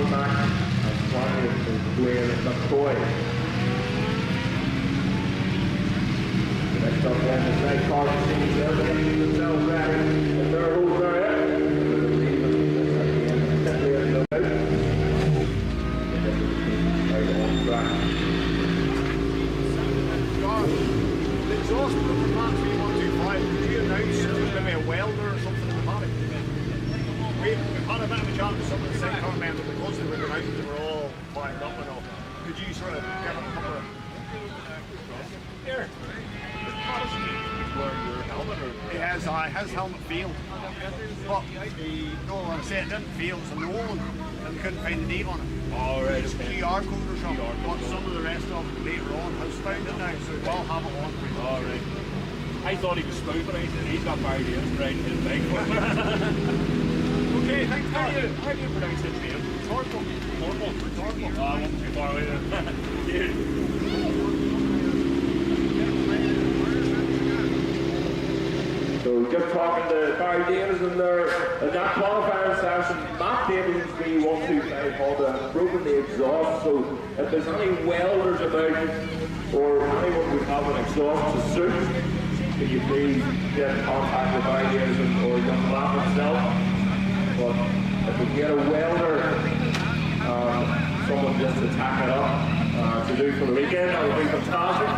Mac and 20th is Dwayne McCoy. The next up then is Night Car Machines. They're getting themselves ready in their home area. Exhaust for the Plan 3125, did you announce maybe a welder or something in the paddock? We've had a bit of a chat with some of the sidecar men, but because they were out, they were all fired up and all. Could you sort of give it a couple of... Here. Wearing your helmet or? He has his helmet failed. But he, no, I say it didn't fail, it's a no one, and we couldn't find the date on it. Oh, right. It's a QR code or something, but some of the rest of them later on has found it now, so we'll have it on. Oh, right. I thought he was smooth, but he's got married in riding his bike. Okay, thanks. How do you pronounce his name? Torkel. Torkel. Oh, I wasn't too far away then. Dude. So just talking to Barry Davis in that qualifying session, Matt Davies B125 Honda has broken the exhaust, so if there's any welders about or anyone would have an exhaust to suit, could you please get in contact with Barry Davis or young Matt himself. But if we get a welder, someone just to tack it up to do for the weekend, that would be fantastic.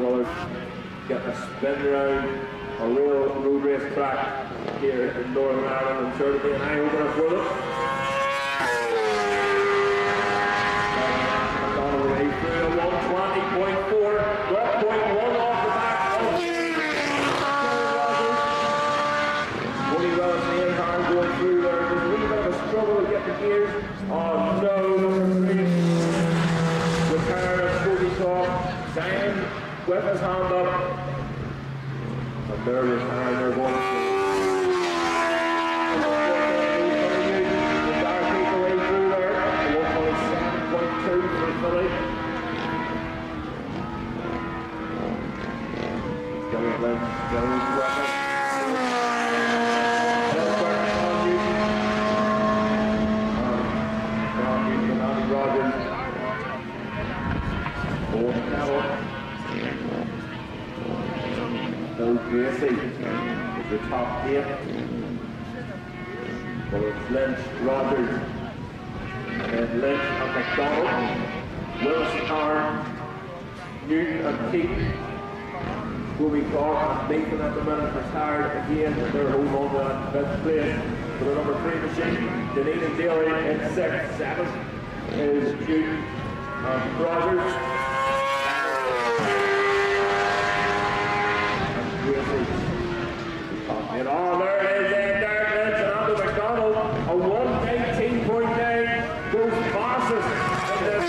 brothers getting a spin round a real road race track here in Northern Ireland. I'm sure it'll be an eye-opener for them. McDonald away through a 120.4, 1.1 off the back of Tony Wells and Ian Hard going through there. There's a little bit of a struggle to get the gears. Oh no, number 3. Sam with his hand up. A nervous hand they're going to. The dark people way through there. 1.7.2 for Philly. Jones Lynch, Jones weapon. Rogers. No Gracie is the top 8. Well, it's Lynch, Rogers, and Lynch and McDonald, Wilson, Arm, Newton and Keaton. Bobby Clark and Nathan at the minute retired again, and they're holding on to that fifth place for the number 3 machine. Denny and Daly in 6th, 7th is Newton and Rogers. And all there is in Derek Lynch and Andrew McDonald, a 119.9 goes fastest in this.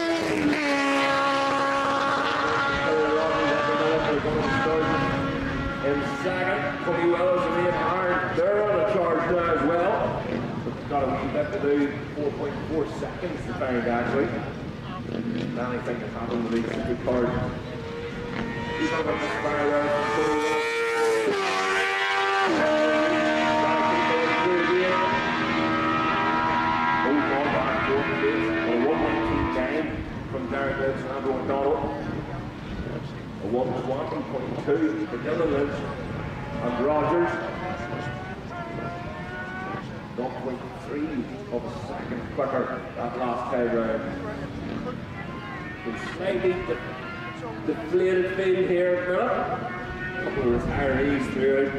In second, Tony Wells and Ian Hard, they're on a charge now as well. Got a wee bit to do, 4.4 seconds to find actually. The only thing that's happened with these good cars. He's not going to fire there from Tony Wells. From Derek Lynch and Andrew McDonald. A 120.2 for Dylan Lynch and Rogers. 0.3 of a second quicker that last time round. So slightly deflated field here at the minute. A couple of retirees throughout.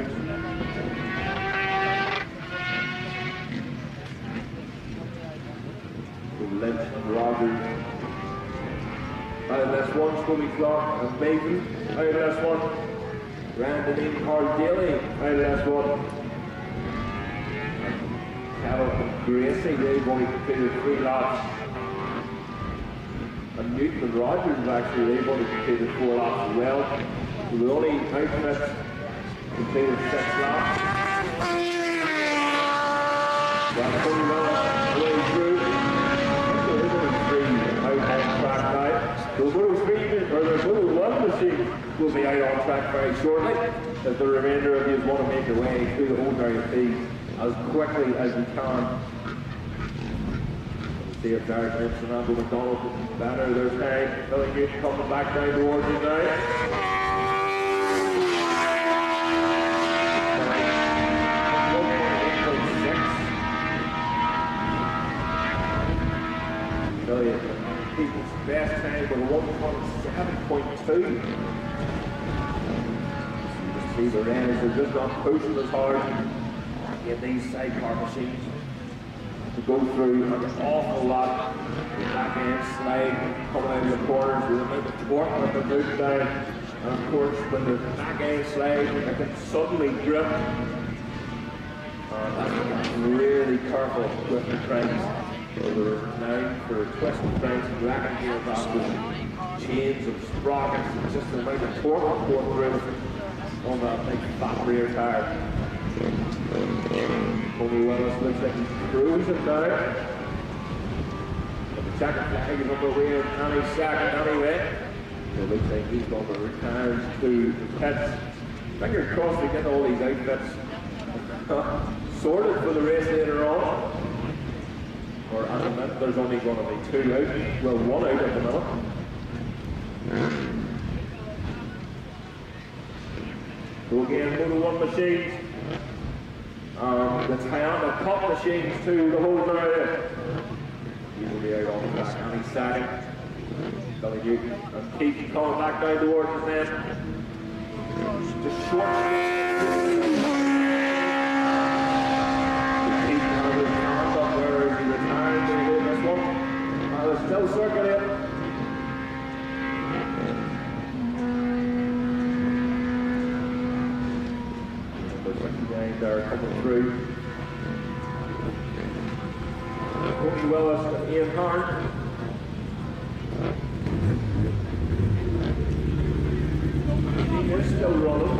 Lynch and Rogers. Out of this one, Scobie Clark and Bacon. Out of this one, Brandon and Carl Daly. Out of this one, Carol and Gracie. They've only completed 3 laps. And Newton and Rogers actually, they've only completed 4 laps as well. So the only outfits completed 6 laps. That's pretty well way through. The Moto 3 or the Moto 1 machine will be out on track very shortly as the remainder of you want to make your way through the whole area feed as quickly as you can. See if Derek Lynch and Andrew McDonald better their time. Billy Newton coming back down towards you now. People's best time with a 1.7.2. See the Rams are just not pushing as hard in these sidecar machines to go through an awful lot of back end slide coming out of the corners with a bit of torque when they're moving down. And of course when the back end slide it can suddenly grip. That's really careful with the cranks. So they're renowned for twisting cranks and racking gearboxes, chains of sprockets, and just the amount of torque going through on that big fat rear tire. Tony Wells looks like he's cruising now. But the checkered flag is underway in Annie's second anyway. So it looks like he's going to retire to the pits. Fingers crossed we get all these outfits sorted for the race later on. Or at the minute, there's only going to be 2 out. Well, 1 out at the minute. So again, Moto 1 machines. The Toyota Cup machines too, the whole area. He will be out on the track any second. Billy Newton and Keith coming back down towards his net. Just short. Keith has his hands up where he retired to do this one. There's still circling. They're coming through. Tony Willis and Ian Hart. He is still running.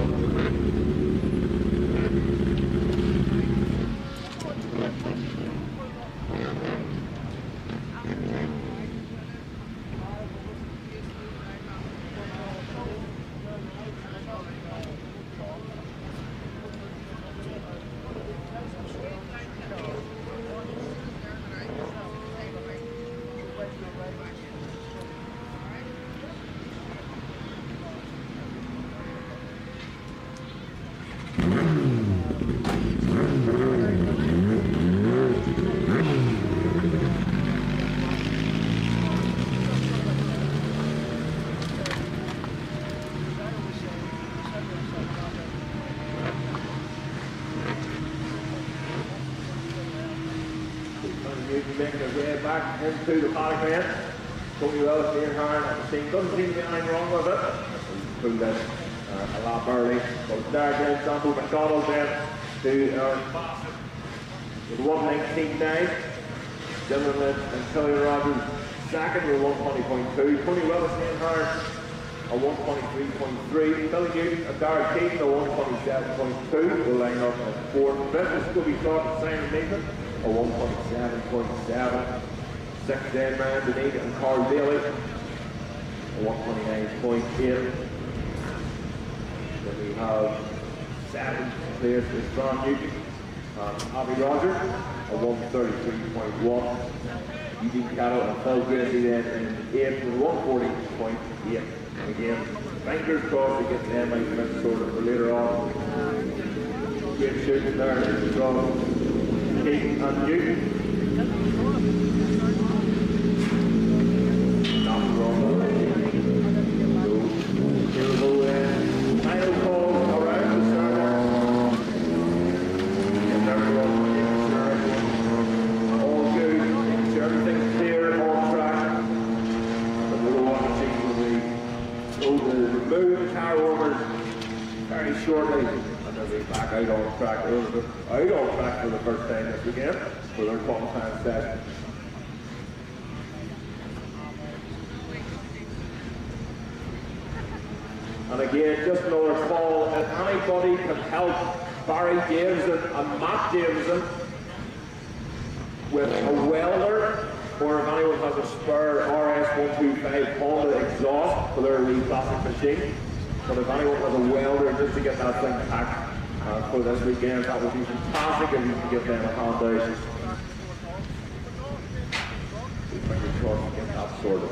Making his way back into the paddock then. Tony Willis, Ian Hart at the scene. Doesn't seem to be anything wrong with it. Pulled in a lap early. But there again, Sample McDonald then to with 1:19.9. Dylan and Tilly Rogers second with 1:20.2. Tony Willis and Ian Hart a 1:23.3. Billy Newton and Darrell Keaton a 1:27.2. Will line up at fourth. Business will be thought Simon Nathan a 1:27.7. Sixth then man Denny and Carl Daly a 1:29.8. Then we have seventh place is John Newton and Abbey Rogers a 1:33.1. Eugene Cattle and Phil Gracie then in eighth with 1:40.8. And again, fingers crossed to get them out of Minnesota for later on. Great shooting there from Keaton and Newton. Not wrong. So, here we go then. Final call around the starter. And they're all good. Making sure everything's clear, on track. But we'll want to see when we go to remove the car warmers very shortly. Back out on track for the first time this weekend for their qualifying session. And again, just another call. If anybody can help Barry Davison and Matt Davison with a welder, or if anyone has a spare RS125 Honda exhaust for their wee classic machine, but if anyone has a welder just to get that thing packed for this weekend, that would be fantastic if you can give them a hand out. Fingers crossed to get that sorted.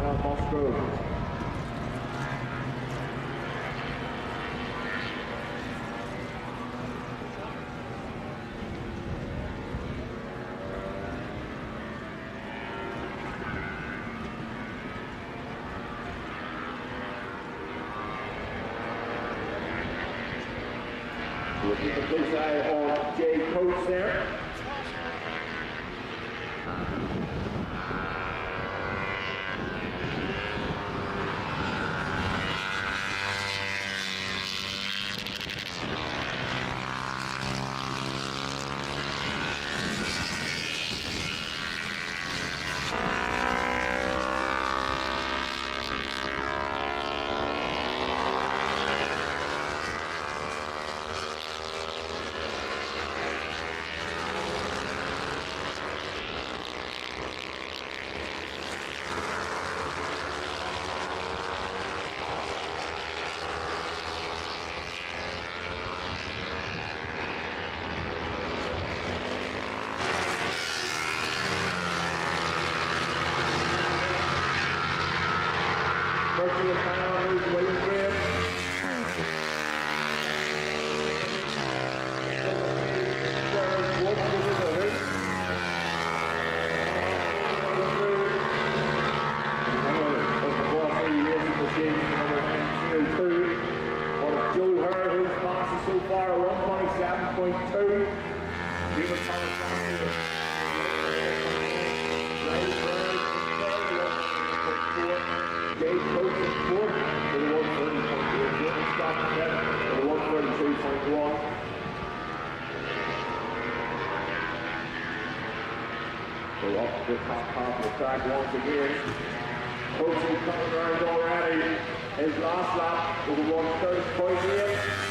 on Musgrove. We'll keep a close eye on Jay Coates there. So far, 127.2. Dave Coates in fourth with a 130.8. Denny Scott in seventh with a 132.1. So up the top half of the track once again. Coates is coming around already. His last lap was a 130.8.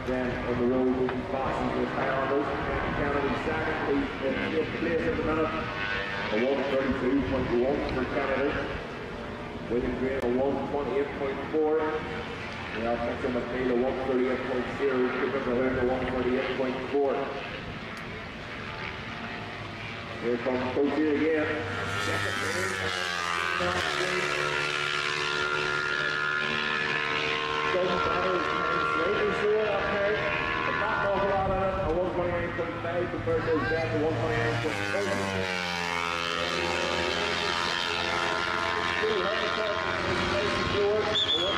Then on the road will be passing with Highlanders. Kennedy second, he's in fifth place at the minute. A 132.1 for Kennedy. William Green a 128.4. We have Mitchell McNeil a 138.0. Cooper Mahone a 138.4. Here comes Coates again. Second place. Doesn't matter. Slightly short up here, but not an awful lot in it. A 129.5 compared to his death to 129.5. Two Hermitage is nice and short, a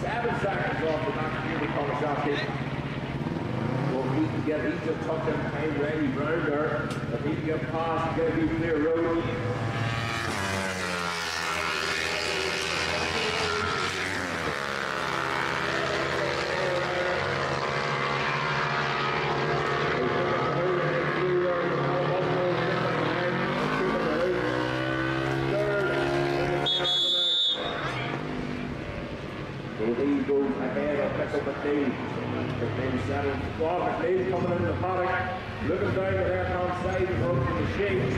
7 seconds off the back of the Kawasaki. Well, he can get, he's just tucked in time ready round there. If he can get past and get a clear road. He goes ahead of Mitchell McNeil. McNeil settles. McNeil coming into the paddock, looking down the left-hand side and running the shade.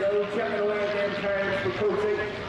Still checking away at them turns for Coatsy.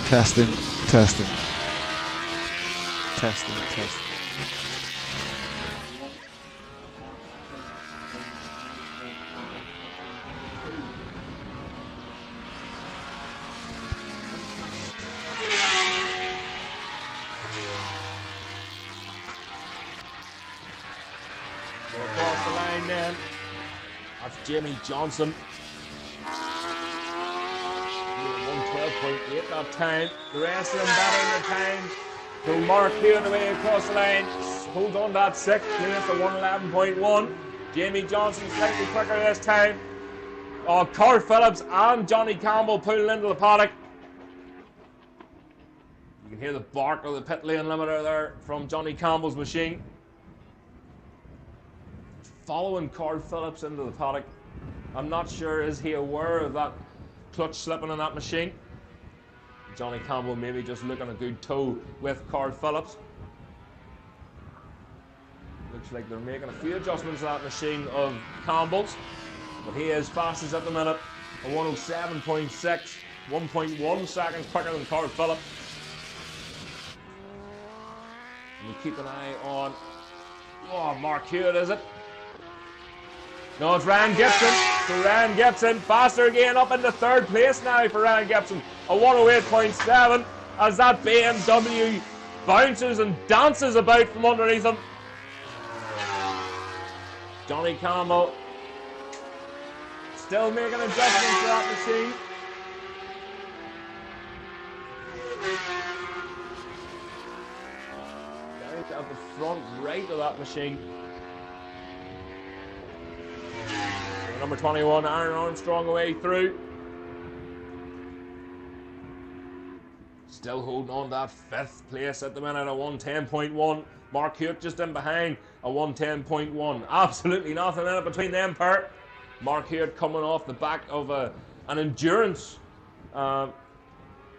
Testing. Across the line then. That's Jamie Johnson. 112.8 that time. The rest of them better in the time. So Mark here the way across the line. Holds on that 6th place at 111.1. Jamie Johnson slightly quicker this time. Carl Phillips and Johnny Campbell pulling into the paddock. You can hear the bark of the pit lane limiter there from Johnny Campbell's machine. Following Carl Phillips into the paddock. I'm not sure, is he aware of that clutch slipping in that machine? Johnny Campbell maybe just looking a good toe with Carl Phillips. Looks like they're making a few adjustments to that machine of Campbell's. But he is fastest at the minute. A 107.6, 1.1 seconds quicker than Carl Phillips. And we keep an eye on, Mark Hewitt, is it? No, it's Ryan Gibson. So Ryan Gibson faster again, up into 3rd place now for Ryan Gibson. A 108.7 as that BMW bounces and dances about from underneath him. Johnny Campbell still making adjustments to that machine. Down at the front right of that machine. Number 21, Aaron Armstrong away through. Still holding on that 5th place at the minute, a 110.1. Mark Hewitt just in behind, a 110.1. Absolutely nothing in it between them pair. Mark Hewitt coming off the back of an endurance, I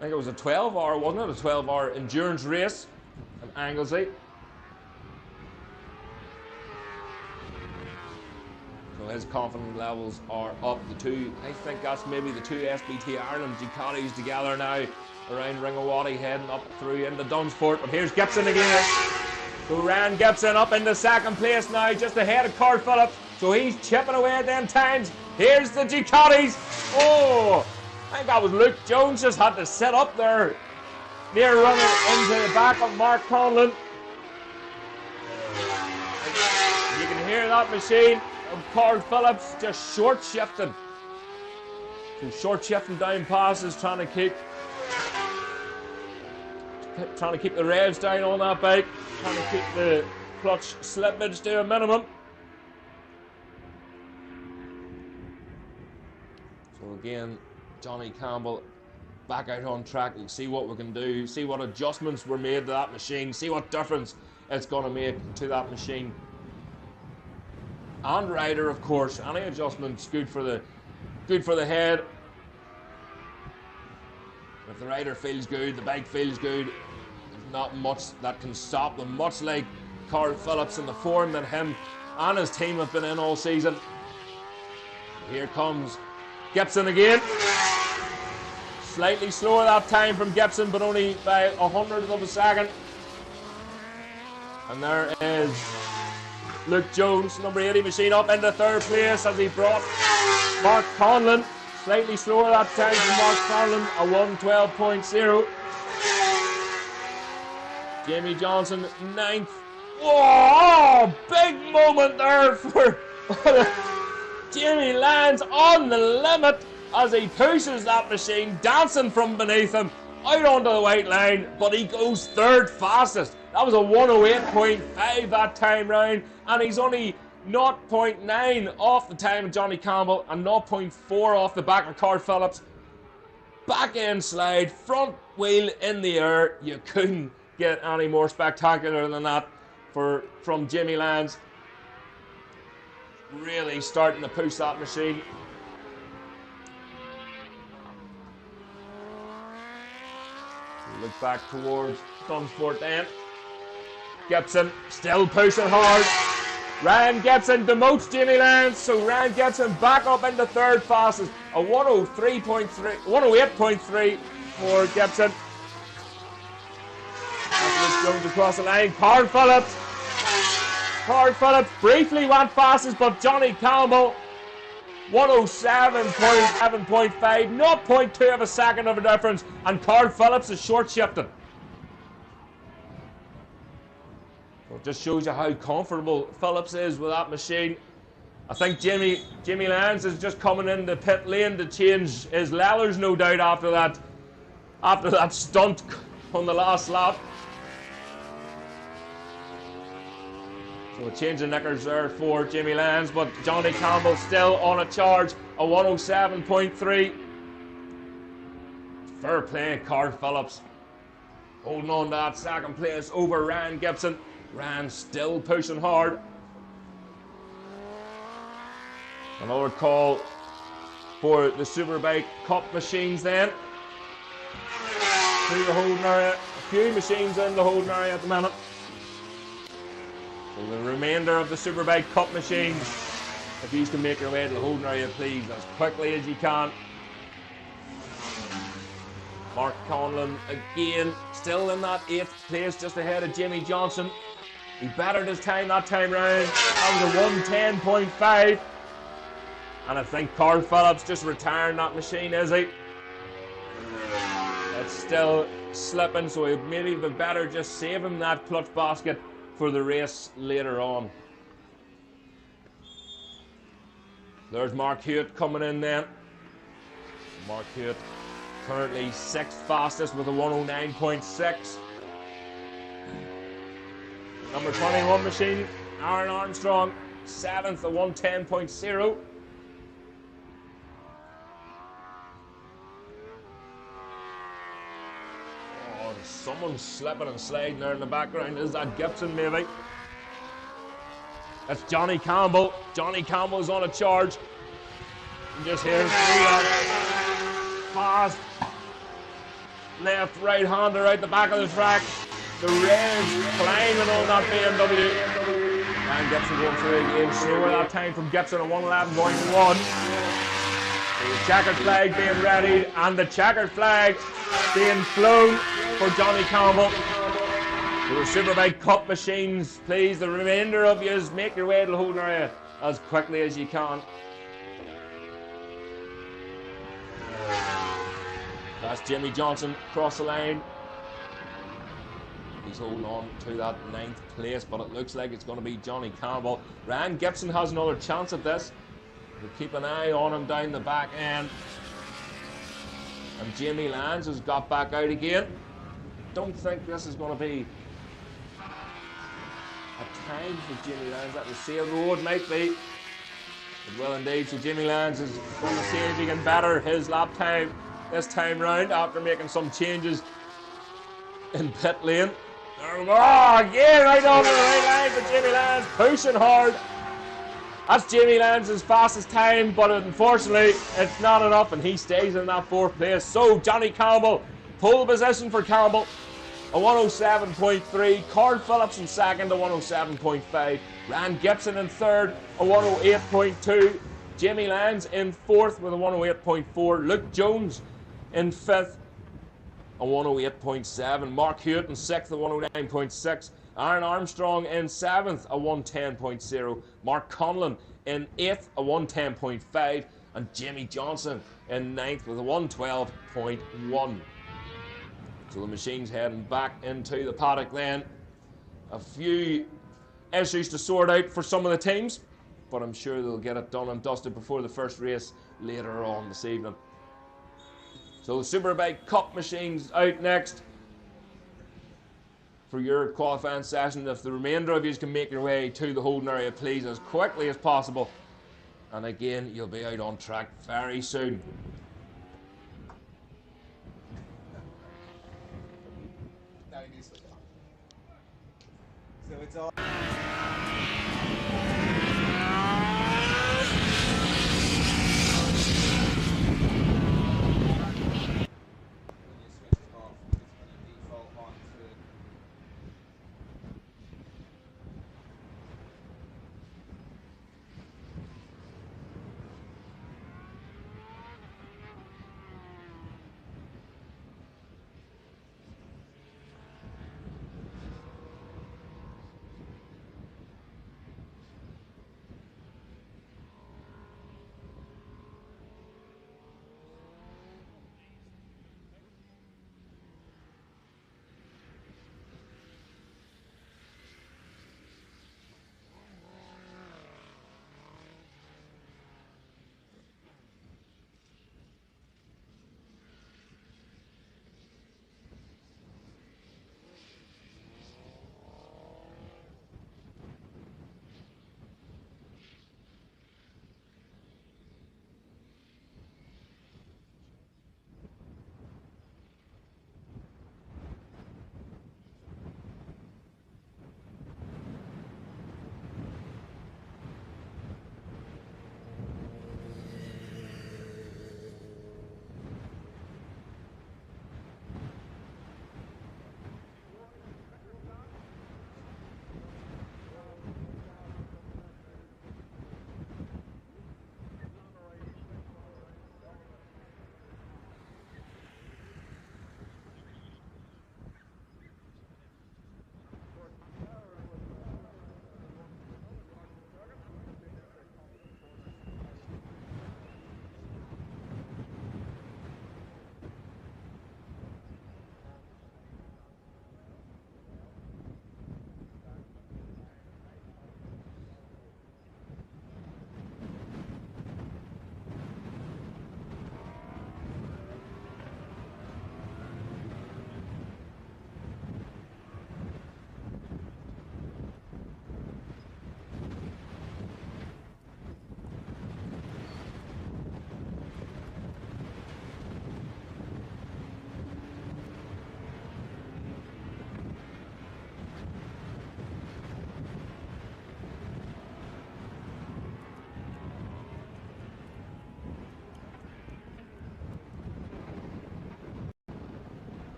think it was a 12-hour, wasn't it? A 12-hour endurance race in Anglesey. So his confidence levels are up. I think that's maybe the two SBT Ireland Ducatis together now around Ringawati heading up through into Dunsport. But here's Gibson again. So Ryan Gibson up into 2nd place now, just ahead of Carl Phillips. So he's chipping away at them times. Here's the Ducatis. I think that was Luke Jones, just had to sit up there near running into the back of Mark Conlon. You can hear that machine of Carl Phillips just short shifting. So short shifting down passes, trying to keep the revs down on that bike, trying to keep the clutch slippage to a minimum. So again, Johnny Campbell back out on track. You see what we can do, see what adjustments were made to that machine, see what difference it's going to make to that machine. And rider, of course, any adjustments good for the head. If the rider feels good, the bike feels good, there's not much that can stop them, much like Carl Phillips in the form that him and his team have been in all season. Here comes Gibson again. Slightly slower that time from Gibson, but only by 100th of a second. And there is Luke Jones, number 80 machine, up into 3rd place as he brought Mark Conlon. Slightly slower that time from Mark Conlon, a 112.0. Jamie Johnson, 9th. Whoa! Big moment there for Jamie Lyons on the limit as he pushes that machine, dancing from beneath him, out onto the white line, but he goes third fastest. That was a 108.5 that time round, and he's only 0.9 off the time of Johnny Campbell and 0.4 off the back of Carl Phillips. Back end slide, front wheel in the air. You couldn't get any more spectacular than that from Jimmy Lyons. Really starting to push that machine. Look back towards Dunsport then. Gibson still pushing hard. Ryan Gibson demotes Jamie Lyons, so Ryan Gibson back up into third fastest. A 108.3 for Gibson. As Jones across the line. Carl Phillips briefly went fastest, but Johnny Campbell 107.7.5, 0.2 of a second of a difference, and Carl Phillips is short shifted. So it just shows you how comfortable Phillips is with that machine. I think Jimmy Lyons is just coming in the pit lane to change his leathers, no doubt, after that stunt on the last lap. So a change of knickers there for Jimmy Lyons, but Johnny Campbell still on a charge, a 107.3. Fair play, Carl Phillips holding on to that second place over Ryan Gibson. Ryan still pushing hard. Another call for the Superbike Cup machines then. Through the holding area, a few machines in the holding area at the minute. So the remainder of the Superbike Cup machines, if you can make your way to the holding area, please, as quickly as you can. Mark Conlon again, still in that 8th place, just ahead of Jimmy Johnson. He bettered his time that time round. That was a 110.5. And I think Carl Phillips just retiring that machine, is he? It's still slipping, so he'd maybe be better just saving that clutch basket for the race later on. There's Mark Hewitt coming in then. Mark Hewitt currently 6th fastest with a 109.6. Number 21 machine, Aaron Armstrong, 7th, a 110.0. Oh, someone's slipping and sliding there in the background. Is that Gibson maybe? That's Johnny Campbell. Johnny Campbell's on a charge. You just hear fast left, right-hander out the back of the track. The red climbing on that BMW. And Gibson going through again. Slower that time from Gibson at 111.1. The checkered flag being readied and the checkered flag being flown for Johnny Campbell. So the Superbike Cup machines, please, the remainder of you, make your way to the holding area as quickly as you can. That's Jimmy Johnson across the line. He's holding on to that 9th place, but it looks like it's going to be Johnny Campbell. Ryan Gibson has another chance at this. We'll keep an eye on him down the back end. And Jamie Lyons has got back out again. Don't think this is going to be a time for Jamie Lyons. That the Sale Road might be. It will indeed. So Jamie Lyons is going to see if he can better his lap time this time round after making some changes in pit lane. There we go. Oh, again, right on the right line for Jamie Lyons, pushing hard. That's Jamie Lyons' fastest time, but unfortunately, it's not enough, and he stays in that 4th place. So, Johnny Campbell, pole position for Campbell, a 107.3. Carl Phillips in 2nd, a 107.5. Ryan Gibson in 3rd, a 108.2. Jamie Lyons in 4th with a 108.4. Luke Jones in 5th, a 108.7. Mark Hewitt in 6th, a 109.6. Aaron Armstrong in 7th, a 110.0. Mark Conlon in 8th, a 110.5. And Jimmy Johnson in 9th with a 112.1. So the machine's heading back into the paddock then. A few issues to sort out for some of the teams, but I'm sure they'll get it done and dusted before the first race later on this evening. So the Superbike Cup machines out next for your qualifying session. If the remainder of you can make your way to the holding area, please, as quickly as possible. And again, you'll be out on track very soon. So it's all.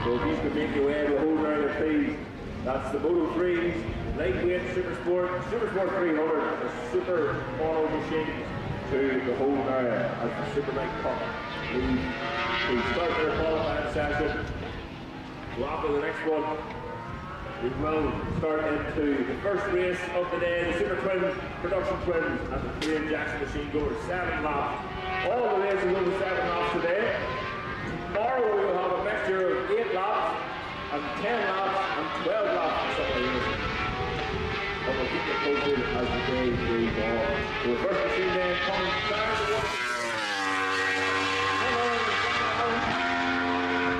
So if you could make your way to the whole round of please, that's the Moto 3s, lightweight Supersport, Supersport 300, the Super Mono machines to the whole area as the Superbike Cup leads to start their qualifying session. So after the next one, we will start into the first race of the day, the Super Twins, Production Twins, at the Clean Jackson machine go over 7 laps. All the races over 7 laps today. Tomorrow we will have a mixture of 8 laps and 10 laps and 12 laps for some of the races. But we'll keep you posted as the day goes on. So the first machine then comes down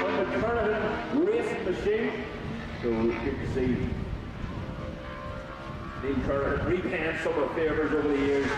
on the Curtin racing machine. So good to see Dean Curtin repaying some of the favours over the years.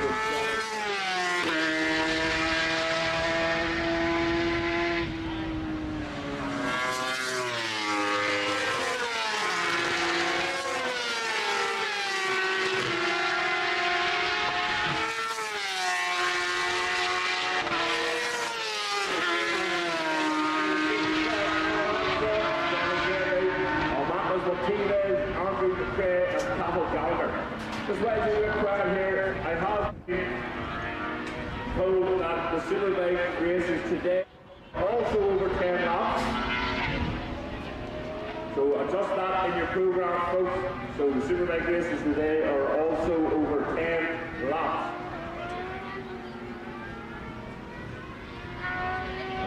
Just right to the crowd here, I have been told that the Superbike races today are also over 10 laps. So adjust that in your program, folks. So the Superbike races today are also over 10 laps.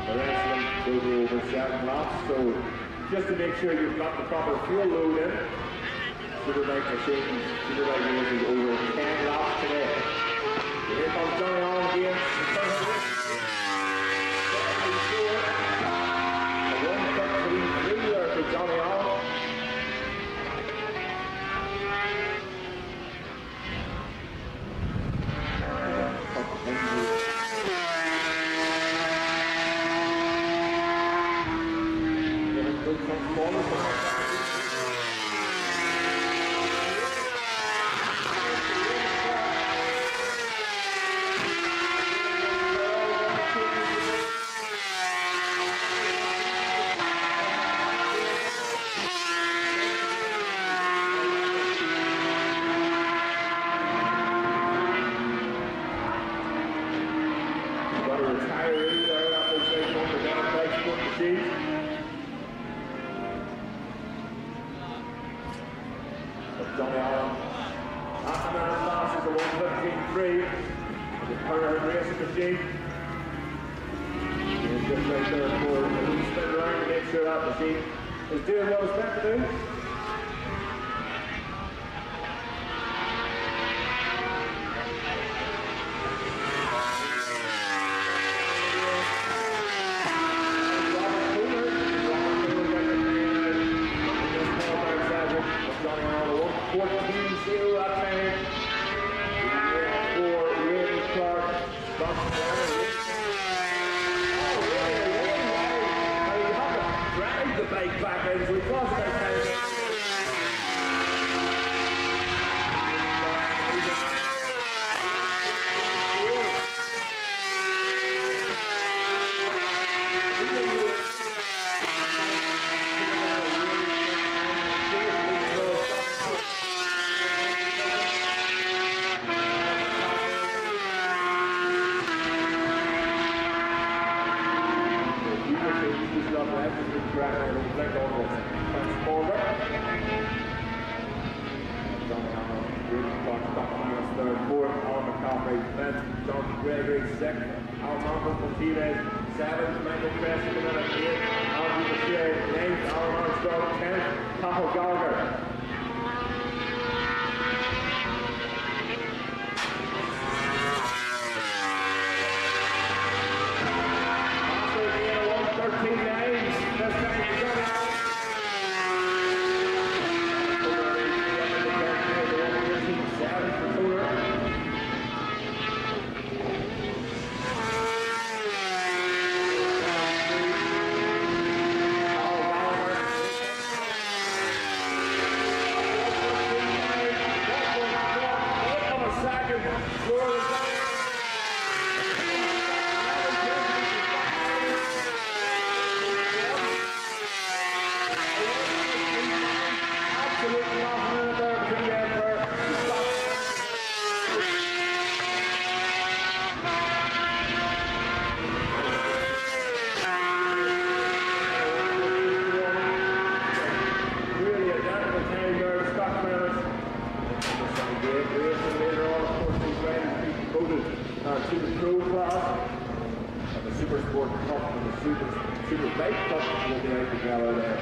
And the rest of them go over 7 laps. So just to make sure you've got the proper fuel load in. Superbike machines, Superbike races over 10 laps today. Here comes Johnny on again. A 1:13.3 there for Johnny on. Johnny Allen. Half a minute last is a 1:15.3. The current racing machine. He's just right there for a little spin around to make sure that machine is doing what it's meant to do. To the Pro class, and the Supersport Cup and the Superbike Cup will be out together there.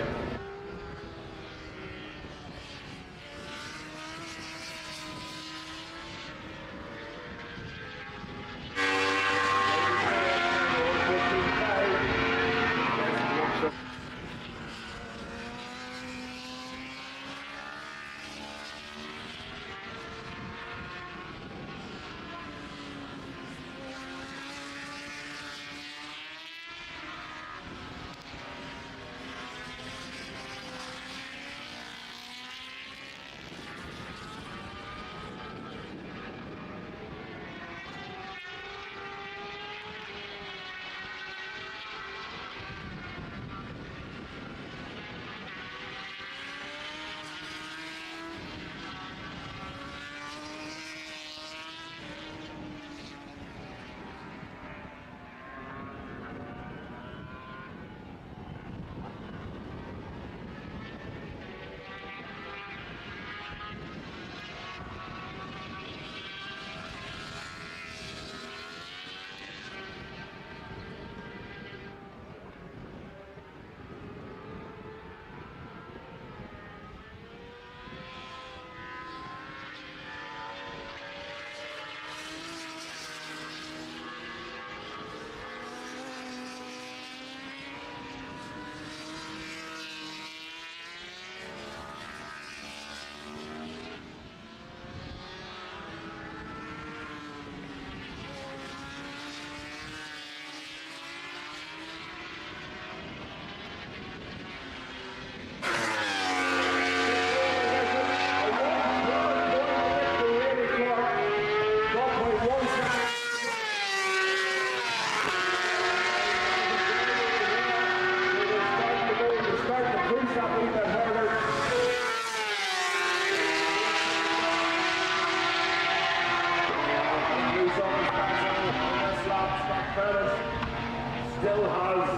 still has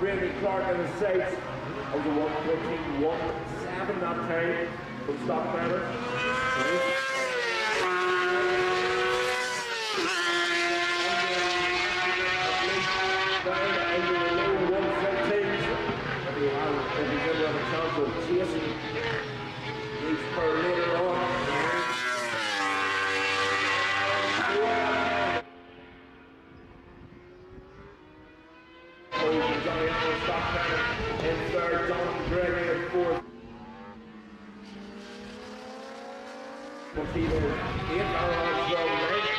Randy Clark in his sights. Of the 1:14.17 that time from Stockmanor. Down into the low 1:15s. If he's ever have a chance of chasing these per later on. In third, Jonathan Gregory in fourth. We'll see the 8 hours from ninth.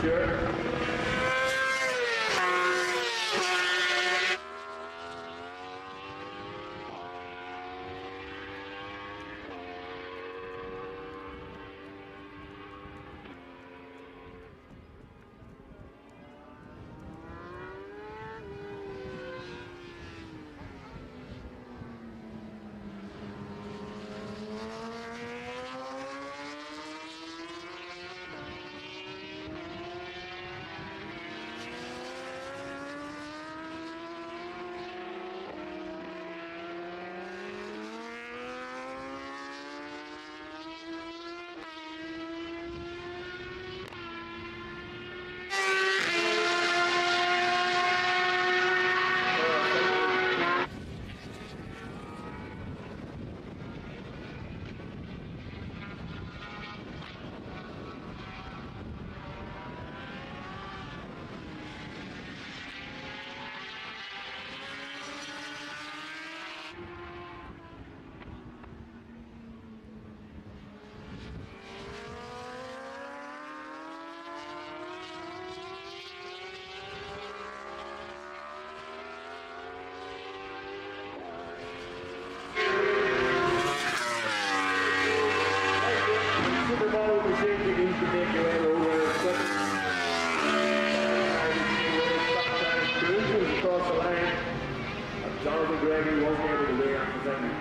Sure.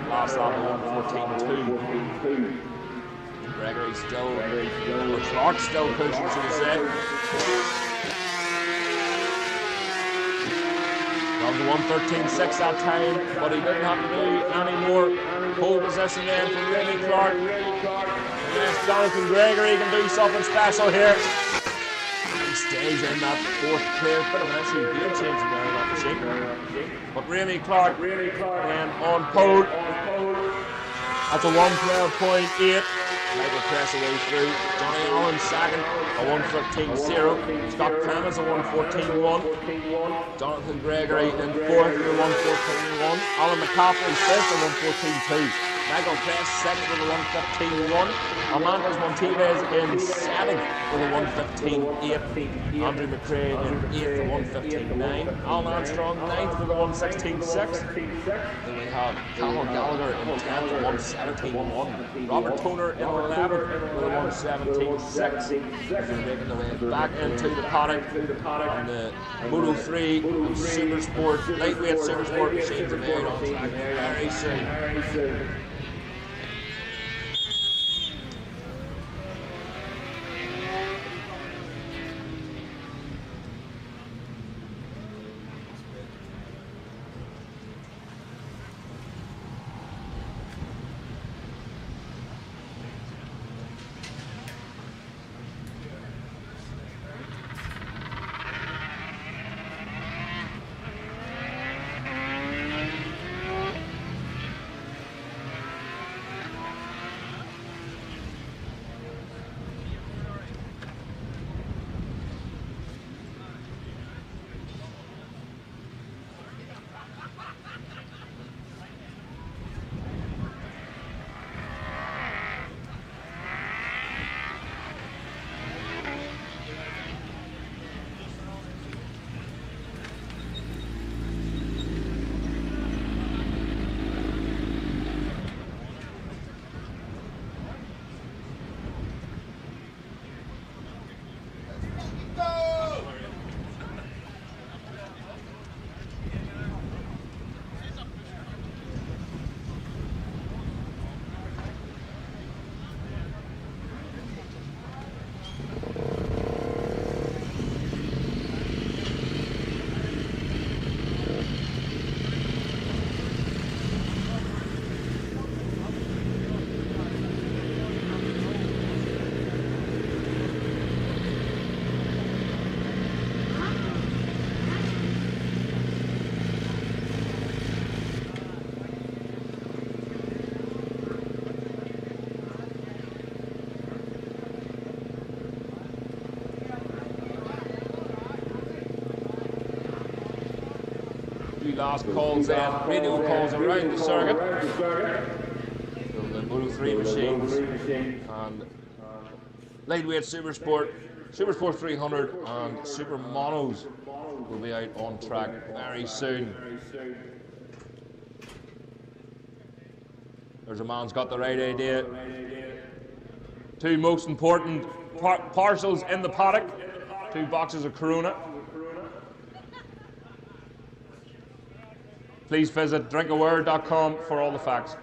Last lap of 1:14.2. Gregory still, or Clark still pushing, should I say. Runs 1:13.6 that time, but he didn't have to do any more pole position then for Randy Clark. Yes, Jonathan Gregory can do something special here. He stays in that fourth clear, bit of an issue, gear changing there in that machine. But Randy Clark then on pole. That's a 1:12.8. Michael Press away through. Johnny Allen second, a 1:15.0. Scott Clemens, a 1:14.1. Jonathan Gregory in fourth with a 1:14.1. Alan McCaffrey fifth, a 1:14.2. Michael Press second with a 1:15.1. Amandas Montevez in seventh with a 1:15.8. Andrew McCrae in eighth, a 1:15.9. Alan Armstrong ninth with a 1:16.6. Then we have Callum Gallagher in 10th, a 1:17.1. Robert Toner in 11th with a 1:17.6. They're making their way back into the paddock on the Moto 3 and Supersport, lightweight Supersport machines are made on track very soon. Last calls in, radio calls around the circuit. So the Moto 3 machines and lightweight Supersport, Supersport 300 and Super Monos will be out on track very soon. There's a man's got the right idea. Two most important parcels in the paddock, 2 boxes of Corona. Please visit drinkaware.com for all the facts.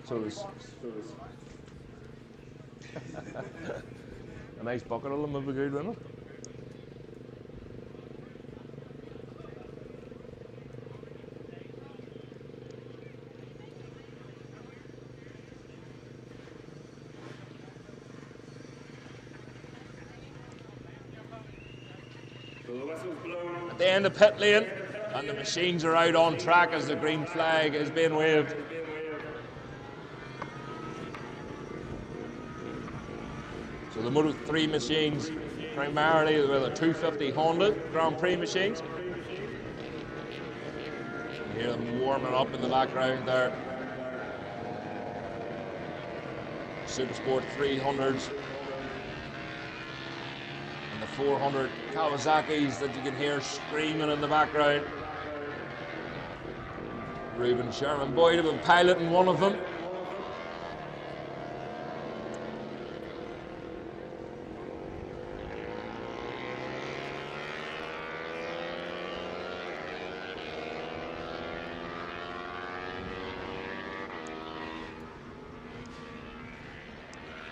So there's a nice bucket of them would be good, wouldn't it? At the end of pit lane, and the machines are out on track as the green flag is being waved. So the Moto 3 machines, primarily with a 250 Honda Grand Prix machines. You hear them warming up in the background there. Supersport 300s. And the 400 Kawasaki's that you can hear screaming in the background. Reuben Sherman Boyd have been piloting one of them.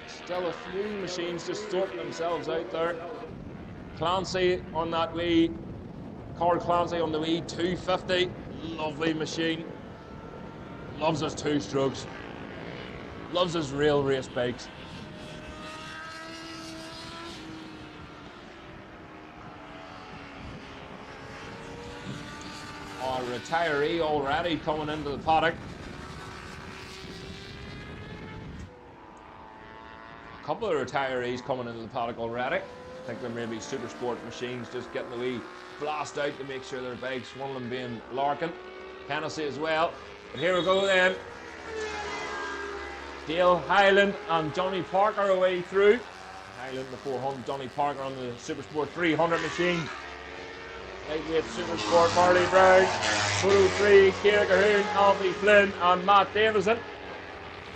Still a few machines just sorting themselves out there. Clancy on that wee, Carl Clancy on the wee 250. Lovely machine. Loves his 2-strokes. Loves his real race bikes. Our retiree already coming into the paddock. a couple of retirees coming into the paddock already. I think they're maybe Supersport machines just getting the wee blast out to make sure their bikes, one of them being Larkin. Hennessy as well. But here we go then. Dale Hyland and Johnny Parker away through. Hyland the 400, Johnny Parker on the Supersport 300 machine. Lightweight Supersport, Marley Brown, Moto 3, Ciara Cahoon, Alfie Flynn and Matt Davison.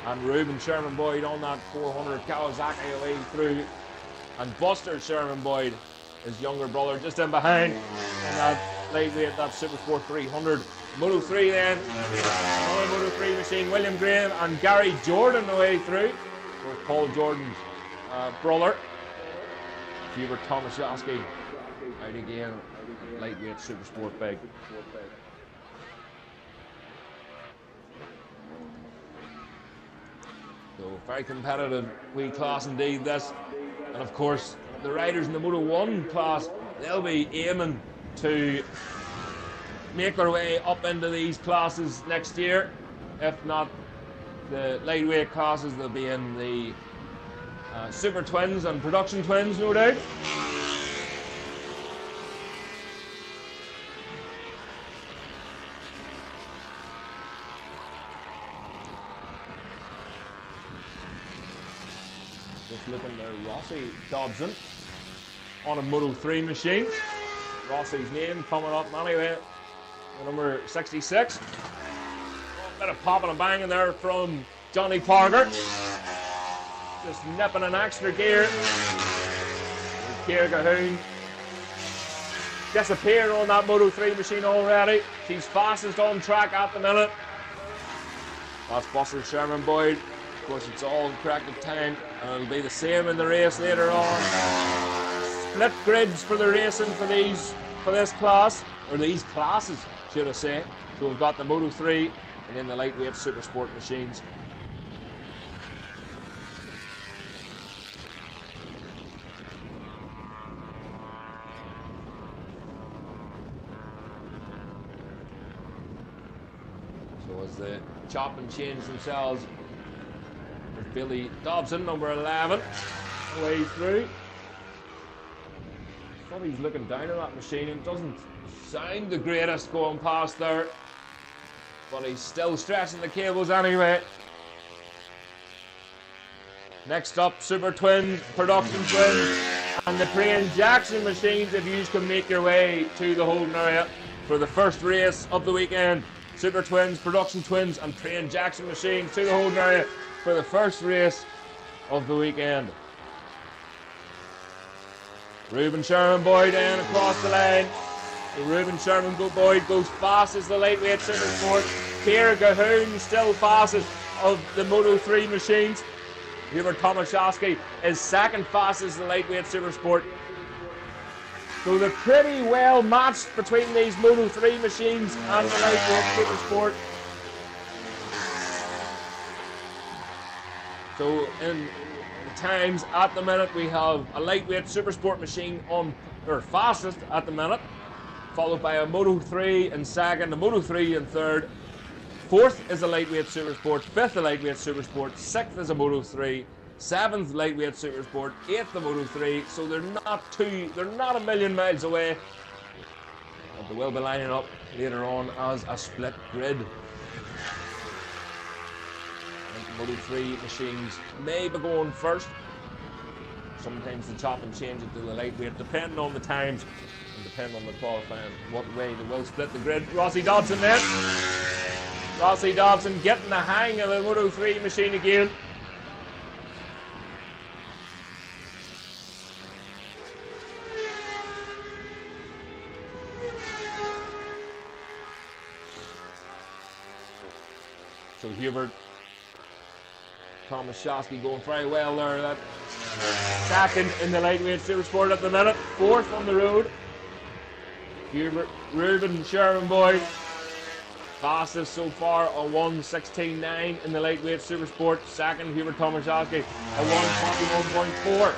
And Ruben Sherman Boyd on that 400 Kawasaki away through. And Buster Sherman Boyd, his younger brother, just in behind in that lightweight, that Supersport 300. Moto 3 then, another Moto 3 machine, William Graham and Gary Jordan the way through. With Paul Jordan's brother. Hubert Tomaszewski out again, lightweight Supersport bike. So very competitive wee class indeed this. And of course the riders in the Moto 1 class, they'll be aiming to make their way up into these classes next year. If not the lightweight classes, they'll be in the Super Twins and Production Twins, no doubt. Just looking there, Rossi Dobson on a Moto 3 machine. Rossi's name coming up anyway, number 66. A bit of popping and banging there from Johnny Parker. Just nipping an extra gear. Ciara Cahoon disappeared on that Moto 3 machine already. She's fastest on track at the minute. That's Buster Sherman Boyd. Of course, it's all corrected time, and it'll be the same in the race later on. Split grids for the racing for this class, or these classes, should I say. So we've got the Moto 3 and then the lightweight Supersport machines. So as they chop and change themselves, there's Billy Dobson, number 11, away through. Thought he's looking down at that machine. It doesn't sound the greatest going past there, but he's still stretching the cables anyway. Next up, Super Twins, Production Twins, and the Crane Jackson machines. If you can make your way to the holding area for the first race of the weekend. Super Twins, Production Twins, and Crane Jackson machines to the holding area for the first race of the weekend. Ruben Sherman Boyd in across the line. Ruben Sherman Boyd goes fast as the lightweight Supersport. Ciara Cahoon still fastest of the Moto 3 machines. Hubert Tomaszewski is second fastest the lightweight Supersport. So they're pretty well matched between these Moto 3 machines and the lightweight Supersport. So in the times at the minute, we have a lightweight Supersport machine on, or fastest at the minute, followed by a Moto 3 in second, a Moto 3 in third. Fourth is a lightweight Supersport, fifth a lightweight Supersport, sixth is a Moto 3, seventh lightweight Supersport, eighth the Moto 3. So they're not a million miles away, but they will be lining up later on as a split grid. Moto 3 machines may be going first. Sometimes they chop and change it to the lightweight, depending on the times and depending on the qualifying, what way they will split the grid. Rossi Dobson then. Rossi Dobson getting the hang of the Moto 3 machine again. So Hubert Tomaszewski going very well there. That second in the lightweight Supersport at the minute. Fourth on the road. Ruben Sherman Boyd fastest so far on 1:16.9 in the lightweight Supersport. Second, Hubert Tomaszewski at 1:21.4.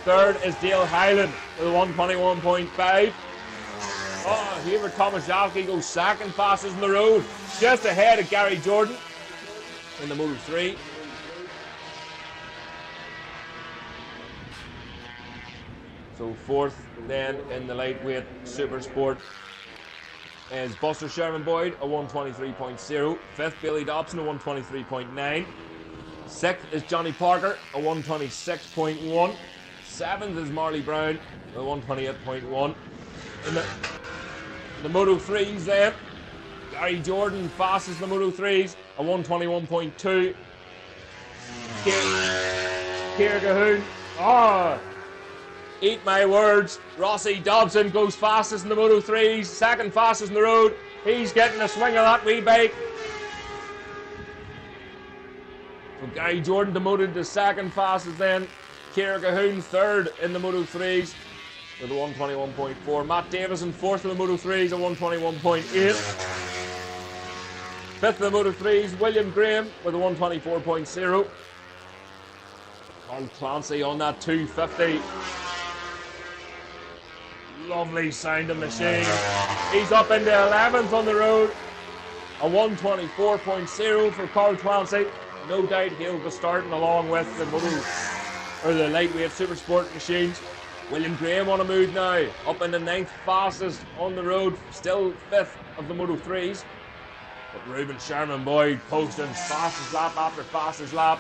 Third is Dale Hyland with a 1:21.5. Oh, Hubert Tomaszewski goes second fastest in the road, just ahead of Gary Jordan in the Moto 3. So fourth then in the lightweight Supersport is Buster Sherman Boyd, a 123.0. Fifth, Billy Dobson, a 123.9. Sixth is Johnny Parker, a 126.1. Seventh is Marley Brown, a 128.1. In the Moto 3s then, Gary Jordan fastest in the Moto 3s, a 121.2. Ciara Cahoon, eat my words, Rossi Dobson goes fastest in the Moto 3s, second fastest in the road. He's getting a swing of that wee bike. So Gary Jordan demoted to second fastest then. Ciara Cahoon third in the Moto 3s with a 121.4. Matt Davison fourth in the Moto 3s, a 121.8. Fifth in the Moto 3s, William Graham with a 124.0. Carl Clancy on that 250. Lovely sounding machine. He's up into 11th on the road. A 124.0 for Carl Clancy. No doubt he'll be starting along with the lightweight Supersport machines. William Graham on a move now, up in the 9th fastest on the road, still 5th of the Moto 3s. But Reuben Sherman Boyd posting fastest lap after fastest lap.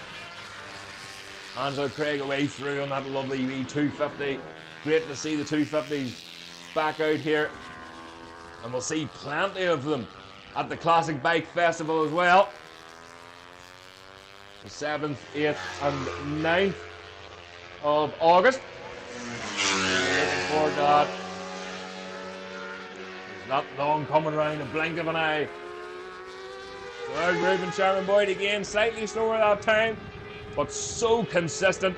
Angela Craig away through on that lovely wee 250. Great to see the 250s back out here. And we'll see plenty of them at the Classic Bike Festival as well. The 7th, 8th and 9th of August. Looking forward to that. It's not long coming around the blink of an eye. So there's Reuben Sherman Boyd again, slightly slower that time, but so consistent.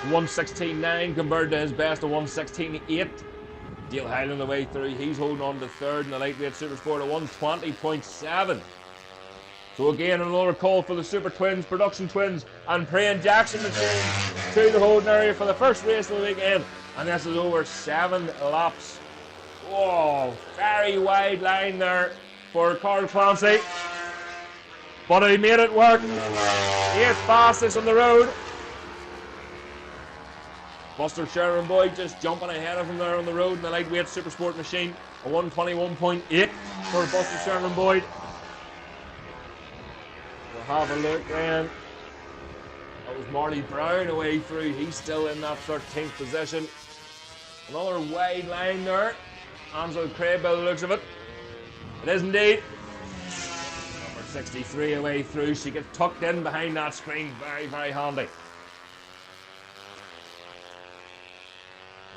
116.9 compared to his best of 116.8. Dale Hyland the way through, he's holding on to third in the lightweight Supersport at 120.7. So again, another call for the Super Twins, Production Twins and Praying Jackson machines to the holding area for the first race of the weekend. And this is over 7 laps. Whoa, very wide line there for Carl Clancy. But he made it work. 8th fastest on the road. Buster Sherman Boyd just jumping ahead of him there on the road in the lightweight Supersport machine. A 121.8 for Buster Sherman Boyd. We'll have a look then. That was Marley Brown away through. He's still in that 13th position. Another wide line there. Angela Craig by the looks of it. It is indeed. Number 63 away through. She gets tucked in behind that screen. Very, very handy.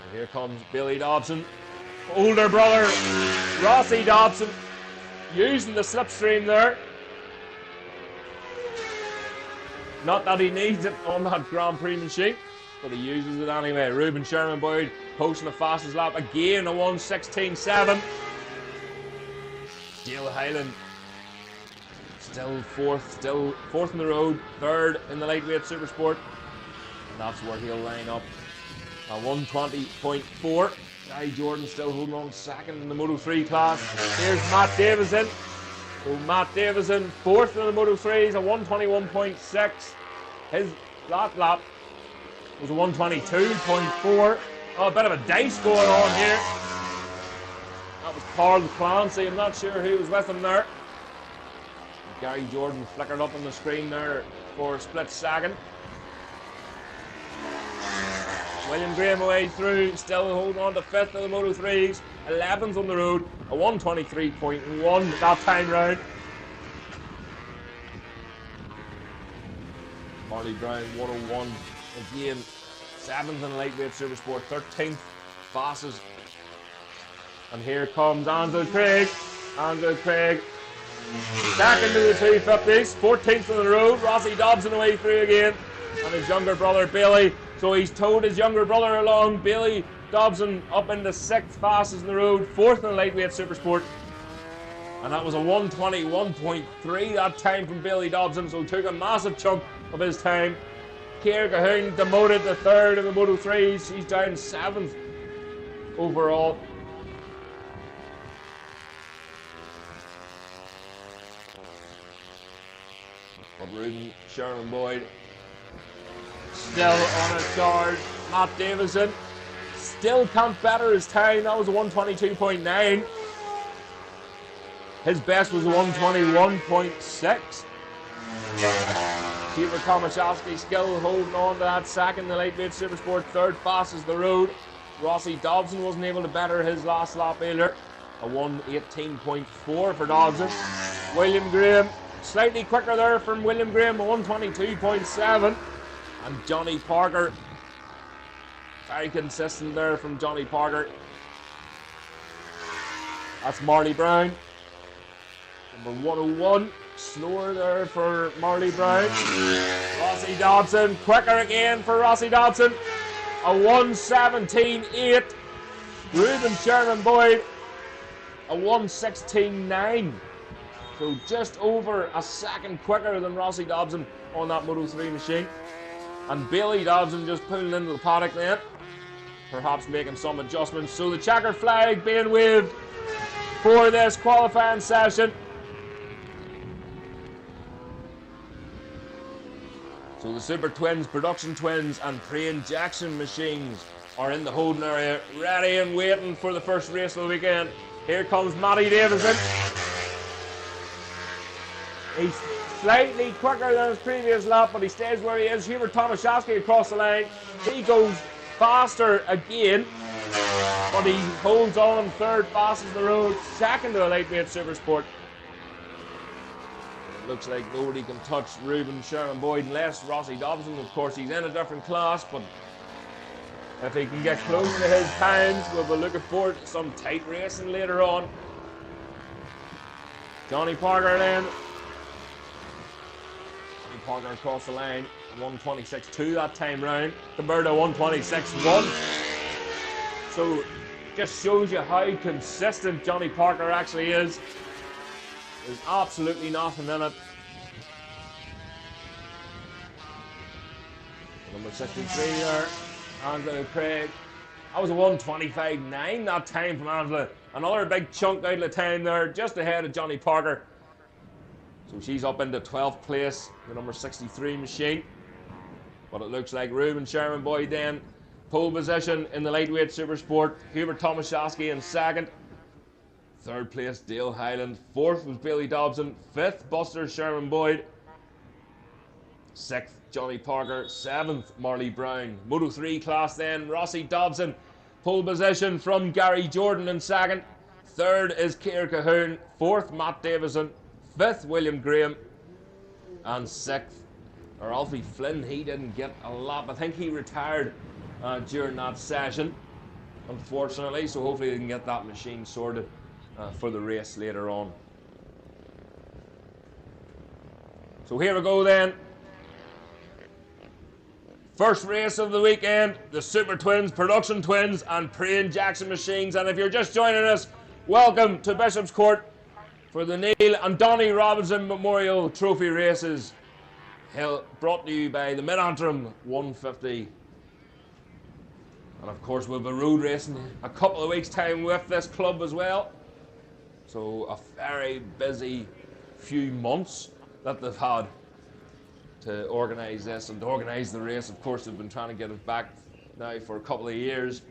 And here comes Billy Dobson. Older brother Rossi Dobson using the slipstream there. Not that he needs it on that Grand Prix machine, but he uses it anyway. Reuben Sherman Boyd posting the fastest lap again, a 116.7. Dale Hyland still fourth in the road, third in the lightweight Supersport, and that's where he'll line up. A 120.4. Guy Jordan still holding on second in the Moto 3 class. Here's Matt Davison. So Matt Davison, fourth in the Moto 3s, a 121.6. His last lap was a 122.4. Oh, a bit of a dice going on here. That was Carl Clancy. I'm not sure who was with him there. Gary Jordan flickered up on the screen there for a split second. William Graham away through, still holding on to 5th of the Moto 3s, 11th on the road, a 123.1 that time round. Marley Brown 101 again, 7th in the lightweight Supersport, 13th fastest. And here comes Angela Craig. Angela Craig back into the 250s, 14th on the road. Rossi Dobson away through again, and his younger brother Billy. So he's towed his younger brother along. Billy Dobson up into 6th fastest in the road, 4th in the lightweight Supersport. And that was a 121.3 that time from Billy Dobson, so took a massive chunk of his time. Ciara Cahoon demoted to 3rd in the Moto 3s. She's down 7th overall. But Reuben Sherman Boyd still on his guard. Matt Davison Still can't better his time. That was a 122.9. His best was a 121.6. Hubert Tomaszewski still holding on to that second. The lightweight Supersport third fastest the road. Rossi Dobson wasn't able to better his last lap either. A 118.4 for Dobson. William Graham, slightly quicker there from William Graham, a 122.7. And Johnny Parker, very consistent there from Johnny Parker. That's Marley Brown. Number 101, slower there for Marley Brown. Rossi Dobson, quicker again for Rossi Dobson. A 117.8. Reuben Sherman Boyd, a 116.9. So just over a second quicker than Rossi Dobson on that Moto 3 machine. And Bailey Dobson just pulling into the paddock then, perhaps making some adjustments. So the checker flag being waved for this qualifying session. So the Super Twins, Production Twins and pre-injection machines are in the holding area, ready and waiting for the first race of the weekend. Here comes Matty Davison. He's slightly quicker than his previous lap, but he stays where he is. Hubert Tomaszewski across the line. He goes faster again, but he holds on third fastest the road, second to the lightweight Supersport. Looks like nobody can touch Reuben Sherman Boyd unless Rossi Dobson. Of course, he's in a different class, but if he can get close to his times, we'll be looking forward to some tight racing later on. Johnny Parker then. Johnny Parker across the line, 126.2 that time round, compared to 126.1. So just shows you how consistent Johnny Parker actually is. There's absolutely nothing in it. Number 63 there, Angela Craig. That was a 125.9 that time from Angela. Another big chunk out of the time there, just ahead of Johnny Parker. So she's up into 12th place, the number 63 machine. But it looks like Reuben Sherman Boyd then, pole position in the lightweight Supersport. Hubert Tomaszewski in second. Third place, Dale Hyland. Fourth was Bailey Dobson. Fifth, Buster Sherman Boyd. Sixth, Johnny Parker. Seventh, Marley Brown. Moto 3 class then, Rossi Dobson. Pole position from Gary Jordan in second. Third is Keir Cahoon. Fourth, Matt Davison. Fifth, William Graham. And sixth, Alfie Flynn. He didn't get a lap. I think he retired during that session, unfortunately. So hopefully they can get that machine sorted for the race later on. So here we go then. First race of the weekend, the Super Twins, Production Twins and pre-injection machines. And if you're just joining us, welcome to Bishopscourt for the Neil and Donny Robinson Memorial Trophy Races, brought to you by the Mid-Antrim 150. And of course we'll be road racing a couple of weeks' time with this club as well. So a very busy few months that they've had to organise this and to organise the race. Of course, they've been trying to get it back now for a couple of years.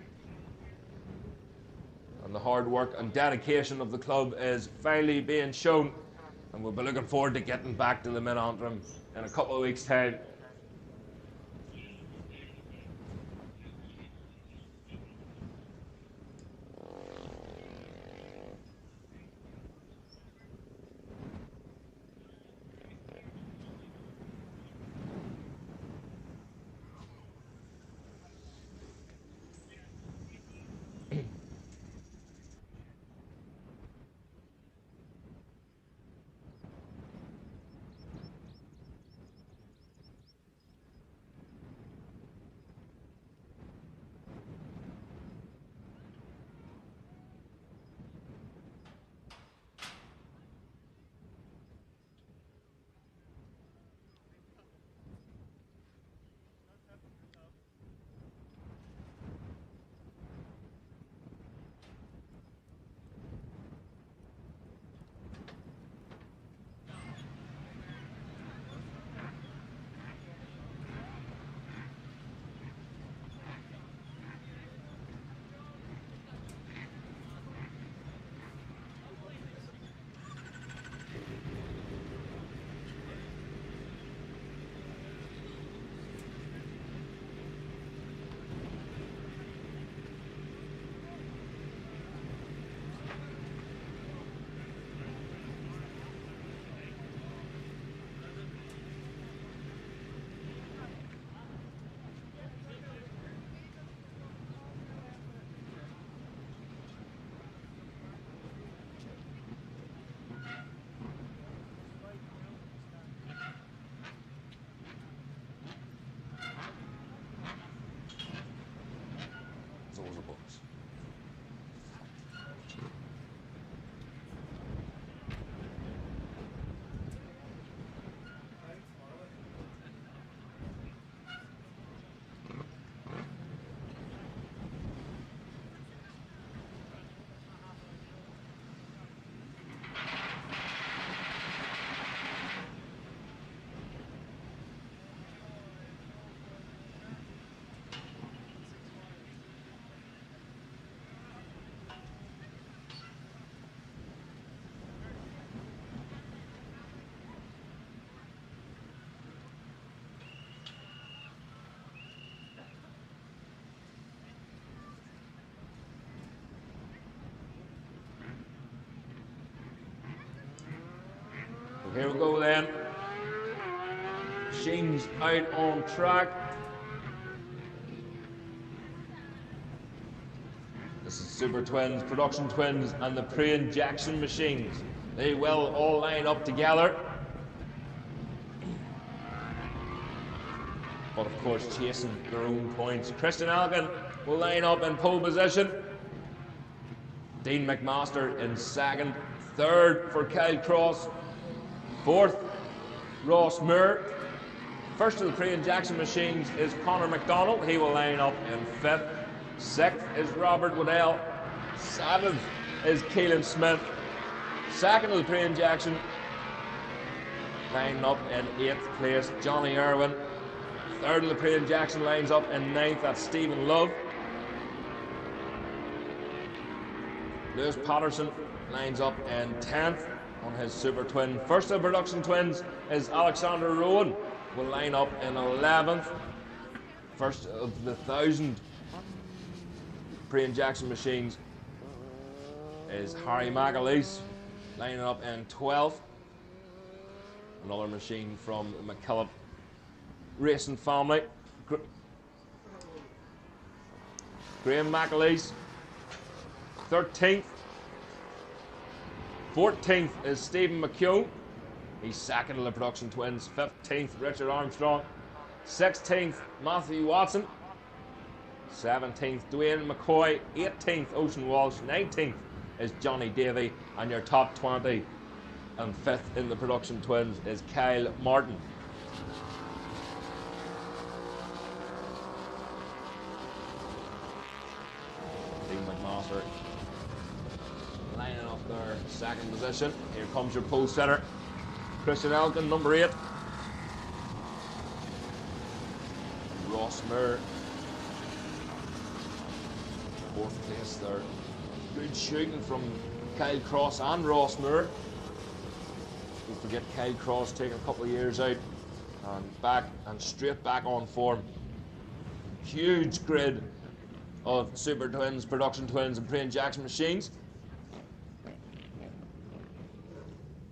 And the hard work and dedication of the club is finally being shown. And we'll be looking forward to getting back to the Mid-Antrim in a couple of weeks' time. Here we go then. Machines out on track. This is Super Twins, Production Twins, and the Praying Jackson machines. They will all line up together. But of course, chasing their own points. Christian Alkin will line up in pole position. Dean McMaster in second. Third for Kyle Cross. Fourth, Ross Moore. First of the Praying Jackson machines is Conor McDonald. He will line up in fifth. Sixth is Robert Waddell. Seventh is Keelan Smith. Second of the Praying Jackson, lining up in eighth place, Johnny Irwin. Third of the Praying Jackson lines up in ninth, that's Stephen Love. Lewis Patterson lines up in 10th on his Super Twin. First of the Production Twins is Alexander Rowan, will line up in 11th. First of the 1,000 Praying Jackson machines is Harry McAleese, lining up in 12th. Another machine from the McKillop Racing family. Graham McAleese, 13th. 14th is Stephen McHugh. He's second of the Production Twins. 15th, Richard Armstrong. 16th, Matthew Watson. 17th, Dwayne McCoy. 18th, Ocean Walsh. 19th is Johnny Davey. And your top 20 and 5th in the Production Twins is Kyle Martin. Dean McMaster lining up their second position. Here comes your pole setter, Christian Elkin, number 8. Ross Moore, 4th place there. Good shooting from Kyle Cross and Ross Moore. Don't forget Kyle Cross taking a couple of years out and back and straight back on form. Huge grid of Super Twins, Production Twins, and Praying Jackson machines.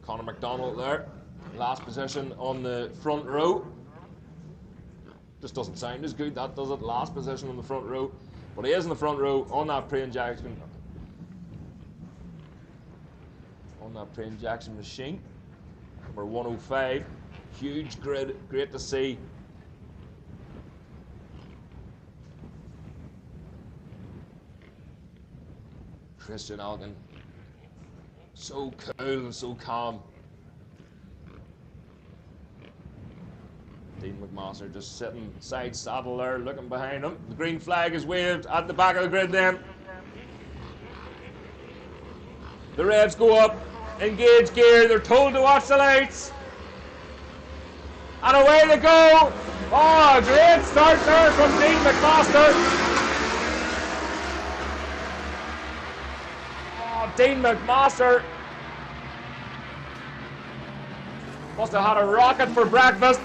Conor McDonald there, last position on the front row. Just doesn't sound as good, that does it, last position on the front row. But he is in the front row on that Praying Jackson. On that Praying Jackson machine. Number 105. Huge grid, great to see. Christian Alkin, so cool and so calm. Dean McMaster just sitting side saddle there, looking behind him. The green flag is waved at the back of the grid then. The revs go up, engage gear, they're told to watch the lights. And away they go. Oh, great start there from Dean McMaster. Dean McMaster must have had a rocket for breakfast.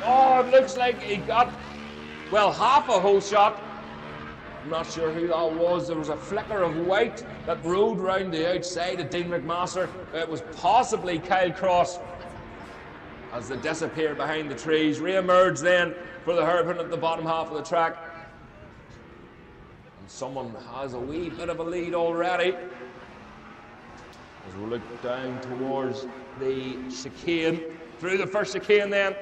Oh, it looks like he got, well, half a whole shot. I'm not sure who that was. There was a flicker of white that rode round the outside of Dean McMaster. It was possibly Kyle Cross as they disappeared behind the trees. Re-emerged then for the hairpin at the bottom half of the track. And someone has a wee bit of a lead already. As we look down towards the chicane, through the first chicane then.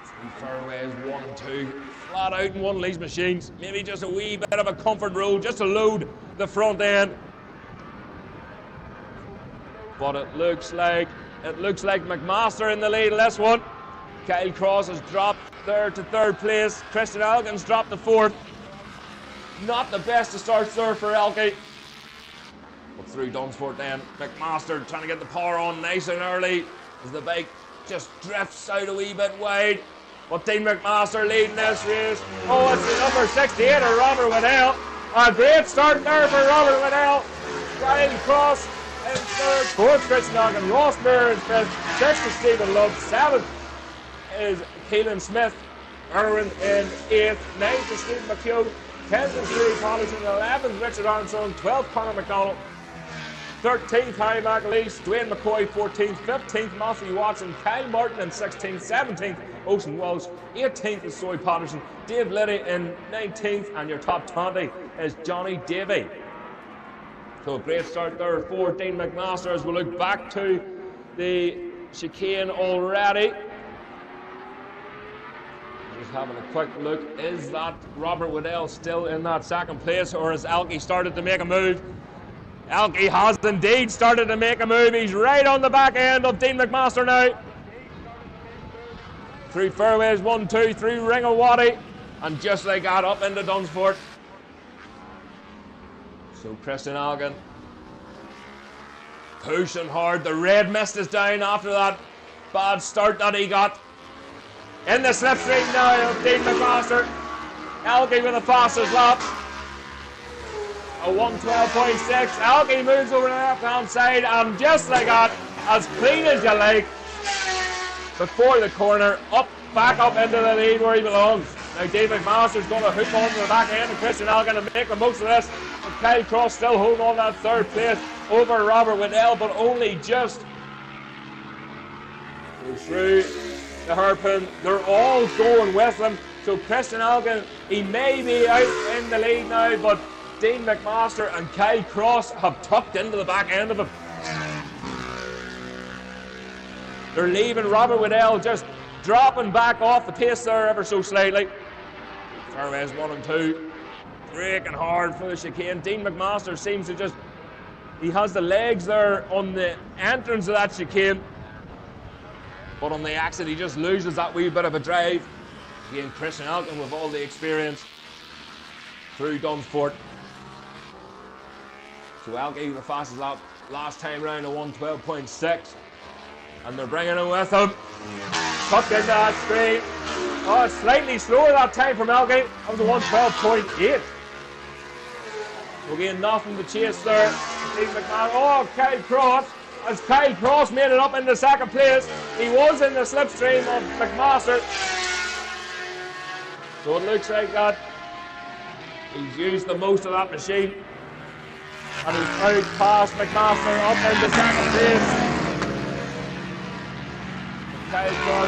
Three fairways, 1 and 2, flat out in one of these machines. Maybe just a wee bit of a comfort roll just to load the front end. But it looks like McMaster in the lead in this one. Kyle Cross has dropped there to third place. Christian Elgin's dropped to fourth. Not the best of starts there for Elkie. But through Dunsford then, McMaster trying to get the power on nice and early as the bike just drifts out a wee bit wide. But Dean McMaster leading this race. Oh, it's the number 68 of Robert Waddell. A great start there for Robert Waddell. Kyle Cross in third, fourth Christian Elgin, Ross Muir in fifth, sixth is Stephen Love, seventh is Keelan Smith, Irwin in eighth, ninth is Stephen McHugh, 10th is Ray Patterson, 11th Richard Armstrong, 12th Conor McDonald, 13th Harry McAleese, Dwayne McCoy 14th, 15th Matthew Watson, Kyle Martin in 16th, 17th Ocean Walsh, 18th is Soy Patterson, Dave Liddy in 19th, and your top 20 is Johnny Davey. So a great start there for Dean McMaster as we look back to the chicane already. Just having a quick look, is that Robert Waddell still in that second place, or has Elkie started to make a move? Elkie has indeed started to make a move. He's right on the back end of Dean McMaster now. Through fairways 1, 2, through Ringawaddy, and just like that up into Dunsford. So Christian Elgin pushing hard. The red mist is down after that bad start that he got. In the slipstream now of Dean McMaster. Elkie with the fastest lap. A 1:12.6. Elkie moves over to the left hand side, and just like that, as clean as you like, before the corner, back up into the lead where he belongs. Now Dave McMaster's going to hook onto the back end of Christian Elgin and make the most of this. But Kyle Cross still holding on that third place over Robert Waddell, but only just. Through the hairpin, they're all going with him. So Christian Elgin, he may be out in the lead now, but Dean McMaster and Kyle Cross have tucked into the back end of him. They're leaving Robert Waddell just dropping back off the pace there ever so slightly. Fairways 1 and 2, braking hard for the chicane. Dean McMaster seems to just, he has the legs there on the entrance of that chicane, but on the exit he just loses that wee bit of a drive. Again, Christian Elgin with all the experience through Dunsford. So Elkie the fastest lap last time round, a 1:12.6. And they're bringing him with them. Tucked into that straight. Oh, slightly slower that time from Elkie. That was a 1:12.8. Again, nothing to chase there. Steve McMahon. Oh, Kyle Cross. As Kyle Cross made it up in the second place, he was in the slipstream of McMaster. So it looks like that he's used the most of that machine. And he's out past McMaster up into second place.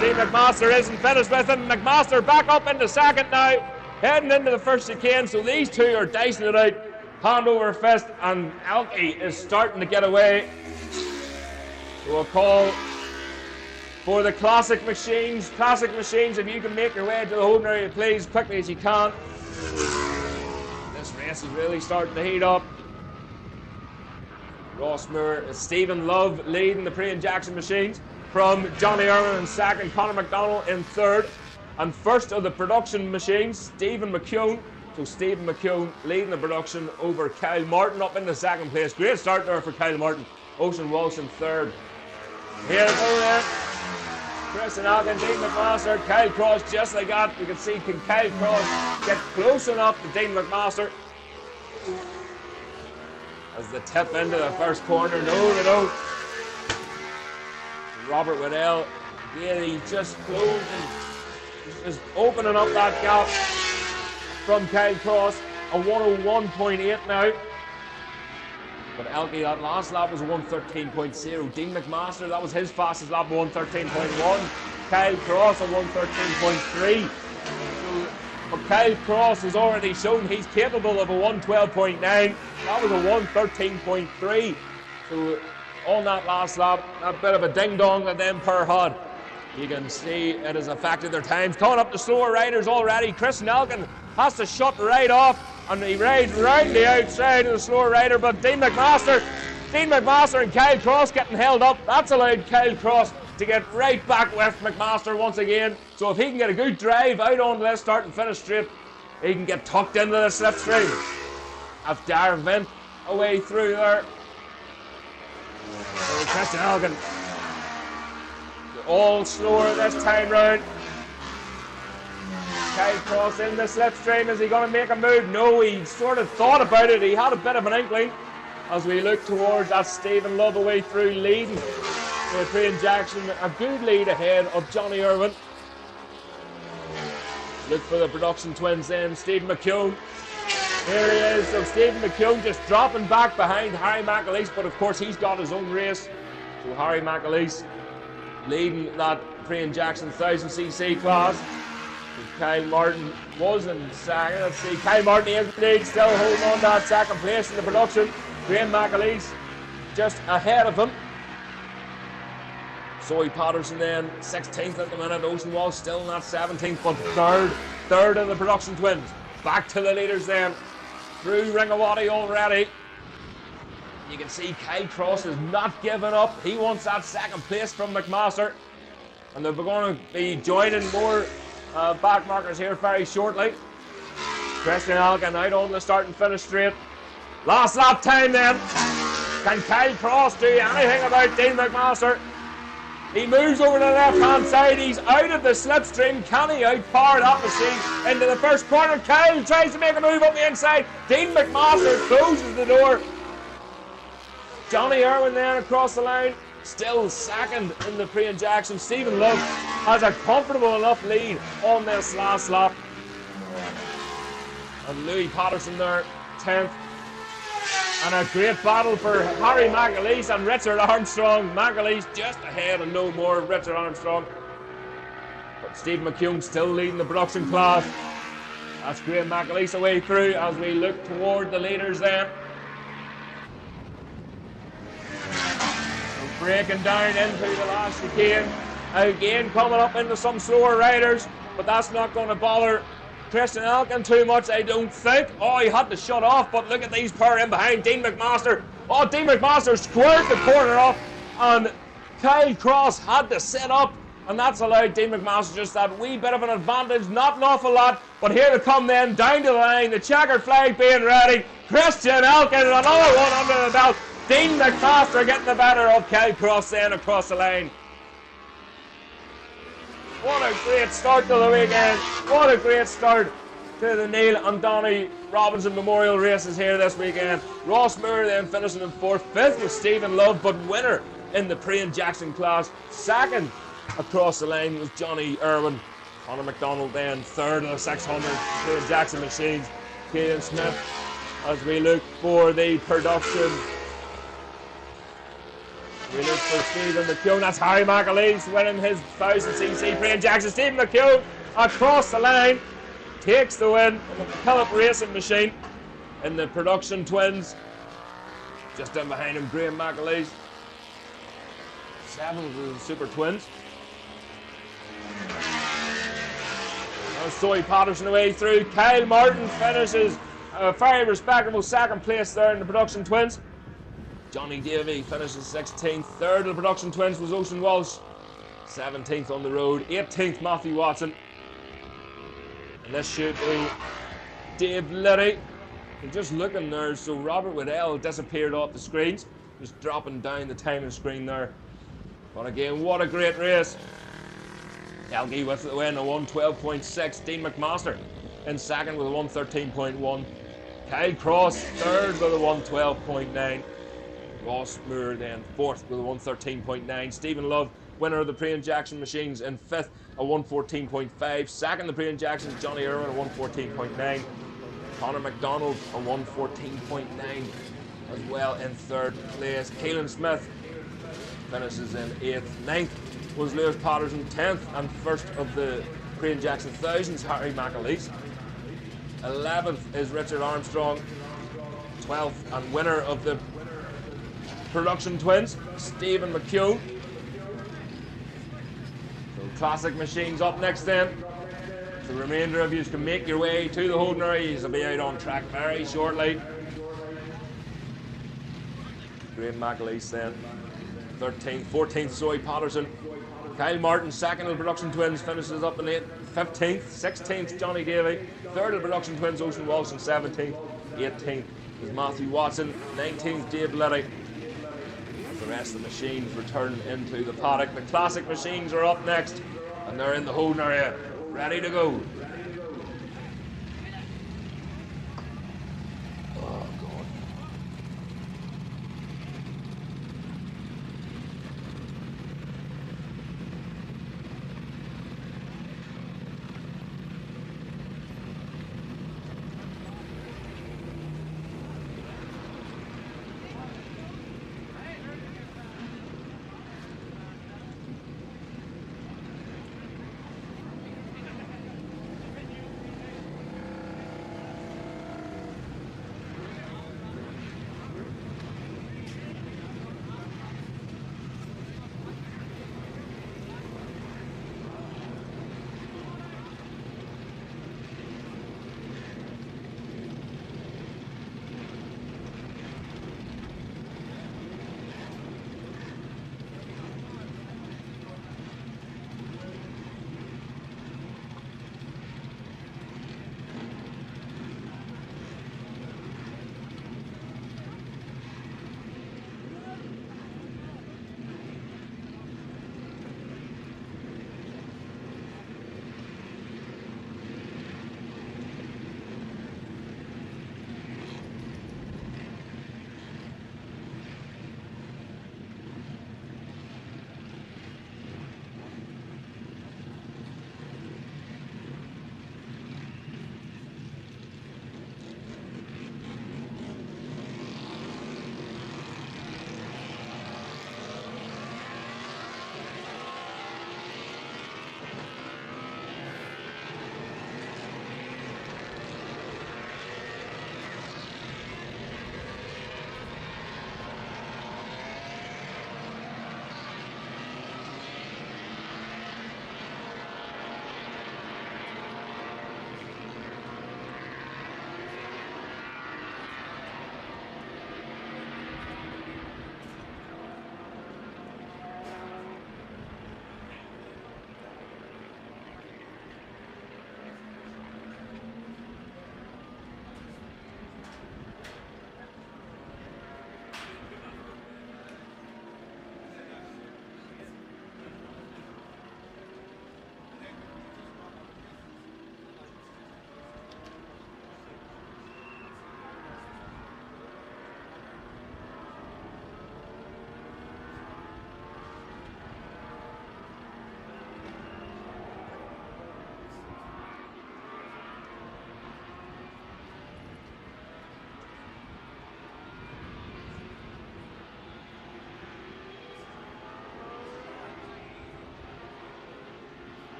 Dean McMaster isn't finished with him. McMaster back up into second now, heading into the first chicane. So these two are dicing it out, hand over fist, and Elkie is starting to get away. So a call for the classic machines. Classic machines, if you can make your way to the home area, please, quickly as you can. This race is really starting to heat up. Ross Muir, Stephen Love leading the Pre and Jackson machines. From Johnny Irwin in second, Conor McDonald in third. And first of the production machines, Stephen McHugh. So Stephen McHugh leading the production over Kyle Martin up in the second place. Great start there for Kyle Martin. Ocean Walsh in third. Here we go there. Christian Elgin, Dean McMaster, Kyle Cross just like that. You can see, can Kyle Cross get close enough to Dean McMaster? As the tip into the first corner, no they don't. Robert Waddell, again, he's just closing, just opening up that gap from Kyle Cross, a 1:01.8 now. But Elkie, that last lap was a 1:13.0. Dean McMaster, that was his fastest lap, 1:13.1. Kyle Cross, a 1:13.3. But Kyle Cross has already shown he's capable of a 1:12.9. That was a 1:13.3. So on that last lap, a bit of a ding-dong that them pair had. You can see it has affected their times. Coming up the slower riders already. Chris Nelkin has to shut right off, and he rides round the outside of the slower rider, but Dean McMaster and Kyle Cross getting held up. That's allowed Kyle Cross to get right back with McMaster once again. So if he can get a good drive out onto this start and finish straight, he can get tucked into the slipstream. That's Darren Vint away through there. So Christian Elgin all slower this time round. Kyle Cross in the slipstream. Is he going to make a move? No, he sort of thought about it. He had a bit of an inkling as we look towards that Stephen Love away through leading. Traian Jackson, a good lead ahead of Johnny Irwin. Look for the production twins then, Stephen McCune. Here he is, so Stephen McCune just dropping back behind Harry McAleese, but of course he's got his own race. So Harry McAleese leading that Traian Jackson 1000cc class. Kyle Martin was in second. Let's see, Kyle Martin is lead, still holding on to that second place in the production. Graham McAleese just ahead of him. Zoe Patterson then 16th at the minute. Ocean Wall still in that 17th, but third of the production twins. Back to the leaders then. Through Ringawati already. You can see Kyle Cross is not giving up. He wants that second place from McMaster. And they're going to be joining more back markers here very shortly. Christian Algan out on the start and finish straight. Last lap time then. Can Kyle Cross do anything about Dean McMaster? He moves over to the left-hand side. He's out of the slipstream. Can he outpower that machine into the first corner? Kyle tries to make a move up the inside. Dean McMaster closes the door. Johnny Irwin then across the line. Still second in the Traian Jackson. Stephen Love has a comfortable enough lead on this last lap. And Louis Patterson there, 10th. And a great battle for Harry McAleese and Richard Armstrong. McAleese just ahead and no more of Richard Armstrong. But Steve McCune still leading the production class. That's Graham McAleese away through as we look toward the leaders then. So breaking down into the last chicane. Again coming up into some slower riders, but that's not going to bother Christian Elkin too much, I don't think. Oh, he had to shut off, but look at these pair in behind. Dean McMaster. Oh, Dean McMaster squared the corner off, and Kyle Cross had to sit up, and that's allowed Dean McMaster just that wee bit of an advantage. Not an awful lot, but here they come then, down to the line. The checkered flag being ready. Christian Elkin, another one under the belt. Dean McMaster getting the better of Kyle Cross then across the line. What a great start to the weekend. What a great start to the Neil and Donny Robinson Memorial races here this weekend. Ross Moore then finishing in 4th. 5th was Stephen Love, but winner in the Traian Jackson class. 2nd across the line was Johnny Irwin. Conor McDonald then 3rd of the 600 Traian Jackson machines. Cian Smith as we look for the production. We look for Stephen McCune. That's Harry McAleese winning his 1000cc Traian Jackson. Stephen McCune across the line takes the win on the Phillip Racing machine in the production twins. Just in behind him, Graham McAleese. 7th of the Super Twins. Now Zoe Patterson away through. Kyle Martin finishes a very respectable 2nd place there in the production twins. Johnny Davey finishes 16th. 3rd of the production twins was Ocean Walsh. 17th on the road. 18th Matthew Watson. And this should be Dave Liddy. And just looking there, so Robert Waddell disappeared off the screens. Just dropping down the timing screen there. But again, what a great race. Elgie with the win, a 112.6. Dean McMaster in 2nd with a 113.1. Kyle Cross 3rd with a 112.9. Ross Moore then 4th with a 113.9. Stephen Love, winner of the Traian Jackson machines, in 5th, a 114.5. 2nd, the Traian Jackson, Johnny Irwin, a 114.9. Conor McDonald, a 114.9 as well in 3rd place. Keelan Smith finishes in 8th. 9th was Lewis Patterson. 10th and 1st of the Traian Jackson thousands, Harry McAleese. 11th is Richard Armstrong. 12th and winner of the production twins, Stephen McCune. So Classic machines up next then. The remainder of you can make your way to the holding areas. They'll be out on track very shortly. Graham McAleese then, 13th, 14th Zoe Patterson. Kyle Martin, second of the Production Twins, finishes up in 8th. 15th, 16th Johnny Davey, third of the Production Twins Ocean Walsh, and 17th, 18th is Matthew Watson, 19th Dave Liddy. The rest of the machines return into the paddock. The classic machines are up next, and they're in the holding area, ready to go. Oh, God.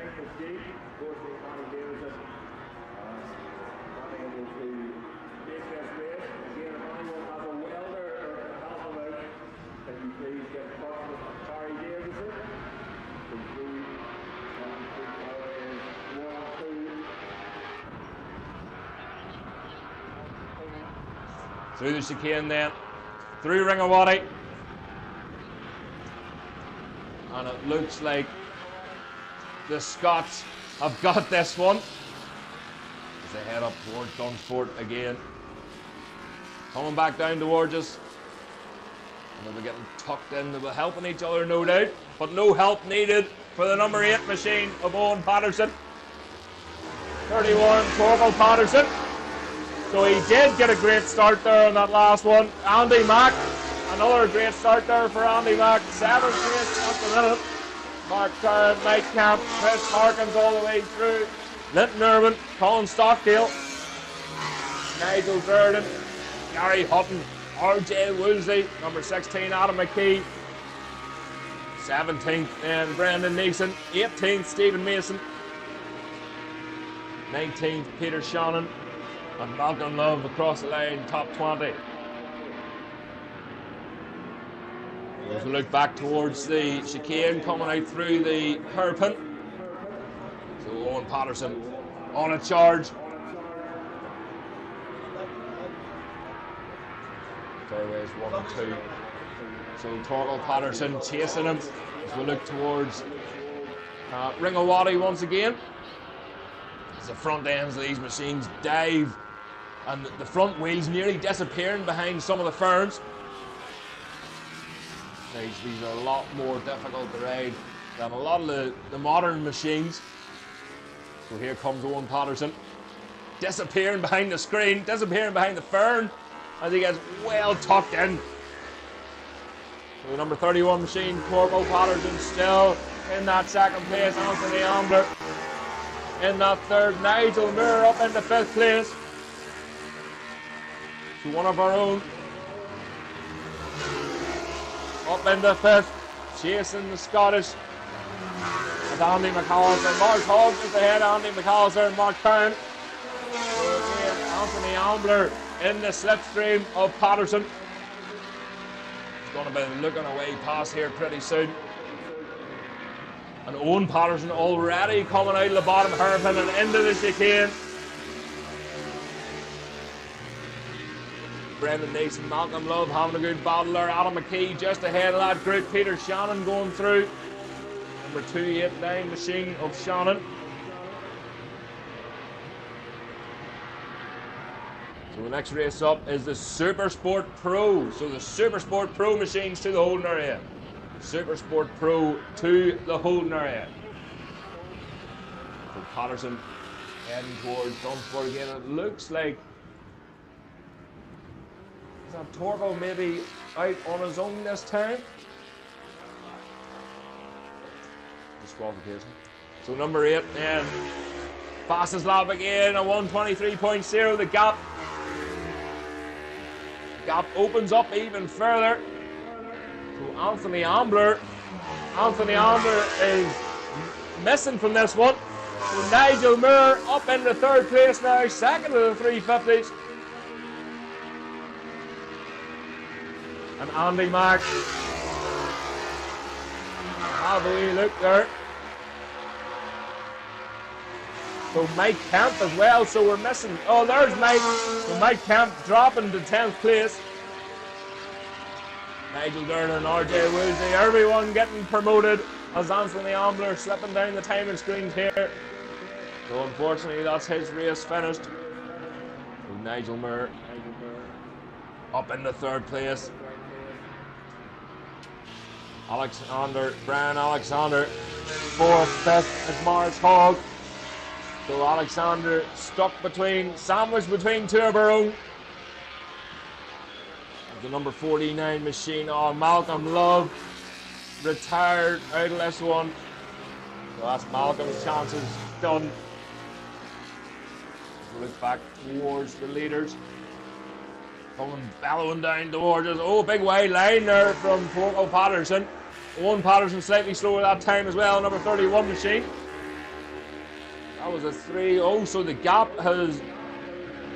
mistake. Of course, the Connie Davidson not able to make this race. Again, if anyone has a welder or can help him out, can you please get in touch with Barry Davidson? So through through the chicane then, through Ringawati, and it looks like the Scots have got this one as they head up towards Dunsport again, coming back down towards us, and they'll be getting tucked in. They will helping each other, no doubt, but no help needed for the number 8 machine of Owen Patterson. 31, Torval Patterson. So he did get a great start there on that last one. Andy Mack, another great start there for Andy Mack. 7th place at the minute. Mark Curran, Mike Camp, Chris Harkins all the way through. Linton Irwin, Colin Stockdale, Nigel Durden, Gary Hutton, RJ Woolsey, number 16 Adam McKee, 17th then Brendan Neeson, 18th Stephen Mason, 19th Peter Shannon, and Malcolm Love across the line, top 20. As we look back towards the chicane coming out through the hairpin. So Owen Patterson on a charge. Fairways 1 and 2. So Torgal Patterson chasing him as we look towards Ringawati once again. As the front ends of these machines dive and the front wheels nearly disappearing behind some of the ferns. These are a lot more difficult to ride than a lot of the modern machines. So here comes Owen Patterson, disappearing behind the screen, disappearing behind the fern as he gets well tucked in. So the number 31 machine, Corbo Patterson, still in that second place. Anthony Ambler in that third. Nigel Moore up into 5th place. So one of our own up into 5th, chasing the Scottish with Andy McAllister. Mark Hogg is ahead of Andy McAllister and Mark Curran. Anthony Ambler in the slipstream of Patterson. He's going to be looking away past here pretty soon. And Owen Patterson already coming out of the bottom hairpin and into the chicane. Brendan Nason, Malcolm Love having a good battle there. Adam McKee just ahead of that group. Peter Shannon going through. Number 289 machine of Shannon. So the next race up is the Supersport Pro. So the Supersport Pro machines to the holding area. Supersport Pro to the holding area. So Patterson heading towards Dunsport again. It looks like is that Torgo maybe out on his own this time? Disqualification. So number 8 then. Fastest lap again, a 1:23.0. The gap opens up even further. So Anthony Ambler is missing from this one. So Nigel Moore up into 3rd place now, second of the 350s. And Andy Mack. Have a wee look there. So Mike Kemp as well, so we're missing. Oh, there's Mike. So Mike Kemp dropping to 10th place. Nigel Dern and RJ Woolsey, everyone getting promoted as Anthony Ambler slipping down the timing screens here. So unfortunately, that's his race finished. So Nigel Moore up in the 3rd place. Brian Alexander, 4th, 5th is Morris Hogg. So Alexander sandwiched between two of our own. The number 49 machine on Malcolm Love, retired out of this one. So that's Malcolm's chances done. We look back towards the leaders. Coming bellowing down towards us. Oh, big wide line there from Torgo Patterson. Owen Patterson slightly slower that time as well, number 31 machine. That was a 3-0, so the gap has...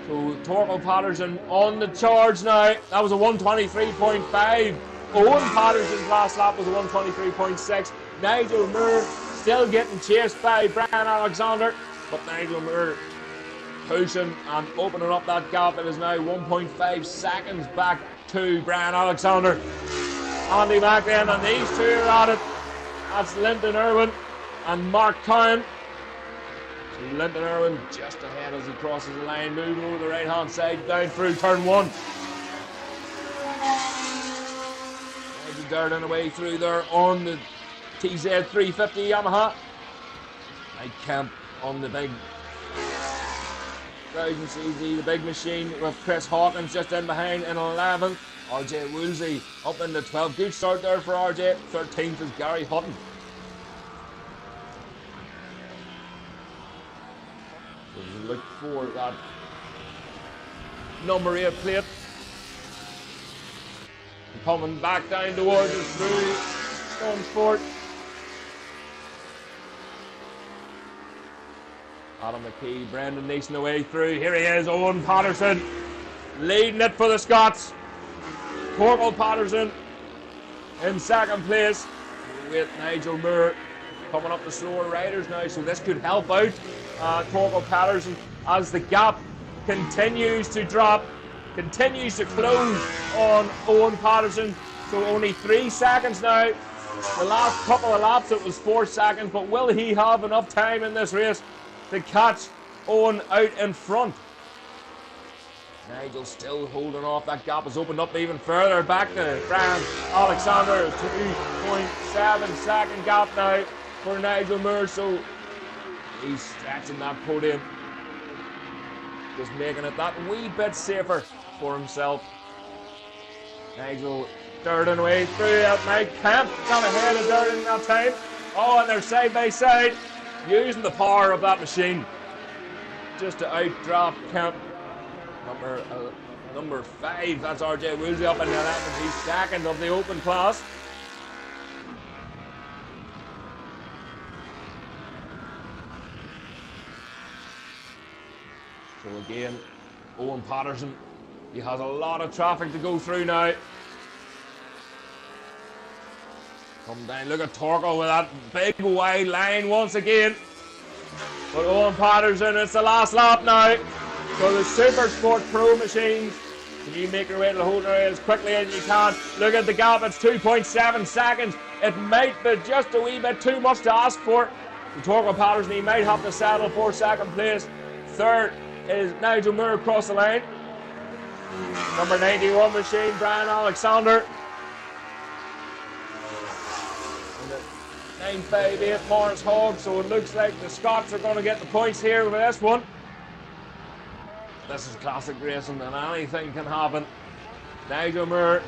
So Torkel Patterson on the charge now. That was a 1:23.5. Owen Patterson's last lap was a 1:23.6. Nigel Moore still getting chased by Brian Alexander, but Nigel Moore pushing and opening up that gap. It is now 1.5 seconds back to Brian Alexander. Andy Mack then, and these two are at it. That's Linton Irwin and Mark Cowan. So Linton Irwin just ahead as he crosses the line, moving over the right hand side down through turn 1. Nigel Durden away through there on the TZ350 Yamaha. Mike Kemp on the big 1000cc, the big machine, with Chris Hawkins just in behind in 11th. RJ Woolsey up in the 12th. Good start there for RJ. 13th is Gary Hutton. So we look for that number 8 plate. Coming back down towards us through Supersport. Adam McKee, Brendan Neeson away through. Here he is, Owen Patterson, leading it for the Scots. Torkel Patterson in second place with Nigel Moore coming up the slower riders now, so this could help out Torkel Patterson as the gap continues to drop, continues to close on Owen Patterson. So only 3 seconds now. The last couple of laps it was 4 seconds, but will he have enough time in this race to catch Owen out in front? Nigel still holding off. That gap has opened up even further back to Brian Alexander. 2.7 second gap now for Nigel Moore, so he's stretching that podium, just making it that wee bit safer for himself. Nigel Durden away through at Mike Kemp, got ahead of Durden that time. Oh, and they're side by side, using the power of that machine just to outdraft Kemp. Number 5, that's RJ Woolsey up in the 11th. He's second of the open class. So again, Owen Patterson, he has a lot of traffic to go through now. Come down, look at Torkel with that big wide line once again. But Owen Patterson, it's the last lap now. So the Supersport Pro machines, can you make your way to the holding area as quickly as you can? Look at the gap, it's 2.7 seconds. It might be just a wee bit too much to ask for. The Torkel Patterson, he might have to settle for second place. Third is Nigel Moore across the line. Number 91 machine, Brian Alexander. And the 958 Morris Hogg, so it looks like the Scots are going to get the points here with this one. This is classic racing and anything can happen. Nigel Moore.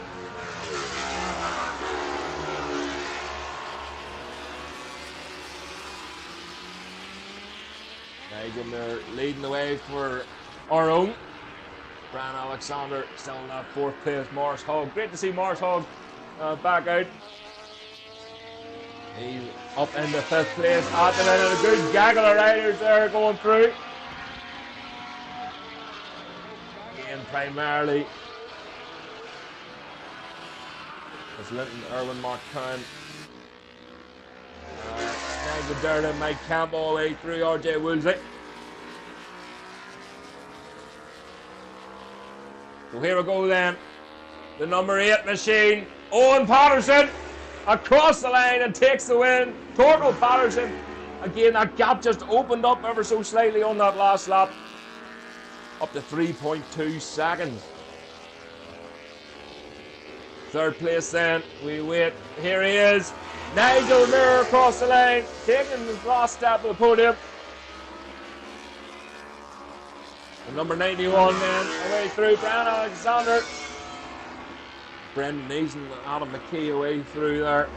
Nigel Moore leading the way for our own. Brian Alexander still in that 4th place. Morris Hogg. Great to see Morris Hogg back out. He's up in the 5th place. At the minute, a good gaggle of riders there going through. Primarily it's Linton, Irwin, Mark Cowan, Nigel Durden, Mike Kemp all the way through, RJ Woolsey. So here we go then, the number 8 machine, Owen Patterson across the line and takes the win. Torkel Patterson, again that gap just opened up ever so slightly on that last lap. Up to 3.2 seconds. 3rd place then, we wait. Here he is, Nigel Moore across the line, taking his last step of the podium. And number 91 then, away through, Brian Alexander. Brendan Neeson and Adam McKee away through there.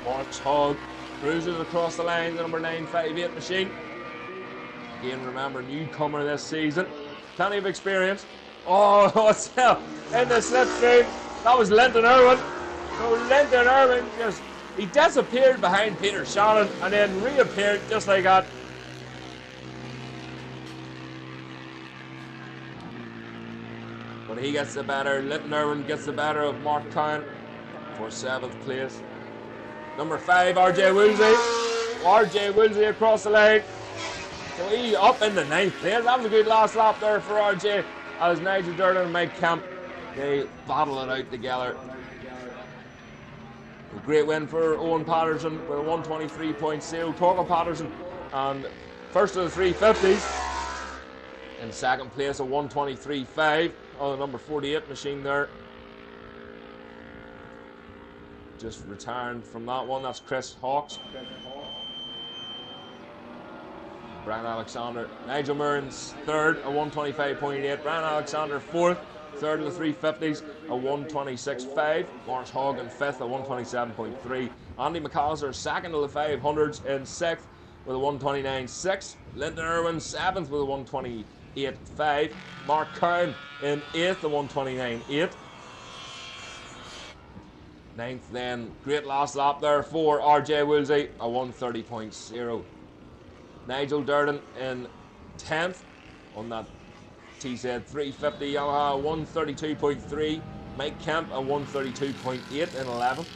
Morris Hogg cruises across the line, the number 958 machine. Again, remember, newcomer this season. Plenty of experience. Oh, what's up? In the slipstream. That was Linton Irwin. So Linton Irwin just He disappeared behind Peter Shannon and then reappeared just like that. But he gets the better. Linton Irwin gets the better of Mark Cowan for 7th place. Number 5, RJ Woolsey. RJ Woolsey across the line. So he up in the 9th place. That was a good last lap there for RJ. As Nigel Durden and Mike Kemp, they battle it out together. A great win for Owen Patterson with a 123.0. Torkel Patterson and first of the 350s. In 2nd place, a 123.5 on the number 48 machine there. Just returned from that one. That's Chris Hawkes. Brian Alexander. Nigel Murren's 3rd, a 125.8. Brian Alexander 4th, 3rd of the 350s, a 126.5. Morris Hogan 5th, a 127.3. Andy McAllister 2nd of the 500s in 6th with a 129.6. Linton Irwin 7th with a 128.5. Mark Cowan in 8th, a 129.8. 9th then, great last lap there for RJ Woolsey, a 130.0. Nigel Durden in 10th on that TZ 350 Yamaha, 132.3. Mike Kemp, a 132.8 in 11th.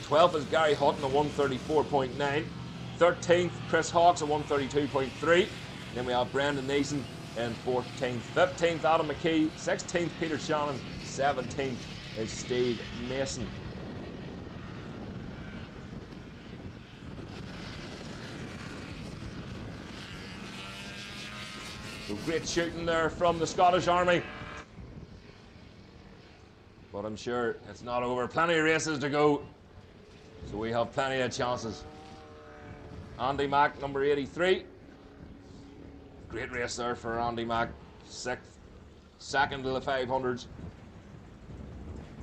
12th is Gary Hutton, a 134.9. 13th, Chris Hawkes, a 132.3. Then we have Brendan Neeson in 14th. 15th, Adam McKee. 16th, Peter Shannon. 17th is Steve Mason. So great shooting there from the Scottish Army. But I'm sure it's not over. Plenty of races to go. So we have plenty of chances. Andy Mack, number 83. Great race there for Andy Mack. 6th. 2nd to the 500s.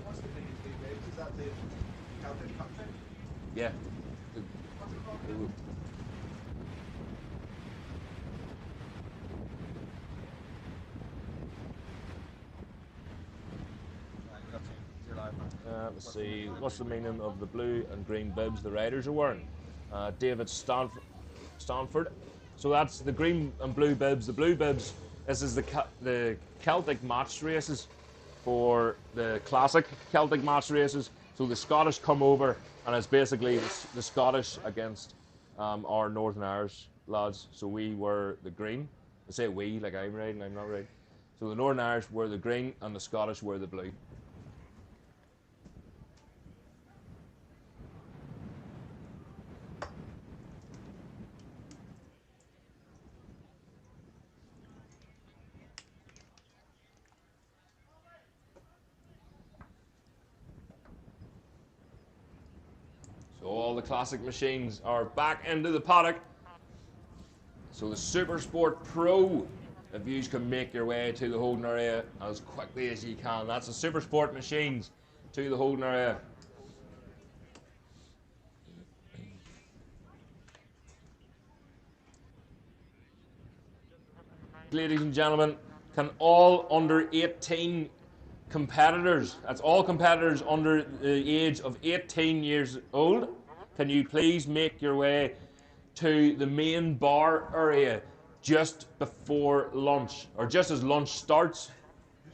What's the biggest big race? Is that the Celtic Cup thing? Yeah. What's it called? Let's see, what's the meaning of the blue and green bibs the riders are wearing? David Stanford. So that's the green and blue bibs. The blue bibs, this is the Celtic match races for the classic Celtic match races. So the Scottish come over and it's basically the Scottish against our Northern Irish lads. So we were the green. I say we, like I'm riding, I'm not riding. So the Northern Irish were the green and the Scottish were the blue. So all the classic machines are back into the paddock. So the Supersport Pro, if you can make your way to the holding area as quickly as you can. That's the Supersport machines to the holding area. Ladies and gentlemen, can all under 18 competitors, that's all competitors under the age of 18 years old, can you please make your way to the main bar area just before lunch, or just as lunch starts,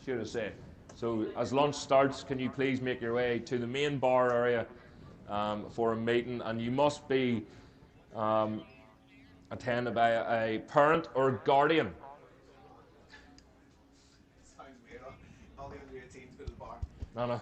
should I say. So as lunch starts, can you please make your way to the main bar area for a meeting, and you must be attended by a parent or guardian. Sounds weird. All the under 18s go to the bar. No.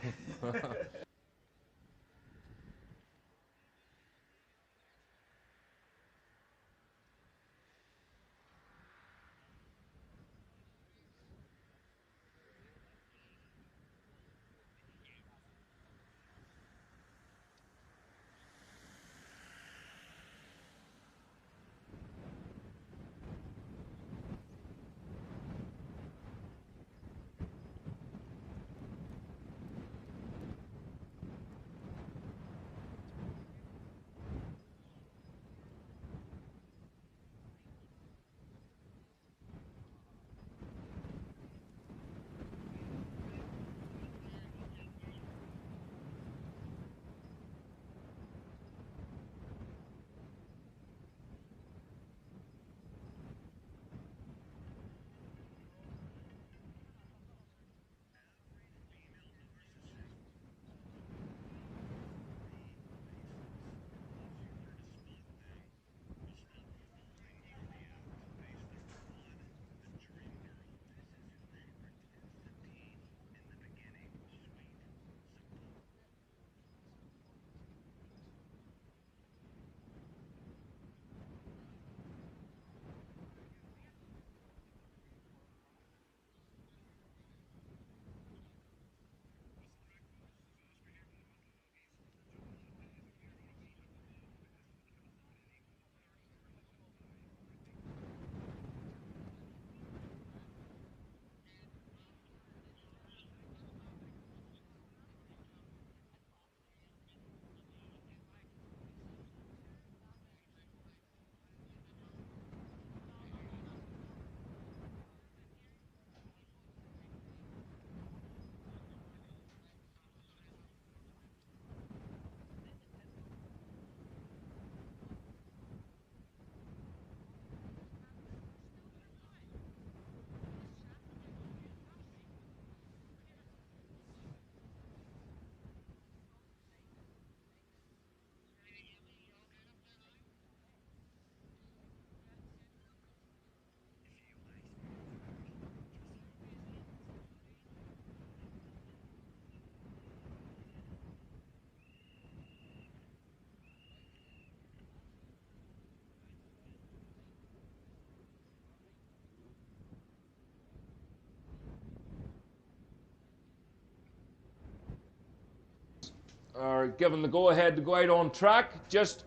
are given the go-ahead to go out on track. Just,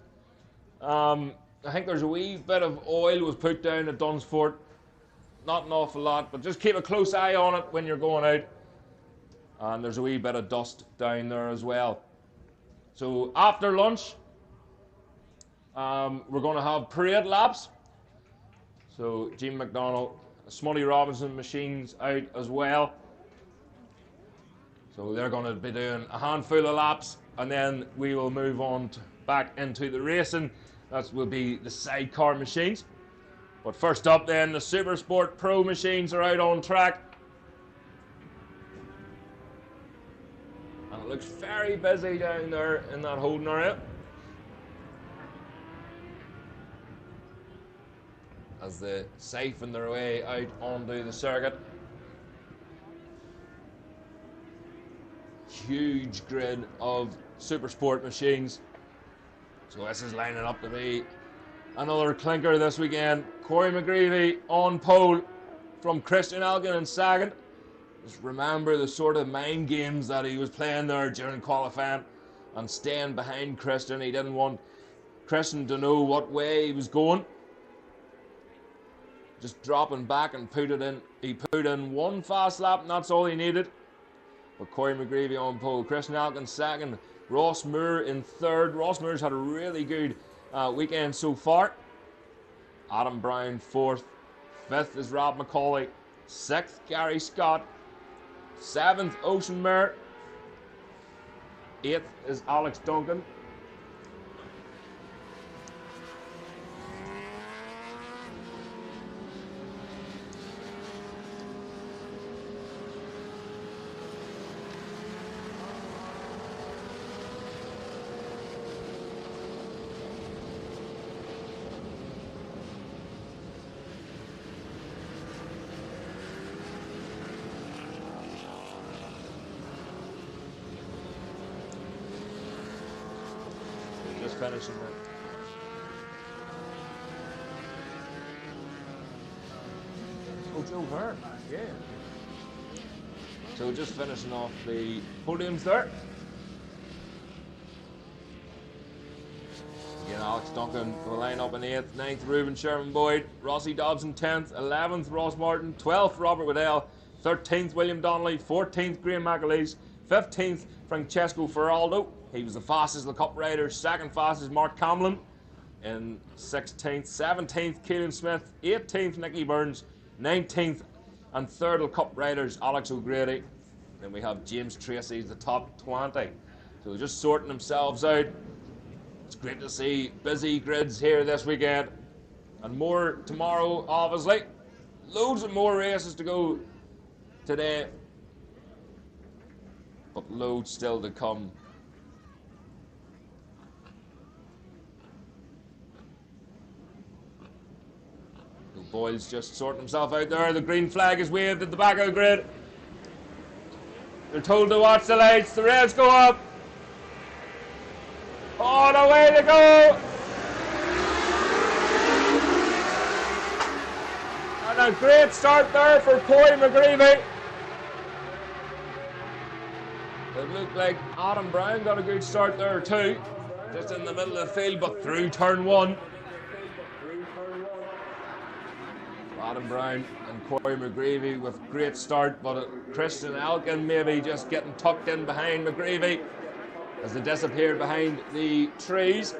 I think there's a wee bit of oil was put down at Dunsfort. Not an awful lot, but just keep a close eye on it when you're going out. And there's a wee bit of dust down there as well. So after lunch, we're going to have parade laps. So Jim McDonald, Smutty Robinson machines out as well. So they're going to be doing a handful of laps, and then we will move on back into the racing. That will be the sidecar machines. But first up then, the Supersport Pro machines are out on track. And it looks very busy down there in that holding area, as they siphon their way out onto the circuit. Huge grid of Supersport machines. So this is lining up to be another clinker this weekend. Corey McGreevy on pole from Christian Elgin in second. Just remember the sort of mind games that he was playing there during qualifying and staying behind Christian. He didn't want Christian to know what way he was going. Just dropping back and put it in. He put in one fast lap and that's all he needed. But Corey McGreevy on pole, Christian Elgin second, Ross Moore in third. Ross Moore's had a really good weekend so far. Adam Brown fourth. Fifth is Rob McCauley. Sixth, Gary Scott. Seventh, Ocean Muir. Eighth is Alex Duncan. Finishing that. Oh, Joe Hart, yeah. So just finishing off the podiums there. Again, Alex Duncan will line up in 8th, 9th, Reuben Sherman Boyd, Rossi Dobson 10th, 11th, Ross Martin, 12th, Robert Waddell, 13th, William Donnelly, 14th, Graham McAleese, 15th, Francesco Ferraldo. He was the fastest of the Cup riders. Second fastest, Mark Camlin in 16th. 17th, Keelan Smith. 18th, Nicky Burns. 19th and 3rd of Cup riders, Alex O'Grady. Then we have James Tracy's the top 20. So just sorting themselves out. It's great to see busy grids here this weekend. And more tomorrow, obviously. Loads of more races to go today. But loads still to come. Boyle's just sorting himself out there. The green flag is waved at the back of the grid. They're told to watch the lights. The reds go up. On away they go. And a great start there for Corey McGreevy. It looked like Adam Brown got a good start there too. Just in the middle of the field, but through turn one. Adam Brown and Corey McGreevy with great start, but Christian Elgin maybe just getting tucked in behind McGreevy as they disappeared behind the trees.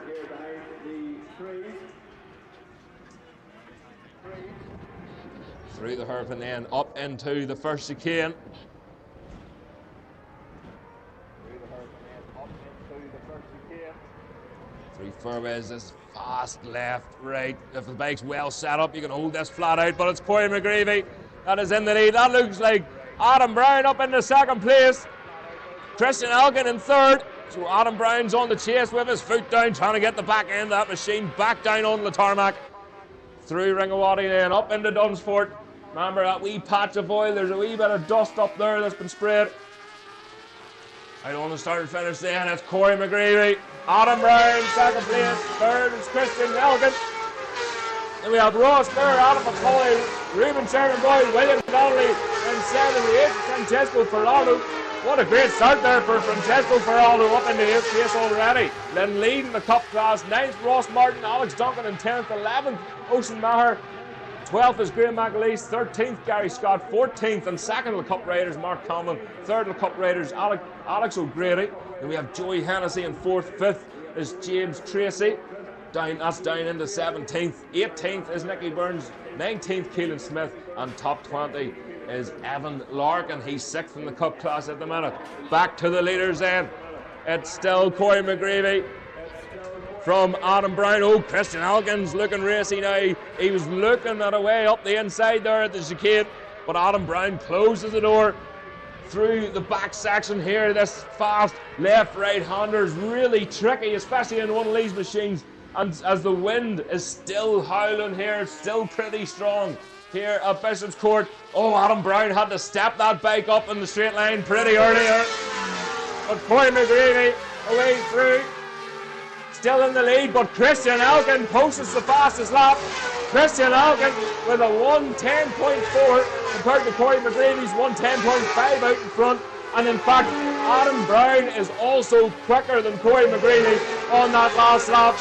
Through the hairpin then up into the first chicane. Three fairways, this fast left, right. If the bike's well set up, you can hold this flat out, but it's Corey McGreevy that is in the lead. That looks like Adam Brown up in the second place. Christian Elgin in third. So Adam Brown's on the chase with his foot down, trying to get the back end of that machine back down on the tarmac. Through Ringawati then, up into Dunsfort. Remember that wee patch of oil, there's a wee bit of dust up there that's been sprayed. Out on the start and finish then, it's Corey McGreevy. Adam Brown, second place. Third is Christian Elgin. Then we have Ross Moore, Adam McCauley, Reuben Sherman Boyd, William Donnelly, and 7th, 8th, Francesco Ferraldo. What a great start there for Francesco Ferraldo up into 8th place already. Then leading the cup class, 9th Ross Martin, Alex Duncan in 10th, 11th Ocean Maher, 12th is Graham McAleese, 13th Gary Scott, 14th and 2nd of the Cup Riders Mark Conlon, 3rd of the Cup Riders Alex O'Grady. Then we have Joey Hennessy in 4th, 5th is James Tracy, that's down into 17th, 18th is Nicky Burns, 19th Keelan Smith, and top 20 is Evan Larkin. He's 6th in the cup class at the minute. Back to the leaders then. It's still Corey McGreevy from Adam Brown. Oh, Christian Elkins looking racy now. He was looking at a way up the inside there at the chicane, but Adam Brown closes the door through the back section here. This fast left-right hander is really tricky, especially in one of these machines. And as the wind is still howling here, it's still pretty strong here at Bishopscourt. Oh, Adam Brown had to step that bike up in the straight line pretty earlier. But Corey McGreevy away through. Still in the lead, but Christian Elkin posts the fastest lap. Christian Elkin with a 1:10.4 compared to Corey McGreevy's 1:10.5 out in front. And in fact, Adam Brown is also quicker than Corey McGreevy on that last lap.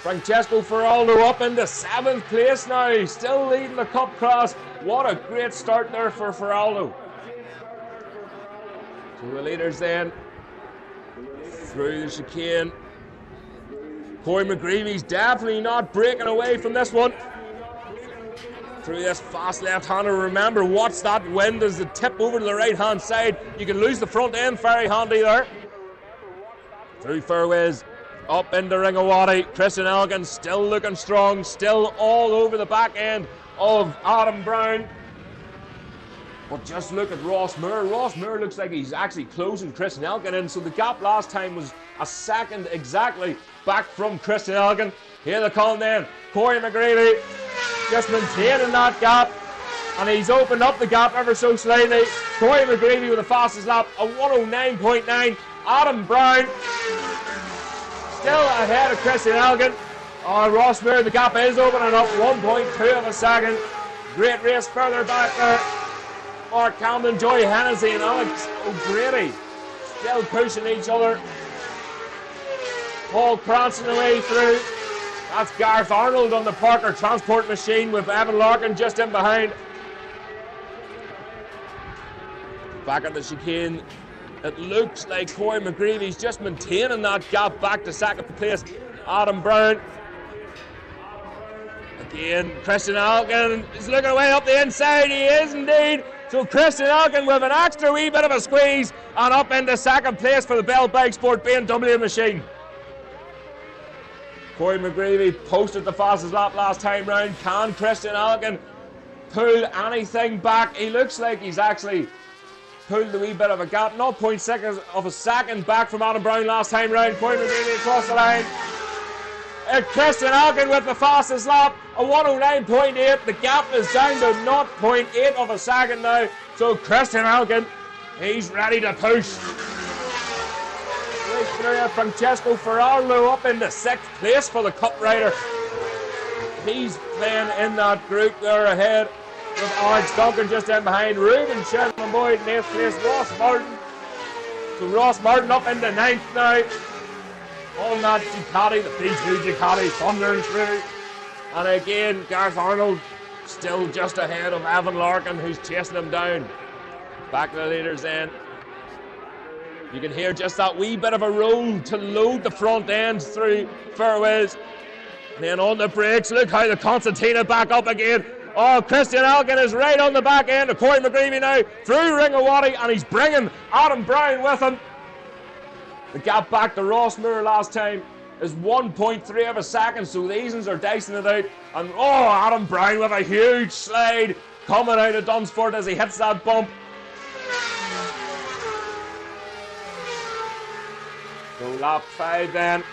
Francesco Ferraldo up into 7th place now, still leading the cup class. What a great start there for Ferraldo. To the leaders then, through the chicane. Corey McGreevy's definitely not breaking away from this one. Through this fast left-hander. Remember, watch that wind as the tip over to the right-hand side. You can lose the front end very handy there. Through fairways. Up into Ringawati, Christian Elgin still looking strong, still all over the back end of Adam Brown. But just look at Ross Moore. Ross Moore looks like he's actually closing Christian Elgin in, so the gap last time was a second exactly back from Christian Elgin. Here they come then, Corey McGreevy just maintaining that gap, and he's opened up the gap ever so slightly. Corey McGreevy with the fastest lap, a 109.9. Adam Brown still ahead of Christian Elgin. Oh, Ross Moore, the gap is opening up, 1.2 of a second. Great race further back there. Mark Camden, Joey Hennessy and Alex O'Grady still pushing each other. Paul Cranston away through. That's Gareth Arnold on the Parker Transport machine with Evan Larkin just in behind. Back at the chicane. It looks like Corey McGreevy's just maintaining that gap back to 2nd place. Adam Brown. Again, Christian Elgin is looking away up the inside. He is indeed. So Christian Elgin with an extra wee bit of a squeeze and up into 2nd place for the Bell Bike Sport BMW machine. Corey McGreevy posted the fastest lap last time round. Can Christian Elgin pull anything back? He looks like he's actually pulled a wee bit of a gap, 0.6 of a second back from Adam Brown last time round. Corey McGreevy across the line. Christian Elgin with the fastest lap, a 109.8. The gap is down to 0.8 of a second now. So Christian Elgin, he's ready to push. Right through Francesco Ferraldo up into 6th place for the Cup Rider. He's playing in that group there ahead, with Alex Duncan just in behind. Ruben Sherman Boyd in 8th place. Ross Martin. So Ross Martin up into 9th now. On that Ducati, the P2 Ducati thundering through. And again, Gareth Arnold still just ahead of Evan Larkin, who's chasing him down. Back to the leaders then. You can hear just that wee bit of a roll to load the front ends through fairways. And then on the brakes, look how the Constantina back up again. Oh, Christian Elgin is right on the back end of Corey McGreevy now, through Ringawati, and he's bringing Adam Brown with him. The gap back to Ross Moore last time is 1.3 of a second, so these ones are dicing it out. And oh, Adam Brown with a huge slide coming out of Dunsford as he hits that bump. So lap 5 then.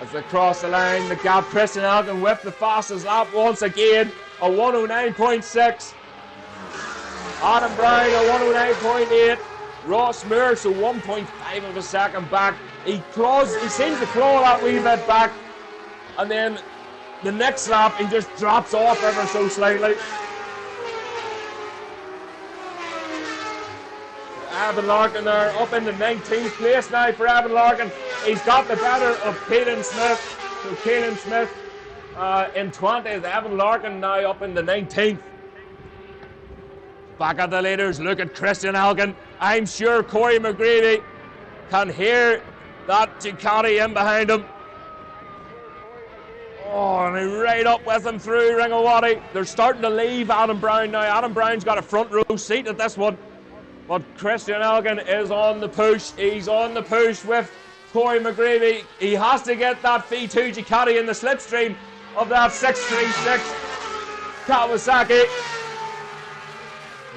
As they cross the line, the gap, Christian Elgin with the fastest lap once again, a 109.6. Adam Brown, a 109.8. Ross Moore, so 1.5 of a second back. He seems to claw that wee bit back, and then the next lap he just drops off ever so slightly. Evan Larkin there up in the 19th place now for Evan Larkin. He's got the better of Keelan Smith. So Keelan Smith in 20th. Evan Larkin now up in the 19th. Back at the leaders, look at Christian Elgin. I'm sure Corey McGreevy can hear that Ducati in behind him. Oh, and he's right up with him through Ringawati. They're starting to leave Adam Brown now. Adam Brown's got a front row seat at this one. But Christian Elgin is on the push. He's on the push with Corey McGreevy. He has to get that V2 Ducati in the slipstream of that 636 Kawasaki.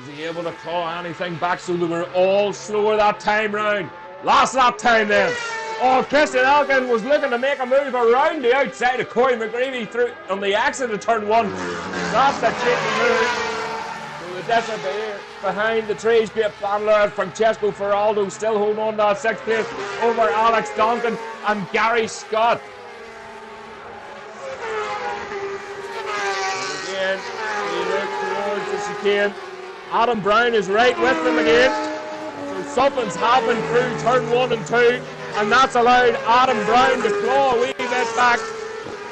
Is he able to claw anything back so they were all slower that time round? Last lap time then. Oh, Christian Elgin was looking to make a move around the outside of Corey McGreevy through on the exit of turn 1. That's the cheeky move. So the disappear behind the trees. Great battle there. Francesco Ferraldo still holding on to that 6th place over Alex Donkin and Gary Scott. And again, he looks towards the chicane. Adam Brown is right with them again. So something's happened through turn 1 and 2. And that's allowed Adam Brown to claw a wee bit back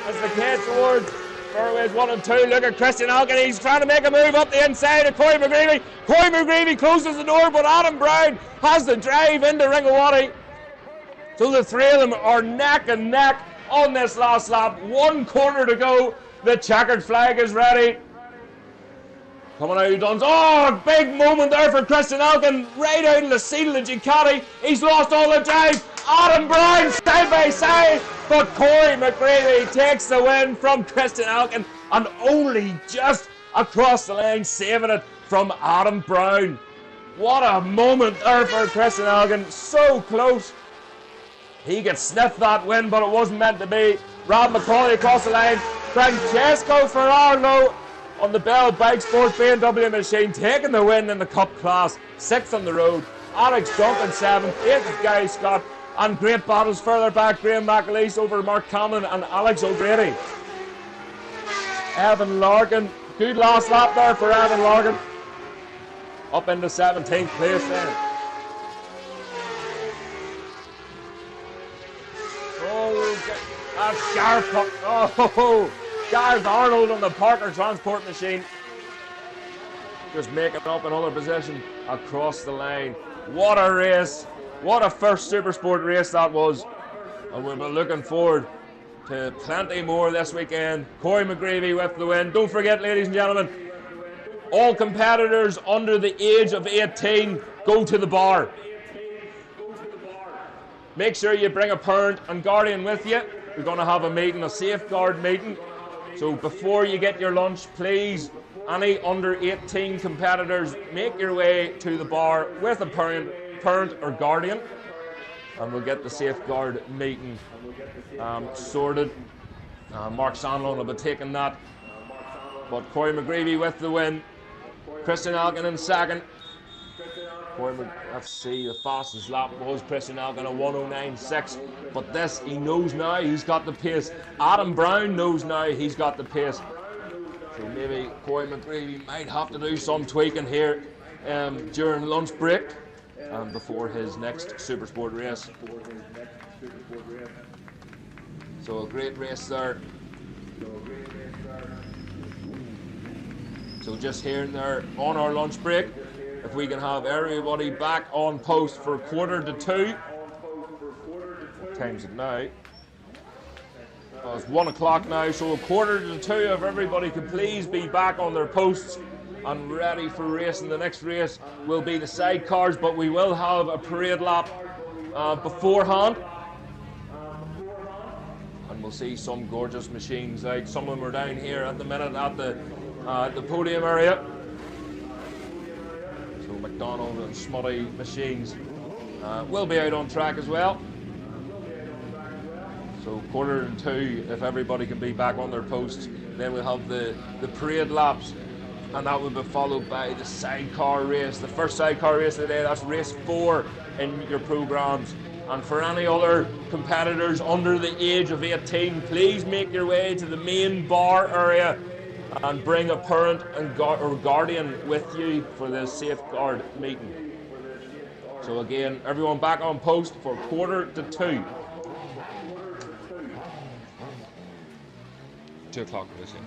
as they head towards fairways 1 and 2. Look at Christian Elgin. He's trying to make a move up the inside of Corey McGreevy. Corey McGreevy closes the door, but Adam Brown has the drive into Ringawati. So the three of them are neck and neck on this last lap. 1 corner to go. The checkered flag is ready. Coming out of Duns. Oh, big moment there for Christian Elgin. Right out of the seat of the Ducati. He's lost all the drive. Adam Brown side by side. But Corey McGreevy takes the win from Christian Elgin. And only just across the line, saving it from Adam Brown. What a moment there for Christian Elgin. So close. He could sniff that win, but it wasn't meant to be. Rob McCauley across the line. Francesco Ferrardo on the Bell Bike Sport BMW machine, taking the win in the Cup class. 6th on the road. Alex Duncan 7th. 8th is Gary Scott. And great battles further back. Graham McAleese over Mark Cameron and Alex O'Grady. Evan Larkin. Good last lap there for Evan Larkin. Up into 17th place then. Oh, that's Gareth. Oh, Gareth Arnold on the Parker Transport machine. Just making up another position across the line. What a race. What a first Supersport race that was. And we'll be looking forward to plenty more this weekend. Corey McGreevy with the win. Don't forget, ladies and gentlemen, all competitors under the age of 18 go to the bar. Make sure you bring a parent and guardian with you. We're going to have a meeting, a safeguard meeting. So before you get your lunch, please, any under 18 competitors, make your way to the bar with a parent or guardian, and we'll get the safeguard meeting sorted. Mark Sandlin will be taking that. But Corey McGreevy with the win. Christian Elgin in 2nd. Let's see, the fastest lap was Christian Elgin, a 109.6. But this, he knows now he's got the pace. Adam Brown knows now he's got the pace. So maybe Corey McGreevy might have to do some tweaking here during lunch break before his next Supersport race. So a great race there. So just here and there on our lunch break, if we can have everybody back on post for 1:45. What time's it now? Well, it's 1 o'clock now, so 1:45 if everybody could please be back on their posts and ready for racing. The next race will be the sidecars, but we will have a parade lap beforehand. And we'll see some gorgeous machines out. Some of them are down here at the minute at the podium area. So McDonald and Smutty machines will be out on track as well. So 1:45 if everybody can be back on their posts. Then we'll have the parade laps, and that will be followed by the sidecar race. The first sidecar race of the day, that's race 4 in your programs. And for any other competitors under the age of 18, please make your way to the main bar area and bring a parent and or guardian with you for the safeguard meeting. So again, everyone back on post for 1:45. 2 o'clock this year.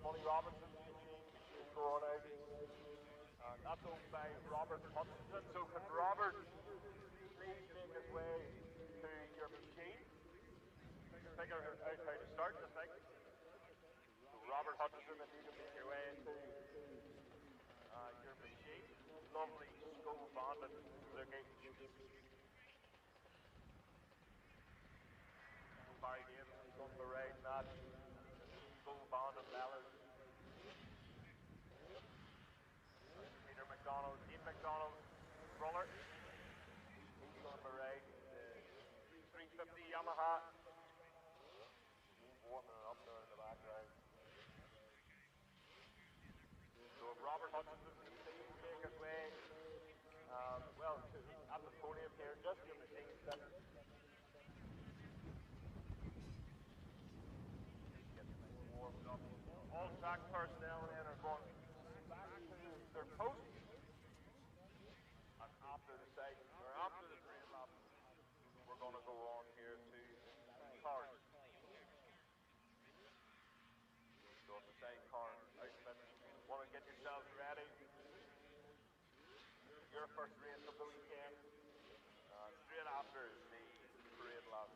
Money Robinson machine is going out. And that's owned by Robert Hutchinson. So can Robert please make his way to your machine? Figure out how to start the thing. So Robert Hutchinson, if you can make your way into your machine. Lovely Skull Bandit looking. Barry Davis is on the right, that Skull Bandit leathers. Peter McDonald, Dean McDonald, roller. He's on the right, 350 Yamaha. Warming it up there in the background. So if Robert Hutchinson can please make his way, well, at the podium here, just your machine set. Get warmed up. All track personnel then are going back to their posts. And after the session, or after the train lap, we're going to go on here to cars. So at the side car outfit, want to get yourselves ready. Your first race of the weekend. Straight after is the parade lap.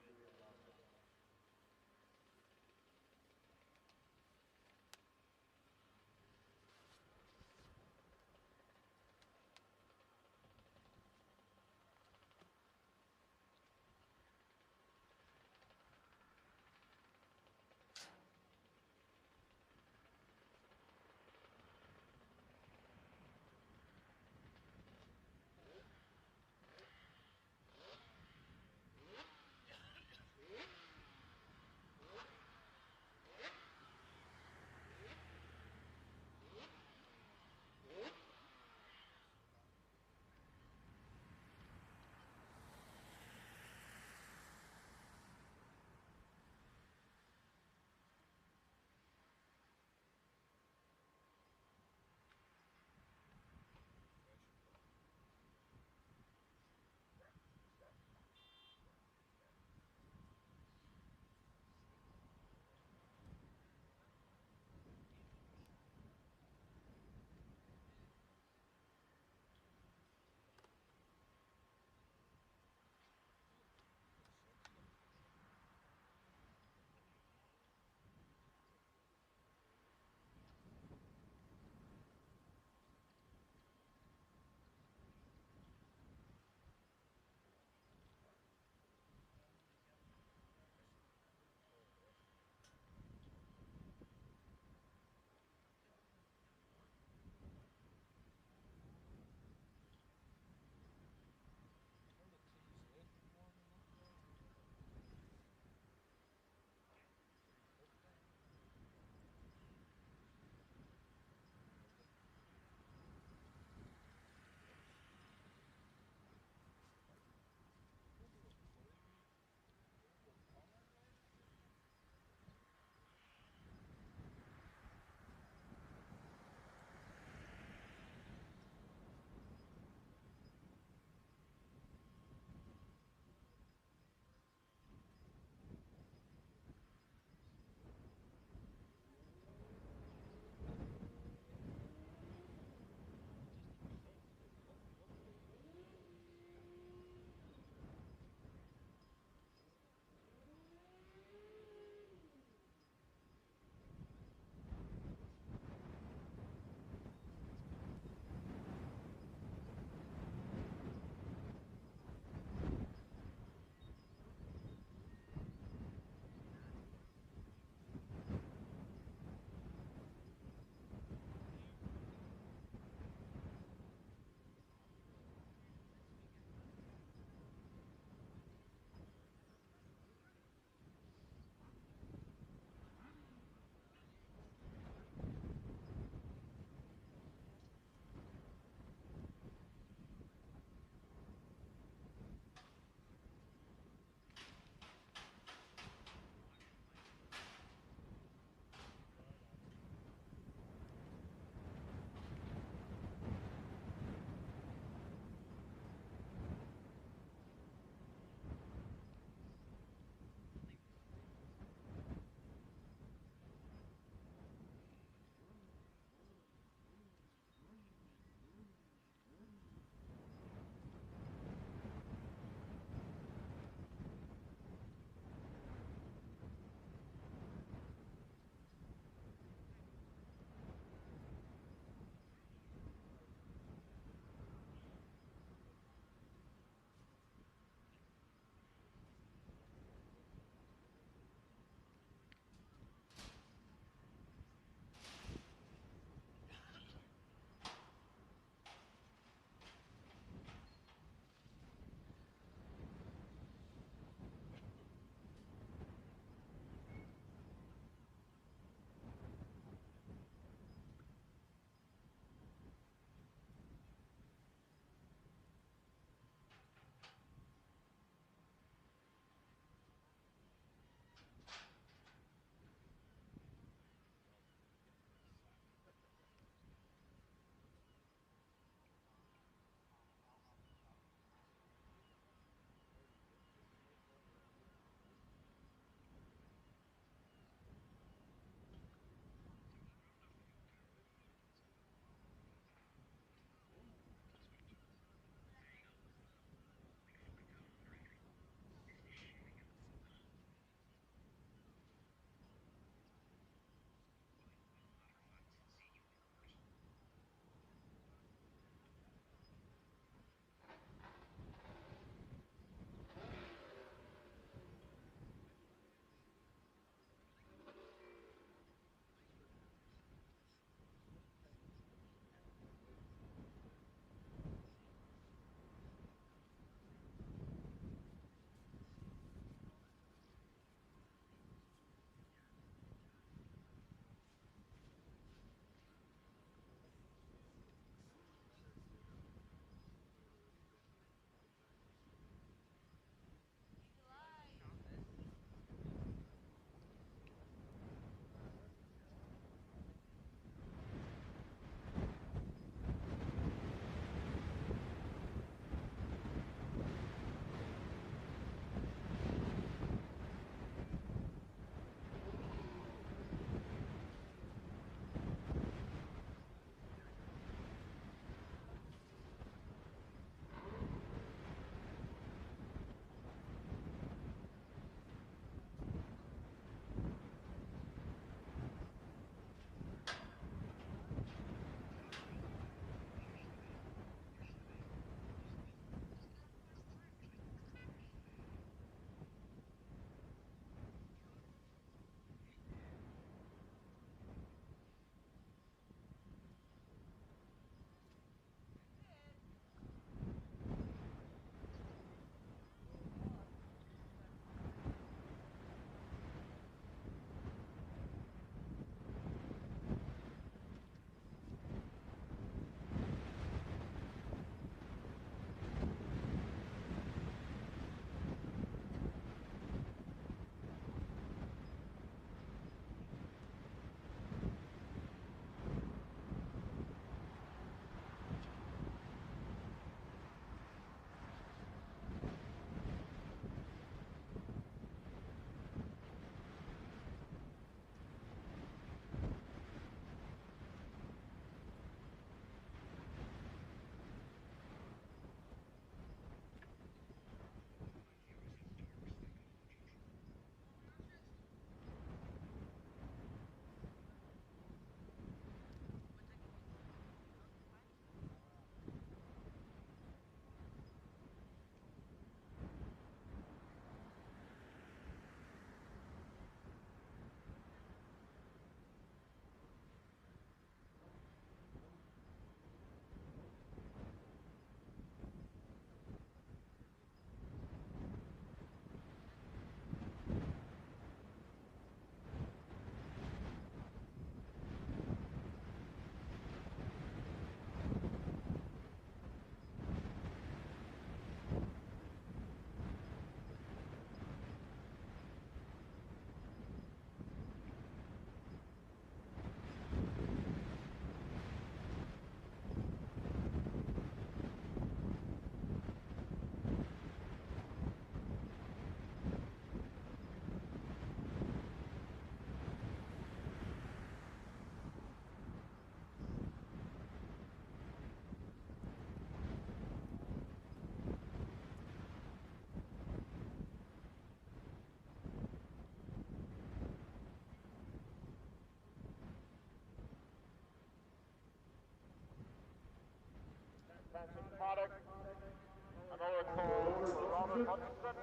Another call for Robert Hutchinson.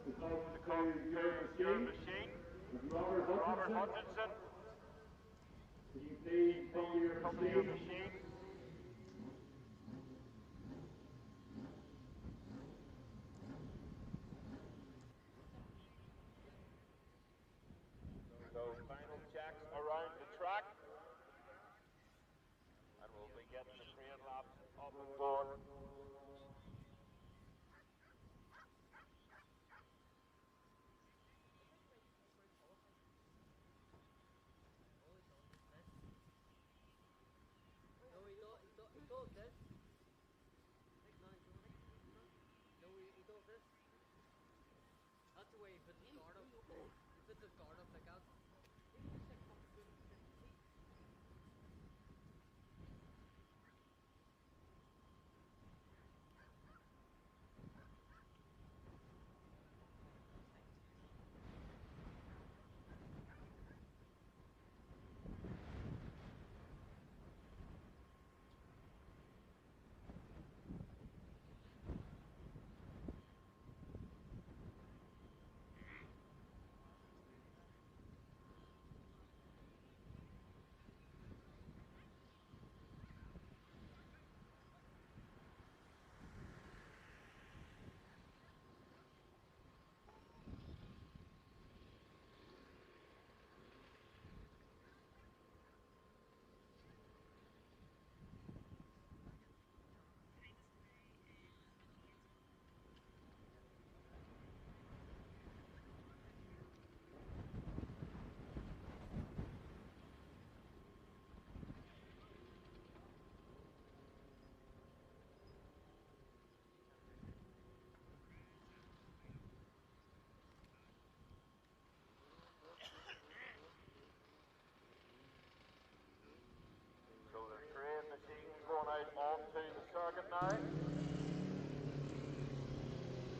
To come to your machine. Robert Hutchinson. Can you please come to your machine? So final checks around the track. And we'll be getting the train laps up and going. That's the way he puts his guard up. He puts his guard up like that.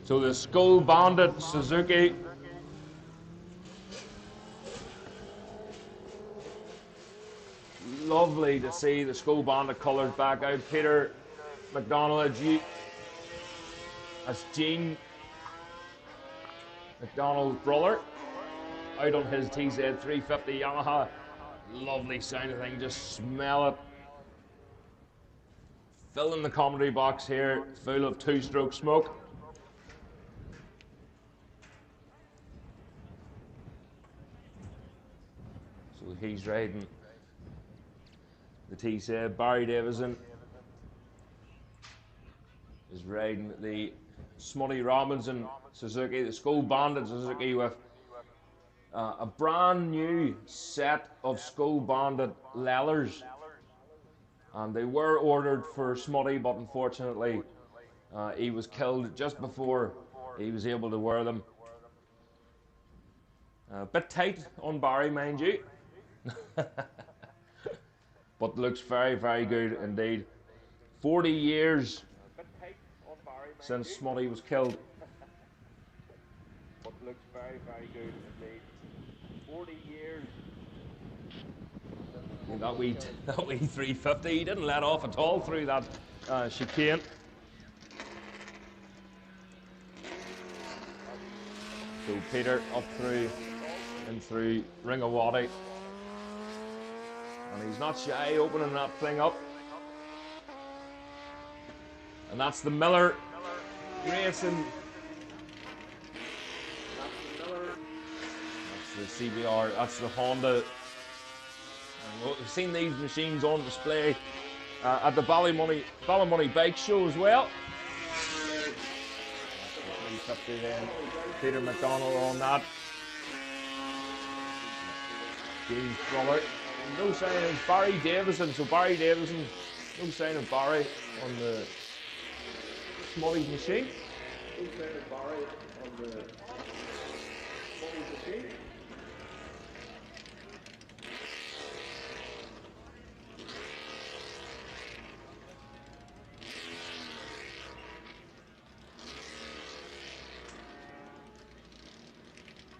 So the Skull Bandit Suzuki. Lovely to see the Skull Bandit colours back out. Peter McDonald as Gene McDonald's brother out on his TZ 350 Yamaha. Lovely sound of thing, just smell it. Filling the commentary box here, full of two-stroke smoke. So he's riding the TZ. Barry Davison is riding the Smutty Robinson Suzuki, the Skull Bandit Suzuki, with a brand new set of Skull Bandit leathers. And they were ordered for Smutty, but unfortunately he was killed just before he was able to wear them. A bit tight on Barry, mind you. But looks very, very good indeed. 40 years since Smutty was killed. But looks very, very good indeed. 40 years. That wee 350, he didn't let off at all through that chicane. So Peter up through and through Ringawati. And he's not shy opening that thing up. And that's the Miller Racing. That's the CBR, that's the Honda. And we've seen these machines on display at the Ballymoney Bike Show as well. 350 then, Peter McDonald on that. James brother. No sign of Barry Davison, so Barry Davison, no sign of Barry on the Smutty machine. No sign of Barry on the Smutty machine.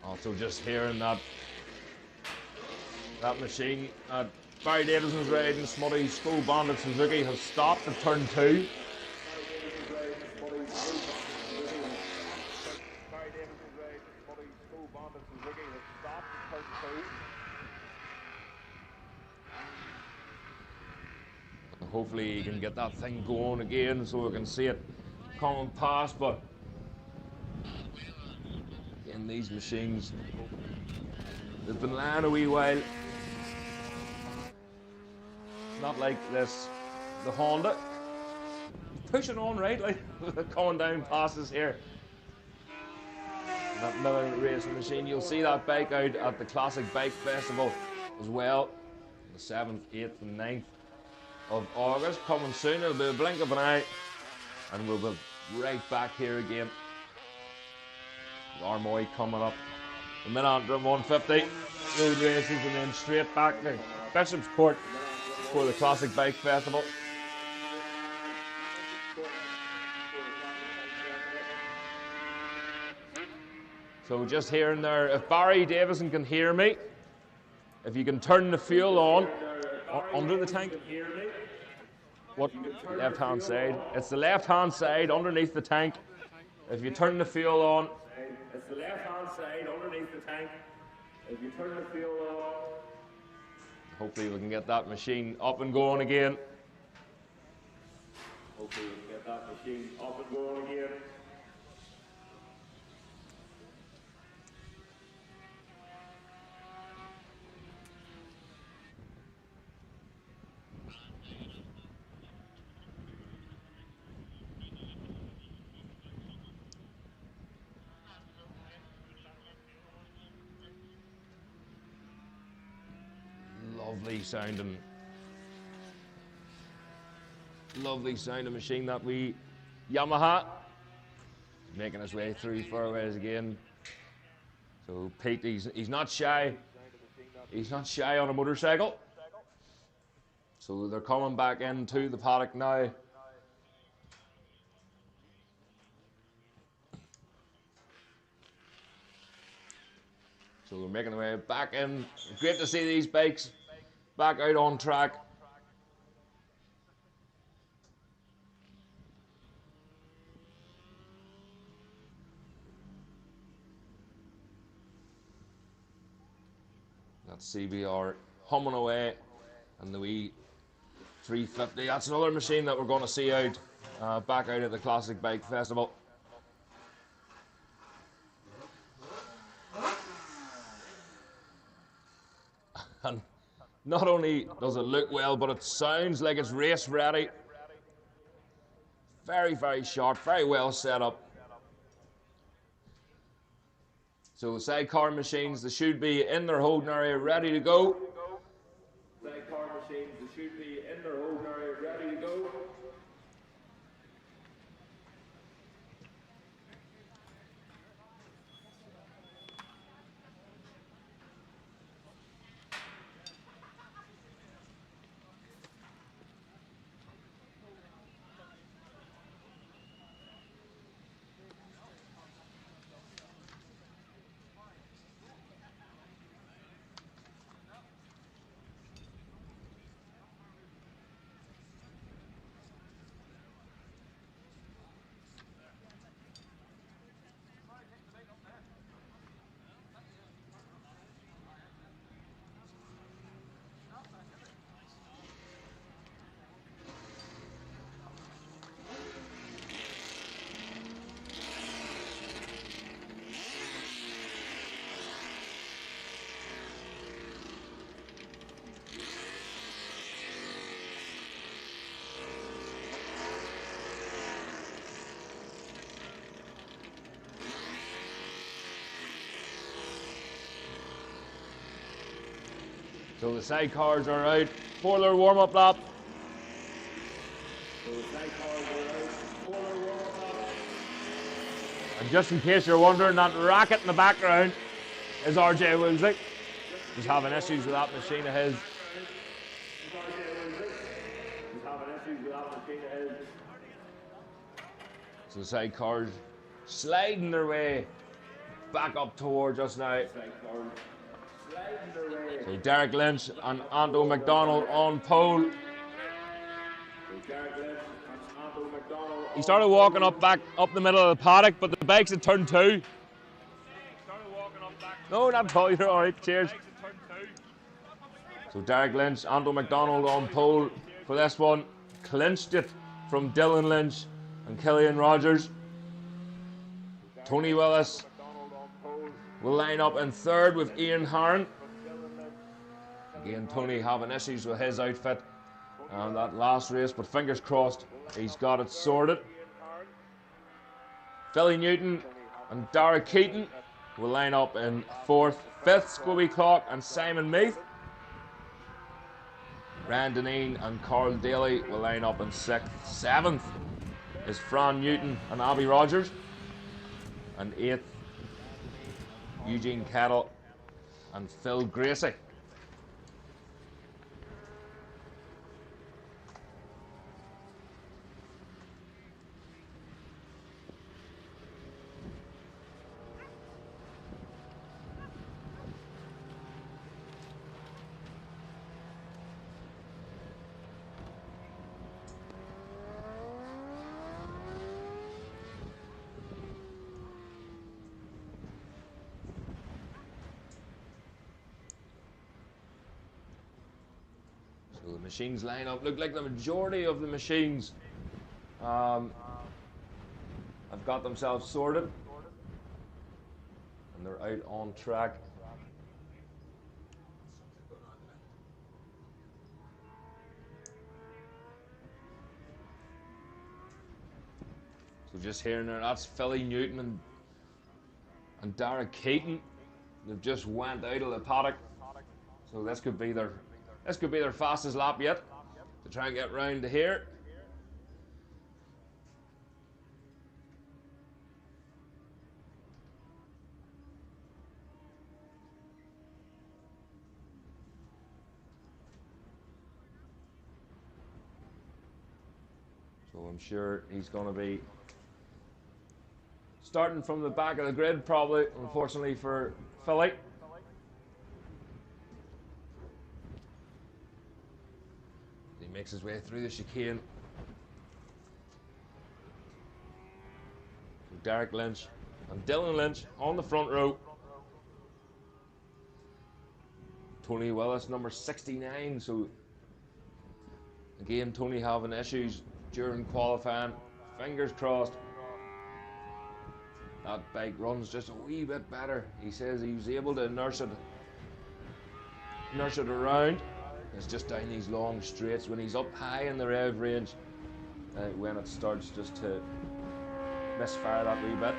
Also just hearing that machine, Barry Davison's riding Smutty's Skull Bandit Suzuki has stopped at turn 2. Honda Suzuki has stopped at turn 2. Hopefully he can get that thing going again so we can see it coming past, but in these machines, they've been lying a wee while. Not like this, the Honda. Pushing on right, like coming down passes here. Another racing machine. You'll see that bike out at the Classic Bike Festival as well. The 7th, 8th and 9th of August. Coming soon, it'll be a blink of an eye. And we'll be right back here again. Armoy coming up. The Mid-Antrim 150 road races and then straight back to Bishopscourt for the Classic Bike Festival. So just hearing there, if Barry Davison can hear me, if you can turn the fuel on under the tank. What left-hand side? It's the left-hand side underneath the tank. If you turn the fuel on. It's the left-hand side underneath the tank. If you turn the fuel on. Hopefully we can get that machine up and going again. Hopefully we can get that machine up and going again. Lovely sounding machine, that wee Yamaha. Making his way through fairways again. So Pete, he's not shy. He's not shy on a motorcycle. So they're coming back into the paddock now. So we're making our way back in. Great to see these bikes back out on track. That's CBR humming away, and the wee 350. That's another machine that we're going to see out back out at the Classic Bike Festival. And not only does it look well, but it sounds like it's race ready. Very, very sharp, very well set up. So the sidecar machines, they should be in their holding area ready to go. Sidecar machines, they should be in their holding area ready to go. So the sidecars are out for their warm-up lap. And just in case you're wondering, that racket in the background is RJ Woolsey. He's having issues with that machine of his. So the sidecars sliding their way back up towards us now. So Derek Lynch and Anto McDonald on pole. He started walking up back up the middle of the paddock, but the bikes had turned two. Started walking up back No, not at all. You're all right. Cheers. So Derek Lynch, Anto McDonald on pole for this one. Clinched it from Dylan Lynch and Killian Rogers. Tony Willis will line up in third with Ian Harron. Again, Tony having issues with his outfit and that last race, but fingers crossed he's got it sorted. Philly Newton and Dara Keaton will line up in fourth. Fifth, Scobie Clark and Simon Meath. Ryan Deneen and Carl Daly will line up in sixth. Seventh is Fran Newton and Abby Rogers. And eighth, Eugene Kettle and Phil Gracie. So the machines line up. Look like the majority of the machines have got themselves sorted. And they're out on track. So just hearing there, that's Philly Newton and Dara Keaton. They've just went out of the paddock. So this could be their fastest lap yet to try and get round to here. So I'm sure he's going to be starting from the back of the grid, probably, unfortunately for Philly. He makes his way through the chicane. Derek Lynch and Dylan Lynch on the front row. Tony Willis, number 69. So again, Tony having issues during qualifying. Fingers crossed that bike runs just a wee bit better. He says he was able to nurse it around. It's just down these long straights when he's up high in the rev range, when it starts just to misfire that wee bit.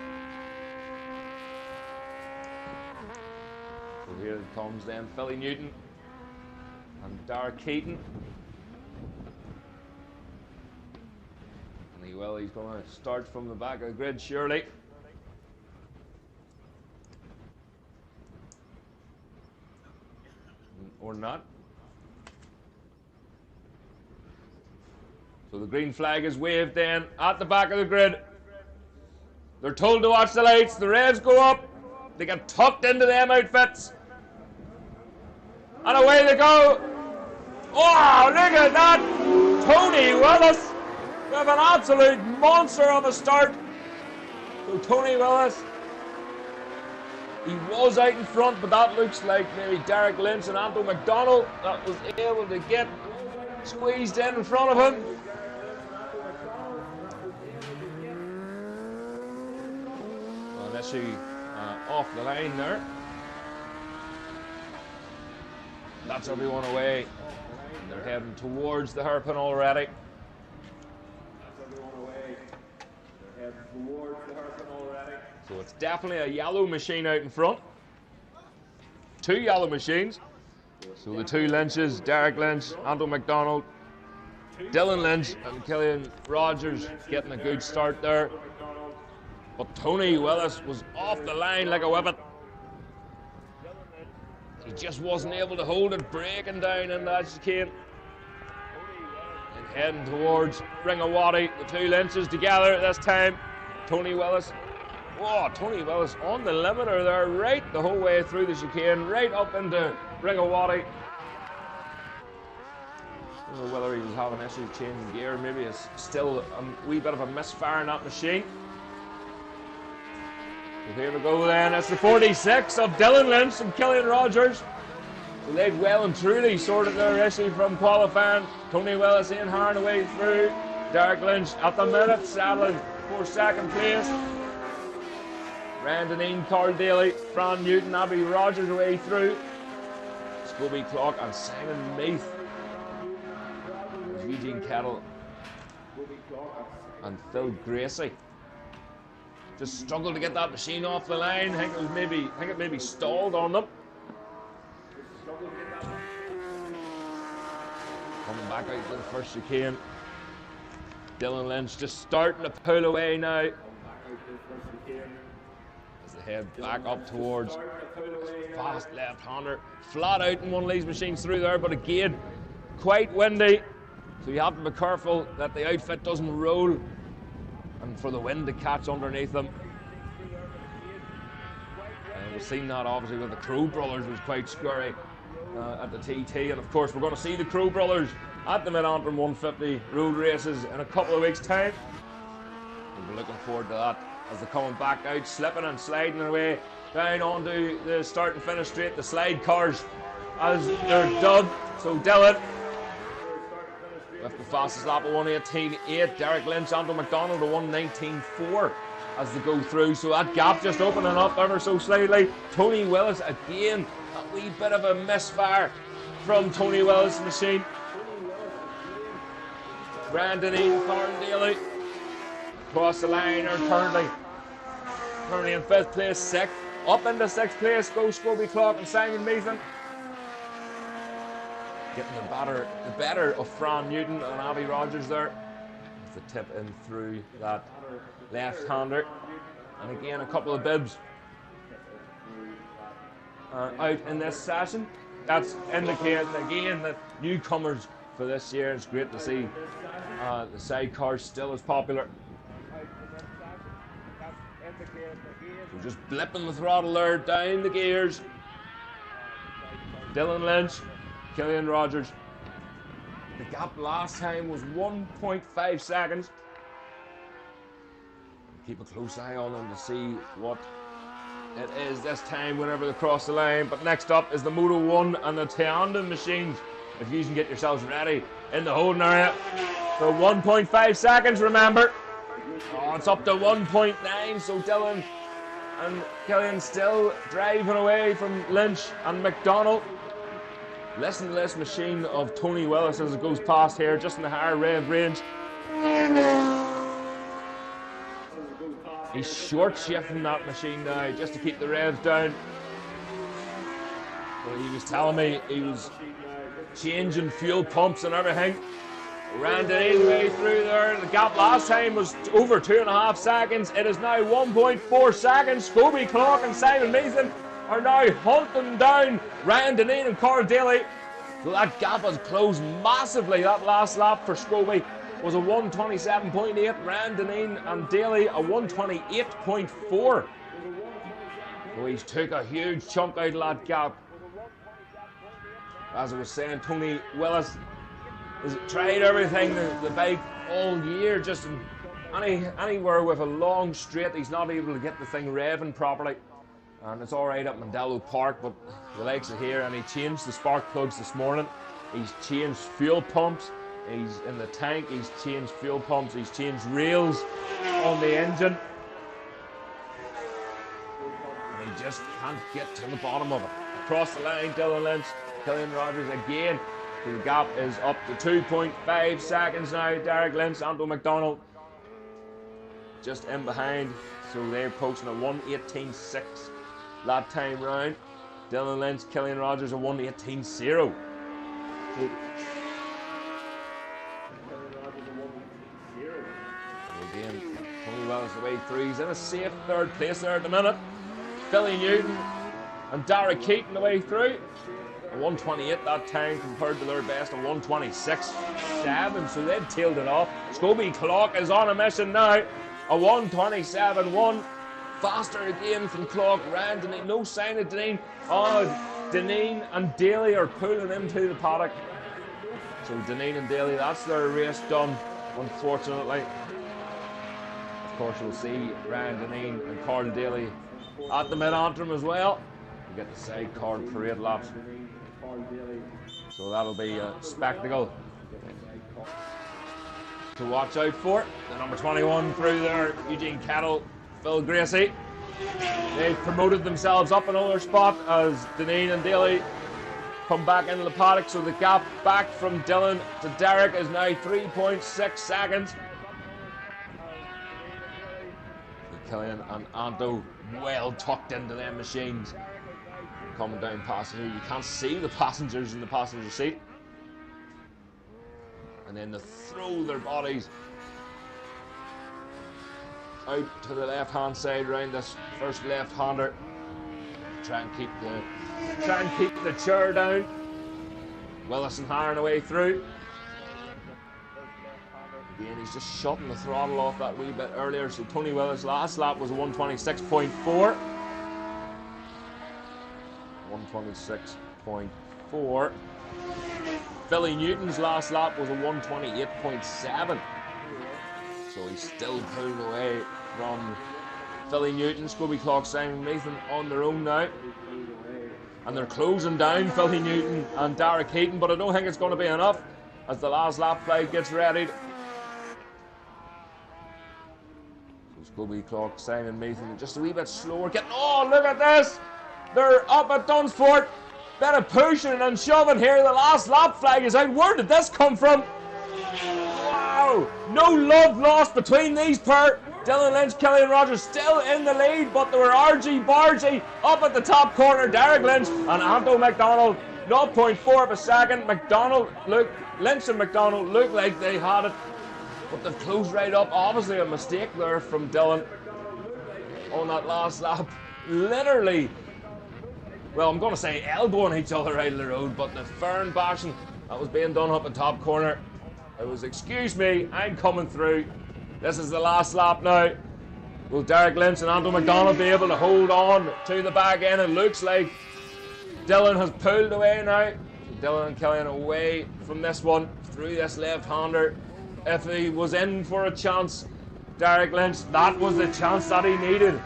So here it comes then, Philly Newton and Dara Keaton. And he's going to start from the back of the grid, surely. Or not. So the green flag is waved then at the back of the grid. They're told to watch the lights. The revs go up. They get tucked into them outfits. And away they go. Oh, look at that. Tony Willis with an absolute monster of a start. So Tony Willis, he was out in front, but that looks like maybe Derek Lynch and Anto McDonald that was able to get squeezed in front of him. Well, an issue off the line there. That's everyone away. And they're heading towards the hairpin already. So it's definitely a yellow machine out in front. Two yellow machines. So the two Lynches, Derek Lynch, Anto McDonald, Dylan Lynch and Killian Rogers getting a good start there. But Tony Willis was off the line like a whippet. He just wasn't able to hold it, breaking down in that chicane. And heading towards Ringawati, the two Lynches together this time. Tony Willis. Oh, Tony Willis on the limiter there, right the whole way through the chicane, right up into Ringawati. I don't know whether he was having issues changing gear. Maybe it's still a wee bit of a misfire in that machine. So here we go then. It's the 46 of Dylan Lynch and Killian Rogers. So they've well and truly sorted their issue from qualifying. Tony Willis in hard away through. Derek Lynch at the minute settling for second place. Ryan Denny, Carl Daly, Fran Newton, Abby Rogers away through. Scobie Clark and Simon Meath. There's Eugene Kettle and Phil Gracie. Just struggled to get that machine off the line. I think it maybe stalled on them. Coming back out to the first chicane. Dylan Lynch just starting to pull away now. As they head back up towards fast left-hander. Flat out in one of these machines through there, but again, quite windy. So you have to be careful that the outfit doesn't roll and for the wind to catch underneath them. And we've seen that obviously with the Crow brothers, was quite scary at the TT. And of course we're going to see the Crow brothers at the Mid-Antrim 150 road races in a couple of weeks' time. We're looking forward to that as they're coming back out, slipping and sliding their way down onto the start and finish straight, the slide cars as they're dubbed. So Dylan with the fastest lap of 1:18.8, Derek Lynch, Andrew McDonald, a 1:19.4 as they go through. So that gap just opening up ever so slightly. Tony Willis again, a wee bit of a misfire from Tony Willis' machine. Brandon E, Carl Daly across the line are currently in 5th place, 6th. Up into 6th place goes Scobie Clark and Simon Meason. Getting the better of Fran Newton and Abby Rogers there. As the tip in through that left-hander. And again, a couple of bibs out in this session. That's indicating again that newcomers for this year. It's great to see the sidecars still as popular. So just blipping the throttle there, down the gears. Dylan Lynch, Killian Rogers. The gap last time was 1.5 seconds. Keep a close eye on them to see what it is this time whenever they cross the line. But next up is the Moto 1 and the Tiandem machines. If you can get yourselves ready in the holding area. So 1.5 seconds, remember. Oh, it's up to 1.9, so Dylan and Killian still driving away from Lynch and McDonald. Listen to this machine of Tony Willis as it goes past here, just in the higher rev range. He's short shifting that machine now just to keep the revs down. Well, he was telling me he was changing fuel pumps and everything. Ran it his way through there. The gap last time was over 2.5 seconds. It is now 1.4 seconds. Scobie Clark and Simon Meason are now hunting down Ryan Denny and Carl Daly. So that gap has closed massively. That last lap for Scobie was a 1:27.8. Ryan Denny and Daly a 1:28.4. So he's took a huge chunk out of that gap. As I was saying, Tony Willis has tried everything, the bike all year, just in anywhere with a long straight, he's not able to get the thing revving properly. And it's all right at Mandela Park, but the likes of here, and he changed the spark plugs this morning. He's changed fuel pumps. He's in the tank. He's changed fuel pumps. He's changed rails on the engine. And he just can't get to the bottom of it. Across the line, Dylan Lynch, Killian Rogers again. The gap is up to 2.5 seconds now. Derek Lynch, Andrew McDonald just in behind. So they're posting a 1:18.6 lap time round. Dylan Lynch, Killian Rogers a 1:18.0. So again, Tony Willis the way through. He's in a safe 3rd place there at the minute. Billy Newton and Dara Keaton the way through. A 1:28 that time compared to their best, a 1:26.7, so they've tailed it off. Scobie Clark is on a mission now, a 1:27.1. Faster again from Clark. Ryan Denny, no sign of Denny. Oh, Denny and Daly are pulling into the paddock. So Denny and Daly, that's their race done, unfortunately. Of course, we'll see Ryan Denny and Carl Daly at the mid-antrim as well. We get the sidecar parade laps. So that'll be a spectacle to watch out for. The number 21 through there, Eugene Kettle, Phil Gracie. They've promoted themselves up another spot as Denny and Daly come back into the paddock. So the gap back from Dylan to Derek is now 3.6 seconds. Killian and Anto well tucked into them machines. Coming down past here, you can't see the passengers in the passenger seat. And then they throw their bodies out to the left-hand side around this first left-hander. Try and keep the chair down. Willison hiring away through. Again, he's just shutting the throttle off that wee bit earlier. So Tony Willis' last lap was a 126.4. 126.4. Philly Newton's last lap was a 128.7. So he's still pulling away from Philly Newton. Scobie Clock, Simon Nathan on their own now. And they're closing down Philly Newton and Derek Heaton, but I don't think it's going to be enough as the last lap flag gets ready. So Scobie Clock, Simon Nathan just a wee bit slower. Oh, look at this! They're up at Dunsport. Bit of pushing and shoving here. The last lap flag is out. Where did this come from? Wow! No love lost between these pair. Dylan Lynch, Killian Rogers still in the lead, but there were RG Bargy up at the top corner. Derek Lynch and Anto McDonald, 0.4 of a second. Lynch and McDonald look like they had it, but they've closed right up. Obviously a mistake there from Dylan on that last lap. Literally, well, I'm going to say elbowing each other out of the road, but the fern bashing that was being done up at top corner. It was, excuse me, I'm coming through. This is the last lap now. Will Derek Lynch and Anto McDonald be able to hold on to the back end? It looks like Dylan has pulled away now. So Dylan and Killian away from this one through this left-hander. If he was in for a chance, Derek Lynch, that was the chance that he needed.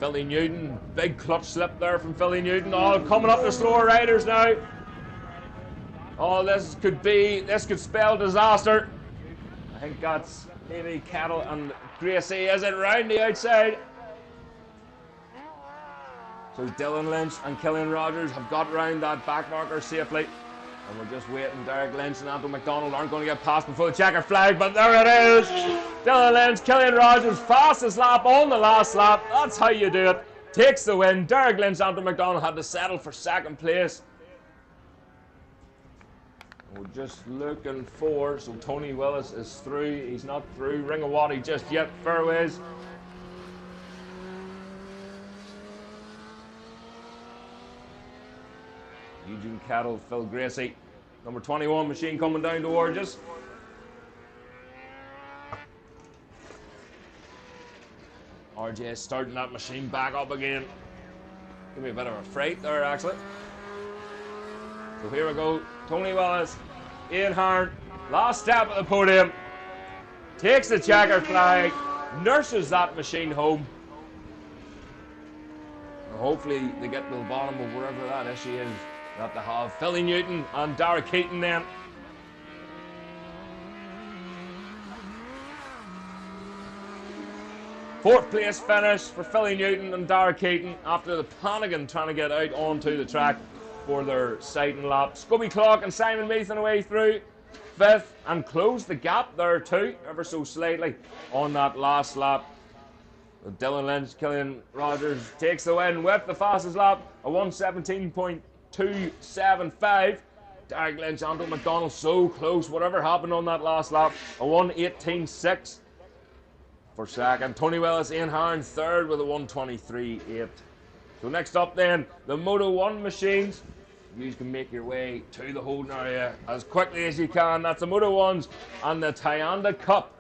Philly Newton, big clutch slip there from Philly Newton. Oh, coming up the slower riders now. Oh, this could spell disaster. I think that's maybe Kettle and Gracie. Is it round the outside? So Dylan Lynch and Killian Rogers have got round that back marker safely. And we're just waiting. Derek Lynch and Anto McDonald aren't going to get past before the checker flag, but there it is. Dylan Lynch, Killian Rogers, fastest lap on the last lap. That's how you do it. Takes the win. Derek Lynch, Anto McDonald had to settle for second place. We're just looking for, so Tony Willis is through. He's not through Ringawati just yet. Fairways. Eugene Kettle, Phil Gracie. Number 21 machine coming down towards us. RJ starting that machine back up again. Give me a bit of a fright there, actually. So here we go. Tony Willis, Ian Harn, last step at the podium. Takes the checker flag, nurses that machine home. And hopefully they get to the bottom of wherever that issue is that they have. Philly Newton and Derek Heaton then. Fourth place finish for Philly Newton and Derek Heaton after the panicking trying to get out onto the track for their sighting lap. Scobie Clock and Simon Mason away through fifth and closed the gap there too, ever so slightly on that last lap. Dylan Lynch, Killian Rogers takes the win with the fastest lap, a 1:17.275. Derek Lynch, Anto McDonald so close. Whatever happened on that last lap, a 1:18.6 for second. Tony Willis, Ian Harn third with a 1:23.8. So next up then, the Moto 1 machines. You can make your way to the holding area as quickly as you can. That's the Moto 1s and the Tyanda Cup.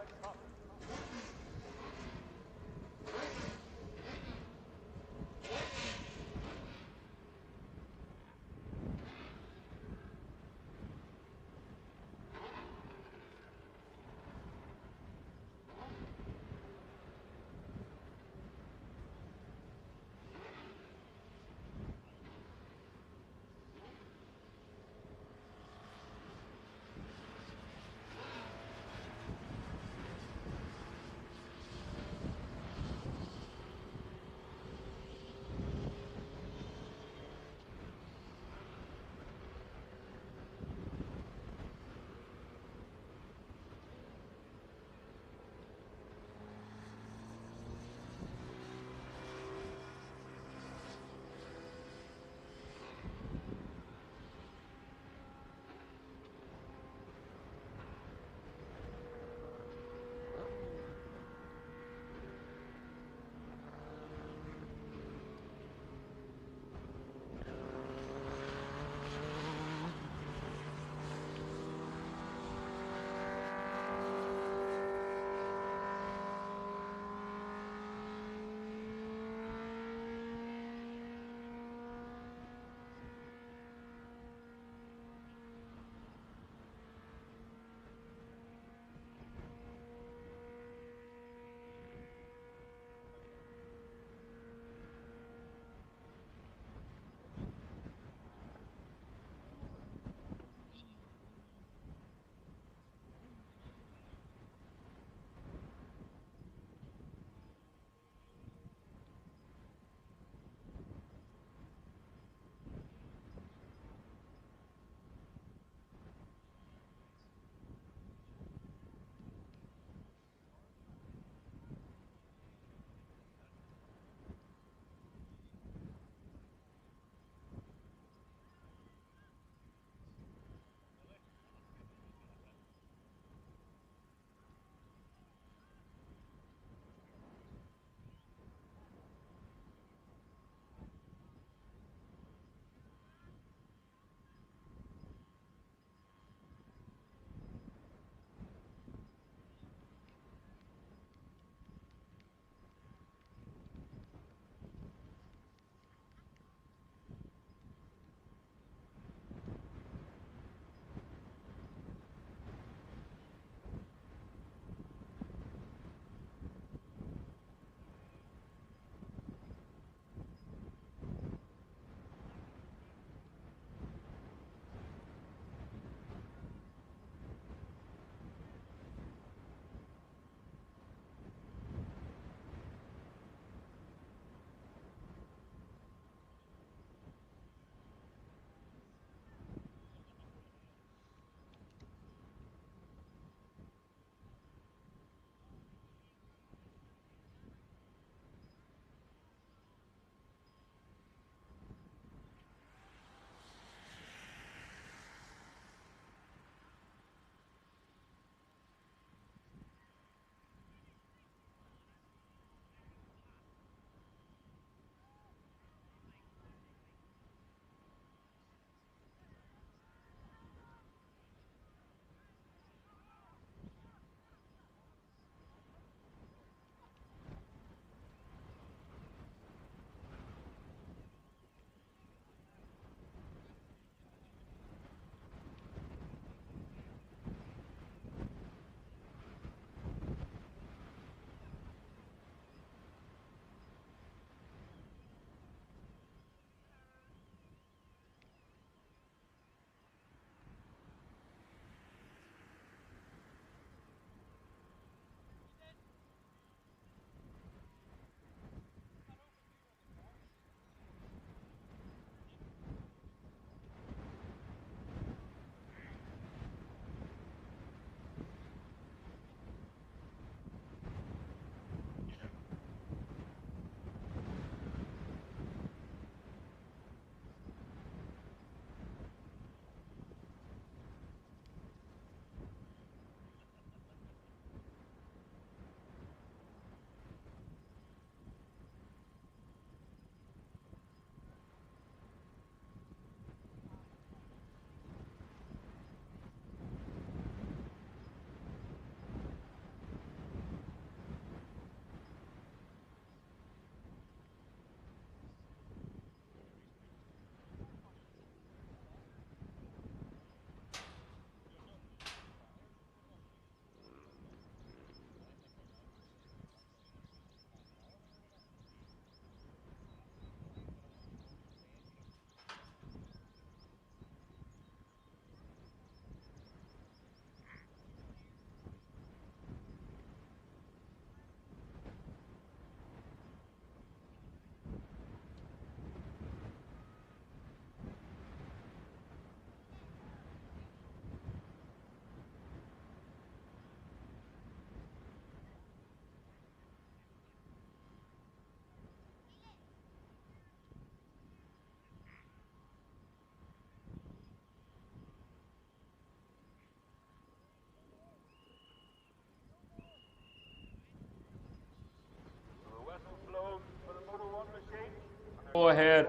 go ahead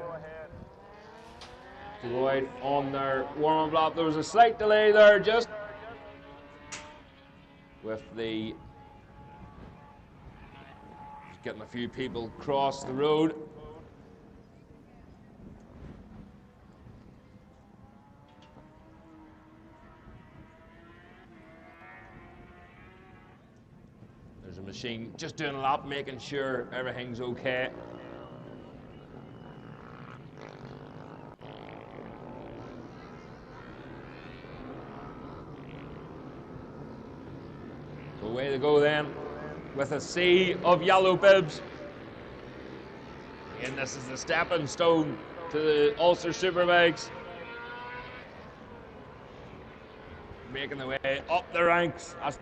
to go out on their warm-up lap. There was a slight delay there just with the just getting a few people across the road. There's a machine just doing a lap, making sure everything's okay. So away they go then, with a sea of yellow bibs. And this is the stepping stone to the Ulster Superbikes. Making their way up the ranks. That's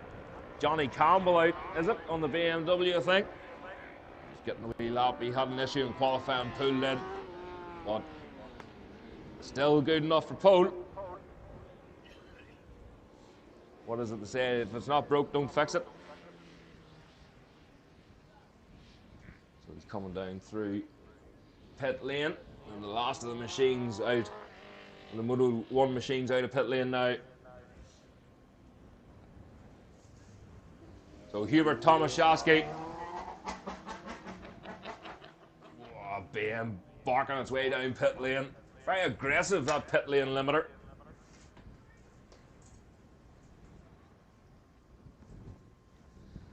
Johnny Campbell out, is it, on the BMW, I think. He's getting a wee lap. He had an issue in qualifying, pulled in, but still good enough for pole. What is it to say? If it's not broke, don't fix it. So he's coming down through pit lane, and the last of the machines out. And the Moto 1 machine's out of pit lane now. So Hubert Tomaszewski, being barking its way down pit lane. Very aggressive, that pit lane limiter.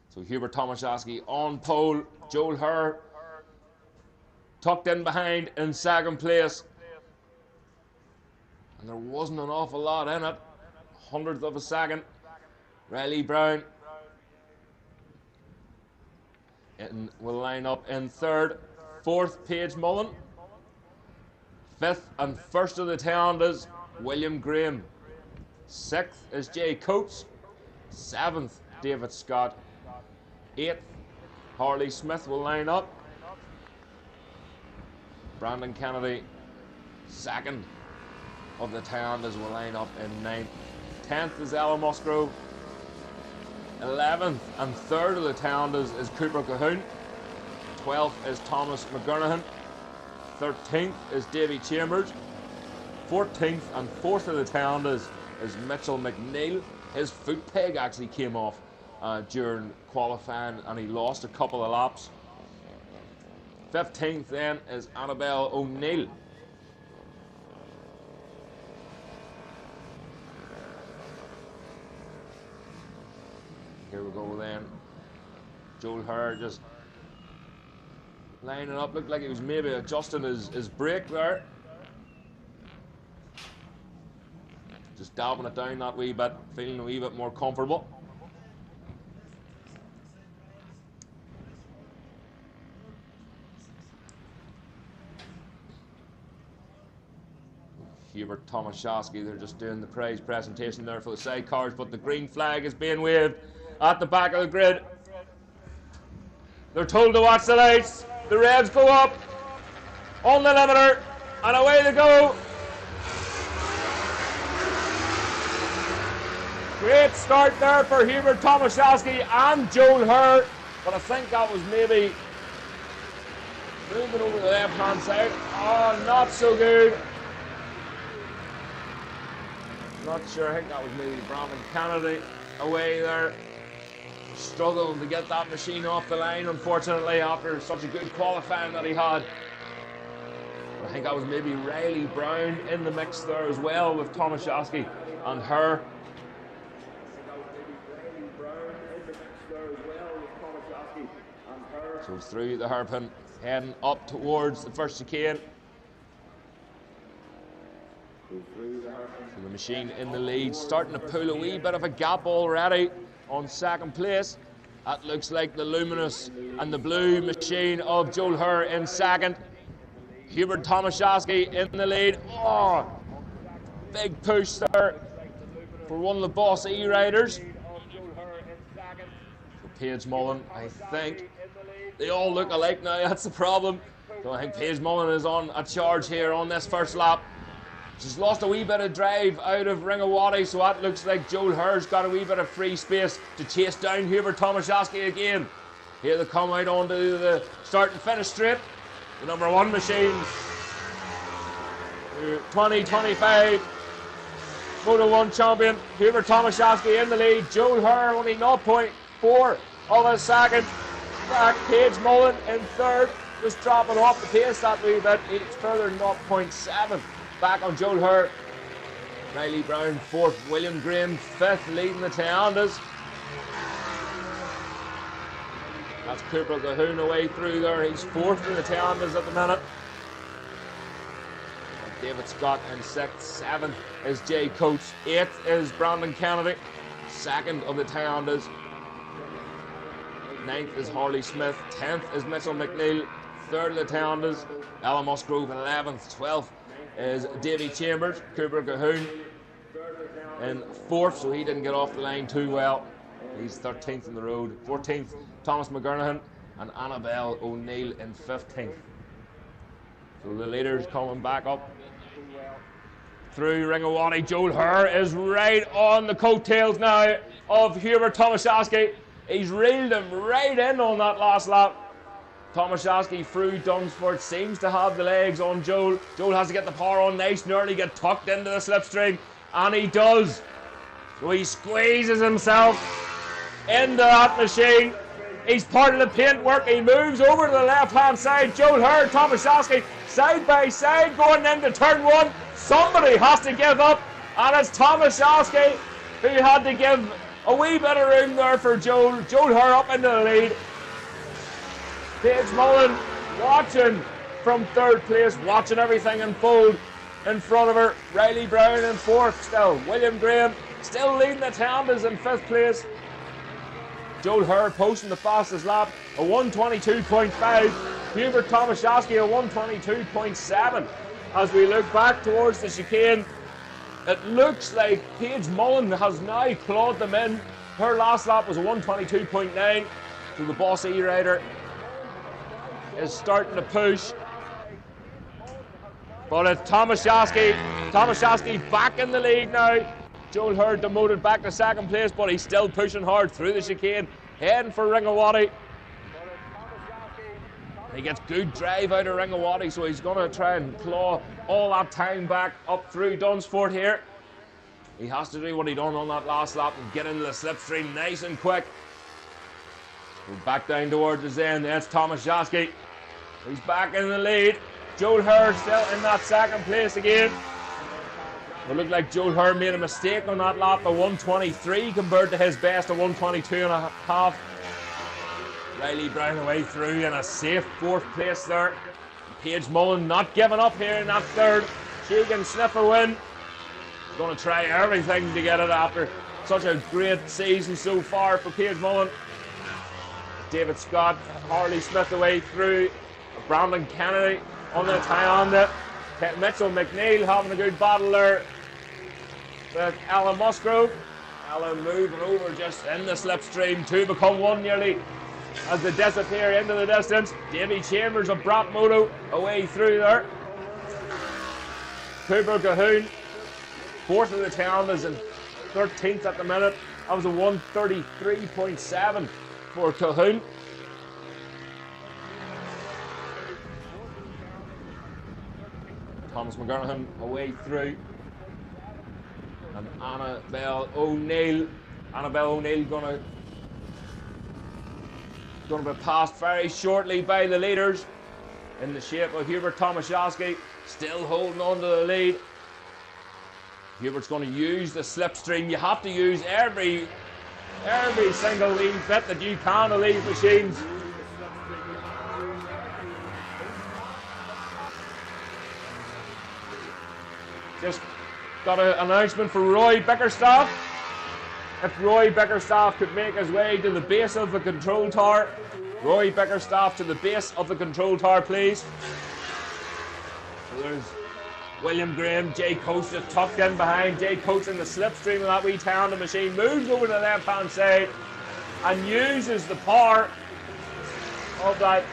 So Hubert Tomaszewski on pole. Joel Herr tucked in behind in second place. And there wasn't an awful lot in it. 100th of a second. Riley Brown will line up in third. Fourth, Paige Mullen. Fifth and first of the town is William Graham. Sixth is Jay Coates. Seventh, David Scott. Eighth, Harley Smith will line up. Brandon Kennedy, second of the town, will line up in ninth. 10th is Ella Musgrove. 11th and third of the town is Cooper Cahoon. 12th is Thomas McGurnahan. 13th is Davy Chambers. 14th and fourth of the town is Mitchell McNeil. His foot peg actually came off during qualifying and he lost a couple of laps. 15th then is Annabelle O'Neill. Here we go then. Joel Herr just lining up. Looked like he was maybe adjusting his brake there. Just dabbing it down that wee bit, feeling a wee bit more comfortable. Hubert Tomaszewski, they're just doing the prize presentation there for the sidecars, but the green flag is being waved at the back of the grid. They're told to watch the lights. The revs go up on the limiter, and away they go. Great start there for Hubert Tomaszewski and Joel Herr, but I think that was maybe moving over the left-hand side. Oh, not so good. Not sure. I think that was maybe Brandon Kennedy away there. Struggling to get that machine off the line, unfortunately, after such a good qualifying that he had. But I think that was maybe Riley Brown in the mix there as well with Tomaszewski and Herr. So through the hairpin, heading up towards the first chicane. So the machine in the lead, starting to pull a wee bit of a gap already on second place. That looks like the luminous and the blue machine of Joel Herr in second. Hubert Tomaszewski in the lead. Oh, big push there for one of the Boss E riders. So Paige Mullen, I think. They all look alike now, that's the problem. So I think Paige Mullen is on a charge here on this first lap. She's lost a wee bit of drive out of Ringawati, so that looks like Joel Herr's got a wee bit of free space to chase down Hubert Tomaszewski again. Here they come out onto the start and finish straight. The number 1 machines. 2025 Moto 1 champion Hubert Tomaszewski in the lead. Joel Herr only 0.4 of a second back. Paige Mullen in third, just dropping off the pace that wee bit. It's further 0.7 back on Joel Herr. Riley Brown fourth, William Graham fifth, leading the Toyondas. That's Cooper Cahoon away through there. He's fourth in the Toyondas at the minute. David Scott in sixth. Seventh is Jay Coates. Eighth is Brandon Kennedy. Second of the Toyondas. Ninth is Harley Smith. 10th is Mitchell McNeil. Third of the Toyondas. Alan Musgrove 11th. 12th is Davy Chambers. Cooper Cahoon in fourth, so he didn't get off the line too well. He's 13th in the road. 14th, Thomas McGurnahan, and Annabelle O'Neill in 15th. So the leaders coming back up through Ringawati. Joel Herr is right on the coattails now of Hubert Tomaszewski. He's reeled him right in on that last lap. Tomaszewski through Dunsford seems to have the legs on Joel. Joel has to get the power on nice and early, get tucked into the slipstream, and he does. So he squeezes himself into that machine. He's part of the paintwork. He moves over to the left-hand side. Joel Herr, Tomaszewski, side by side, going into turn 1. Somebody has to give up, and it's Tomaszewski who had to give a wee bit of room there for Joel. Joel Herr up into the lead. Paige Mullen watching from third place, watching everything unfold in front of her. Riley Brown in fourth still. William Graham still leading the Toyondas in fifth place. Joel Herr posting the fastest lap, a 1:22.5. Hubert Tomaszewski, a 1:22.7. As we look back towards the chicane, it looks like Paige Mullen has now clawed them in. Her last lap was a 1:22.9. So the Boss E rider is starting to push. But it's Tomaszewski. Tomaszewski back in the lead now. Joel Herr demoted back to second place, but he's still pushing hard through the chicane, heading for Ringawati. He gets good drive out of Ringawati, so he's going to try and claw all that time back up through Dunsford here. He has to do what he done on that last lap and get into the slipstream nice and quick. We're back down towards his end. That's Tomaszewski. He's back in the lead. Joel Herr still in that second place again. It looked like Joel Herr made a mistake on that lap, a 1:23 compared to his best, a 1:22.5. Riley Brown away through in a safe fourth place there. Paige Mullen not giving up here in that third. She can sniff a win. Going to try everything to get it after such a great season so far for Paige Mullen. David Scott, Harley Smith away through. Brandon Kennedy on the Toyonda. Mitchell McNeil having a good battle there with Alan Musgrove. Alan moving over just in the slipstream, 2 become 1 nearly as they disappear into the distance. Davy Chambers of Brat Moto away through there. Cooper Cahoon, 4th of the Toyondas and 13th at the minute. That was a 1:33.7 for Cahoon. Thomas McGurnahan away through. And Annabelle O'Neill gonna be passed very shortly by the leaders in the shape of Hubert Tomaszewski, still holding on to the lead. Hubert's going to use the slipstream. You have to use every single lead bit that you can of these machines. Just got an announcement for Roy Bickerstaff. If Roy Bickerstaff could make his way to the base of the control tower. Roy Bickerstaff to the base of the control tower, please. So there's William Graham, Jay Coates just tucked in behind. Jay Coates in the slipstream of that wee Toyonda machine, moves over to the left-hand side and uses the power of that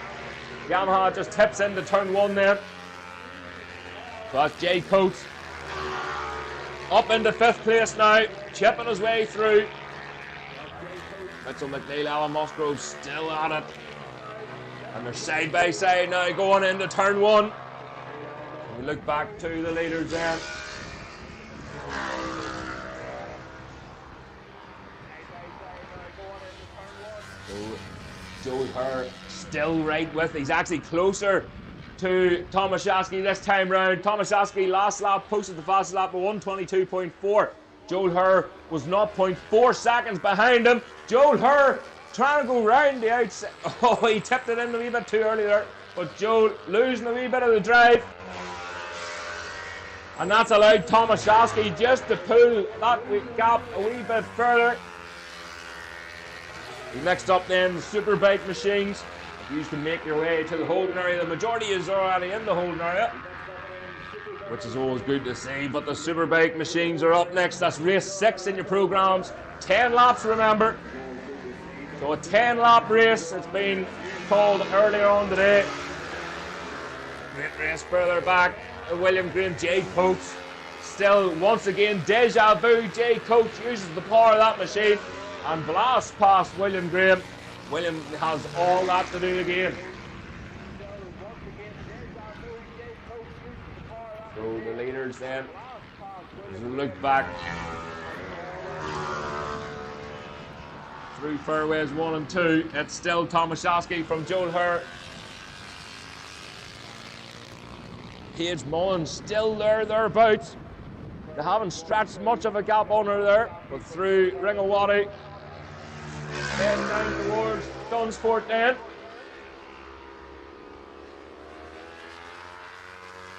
Yamaha. Just tips into turn 1 there. So that's Jay Coates. Up into 5th place now, chipping his way through. Mitchell McNeil, Alan Musgrove still at it. And they're side by side now going into turn one. We look back to the leaders then. So Joel Hur still right with. He's actually closer to Tomaszewski this time round. Tomaszewski last lap posted the fastest lap of 1:22.4. Joel Hur was 0.4 seconds behind him. Joel Hur trying to go round the outside. Oh, he tipped it in a wee bit too early there. But Joel losing a wee bit of the drive. And that's allowed Tomaszewski just to pull that gap a wee bit further. Next up then, the Superbike machines. You can make your way to the holding area. The majority is already in the holding area, which is always good to see. But the Superbike machines are up next. That's race 6 in your programs. 10 laps, remember. So a 10-lap race. It's been called earlier on today. Great race further back. William Graham, Jay Coates. Still, once again, deja vu. Jay Coates uses the power of that machine and blasts past William Graham. William has all that to do again. So the leaders then, as we look back through fairways 1 and 2, it's still Tomaszewski from Joel Hur. Paige Mullins still thereabouts. They haven't stretched much of a gap on her there, but through Ringawati, heading down towards Dunsport then.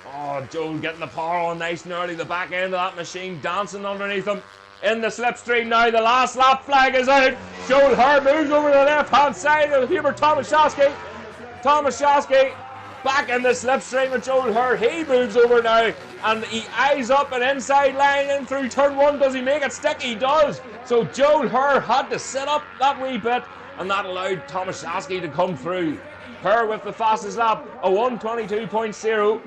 Oh, Joel getting the power on nice and early. The back end of that machine dancing underneath him. In the slipstream now, the last lap flag is out. Joel Hur moves over to the left-hand side of Hubert Tomaszewski. Tomaszewski back in the slipstream with Joel Hur. He moves over now and he eyes up an inside line in through turn 1. Does he make it stick? He does. So Joel Hur had to sit up that wee bit and that allowed Tomaszewski to come through. Hur with the fastest lap, a 1:22.0.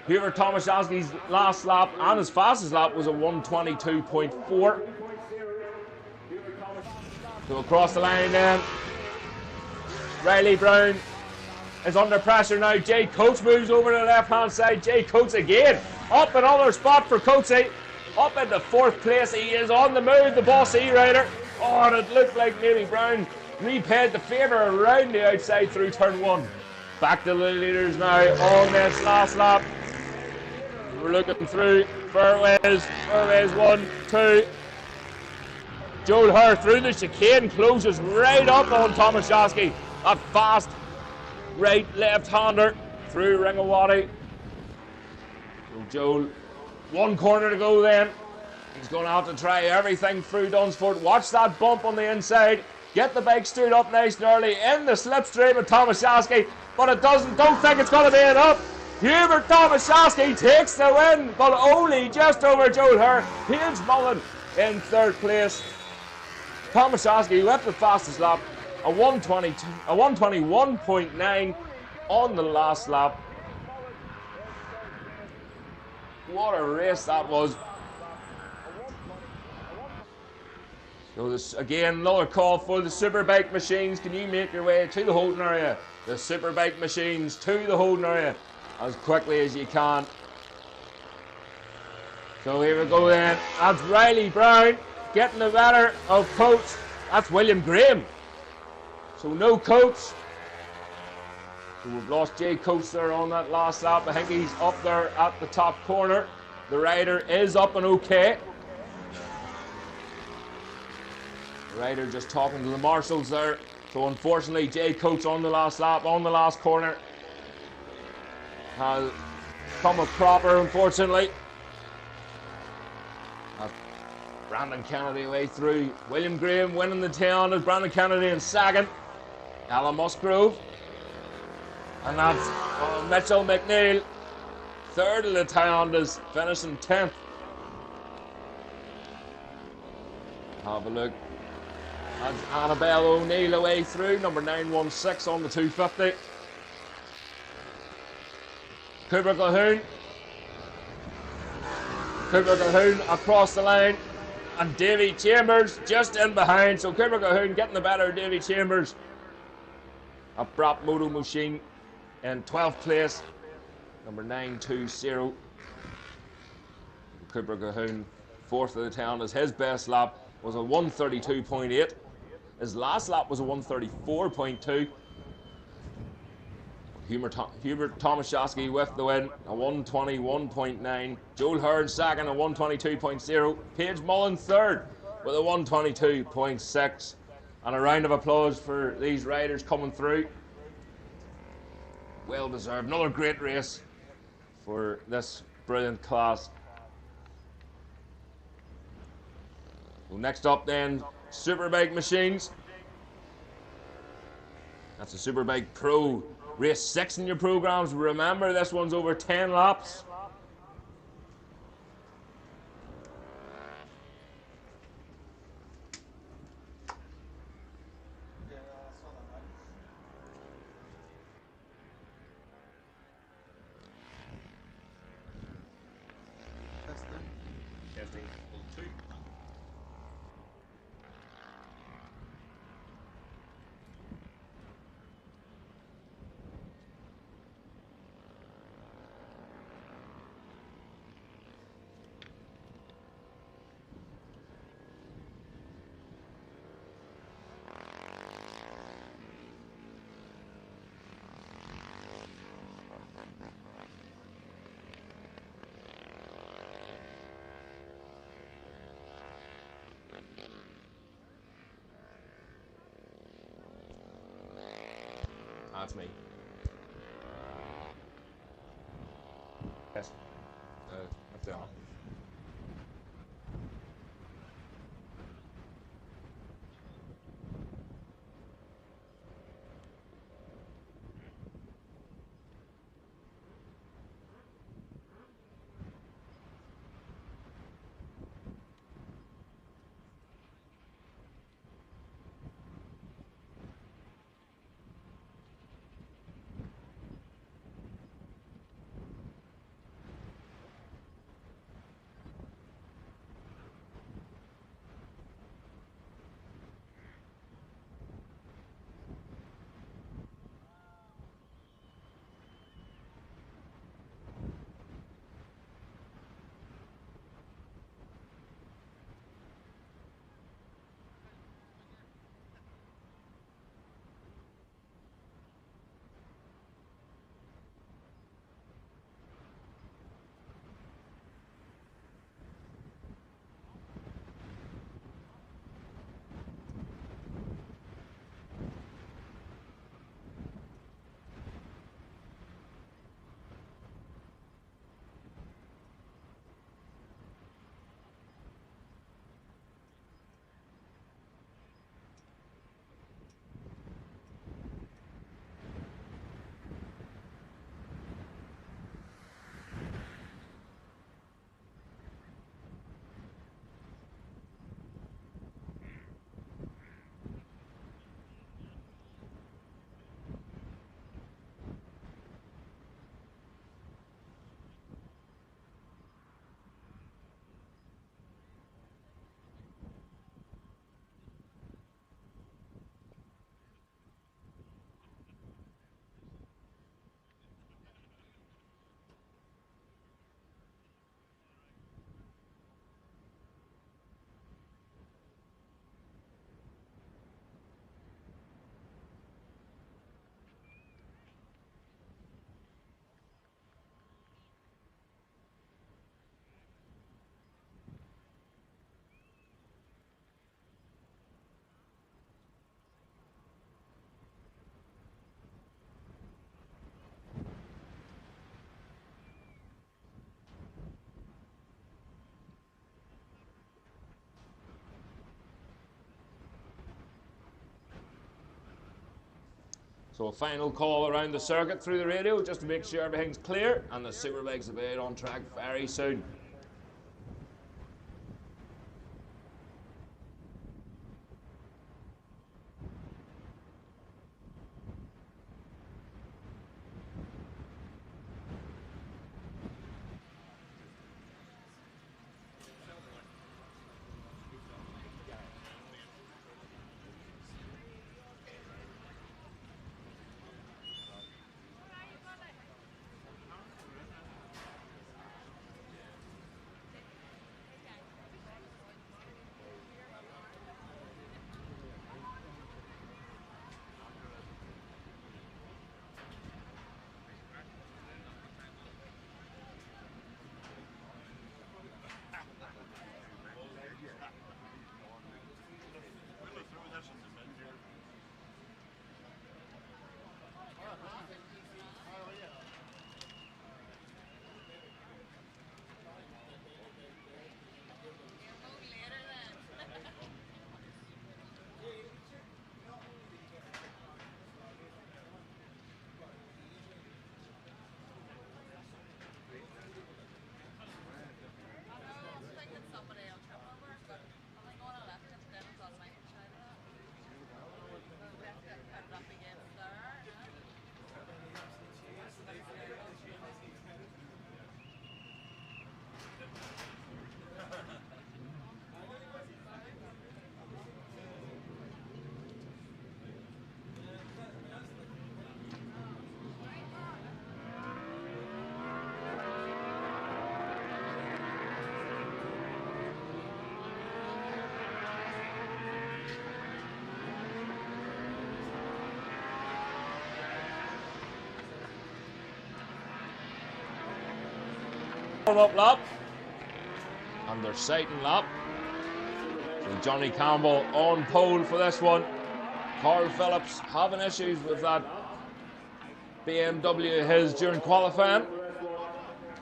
Hubert Tomaszewski's last lap and his fastest lap was a 1:22.4. So across the line then, Riley Brown is under pressure now. Jay Coates moves over to the left-hand side. Jay Coates again. Up another spot for Coatesy. Up into 4th place. He is on the move, the Bossy rider. Oh, and it looked like maybe Brown repaid the favour around the outside through turn 1. Back to the leaders now on this last lap. We're looking through fairways 1, 2. Joel Hur through the chicane closes right up on Tomaszewski. That fast right left-hander through Ringawati. So Joel, 1 corner to go then. He's going to have to try everything through Dunsport. Watch that bump on the inside. Get the bike steered up nice and early in the slipstream of Tomaszewski, but it doesn't. Don't think it's going to be enough. Hubert Tomaszewski takes the win, but only just over Joel Hur. Paige Mullen in 3rd place. Tomaszewski with the fastest lap, a 1:21.9 on the last lap. What a race that was. So this again, another call for the Superbike machines. Can you make your way to the holding area? The Superbike machines to the holding area as quickly as you can. So here we go then. That's Riley Brown getting the better of Coates. That's William Graham. So no Coates. So we've lost Jay Coates there on that last lap. I think he's up there at the top corner. The rider is up and okay. The rider just talking to the marshals there. So unfortunately Jay Coates on the last lap, on the last corner, has come a cropper unfortunately. Brandon Kennedy way through. William Graham winning the 10 as Brandon Kennedy in 2nd. Alan Musgrove. And that's Mitchell McNeil, 3rd of the 10 is finishing 10th. Have a look. That's Annabelle O'Neill away through, number 916 on the 250. Cooper Calhoun across the line, and Davy Chambers just in behind. So Cooper Calhoun getting the better of Davy Chambers A Brap Moto Machine in 12th place, number 920. Cooper Cahoon, 4th of the town, as his best lap was a 132.8. His last lap was a 134.2. Hubert Tomaszewski with the win, a 121.9. Joel Hearn second, a 122.0. Paige Mullen third with a 122.6. And a round of applause for these riders coming through. Well deserved. Another great race for this brilliant class. So next up then, Superbike machines. That's a Superbike Pro. Race 6 in your programs. Remember, this one's over 10 laps. Yeah, I saw that, right? Testing. Testing. 2. That's me. Yes. That's it. So a final call around the circuit through the radio just to make sure everything's clear, and the Superbikes will be on track very soon. warm-up lap and their sighting lap. So Johnny Campbell on pole for this one. Carl Phillips having issues with that BMW of his during qualifying.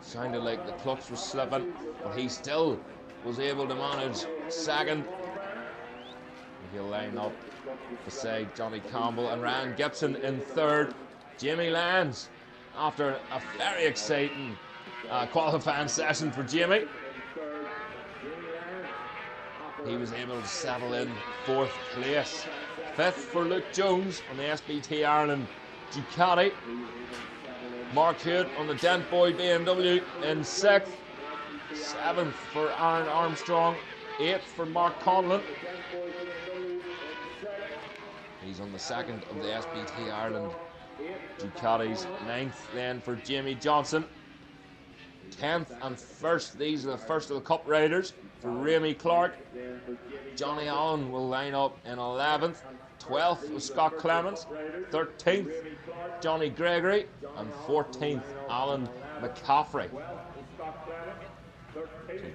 Sounded like the clutch was slipping, but he still was able to manage second. He'll line up beside Johnny Campbell and Ryan Gibson in third. Jamie Lyons, after a very exciting qualifying session for Jamie, he was able to settle in fourth place. Fifth for Luke Jones on the SBT Ireland Ducati. Mark Hewitt on the Dent Boy BMW in sixth. Seventh for Aaron Armstrong. Eighth for Mark Conlon. He's on the second of the SBT Ireland Ducatis. Ninth then for Jamie Johnson. 10th and first, these are the first of the Cup riders for Ramey Clark. Johnny Allen will line up in 11th. 12th was Scott Clements. 13th, Johnny Gregory. And 14th, Alan McCaffrey. So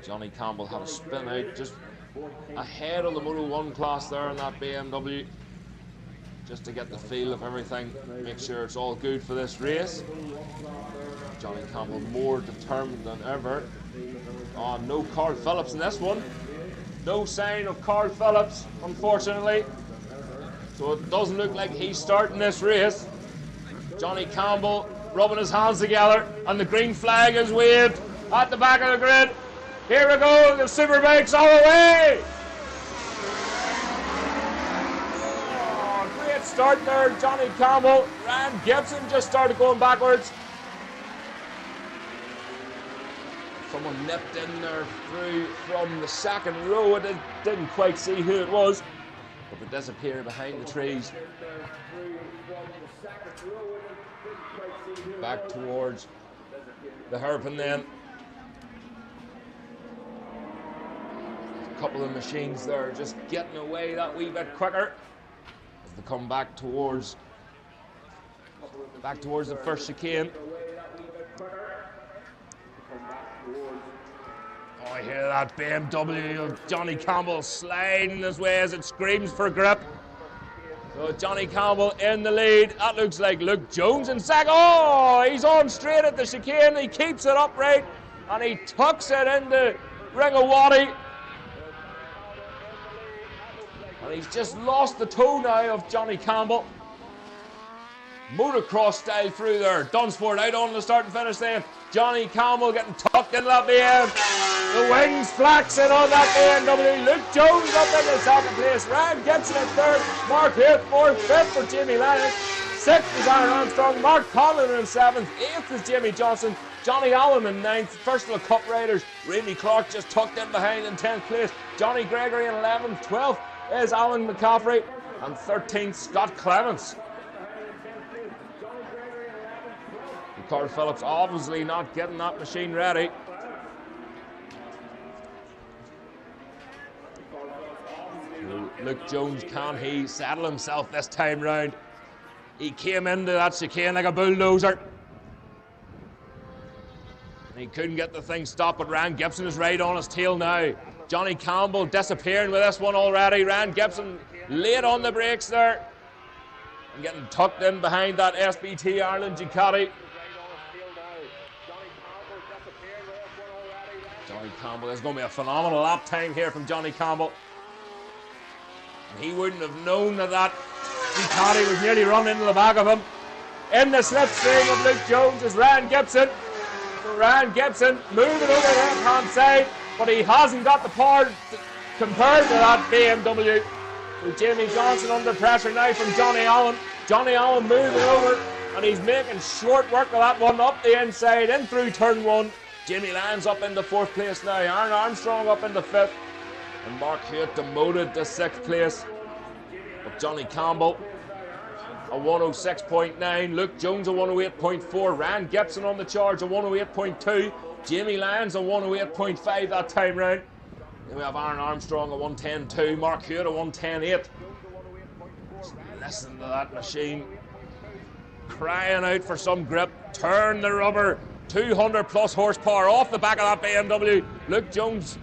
Johnny Campbell had a spin out just ahead of the Moto 1 class there in that BMW, just to get the feel of everything, make sure it's all good for this race. Johnny Campbell more determined than ever. Oh, no Carl Phillips in this one. No sign of Carl Phillips, unfortunately. So it doesn't look like he's starting this race. Johnny Campbell rubbing his hands together, and the green flag is waved at the back of the grid. Here we go, the Superbike's all the way! Oh, great start there, Johnny Campbell. Ryan Gibson just started going backwards. Someone nipped in there through from the second row. I didn't quite see who it was, but they disappeared behind the trees. Back towards the hairpin then. A couple of machines there just getting away that wee bit quicker as they come back towards the first chicane. Oh, I hear that BMW of Johnny Campbell sliding his way as it screams for grip. So Johnny Campbell in the lead. That looks like Luke Jones in second. Oh, he's on straight at the chicane. He keeps it upright and he tucks it into Ringawaddy. And he's just lost the toe now of Johnny Campbell. Motocross style through there. Dunsford out on the start and finish then. Johnny Campbell getting tucked in that BM. The wings flaxing on that BMW. Luke Jones up in the second place. Ryan Gibson in third. Mark Hewitt fourth. Fifth for Jamie Lennox. Sixth is Aaron Armstrong. Mark Conlon in seventh. Eighth is Jamie Johnson. Johnny Allen in ninth. First of the Cup riders. Ramey Clark just tucked in behind in 10th place. Johnny Gregory in 11th. 12th is Alan McCaffrey. And 13th, Scott Clements. Carl Phillips obviously not getting that machine ready. Luke Jones, can he settle himself this time round? He came into that chicane like a bulldozer. And he couldn't get the thing stopped, but Ryan Gibson is right on his tail now. Johnny Campbell disappearing with this one already. Ryan Gibson late on the brakes there. And getting tucked in behind that SBT Ireland Ducati. Johnny Campbell, there's going to be a phenomenal lap time here from Johnny Campbell. And he wouldn't have known that Ducati was nearly run into the back of him. In the slipstream of Luke Jones is Ryan Gibson. So Ryan Gibson moving over the left-hand side, but he hasn't got the power compared to that BMW. So Jamie Johnson under pressure now from Johnny Allen. Johnny Allen moving over, and he's making short work of that one up the inside, in through turn one. Jamie Lyons up into fourth place now. Aaron Armstrong up into fifth. And Mark Hewitt demoted to sixth place. But Johnny Campbell, a 106.9. Luke Jones, a 108.4. Ryan Gibson on the charge, a 108.2. Jamie Lyons, a 108.5 that time round. Then we have Aaron Armstrong, a 110.2. Mark Hewitt, a 110.8. Listen to that machine crying out for some grip. Turn the rubber. 200 plus horsepower off the back of that BMW. Luke Jones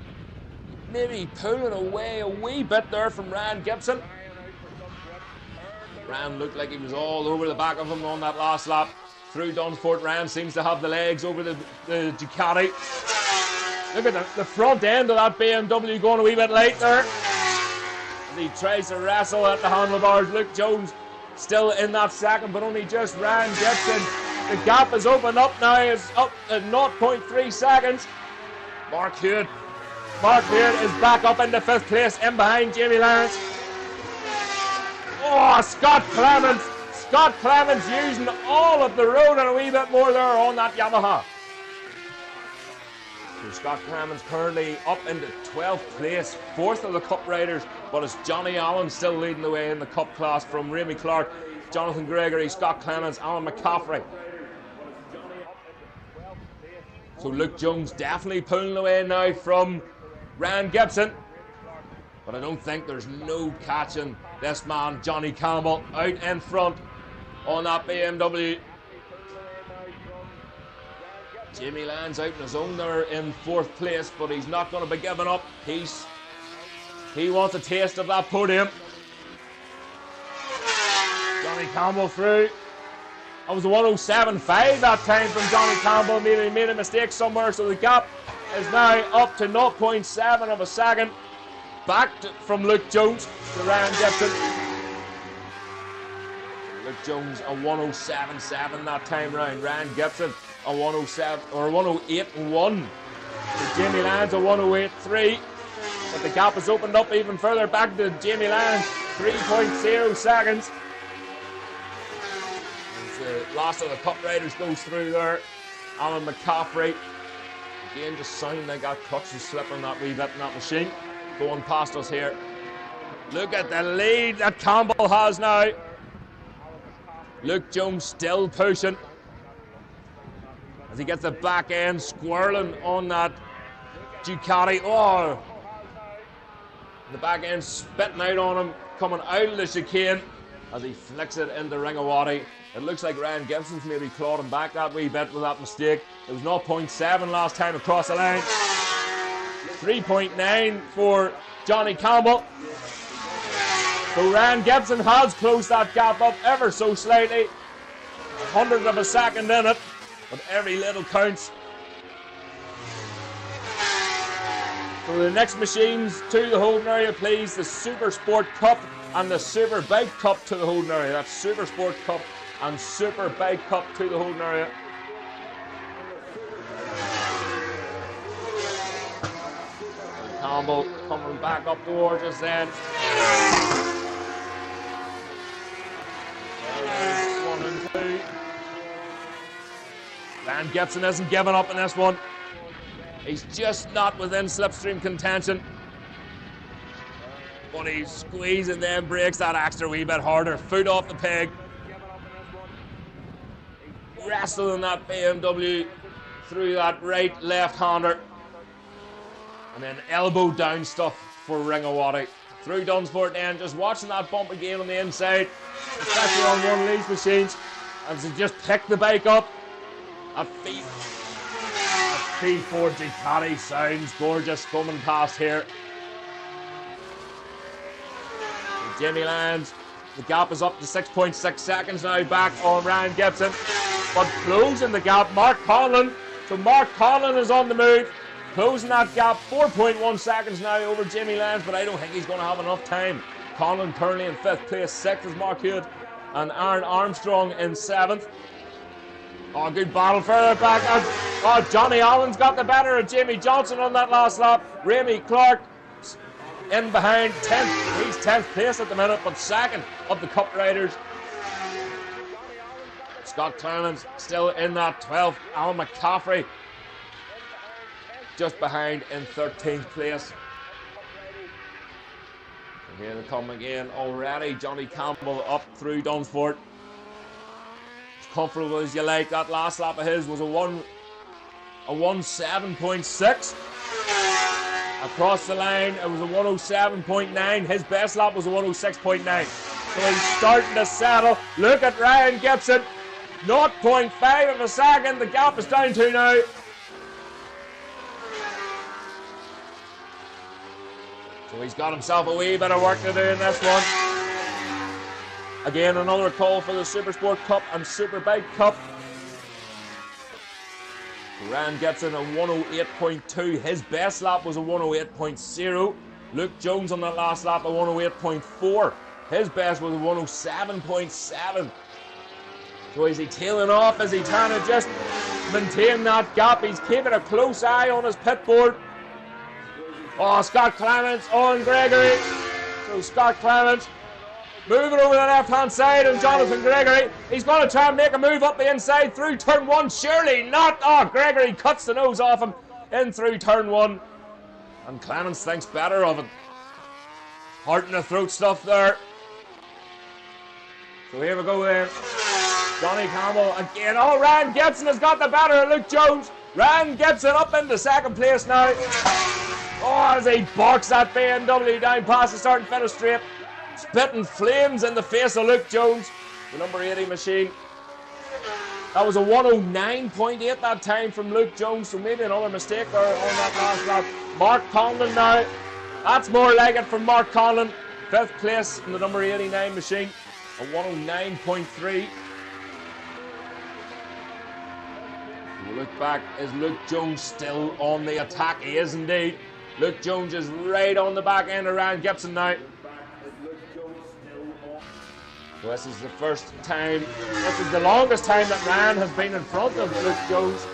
maybe pulling away a wee bit there from Ryan Gibson. Ryan looked like he was all over the back of him on that last lap. Through Dunsport, Ryan seems to have the legs over the Ducati. Look at the front end of that BMW going a wee bit late there. As he tries to wrestle at the handlebars. Luke Jones still in that second, but only just Ryan Gibson. The gap is opened up now. It's up at 0.3 seconds. Mark Hewitt is back up into 5th place, in behind Jamie Lance. Oh, Scott Clements using all of the road and a wee bit more there on that Yamaha. So Scott Clements currently up into 12th place, 4th of the Cup riders, but it's Johnny Allen still leading the way in the Cup class from Remy Clark, Jonathan Gregory, Scott Clements, Alan McCaffrey. So Luke Jones definitely pulling away now from Ryan Gibson. But I don't think there's no catching this man, Johnny Campbell, out in front on that BMW. Jamie Lyons out in his own there in 4th place, but he's not going to be giving up. He wants a taste of that podium. Johnny Campbell through. That was a 107.5 that time from Johnny Campbell. Maybe he made a mistake somewhere, so the gap is now up to 0.7 of a second. Back from Luke Jones to Ryan Gibson. Luke Jones a 107.7 that time round. Ryan Gibson a 107 or 108.1. So Jamie Lyons a 108.3. But the gap has opened up even further back to Jamie Lyons, 3.0 seconds. As the last of the Cup riders goes through there. Alan McCaffrey. Again, just sounding like that clutch is slipping that wee bit in that machine. Going past us here. Look at the lead that Campbell has now. Luke Jones still pushing as he gets the back end squirreling on that Ducati. Oh, the back end spitting out on him, coming out of the chicane as he flicks it into Ringawati. It looks like Ryan Gibson's maybe clawed him back that wee bit with that mistake. It was 0.7 last time across the line. 3.9 for Johnny Campbell. So Ryan Gibson has closed that gap up ever so slightly. 100th of a second in it, but every little counts. So the next machines to the holding area, please. The Supersport Cup and the Superbike Cup to the holding area. That's Supersport Cup and Superbike Cup to the holding area. Campbell coming back up towards us then. 1 and 2. Ryan Gibson isn't giving up in this one. He's just not within slipstream contention. But he's squeezing then, breaks that extra wee bit harder. Foot off the peg. Wrestling that BMW through that right left-hander. And then elbow down stuff for Ringawati. Through Dunsport then, just watching that bump again on the inside, especially on one of these machines, and to just pick the bike up. A P4 Ducati sounds gorgeous coming past here. And Jamie Lyons, the gap is up to 6.6 seconds now back on Ryan Gibson. But closing the gap, Mark Conlon. So Mark Conlon is on the move. Closing that gap, 4.1 seconds now over Jamie Lyons, but I don't think he's going to have enough time. Conlon currently in 5th place, 6th is Mark Hewitt, and Aaron Armstrong in 7th. Oh, good battle further back. Oh, Johnny Allen's got the better of Jamie Johnson on that last lap. Remy Clark in behind 10th. He's 10th place at the minute, but 2nd of the Cup riders. Scott Clements still in that 12th. Alan McCaffrey just behind in 13th place. And here they come again already. Johnny Campbell up through Dunsport. As comfortable as you like. That last lap of his was a 107.6. Across the line, it was a 107.9. His best lap was a 106.9. So he's starting to settle. Look at Ryan Gibson. 0.5 of a second. The gap is down to now. So he's got himself a wee bit of work to do in this one. Again, another call for the Supersport Cup and Superbike Cup. Ryan Gibson a 108.2. His best lap was a 108.0. Luke Jones on that last lap a 108.4. His best was a 107.7. So is he tailing off? Is he trying to just maintain that gap? He's keeping a close eye on his pit board. Oh, Scott Clements on Gregory. So Scott Clements moving over the left-hand side, and Jonathan Gregory, he's going to try and make a move up the inside through turn 1. Surely not. Oh, Gregory cuts the nose off him in through turn 1. And Clements thinks better of it. Heart in the throat stuff there. So here we go then. Johnny Campbell again. Oh, Ryan Gibson has got the better of Luke Jones. Ryan Gibson up into second place now. Oh, as he barks that BMW down past the start and finish straight. Spitting flames in the face of Luke Jones, the number 80 machine. That was a 109.8 that time from Luke Jones, so maybe another mistake there on that last lap. Mark Conlon now. That's more like it from Mark Conlon. 5th place in the number 89 machine, a 109.3. We'll look back. Is Luke Jones still on the attack? He is indeed. Luke Jones is right on the back end of Ryan Gibson now. So this is the first time, this is the longest time that Ryan has been in front of Luke Jones.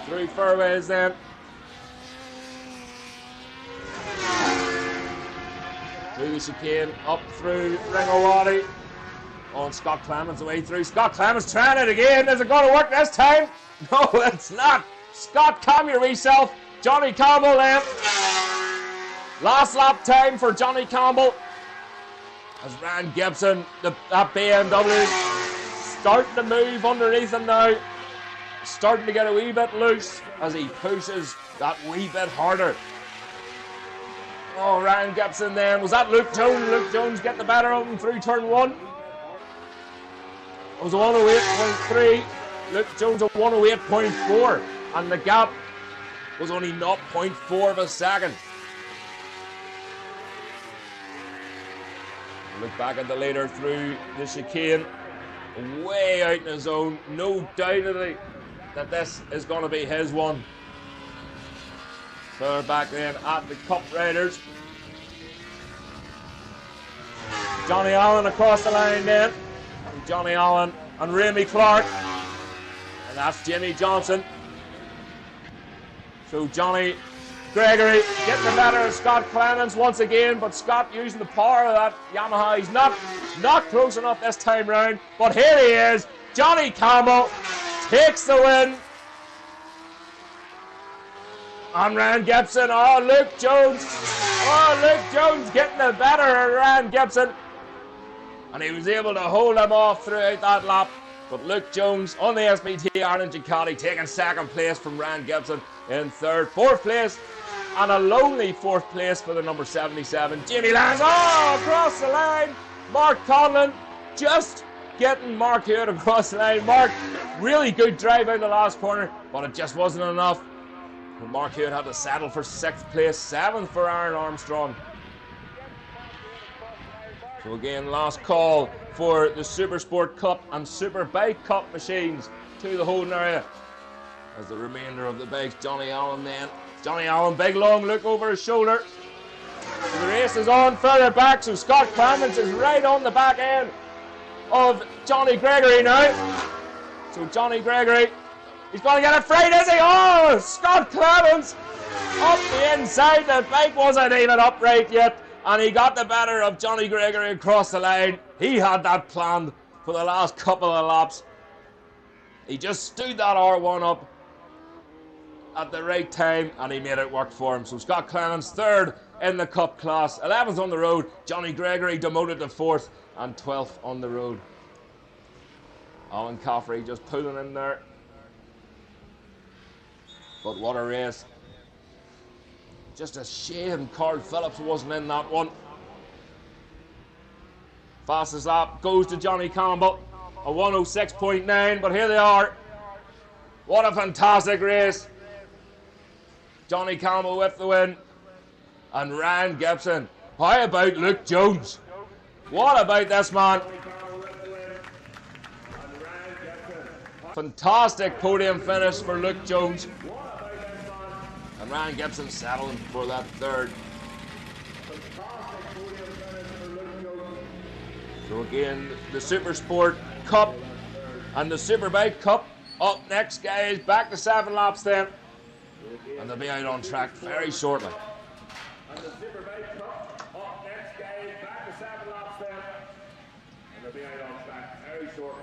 Through fairways then. Through the chicane, up through Ringawadi. On Scott Clements away through. Scott Clements trying it again. Is it going to work this time? No, it's not. Scott, calm your wee self. Johnny Campbell then. Last lap time for Johnny Campbell. As Ryan Gibson, that BMW, starting to move underneath him now. Starting to get a wee bit loose as he pushes that wee bit harder. Oh, Ryan Gibson then. Was that Luke Jones? Luke Jones get the better of him through turn 1. It was a 108.3. Luke Jones a 108.4. And the gap was only 0.4 of a second. Look back at the leader through the chicane. Way out in the zone. No doubt that this is going to be his one. So back then at the Cup Riders. Johnny Allen across the line then. Johnny Allen and Ramey Clark. And that's Jimmy Johnson. So Johnny Gregory getting the better of Scott Clements once again, but Scott using the power of that Yamaha. He's not close enough this time round, but here he is. Johnny Campbell takes the win. And Ryan Gibson, oh, Luke Jones. Oh, Luke Jones getting the better of Ryan Gibson. And he was able to hold him off throughout that lap. But Luke Jones on the SBT Ireland Ducati taking second place from Ryan Gibson in third. 4th place, and a lonely 4th place for the number 77, Jamie Lands. Oh, across the line. Mark Conlon just getting Mark Hewitt across the line. Mark, really good drive out the last corner, but it just wasn't enough. And Mark Hewitt had to settle for 6th place, 7th for Aaron Armstrong. So again, last call for the Supersport Cup and Superbike Cup machines to the holding area. As the remainder of the bikes, Johnny Allen then. Johnny Allen, big long look over his shoulder. So the race is on further back, so Scott Clements is right on the back end of Johnny Gregory now. So Johnny Gregory, he's going to get it free, is he? Oh, Scott Clements up the inside. The bike wasn't even upright yet, and he got the better of Johnny Gregory across the line. He had that planned for the last couple of laps. He just stood that R1 up at the right time, and he made it work for him. So Scott Clements, 3rd in the Cup class, 11th on the road. Johnny Gregory demoted to 4th and 12th on the road. Alan Caffrey just pulling in there. But what a race. Just a shame Carl Phillips wasn't in that one. Fastest lap goes to Johnny Campbell. a 106.9, but here they are. What a fantastic race. Johnny Campbell with the win. And Ryan Gibson. How about Luke Jones? What about this man? Fantastic podium finish for Luke Jones. And Ryan Gibson settling for that third. So again, the Supersport Cup and the Superbike Cup up next, guys. Back to 7 laps then. And they'll be out on track very shortly. And the Superbike Cup up next, guys. Back to 7 laps then. And they'll be out on track very shortly.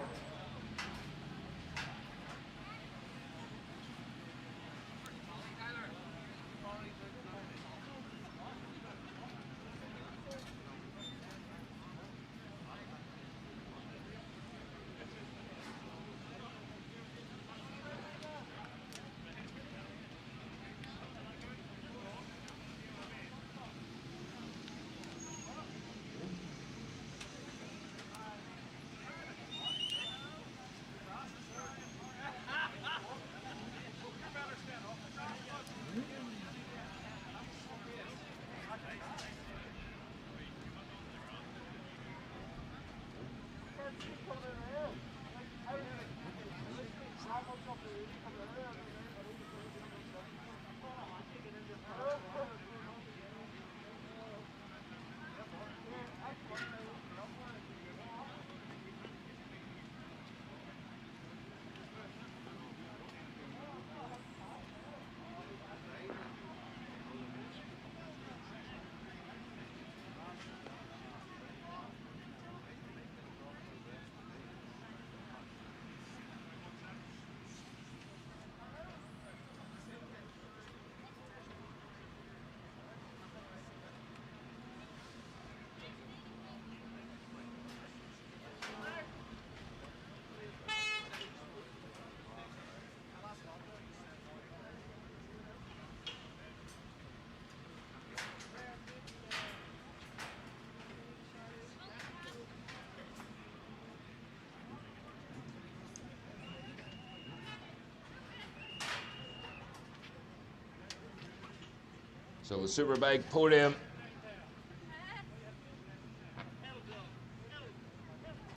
So the Superbike podium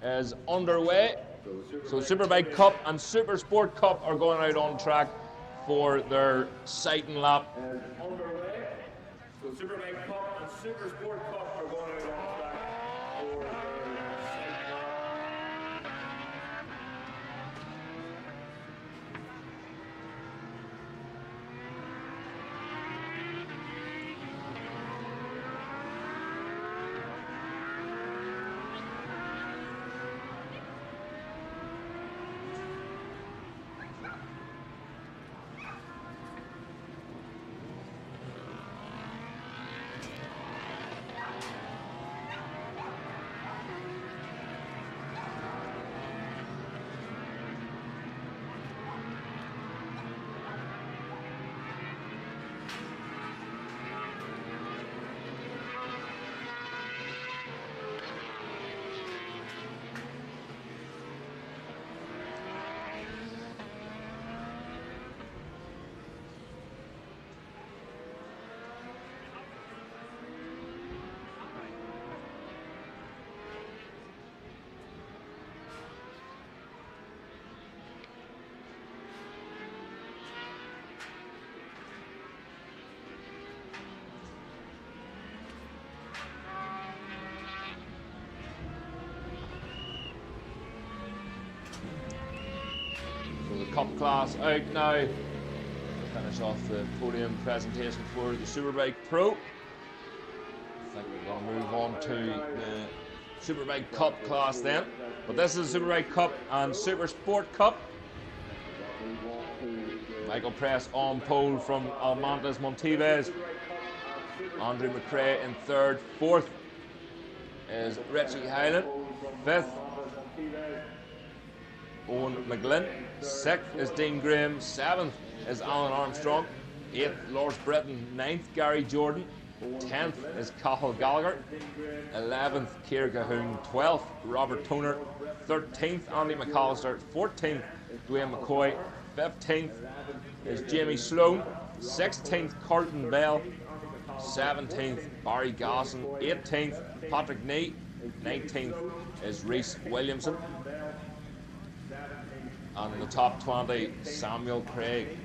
is underway. So Superbike Cup and Supersport Cup are going out on track for their sighting lap. Underway. So Superbike Cup and Supersport Cup are going out on track for their second lap. Cup class out now. To finish off the podium presentation for the Superbike Pro. I think we're going to move on to the Superbike Cup class then. But this is the Superbike Cup and Supersport Cup. Michael Press on pole from Almontes Monteves. Andrew McRae in third. Fourth is Richie Hyland. Fifth, Owen McGlynn. Sixth is Dean Graham. Seventh is Alan Armstrong. Eighth, Lawrence Britton. Ninth, Gary Jordan. 10th is Cathal Gallagher. 11th, Ciara Cahoon. 12th, Robert Toner. 13th, Andy McAllister. 14th, Dwayne McCoy. 15th is Jamie Sloan. 16th, Carlton Bell. 17th, Barry Gosson. 18th, Patrick Nee. 19th is Rhys Williamson. And in the top 20, Samuel Craig.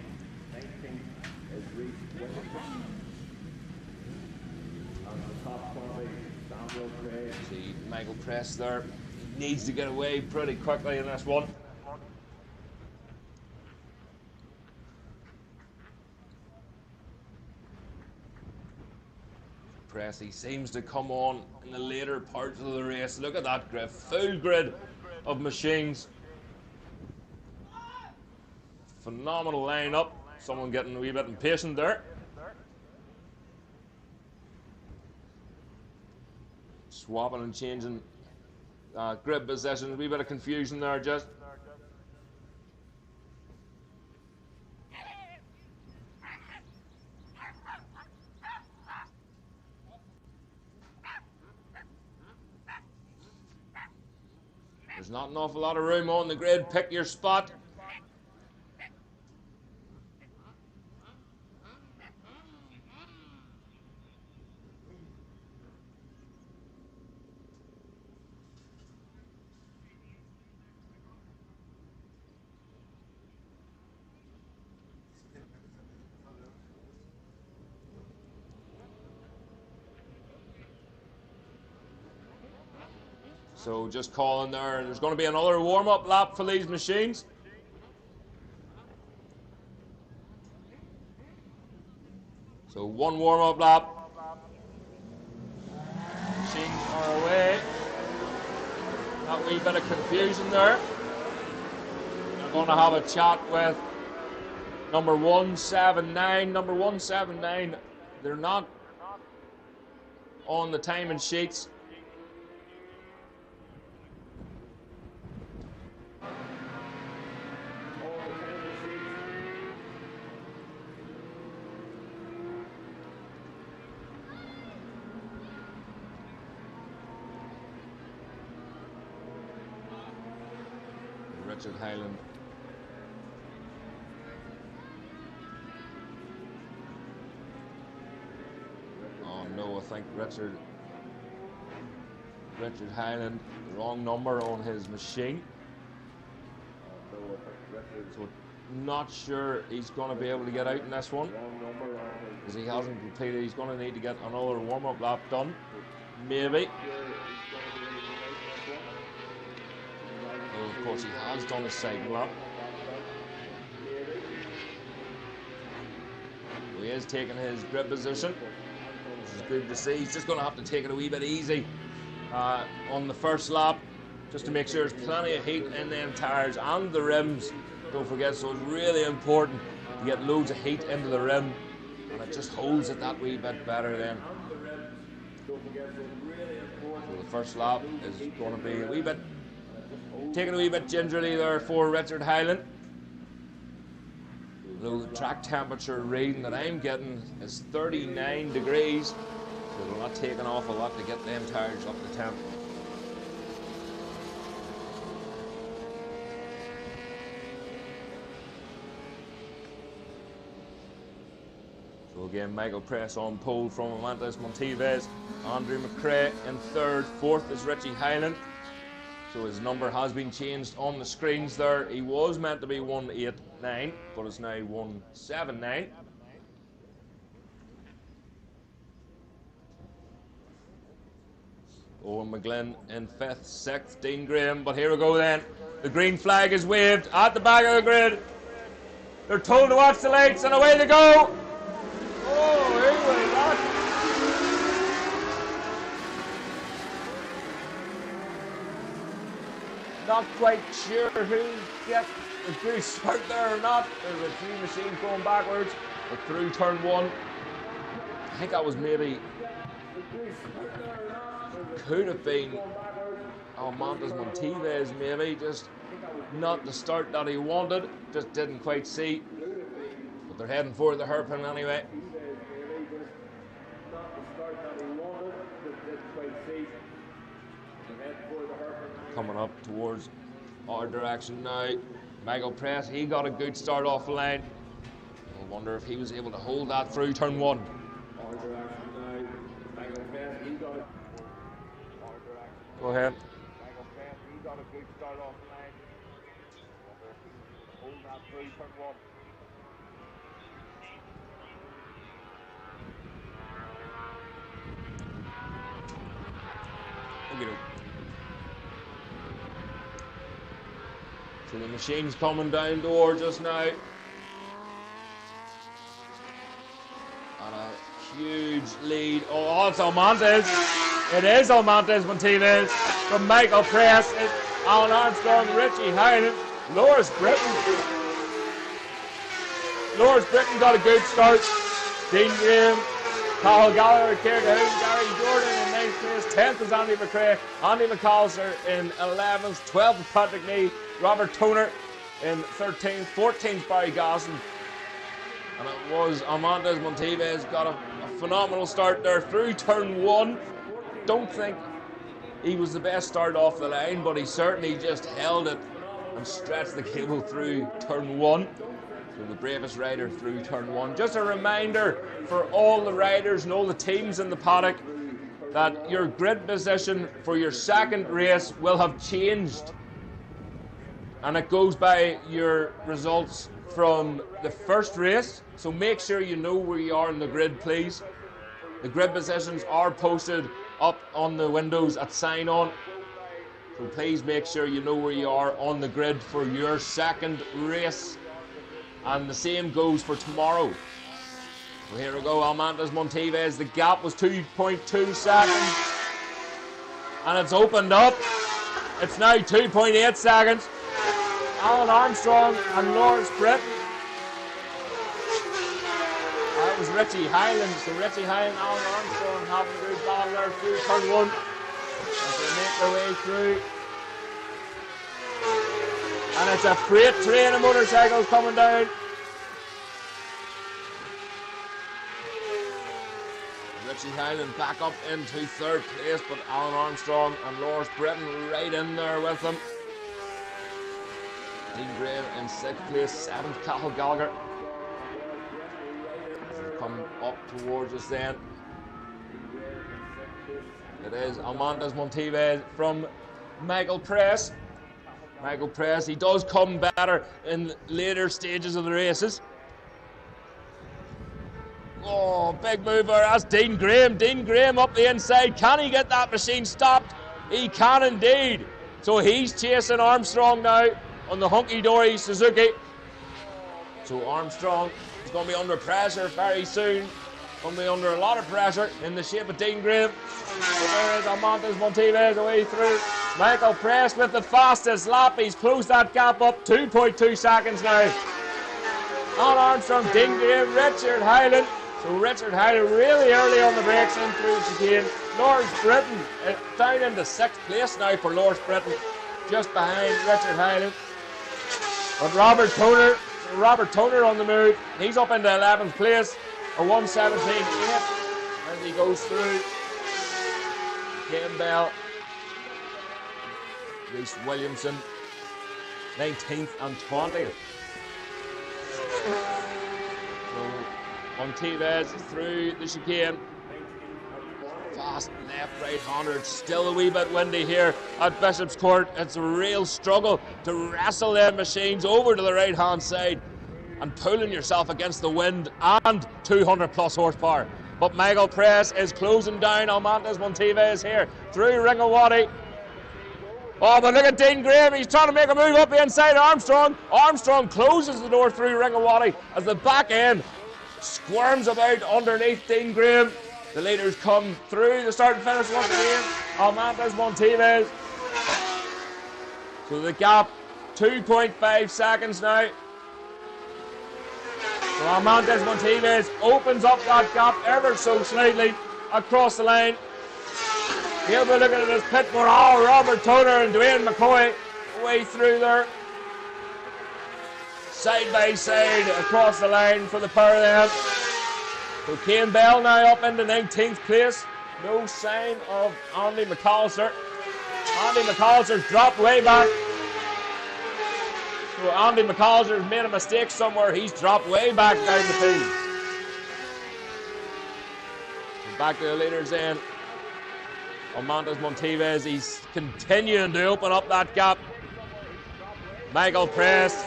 See Michael Press there. He needs to get away pretty quickly in this one. Press, he seems to come on in the later parts of the race. Look at that grid, full grid of machines. Phenomenal lineup. Someone getting a wee bit impatient there. Swapping and changing grid positions. A wee bit of confusion there just. There's not an awful lot of room on the grid. Pick your spot. So just calling there, there's going to be another warm-up lap for these machines. So one warm-up lap. Machines are away. That wee bit of confusion there. I'm going to have a chat with number 179. Number 179, they're not on the timing sheets. Richard Hyland. Oh no, I think Richard Hyland, the wrong number on his machine. So not sure he's going to be able to get out in this one because he hasn't completed. He's going to need to get another warm-up lap done, maybe. Of course, he has done a second lap. He is taking his grip position, which is good to see. He's just going to have to take it a wee bit easy on the first lap, just to make sure there's plenty of heat in them tyres and the rims. Don't forget, so it's really important to get loads of heat into the rim, and it just holds it that wee bit better then. So the first lap is going to be a wee bit, taking a wee bit gingerly there for Richard Hyland. Though the track temperature reading that I'm getting is 39 degrees, so it'll not take an awful lot to get them tyres up to temp. So again, Michael Press on pole from Amantes Monteves, Andrew McRae in third, fourth is Richie Hyland. So his number has been changed on the screens there. He was meant to be 189, but it's now 179. Owen McGlynn in fifth, sixth, Dean Graham. But here we go then. The green flag is waved at the back of the grid. They're told to watch the lights and away they go. Oh, here we go. Not quite sure who gets the good start there or not. There's a few machines going backwards. But through turn one, I think that was maybe, could have been Amantes Monteves maybe, just not the start that he wanted, just didn't quite see. But they're heading for the hairpin anyway. coming up towards our direction now. Michael Press, he got a good start off the line. I wonder if he was able to hold that through turn one. Our direction now. Michael Press, he got it. Our direction. Go ahead. Michael Press, he got a good start off the line. Wonder if he was able to hold that through turn one. So the machine's coming down towards us now. And a huge lead. Oh, it's Almontes. It is Almontes Monteves from Michael Press. It's Alan Armstrong, Richie Hyland, Loris Britton. Loris Britton got a good start. Dean Graham, Cathal Gallagher, Ciara Cahoon, Gary Jordan in 9th place. 10th is Andy McRae. Andy McAllister in 11th. 12th is Patrick Nee. Robert Toner in 13th. 14th Barry Gosson. And it was Almontes Monteves got a phenomenal start there through turn one. Don't think he was the best start off the line, but he certainly just held it and stretched the cable through turn one. So the bravest rider through turn one. Just a reminder for all the riders and all the teams in the paddock that your grid position for your second race will have changed. And it goes by your results from the first race. So make sure you know where you are in the grid, please. The grid positions are posted up on the windows at sign on. So please make sure you know where you are on the grid for your second race. And the same goes for tomorrow. So here we go, Almontes Monteves. The gap was 2.2 seconds. And it's opened up. It's now 2.8 seconds. Alan Armstrong and Loris Britton. That was Richie Hyland. So Richie Hyland, Alan Armstrong having a good battle there through turn one as they make their way through. And it's a freight train of motorcycles coming down. Richie Hyland back up into third place, but Alan Armstrong and Loris Britton right in there with them. Dean Graham in 6th place, 7th Cathal Gallagher. Come up towards us then. It is Almontes Monteves from Michael Press. Michael Press, he does come better in later stages of the races. Oh, big mover, that's Dean Graham. Dean Graham up the inside. Can he get that machine stopped? He can indeed. So he's chasing Armstrong now on the hunky-dory Suzuki. So Armstrong is going to be under pressure very soon. Going to be under a lot of pressure in the shape of Dean Graham. So there is Almontes Monteves away through. Michael Press with the fastest lap. He's closed that gap up 2.2 seconds now. Alan Armstrong, Dean Graham, Richard Hyland. So Richard Hyland really early on the brakes in through the chicane. Loris Britton down into 6th place now for Loris Britton, just behind Richard Hyland. But Robert Toner on the move. He's up into 11th place, a 1:17.8 as he goes through. Ken Bell, Reese Williamson, 19th and 20th. So Monteves through the chicane. Fast left, right-hander. It's still a wee bit windy here at Bishopscourt. It's a real struggle to wrestle them machines over to the right-hand side and pulling yourself against the wind and 200 plus horsepower. But Michael Press is closing down Almontes Monteves here through Ringawati. Oh, but look at Dean Graham. He's trying to make a move up the inside of Armstrong. Armstrong closes the door through Ringawati as the back end squirms about underneath Dean Graham. The leaders come through the start and finish once again. Almontes Monteves. So the gap, 2.5 seconds now. So Almontes Monteves opens up that gap ever so slightly across the line. He'll be looking at his pit for Robert Toner and Dwayne McCoy way through there. Side by side across the line for the pair of them. So Kane Bell now up into 19th place. No sign of Andy McAllister. Andy McAllister's dropped way back. So Andy McAllister's made a mistake somewhere. He's dropped way back down the field. And back to the leaders then. Montes Monteves, he's continuing to open up that gap. Michael Press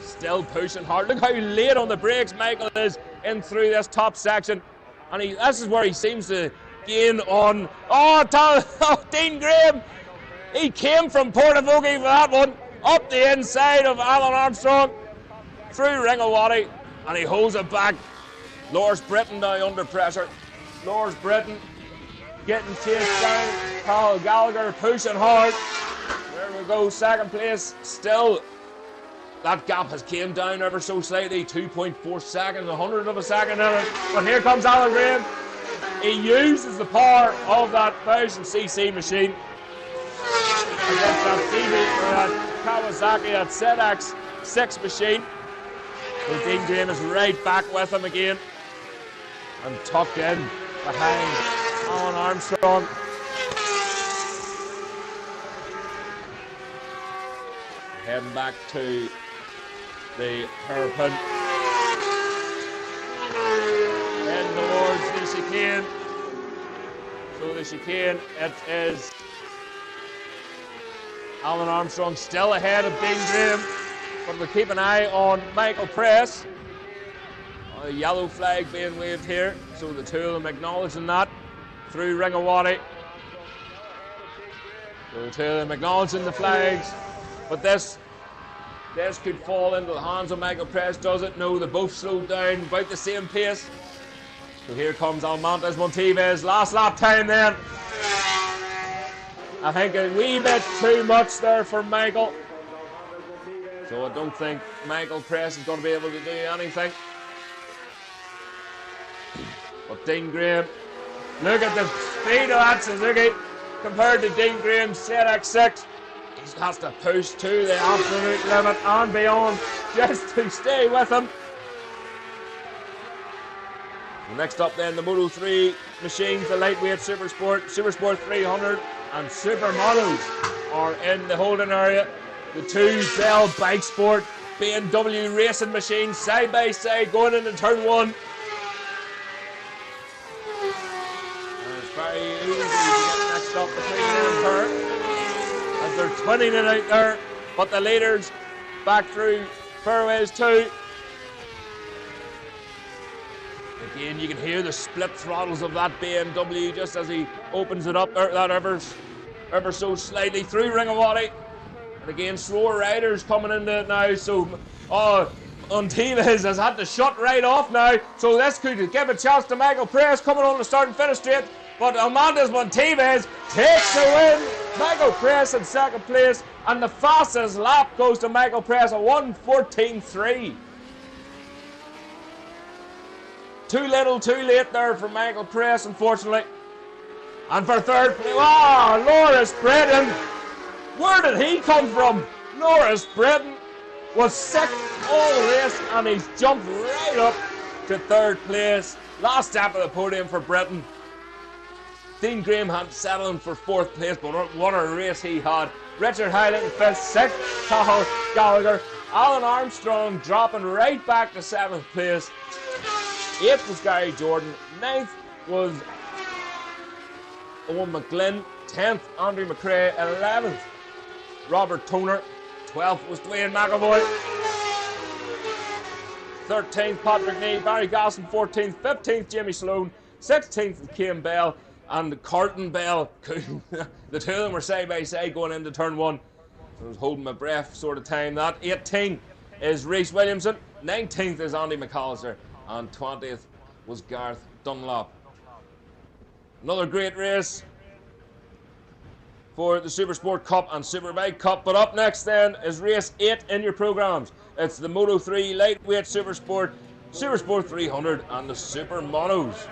still pushing hard. Look how late on the brakes Michael is in through this top section. And this is where he seems to gain on. Dean Graham! He came from Portavogie for that one. Up the inside of Alan Armstrong. Through Ringawati. And he holds it back. Lors Britton now under pressure. Lors Britton getting chased down. Carl Gallagher pushing hard. There we go, second place. Still, that gap has came down ever so slightly. 2.4 seconds, 100th of a second in it. But here comes Alan Graham. He uses the power of that 1000cc machine against that Kawasaki, that ZX6 machine. So Dean Graham is right back with him again and tucked in behind Alan Armstrong. Heading back to the hairpin. Heading towards the chicane. So the chicane, it is Alan Armstrong still ahead of Dean Graham. But we'll keep an eye on Michael Press. A yellow flag being waved here. So the two of them acknowledging that through Ringawati. So the two of them acknowledging the flags. But this could fall into the hands of Michael Press, does it? No, they both slowed down about the same pace. So here comes Montes Monteves, last lap time then. I think a wee bit too much there for Michael. So I don't think Michael Press is going to be able to do anything. But Dean Graham, look at the speed of that Suzuki compared to Dean Graham's ZX6. He has to push to the absolute limit and beyond just to stay with him. Next up then, the Moto 3 machines, the lightweight Supersport, Supersport 300 and Supermotos are in the holding area. The two Bell Bike Sport BMW racing machines side by side going into turn one. And it's very easy to get next up between them here. As they're twinning it out there, but the leaders back through fairways too. Again, you can hear the split throttles of that BMW just as he opens it up that ever so slightly through Ringawati. And again, slower riders coming into it now. So, Monteves has had to shut right off now. So this could give a chance to Michael Press coming on the start and finish straight. But Montes Monteves takes the win. Michael Press in second place. And the fastest lap goes to Michael Press at 1:14.3. Too little, too late there for Michael Press, unfortunately. And for third place, Loris Bretton. Where did he come from? Loris Bretton was sixth all the race, and he's jumped right up to third place. Last step of the podium for Bretton. Dean Graham had settling for fourth place, but what a race he had. Richard Hyland in fifth, sixth, Carl Gallagher. Alan Armstrong dropping right back to seventh place. 8th was Gary Jordan, 9th was Owen McGlynn, 10th Andrew McRae, 11th Robert Toner, 12th was Dwayne McAvoy, 13th Patrick Nee, Barry Gosson 14th, 15th Jimmy Sloan, 16th Cian Bell, and Carlton Bell. The two of them were side by side going into turn one. So I was holding my breath sort of time that. 18th is Rhys Williamson, 19th is Andy McAllister, and 20th was Gareth Dunlop. Another great race for the Supersport Cup and Superbike Cup. But up next then is race 8 in your programmes. It's the Moto 3 Lightweight Supersport, Supersport 300 and the Supermotos.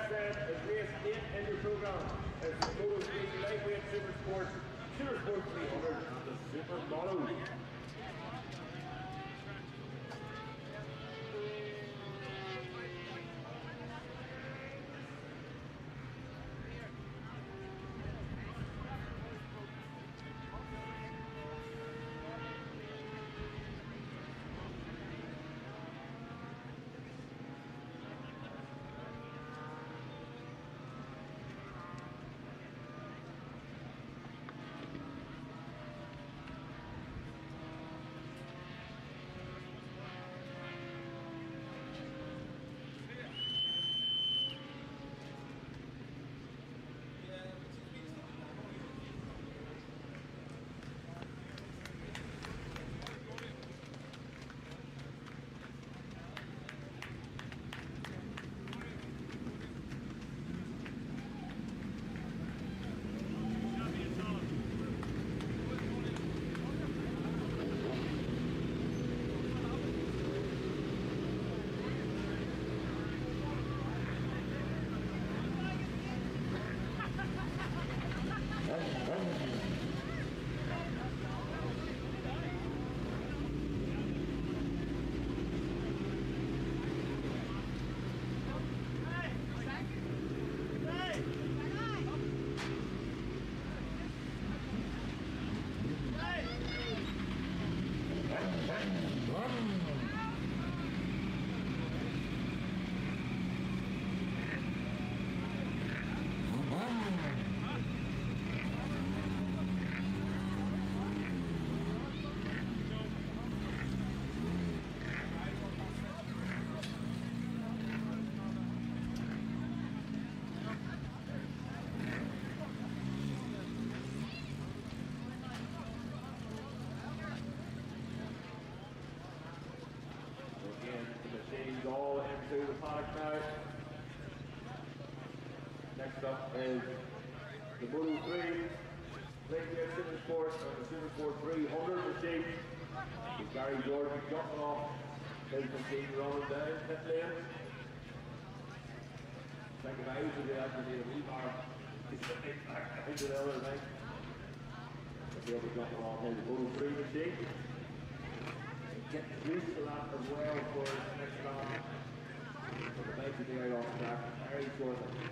into the paddock now. Next up is the Moto 3 Lightweight Supersport and the Supersport 300 machine. With Gary Jordan jumping off his machine rolling down pit lane. Think if I was to do that, you'd need a wee bar. Into the other thing. He'll be jumping off his Moto 3 machine. Get used to that as well for his next lap. So the bike will be out off track very shortly.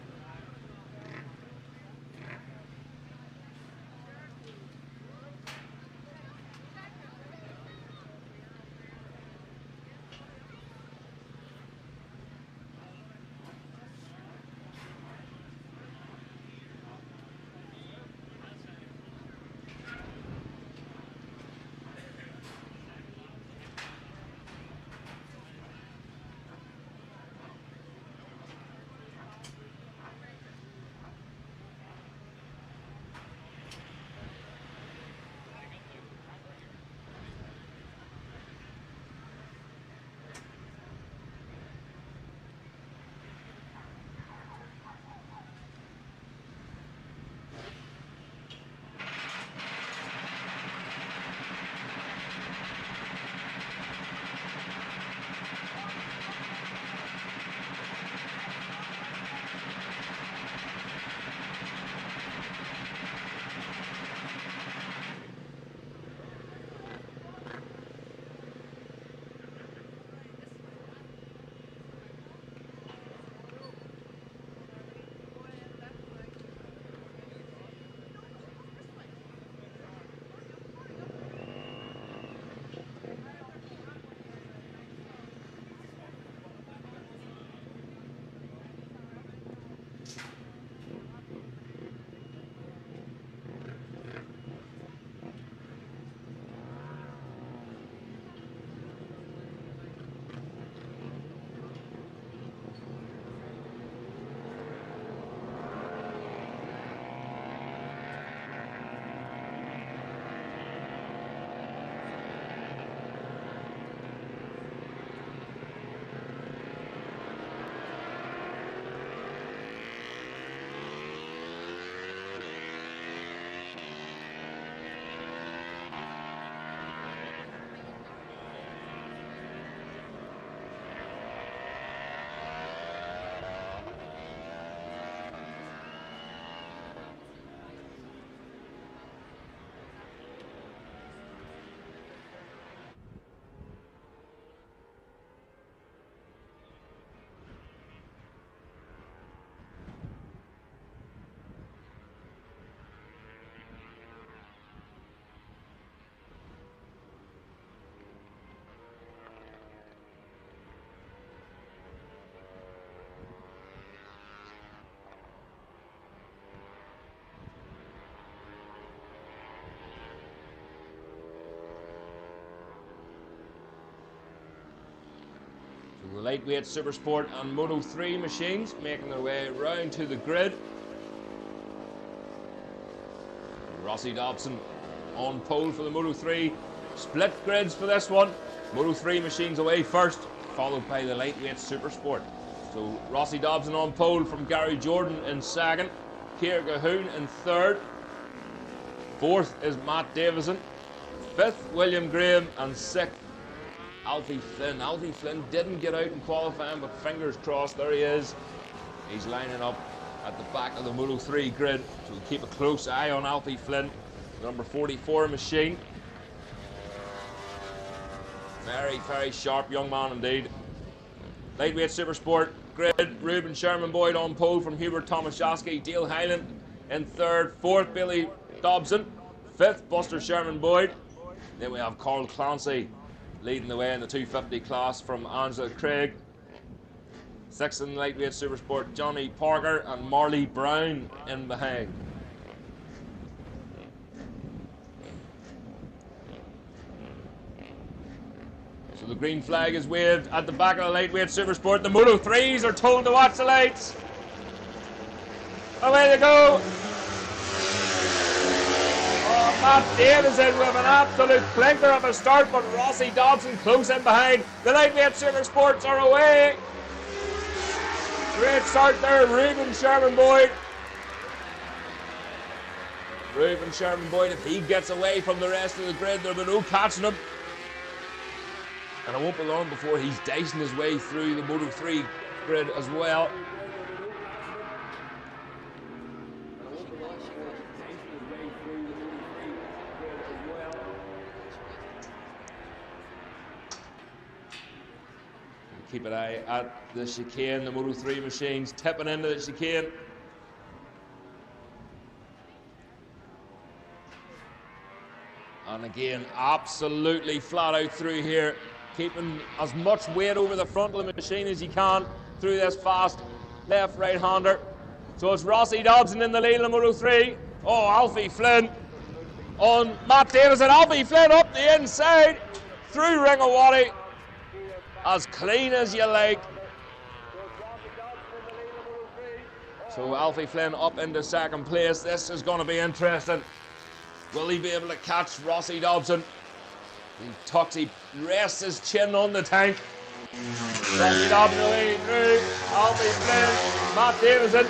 The lightweight Supersport and Moto 3 machines making their way round to the grid. Rossi Dobson on pole for the Moto 3. Split grids for this one. Moto 3 machines away first, followed by the lightweight Supersport. So Rossi Dobson on pole from Gary Jordan in second. Keir Gahoon in third. Fourth is Matt Davison. Fifth, William Graham. And sixth, Alfie Flynn. Alfie Flynn didn't get out in qualifying, but fingers crossed, there he is. He's lining up at the back of the Moto 3 grid, so we'll keep a close eye on Alfie Flynn, the number 44 machine. Very, very sharp young man indeed. Lightweight Supersport grid, Ruben Sherman Boyd on pole from Hubert Tomaszewski. Dale Hyland in third. Fourth, Billy Dobson. Fifth, Buster Sherman Boyd. Then we have Carl Clancy leading the way in the 250 class from Angela Craig. Sixth in the lightweight Supersport, Johnny Parker and Marley Brown in behind. So the green flag is waved at the back of the lightweight Supersport. The Moto 3s are told to watch the lights. Away they go. Oh, Matt Davison with an absolute clinker of a start, but Rossi Dobson close in behind. The lightweight Supersports are away. Great start there, Reuben Sherman Boyd. Reuben Sherman Boyd, if he gets away from the rest of the grid, there'll be no catching him. And it won't be long before he's dicing his way through the Moto 3 grid as well. Keep an eye at the chicane, the Moto 3 machines tipping into the chicane. And again, absolutely flat out through here, keeping as much weight over the front of the machine as you can through this fast left right-hander. So it's Rossi Dobson in the lead in the Moto 3. Oh, Alfie Flynn on Matt Davison. Alfie Flynn up the inside through Ringawati. As clean as you like. So Alfie Flynn up into second place. This is going to be interesting. Will he be able to catch Rossi Dobson? He rests his chin on the tank. Rossi Dobson away through. Alfie Flynn, Matt Davison.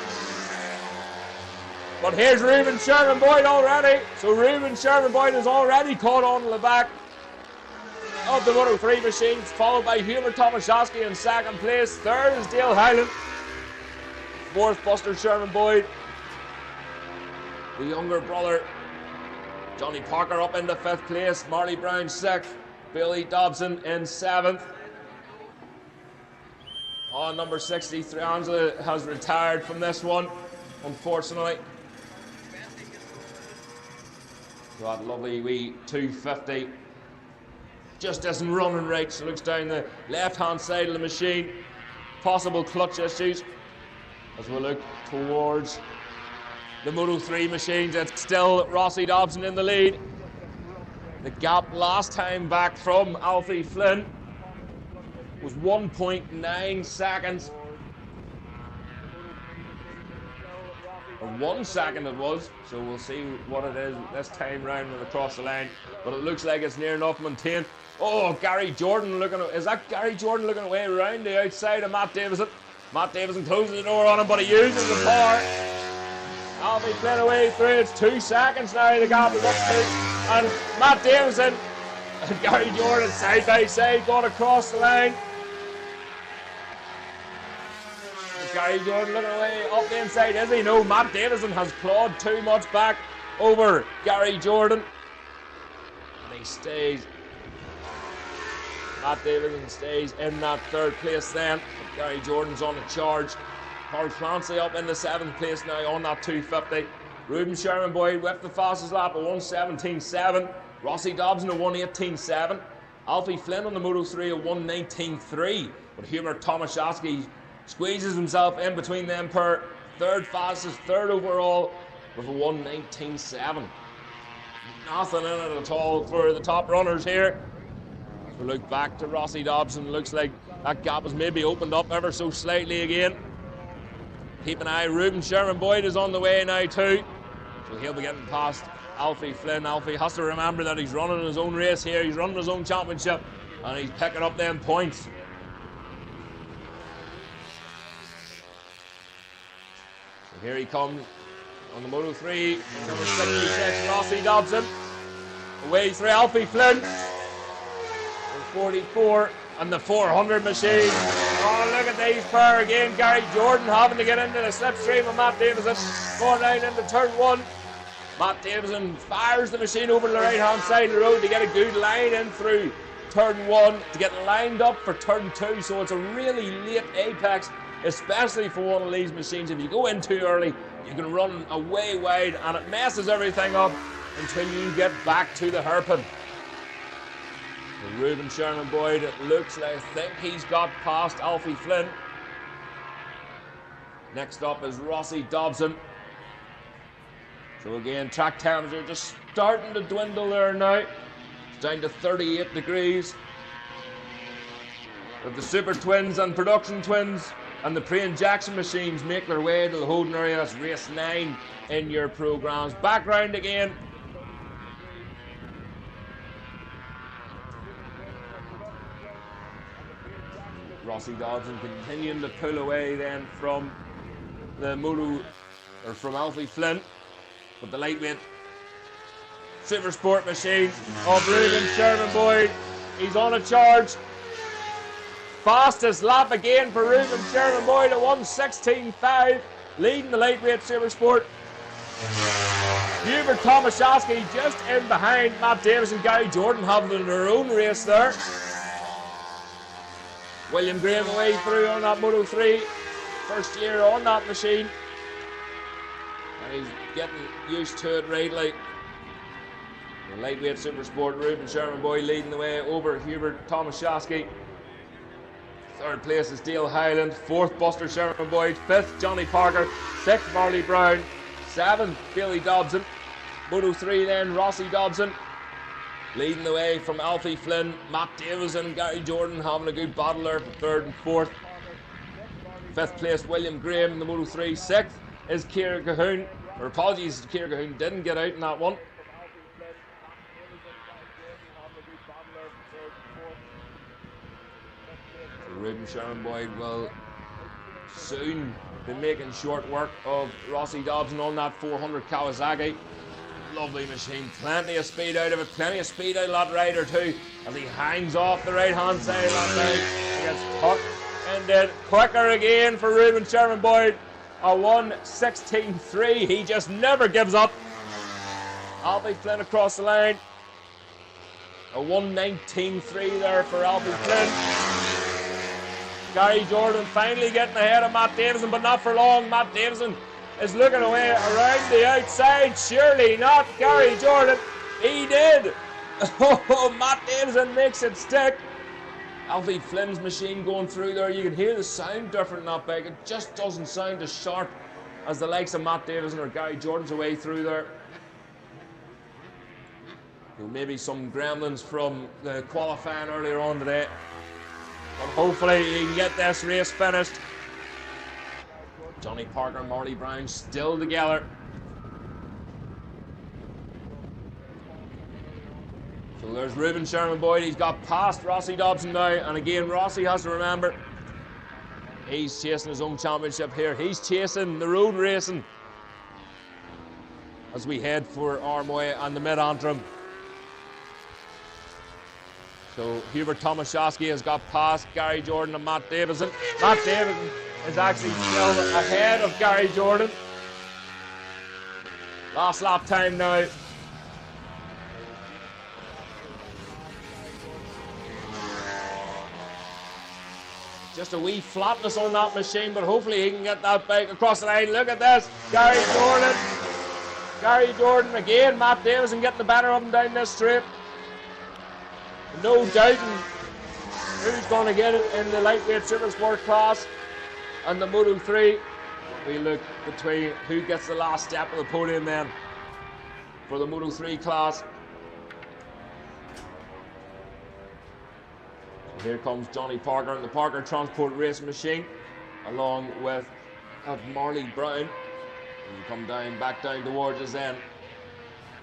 But here's Reuben Sherman Boyd already. So Reuben Sherman Boyd is already caught on the back of the Moto 3 machines, followed by Hubert Tomaszewski in second place. Third is Dale Hyland. Fourth, Buster Sherman Boyd. The younger brother, Johnny Parker, up into fifth place. Marley Brown sixth. Billy Dobson in seventh. Oh, number 63, Angela has retired from this one, unfortunately. So that lovely wee 250 just isn't running right. She looks down the left-hand side of the machine. Possible clutch issues as we look towards the Moto 3 machines. It's still Rossi Dobson in the lead. The gap last time back from Alfie Flynn was 1.9 seconds. Or 1 second it was, so we'll see what it is this time round when across the line. But it looks like it's near enough maintained. Oh, Gary Jordan looking. Is that Gary Jordan looking away around the outside of Matt Davison? Matt Davison closes the door on him, but he uses the power. Alfie Flynn away through. It's 2 seconds now. The gap is up to, and Matt Davison and Gary Jordan side by side going across the line. Gary Jordan looking away up the inside, is he? No, Matt Davison has clawed too much back over Gary Jordan. And he stays. Matt Davison stays in that third place then. But Gary Jordan's on a charge. Carl Clancy up in the seventh place now on that 250. Reuben Sherman Boyd with the fastest lap at 1:17.7. Rossi Dobson at 1:18.7. Alfie Flynn on the Moto 3 at 1:19.3. But Hubert Tomaszewski squeezes himself in between them per third fastest, third overall with a 1:19.7. Nothing in it at all for the top runners here. As we look back to Rossi Dobson, looks like that gap has maybe opened up ever so slightly again. Keep an eye, Reuben Sherman Boyd is on the way now too. So he'll be getting past Alfie Flynn. Alfie has to remember that he's running his own race here, he's running his own championship, and he's picking up them points. Here he comes on the Moto 3, number 66, Rossi Dobson. Away through Alfie Flynn. 44 and the 400 machine. Oh, look at these pair again. Gary Jordan having to get into the slipstream of Matt Davison. Going down into turn one. Matt Davison fires the machine over to the right-hand side of the road to get a good line in through turn one, to get lined up for turn two. So it's a really late apex, especially for one of these machines. If you go in too early, you can run away wide and it messes everything up until you get back to the hairpin. Reuben Sherman Boyd, it looks like, I think he's got past Alfie Flynn. Next up is Rossi Dobson. So again, track temps are just starting to dwindle there now. It's down to 38 degrees. But the Super Twins and Production Twins and the pre-injection machines make their way to the holding area. That's race 9 in your programs. Back round again. Rossi Dobson continuing to pull away then from the from Alfie Flynn, but the lightweight Supersport machine of Reuben Sherman Boyd, he's on a charge. Fastest lap again for Reuben Sherman Boyd at 1:16.5, leading the lightweight Supersport. Hubert Tomaszewski just in behind Matt Davis and Gary Jordan having their own race there. William Graham away through on that Moto 3, first year on that machine. And he's getting used to it rightly. The lightweight Supersport, Reuben Sherman Boyd leading the way over Hubert Tomaszewski. Third place is Dale Hyland, fourth Buster Sherman Boyd, fifth Johnny Parker, sixth Marley Brown, seventh Billy Dobson. Moto 3 then Rossi Dobson leading the way from Alfie Flynn, Matt Davis and Gary Jordan having a good battle there for third and fourth. Fifth place William Graham in the Moto 3, sixth is Ciara Cahoon. Or apologies, Ciara Cahoon didn't get out in that one. Reuben Sherman Boyd will soon be making short work of Rossi Dobson on that 400 Kawasaki. Lovely machine, plenty of speed out of it, plenty of speed out of that rider too, as he hangs off the right hand side of that thing. He gets tucked and then quicker again for Reuben Sherman Boyd. A 1:16.3, he just never gives up. Alfie Flynn across the line. A 1:19.3 there for Alfie Flynn. Gary Jordan finally getting ahead of Matt Davison, but not for long. Matt Davison is looking away around the outside. Surely not Gary Jordan. He did. Oh, Matt Davison makes it stick. Alfie Flynn's machine going through there. You can hear the sound different in that bike. It just doesn't sound as sharp as the likes of Matt Davison or Gary Jordan's away through there. Maybe some gremlins from the qualifying earlier on today. But hopefully he can get this race finished. Johnny Parker and Marley Brown still together. So there's Reuben Sherman Boyd. He's got past Rossi Dobson now. And again, Rossi has to remember, he's chasing his own championship here. He's chasing the road racing as we head for Armoy and the Mid-Antrim. So Hubert Tomaszewski has got past Gary Jordan and Matt Davison. Matt Davison is actually still ahead of Gary Jordan. Last lap time now. Just a wee flatness on that machine, but hopefully he can get that bike across the line. Look at this, Gary Jordan. Gary Jordan again, Matt Davison getting the better of him down this straight. No doubting who's going to get it in the lightweight Supersport class and the Moto 3. We look between who gets the last step of the podium then for the Moto 3 class. So here comes Johnny Parker and the Parker Transport Racing Machine, along with Marley Brown. He come back down towards us then.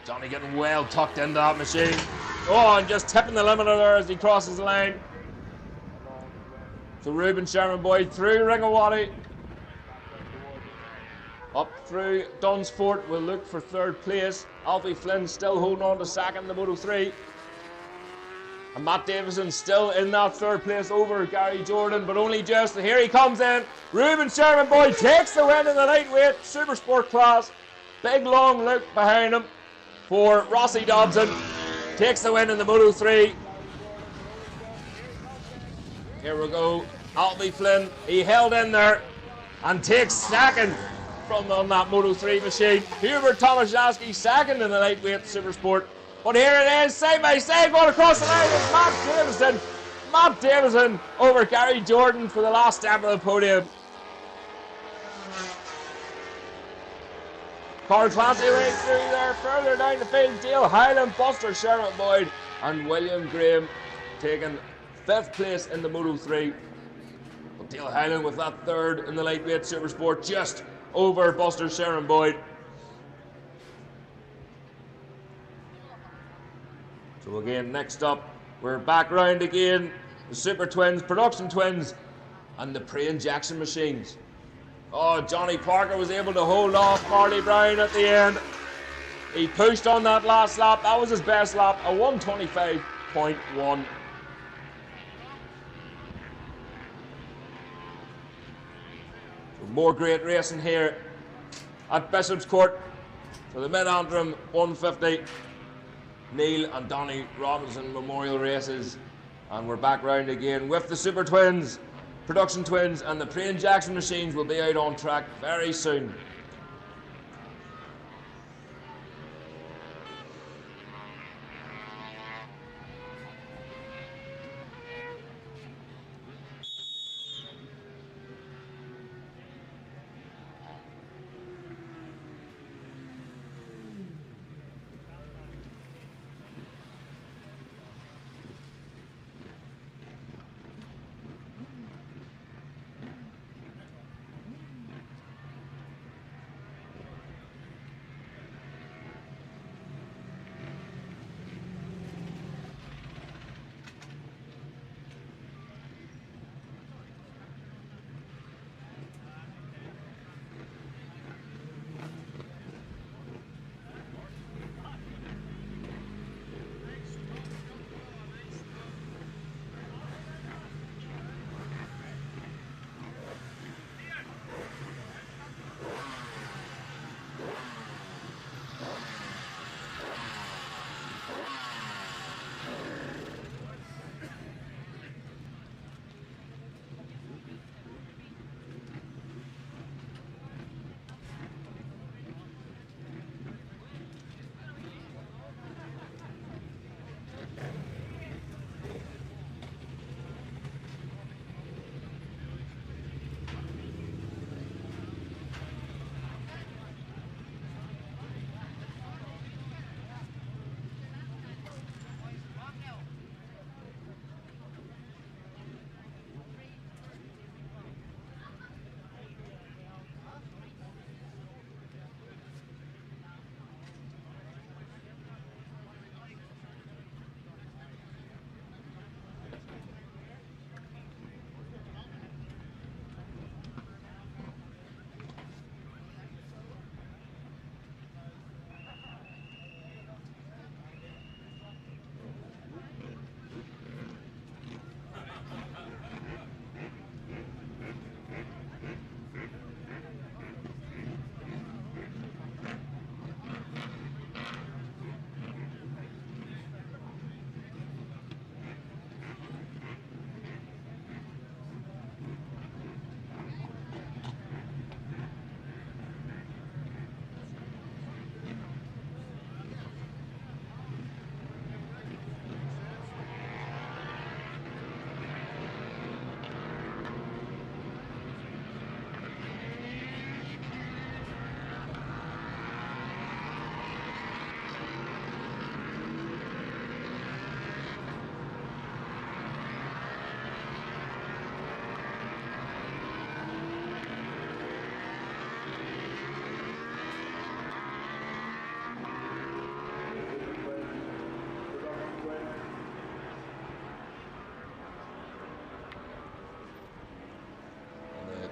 Johnny getting well tucked into that machine. Oh, and just tipping the limiter there as he crosses the line. So Reuben Sherman Boyd through Ringawati, up through Dunsfort. Will look for third place. Alfie Flynn still holding on to second in the Moto 3. And Matt Davison still in that third place over Gary Jordan, but only just. And here he comes in. Reuben Sherman Boyd takes the win in the lightweight Supersport class. Big long look behind him for Rossi Dobson. Takes the win in the Moto 3. Here we go. Alfie Flynn, he held in there and takes second from on that Moto 3 machine. Hubert Tomaszewski second in the lightweight Supersport. But here it is, side by side, going across the line is Matt Davison. Matt Davison over Gary Jordan for the last step of the podium. Carl Clancy right through there, further down the field, Dale Hyland, Buster Sherman Boyd, and William Graham taking 5th place in the Moto 3. But Dale Hyland with that 3rd in the lightweight Supersport, just over Buster Sherman Boyd. So again, next up, we're back round again. The Super Twins, Production Twins, and the Praying Jackson machines. Oh, Johnny Parker was able to hold off Marley Brown at the end. He pushed on that last lap. That was his best lap, a 1:25.1. More great racing here at Bishopscourt for the Mid-Antrim 150 Neil and Donny Robinson Memorial Races. And we're back round again with the Super Twins, Production Twins, and the Praying Jackson machines will be out on track very soon.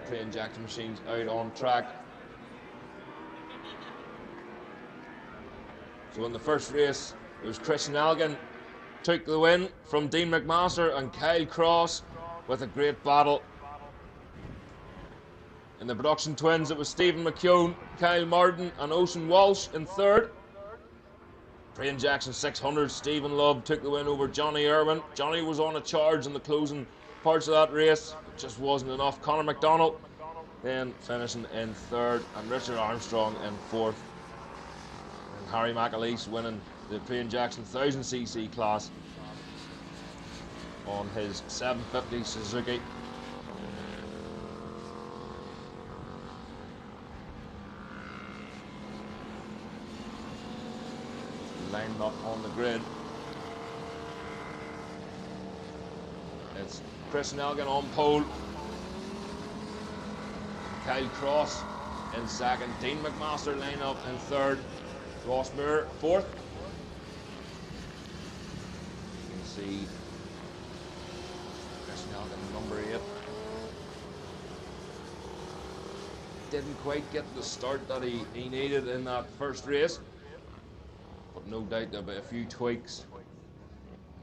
Praying Jackson machines out on track. So in the first race, it was Christian Algan took the win from Dean McMaster and Kyle Cross with a great battle. In the Production Twins, it was Stephen McKeown, Kyle Martin and Ocean Walsh in third. Praying Jackson 600, Stephen Love took the win over Johnny Irwin. Johnny was on a charge in the closing parts of that race. It just wasn't enough. Conor McDonald then finishing in third, and Richard Armstrong in fourth. And Harry McAleese winning the Praying Jackson 1000cc class on his 750 Suzuki. Lined up on the grid. It's Christian Elgin on pole. Kyle Cross in second. Dean McMaster line up in third. Ross Moore fourth. You can see Christian Elgin number 8. didn't quite get the start that he needed in that first race. But no doubt there'll be a few tweaks.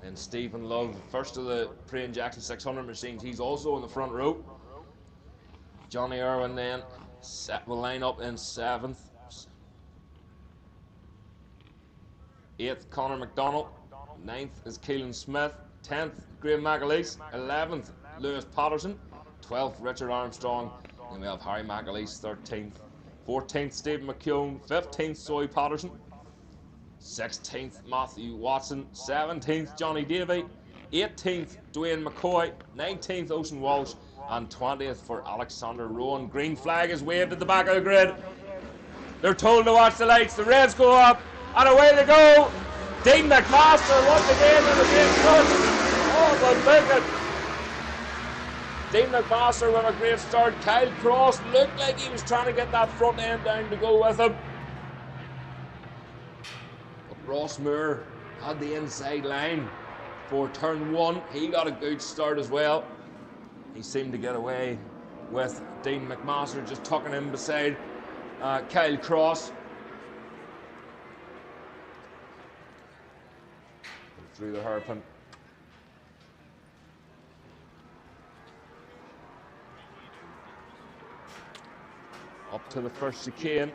And Stephen Love, first of the Praying Jackson 600 machines, he's also in the front row. Johnny Irwin then will line up in 7th. 8th, Conor McDonald. 9th is Keelan Smith. 10th, Graham McAleese. 11th, Lewis Patterson. 12th, Richard Armstrong. And we have Harry McAleese, 13th. 14th, Stephen McKeown. 15th, Zoe Patterson. 16th, Matthew Watson. 17th, Johnny Davey. 18th, Dwayne McCoy. 19th, Ocean Walsh. And 20th for Alexander Rowan. Green flag is waved at the back of the grid. They're told to watch the lights. The reds go up. And away they go. Dean McMaster once again in the great start. Oh, but look at Dean McMaster with a great start. Kyle Cross looked like he was trying to get that front end down to go with him. But Ross Moore had the inside line for turn 1. He got a good start as well. He seemed to get away with Dean McMaster just tucking him beside Kyle Cross. Through the hairpin. Up to the first chicane.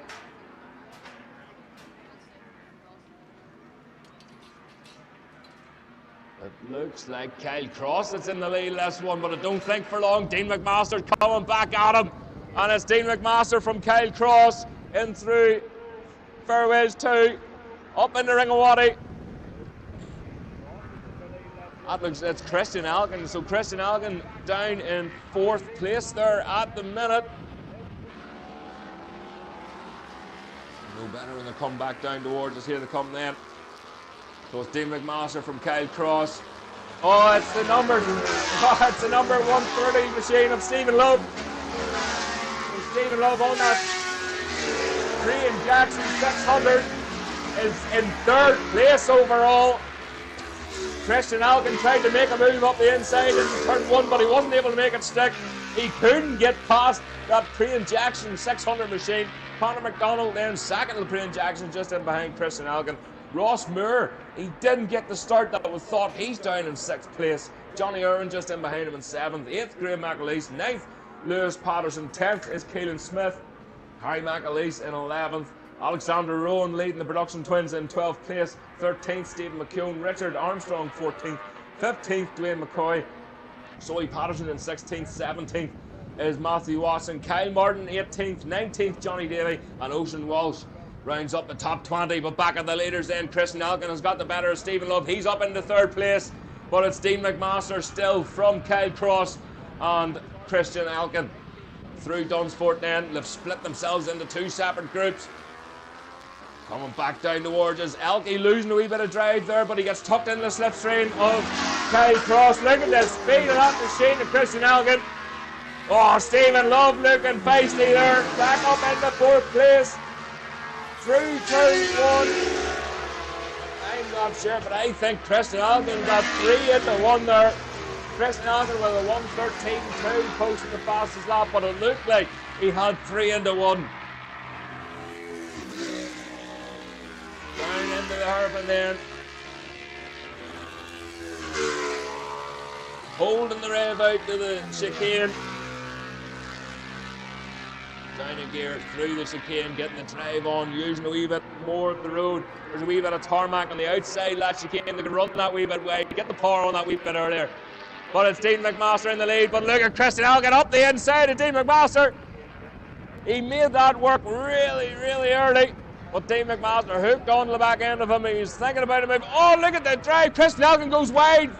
It looks like Kyle Cross that's in the lead last one, but I don't think for long. Dean McMaster's coming back at him. And it's Dean McMaster from Kyle Cross in through Fairways 2. Up in the Ringawati. That looks, it's Christian Alkin. So Christian Alkin down in 4th place there at the minute. No better when they come back down towards us. Here they come then. So it's Dean McMaster from Kyle Cross. Oh, it's the number 130 machine of Stephen Love. So Stephen Love on that Praying Jackson 600 is in 3rd place overall. Christian Alkin tried to make a move up the inside in turn 1, but he wasn't able to make it stick. He couldn't get past that Praying Jackson 600 machine. Conor McDonald then 2nd to the Praying Jackson, just in behind Christian Alkin. Ross Moore, he didn't get the start that was thought. He's down in 6th place. Johnny Irwin just in behind him in 7th. 8th, Graham McAleese. 9th, Lewis Patterson. 10th is Keelan Smith. Harry McAleese in 11th. Alexander Rowan leading the production twins in 12th place. 13th, Stephen McKeown. Richard Armstrong 14th. 15th, Dwayne McCoy. Zoe Patterson in 16th. 17th is Matthew Watson. Kyle Martin 18th. 19th, Johnny Davey. And Ocean Walsh rounds up the top 20. But back at the leaders then, Christian Alkin has got the better of Stephen Love. He's up into 3rd place. But it's Dean McMaster still from Kyle Cross and Christian Alkin. Through Dunsfort then, they've split themselves into 2 separate groups. Coming back down towards us. Elkie losing a wee bit of drive there, but he gets tucked in the slipstream of Kyle Cross. Look at the speed of that machine of Christian Alkin. Oh, Stephen Love looking feisty there. Back up into 4th place. Through turn 1. I'm not sure, but I think Christian Alkin got 3 into 1 there. Christian Alkin with a 1:13.2 posted the fastest lap, but it looked like he had 3 into 1. Down into the hairpin then. Holding the rev out to the chicane. Down in gear through the chicane, getting the drive on, using a wee bit more of the road. There's a wee bit of tarmac on the outside of that chicane. They can run that wee bit wide, get the power on that wee bit earlier. But it's Dean McMaster in the lead. But look at Christian Alkin up the inside of Dean McMaster. He made that work really, really early. But Dean McMaster hooked on to the back end of him. He was thinking about a move. Oh, look at the drive. Christian Alkin goes wide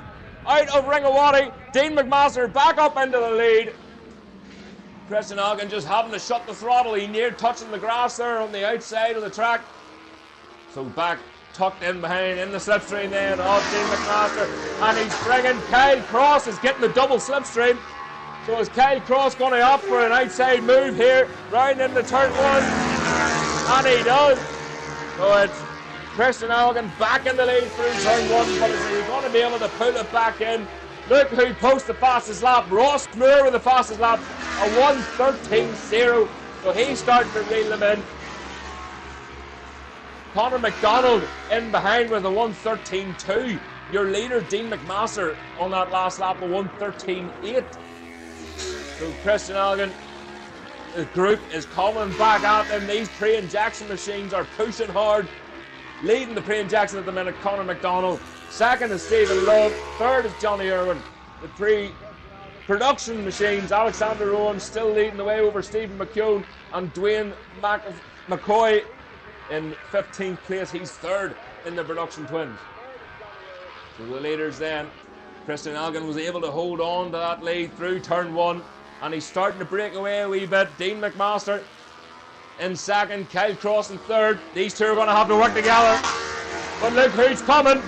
out of Ringawati. Dean McMaster back up into the lead. Christian Alkin just having to shut the throttle. He near touching the grass there on the outside of the track. So back tucked in behind in the slipstream then of Dean McMaster. And he's bringing Kyle Cross is getting the double slipstream. So is Kyle Cross going to opt for an outside move here, round into turn 1? And he does. So it's Christian Alkin back in the lead through turn 1, but is he going to be able to pull it back in? Look who posts the fastest lap. Ross Moore with the fastest lap. A 1:13.0 So he's starting to reel them in. Conor McDonald in behind with a 1:13.2. Your leader, Dean McMaster, on that last lap, a 1:13.8. So Christian Elgin, the group is coming back at them. These pre-injection machines are pushing hard. Leading the pre-injection at the minute, Conor McDonald. Second is Stephen Love. Third is Johnny Irwin. The pre-production machines, Alexander Owen still leading the way over Stephen McCune, and Dwayne McCoy in 15th place. He's third in the production twins. So the leaders then, Christian Elgin was able to hold on to that lead through turn 1, and he's starting to break away a wee bit. Dean McMaster in second, Kyle Cross in third. These two are going to have to work together. But look who's coming.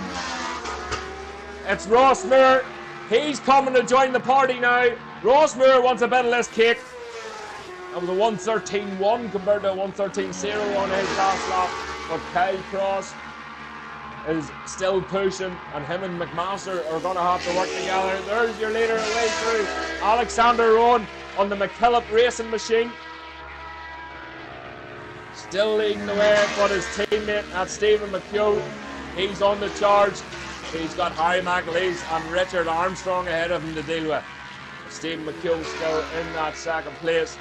It's Ross Moore. He's coming to join the party now. Ross Moore wants a bit of this cake. That was a 1:13.1 compared to a 1:13.0 on his last lap. But Kyle Cross is still pushing, and him and McMaster are going to have to work together. There's your leader away through. Alexander Rowan on the McKillop racing machine. Still leading the way, but his teammate, that's Stephen McHugh, he's on the charge. He's got Harry McAleese and Richard Armstrong ahead of him to deal with. Stephen McHugh still in that second place.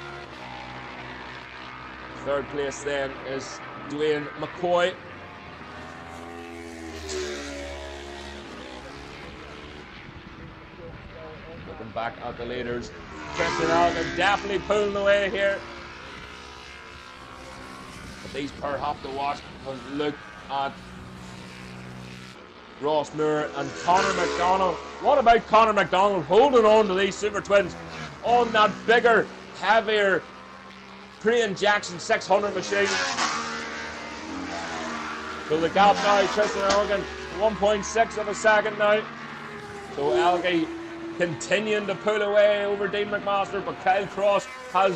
Third place then is Dwayne McCoy. Looking back at the leaders, Christian Elgin definitely pulling away here. But these pair have to watch because look at Ross Moore and Conor McDonald. What about Conor McDonald holding on to these Super Twins on that bigger, heavier pre-injection 600 machine? So the gap now, Christian Elgin, 1.6 of a second now. So Elgin continuing to pull away over Dean McMaster, but Kyle Cross has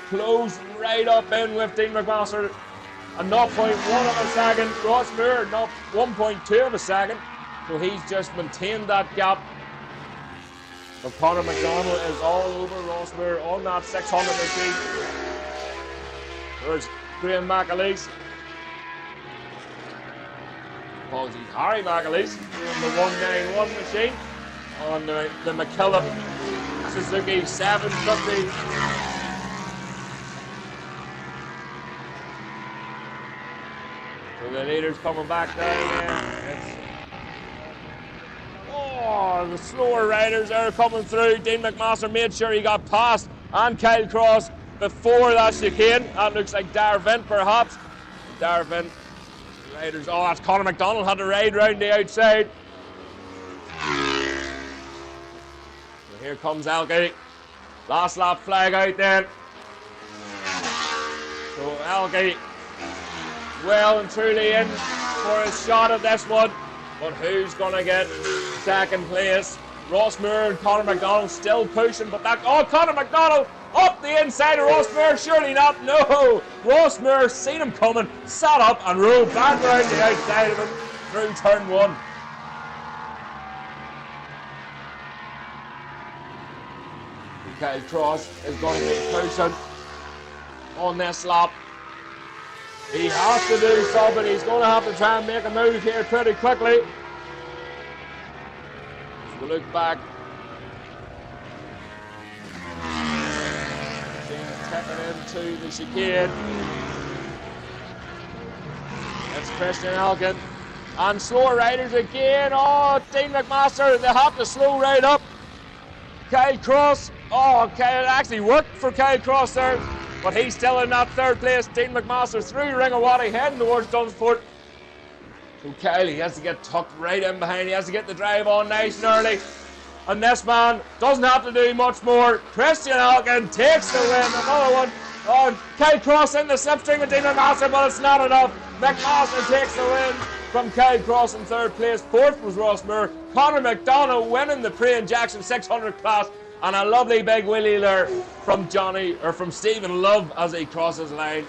closed right up in with Dean McMaster. A 0.1 of a second. Ross Moore, 1.2 of a second. So he's just maintained that gap. But Conor McDonald is all over Ross Moore on that 600 machine. There's Graham McAleese. Apologies, Harry McAleese on the 191 machine on the McKillop Suzuki 750. So the leader's coming back down. Oh, the slower riders are coming through. Dean McMaster made sure he got past, and Kyle Cross before that chicane. That looks like Darvin perhaps. Darvin riders. Oh, that's Conor McDonald had to ride round the outside. So here comes Elgin. Last lap flag out then. So Elgin well and truly in for a shot at this one. But who's going to get second place? Ross Moore and Conor McDonald still pushing, but that... Oh, Conor McDonald up the inside of Ross Moore. Surely not. No. Ross Moore seen him coming, sat up and rode back around the outside of him through turn 1. Kyle Cross is going to be pushing on this lap. He has to do something. He's going to have to try and make a move here pretty quickly. So we'll look back. Taking into the chicane. It's Christian Elgin. And slower riders again. Oh, Dean McMaster, they have to slow right up. Kyle Cross. Oh, Kyle actually worked for Kyle Cross there. But he's still in that third place. Dean McMaster through Ringawati heading towards Dunsport. So Kyle, he has to get tucked right in behind. He has to get the drive on nice and early. And this man doesn't have to do much more. Christian Elgin takes the win. Another one. Oh, Kyle Cross in the slipstream with Dean McMaster, but it's not enough. McMaster takes the win from Kyle Cross in third place. Fourth was Ross Moore. Conor McDonald winning the pre-injection 600 class. And a lovely big wheelie there from Stephen Love as he crosses the line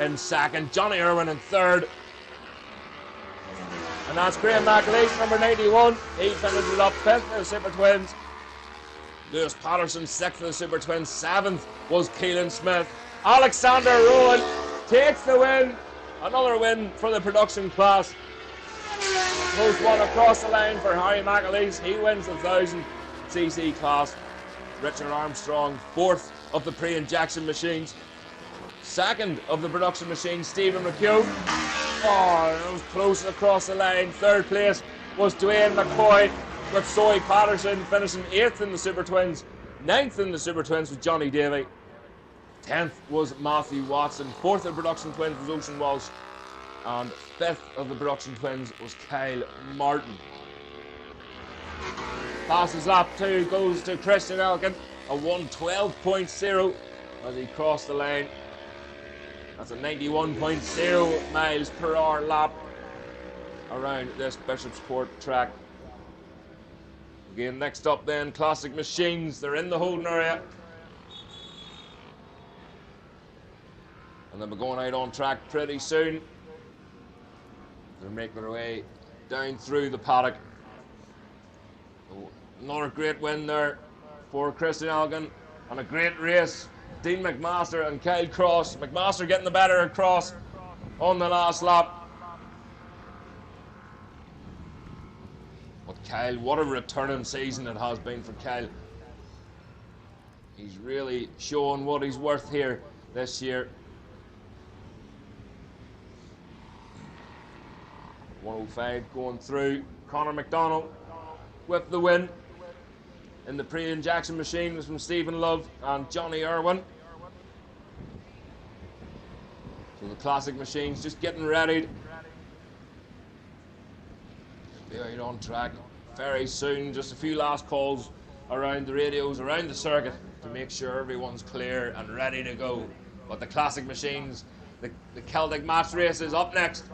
in second. Johnny Irwin in third. And that's Graham McAleese, number 91. He finishes up 5th in the Super Twins. Lewis Patterson 6th in the Super Twins. 7th was Keelan Smith. Alexander Rowan takes the win. Another win for the production class. Goes one across the line for Harry McAleese. He wins the 1000cc class. Richard Armstrong, fourth of the pre-injection machines. Second of the production machines, Stephen McHugh. Oh, it was close across the line. Third place was Dwayne McCoy, with Zoe Patterson finishing 8th in the Super Twins. 9th in the Super Twins was Johnny Davey. 10th was Matthew Watson. 4th of the production twins was Ocean Walsh. And 5th of the production twins was Kyle Martin. Passes lap 2 goes to Christian Elkin, a 1:12.0 as he crossed the lane. That's a 91.0 miles per hour lap around this Bishopscourt track. Again, next up then, Classic Machines. They're in the holding area. And they'll be going out on track pretty soon. They're making their way down through the paddock. So, another great win there for Christian Elgin, and a great race. Dean McMaster and Kyle Cross. McMaster getting the better of Cross on the last lap. But Kyle, what a returning season it has been for Kyle. He's really showing what he's worth here this year. 105 going through. Conor McDonald with the win. In the pre-injection machine was from Stephen Love and Johnny Irwin. So the Classic Machines just getting ready. Be out on track very soon. Just a few last calls around the radios, around the circuit, to make sure everyone's clear and ready to go. But the Classic Machines, the Celtic Match race is up next.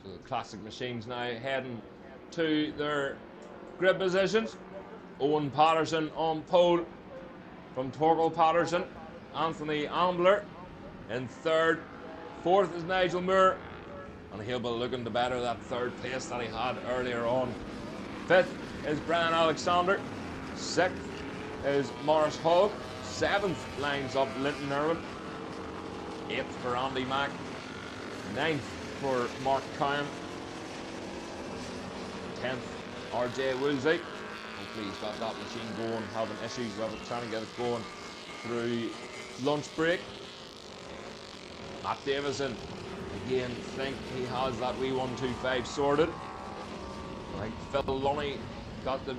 So the classic machines now heading to their grid positions. Owen Patterson on pole from Torgal Patterson. Anthony Ambler in third. Fourth is Nigel Moore, and he'll be looking to better that third place that he had earlier on. Fifth is Brian Alexander. Sixth is Morris Hogg. Seventh lines up Linton Irwin. Eighth for Andy Mack. Ninth for Mark Cowan. 10th, RJ Woolsey. Hopefully he's got that machine going, having issues with it, trying to get it going through lunch break. Matt Davison, again, think he has that wee 125 sorted. I think Phil Lunny got the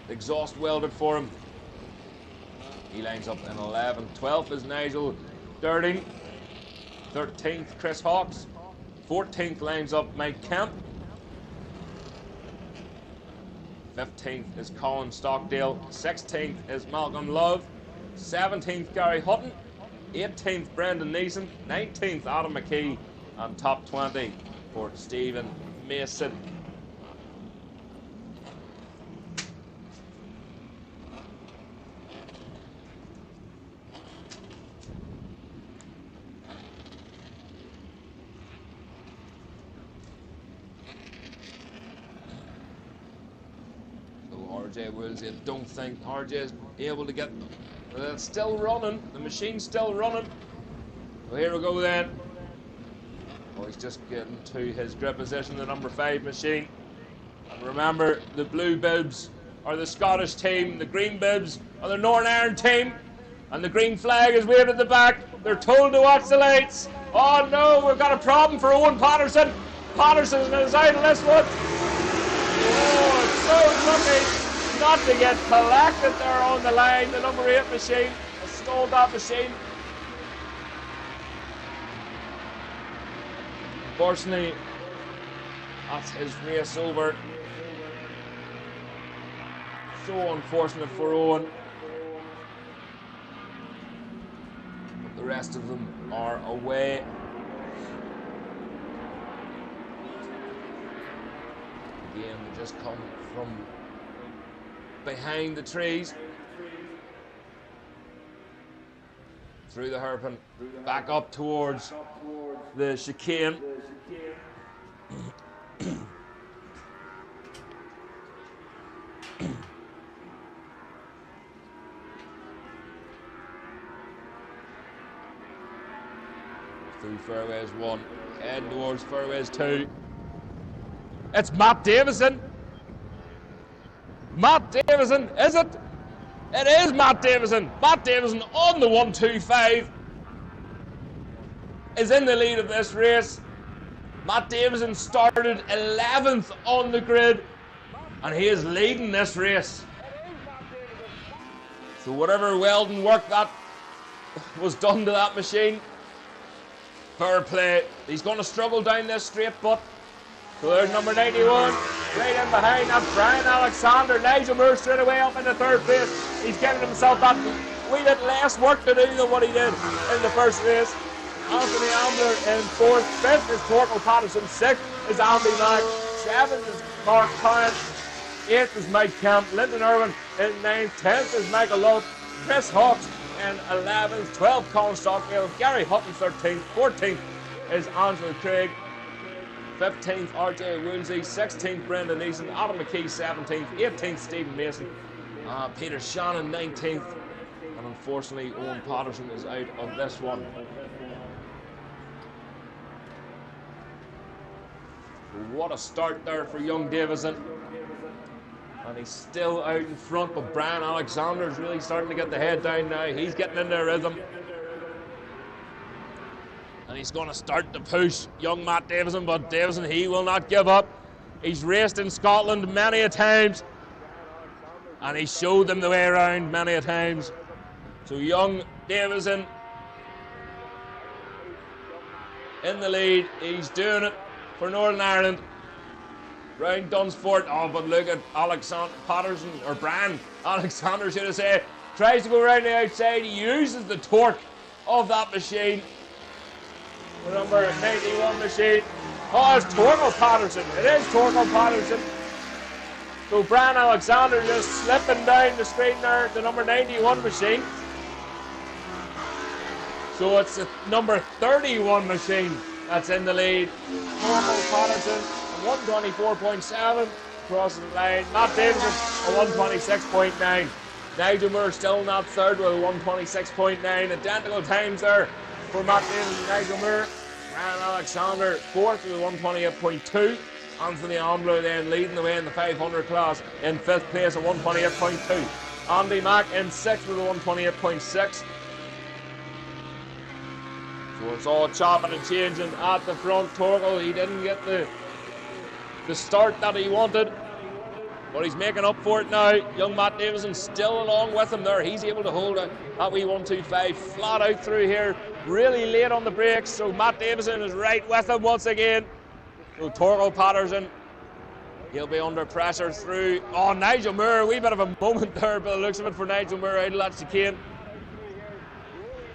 exhaust welded for him. He lines up in 11th. 12th is Nigel Durding. 13th, Chris Hawkes. 14th lines up Mike Kemp. 15th is Colin Stockdale. 16th is Malcolm Love. 17th, Gary Hutton. 18th, Brendan Neeson. 19th, Adam McKee. And top 20 for Stephen Mason. RJ Wills, I don't think RJ is able to get. It's still running. The machine's still running. So here we go then. Oh, he's just getting to his grip position, the number 5 machine. And remember, the blue bibs are the Scottish team, the green bibs are the Northern Ireland team, and the green flag is waved at the back. They're told to watch the lights. Oh no, we've got a problem for Owen Patterson. Patterson is out of this one. Oh, it's so lucky not to get collected there on the line. The number 8 machine has stole that machine. Unfortunately, that's his race over. So unfortunate for Owen. But the rest of them are away. Again, they just come from behind the trees, through the hairpin, back up towards the chicane. Through fairways 1, heading towards fairways 2. It's Matt Davison. Matt Davison, is it? It is Matt Davison. Matt Davison on the 125 is in the lead of this race. Matt Davison started 11th on the grid, and he is leading this race. So whatever welding work that was done to that machine, fair play. He's going to struggle down this straight, but so there's number 91, right in behind. That's Brian Alexander. Nigel Moore straight away up in the 3rd place. He's getting himself that wee bit less work to do than what he did in the first race. Anthony Ambler in 4th. 5th is Torgal Patterson. 6th is Andy Mack. 7th is Mark Cowan. 8th is Mike Kemp. Linton Irwin in 9th. 10th is Michael Love. Chris Hawkes in 11th. 12th, Colin Stockdale. Gary Hutton 13th. 14th is Angela Craig. 15th, RJ Woolsey. 16th, Brendan Neeson. Adam McKee, 17th. 18th, Stephen Mason. Peter Shannon, 19th. And unfortunately, Owen Patterson is out of this one. What a start there for young Davison. And he's still out in front, but Brian Alexander is really starting to get the head down now. He's getting in their rhythm. And he's going to start to push young Matt Davison, but Davison, he will not give up. He's raced in Scotland many a times, and he showed them the way around many a times. So young Davison in the lead. He's doing it for Northern Ireland. Round Dunsport. Oh, but look at Alexander Patterson, or Brian Alexander, should I say. Tries to go around the outside. He uses the torque of that machine. The number 91 machine. Oh, it's Torkel Patterson. It is Torkel Patterson. So Brian Alexander just slipping down the screen there, the number 91 machine. So it's the number 31 machine that's in the lead. Torkel Patterson, 124.7, crossing the line. Matt Davison, a 126.9. Nigel Moore still not third with a 126.9. Identical times there for Matt Davison and Nigel Moore. Brian Alexander fourth with a 128.2. Anthony Ambler then leading the way in the 500 class in fifth place at 128.2. Andy Mack in sixth with a 128.6. So it's all chopping and changing at the front. Torkel, he didn't get the start that he wanted, but he's making up for it now. Young Matt Davison still along with him there. He's able to hold that wee 125 flat out through here, really late on the brakes. So Matt Davison is right with him once again. So Torkel Patterson, he'll be under pressure through. Oh, Nigel Moore, a wee bit of a moment there by the looks of it for Nigel Moore out of that chicane.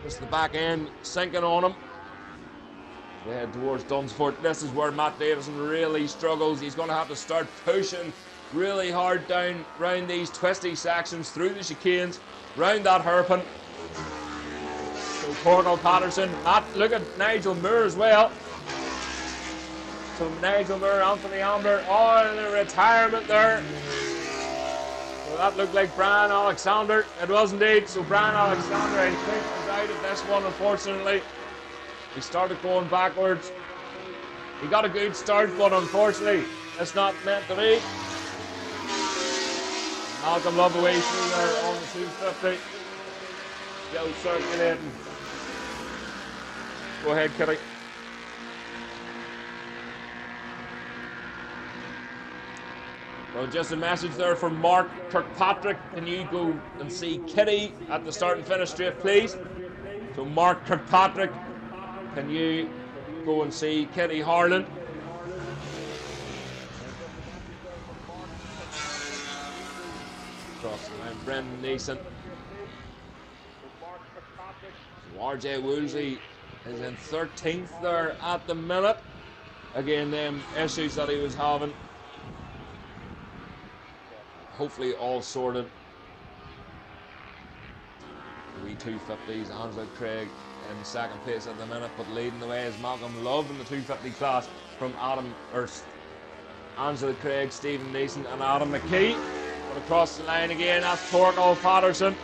Just the back end sinking on him. They head towards Dunsford. This is where Matt Davison really struggles. He's going to have to start pushing really hard down round these twisty sections, through the chicanes, round that hairpin. So Torkel Patterson, look at Nigel Moore as well. So Nigel Moore, Anthony Ambler, all in the retirement there. So that looked like Brian Alexander. It was indeed. So Brian Alexander, I think, was out of this one, unfortunately. He started going backwards. He got a good start, but unfortunately, it's not meant to be. Malcolm Loveaway through there on the 250. Still circulating. Go ahead, Kitty. Well, just a message there from Mark Kirkpatrick. Can you go and see Kitty at the start and finish straight, please? So Mark Kirkpatrick, can you go and see Kitty Harlan? Across the line, Brendan Neeson. So RJ Woolsey is in 13th there at the minute. Again, them issues that he was having, hopefully all sorted. The wee 250s, Angela Craig in second place at the minute, but leading the way is Malcolm Love in the 250 class from Angela Craig, Stephen Neeson and Adam McKee. But across the line again, that's Torkel Patterson.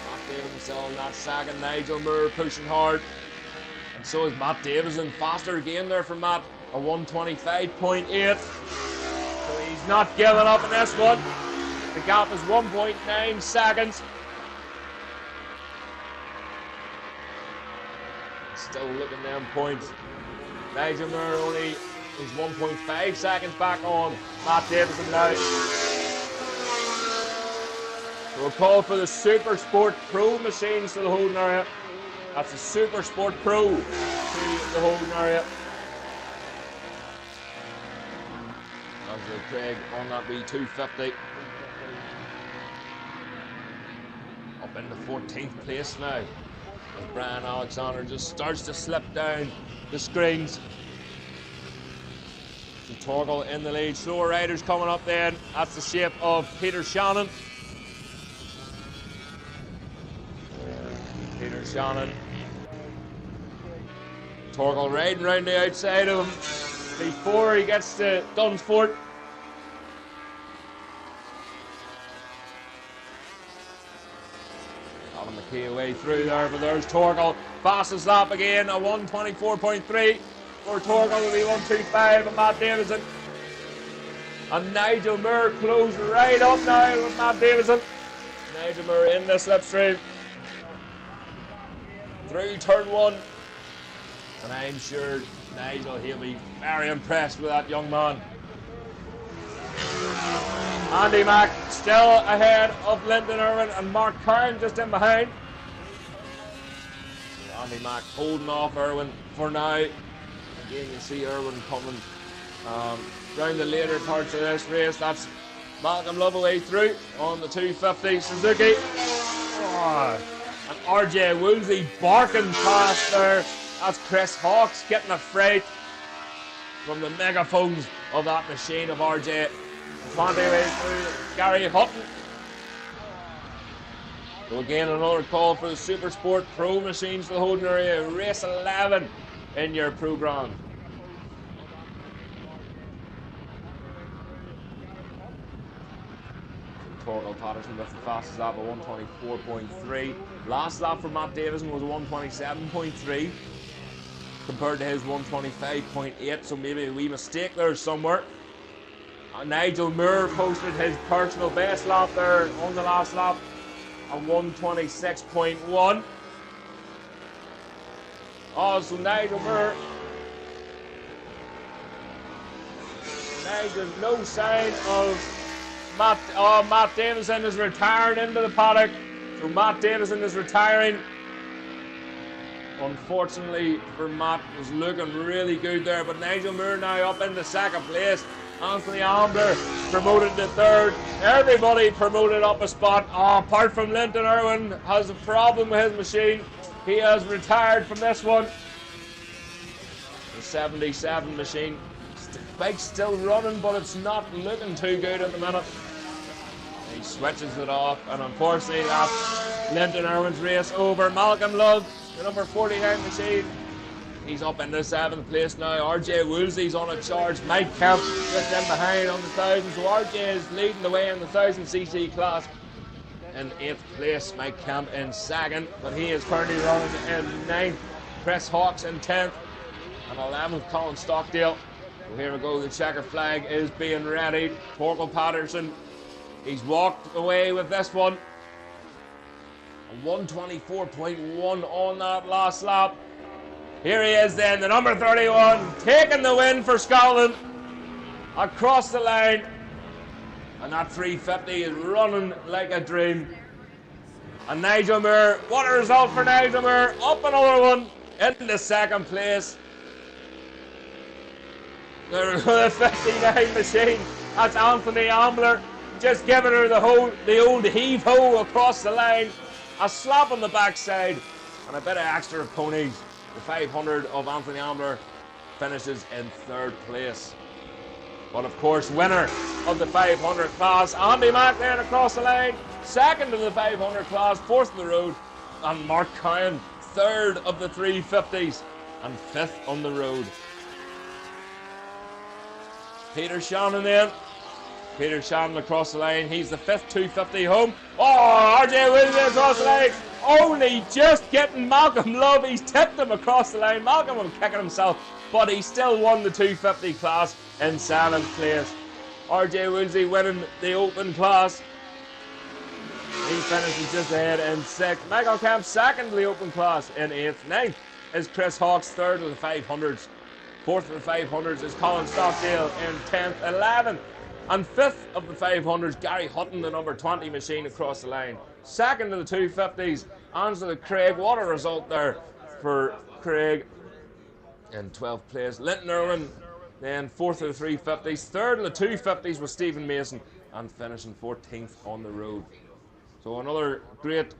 Matt Davison still in that second, Nigel Moore pushing hard. And so is Matt Davison, faster again there from Matt, a 125.8. So he's not giving up in this one. The gap is 1.9 seconds. Still looking them points. Nigel Moore only is 1.5 seconds back on Matt Davison now. So we'll call for the Supersport Pro machines to the holding area. That's the Supersport Pro to the holding area. Angela Craig on that B250. Up into 14th place now. As Brian Alexander just starts to slip down the screens. So Torkel in the lead. Slower riders coming up then. That's the shape of Peter Shannon. Peter Shannon. Torkel riding round the outside of him before he gets to Dunsford. Adam McKee away through there, but there's Torkel. Fastest lap again, a 124.3. For Torkel will be 125 and Matt Davison. And Nigel Moore closed right up now with Matt Davison. Nigel Moore in the slipstream. Through turn one. And I'm sure Nigel, he'll be very impressed with that young man. Andy Mack still ahead of Lyndon Irwin and Mark Kern just in behind. Andy Mack holding off Irwin for now. Again, you see Irwin coming round the later parts of this race. That's Malcolm Loveaway through on the 250 Suzuki. Oh, And RJ Woolsey barking past there. That's Chris Hawkes getting a fright from the megaphones of that machine of RJ. 20 ways through Gary Hutton. So again, another call for the Supersport Pro machines for the Holden area. Race 11 in your programme. Torkel Patterson with the fastest lap of 124.3. Last lap for Matt Davison was 127.3 compared to his 125.8, so maybe a wee mistake there somewhere. Nigel Moore posted his personal best lap there on the last lap at 126.1. Oh, so Nigel Moore. Nigel, no sign of Matt Davison is retiring into the paddock. So Matt Davison is retiring. Unfortunately for Matt, was looking really good there. But Nigel Moore now up into second place. Anthony Ambler promoted to third. Everybody promoted up a spot. Oh, apart from Linton Irwin has a problem with his machine. He has retired from this one. The 77 machine. The bike's still running, but it's not looking too good at the minute. He switches it off, and unfortunately that's Linton Irwin's race over. Malcolm Love, the number 49 machine, he's up into 7th place now. RJ Woolsey's on a charge. Mike Kemp just in behind on the 1000, so RJ is leading the way in the 1000cc class. In 8th place, Mike Kemp in 2nd, but he is currently running in 9th. Chris Hawkes in 10th, and 11th Colin Stockdale. So here we go, the checker flag is being ready. Torkel Patterson, he's walked away with this one. 124.1 on that last lap. Here he is then, the number 31, taking the win for Scotland across the line. And that 350 is running like a dream. And Nigel Moore, what a result for Nigel Moore. Up another one into 2nd place. The 59 machine, that's Anthony Ambler, just giving her the old heave-ho across the line. A slap on the backside and a bit of extra ponies. The 500 of Anthony Ambler finishes in 3rd place. But of course, winner of the 500 class, Andy Mack then across the line. 2nd in the 500 class, 4th on the road. And Mark Cowan, 3rd of the 350s and 5th on the road. Peter Shannon then. Peter Shannon across the line. He's the 5th 250 home. Oh, RJ Williams across the line. Only just getting Malcolm Love. He's tipped him across the line. Malcolm was kicking himself, but he still won the 250 class in 7th place. RJ Woolsey winning the open class. He finishes just ahead in 6th. Michael Kemp 2nd in the open class in 8th. 9th is Chris Hawkes, 3rd of the 500s. 4th of the 500s is Colin Stockdale in 10th. 11th and 5th of the 500s, Gary Hutton, the number 20 machine across the line. 2nd of the 250s, Angela Craig. What a result there for Craig in 12th place. Linton Irwin then 4th of the 350s. 3rd of the 250s was Stephen Mason, and finishing 14th on the road. So another great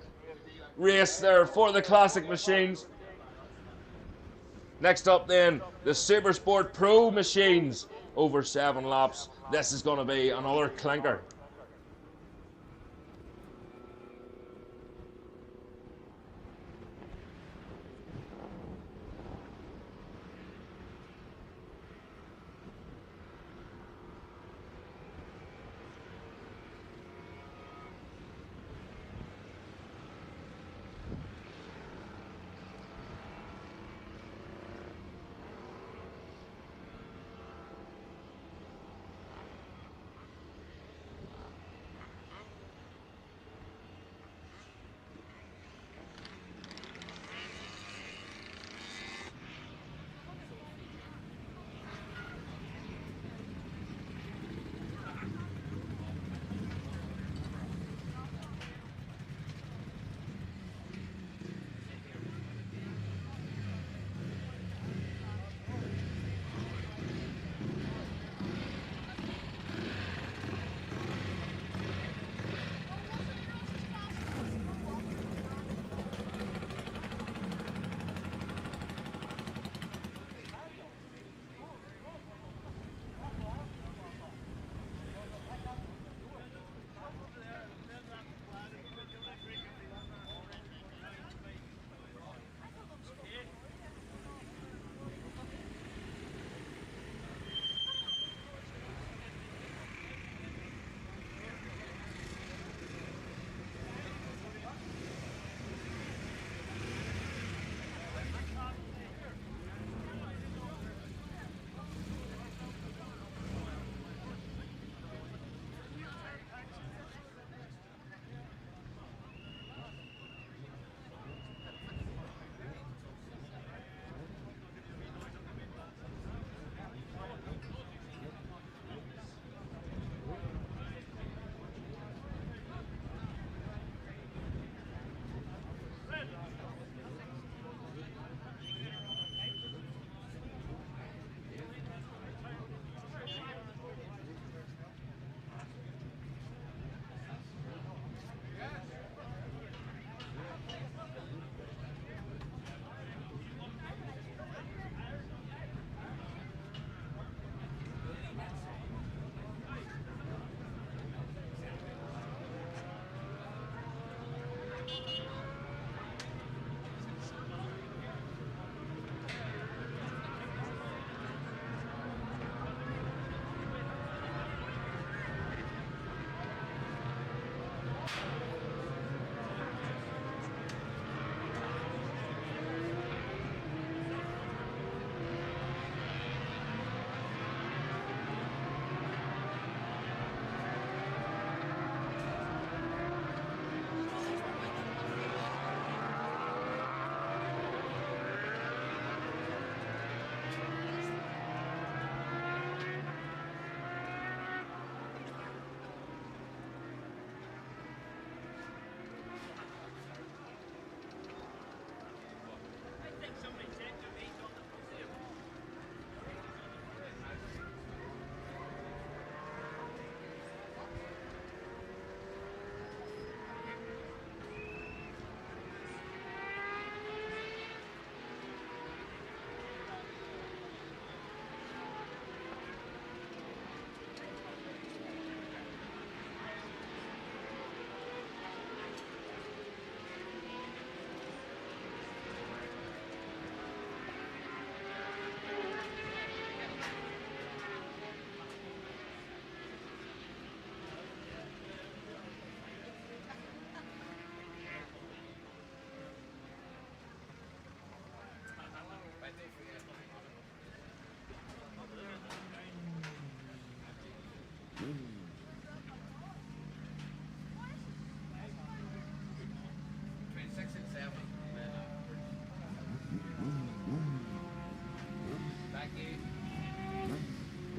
race there for the classic machines. Next up then, the Supersport Pro machines over 7 laps. This is going to be another clinker.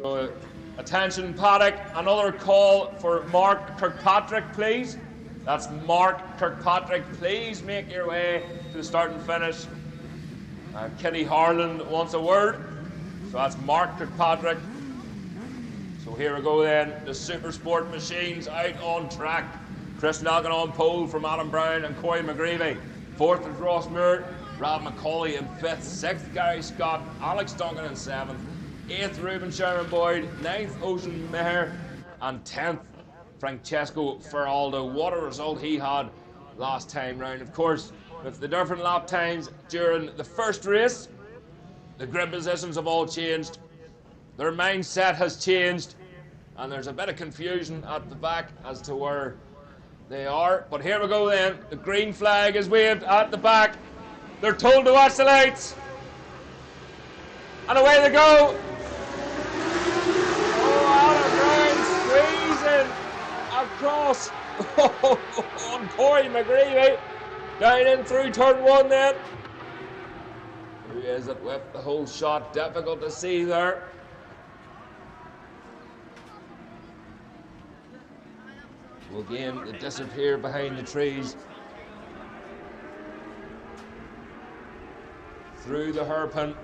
So, attention paddock, another call for Mark Kirkpatrick, please. That's Mark Kirkpatrick. Please make your way to the start and finish. Kitty Harland wants a word. So that's Mark Kirkpatrick. So here we go then. The Supersport machines out on track. Chris Nalgan on pole from Adam Brown and Corey McGreevy. Fourth is Ross Moore. Rob McCauley in fifth. Sixth, Gary Scott. Alex Duncan in seventh. Eighth, Ruben Sherman Boyd. Ninth, Ocean Meher. And 10th, Francesco Feraldo. What a result he had last time round. Of course, with the different lap times during the first race, the grid positions have all changed. Their mindset has changed, and there's a bit of confusion at the back as to where they are. But here we go then. The green flag is waved at the back. They're told to watch the lights. And away they go. Oh, Adam Brown squeezing across on Corey McGreevy. Down in through turn one then. Who is it with the whole shot? Difficult to see there. Well, again, they disappear behind the trees. Through the hairpin.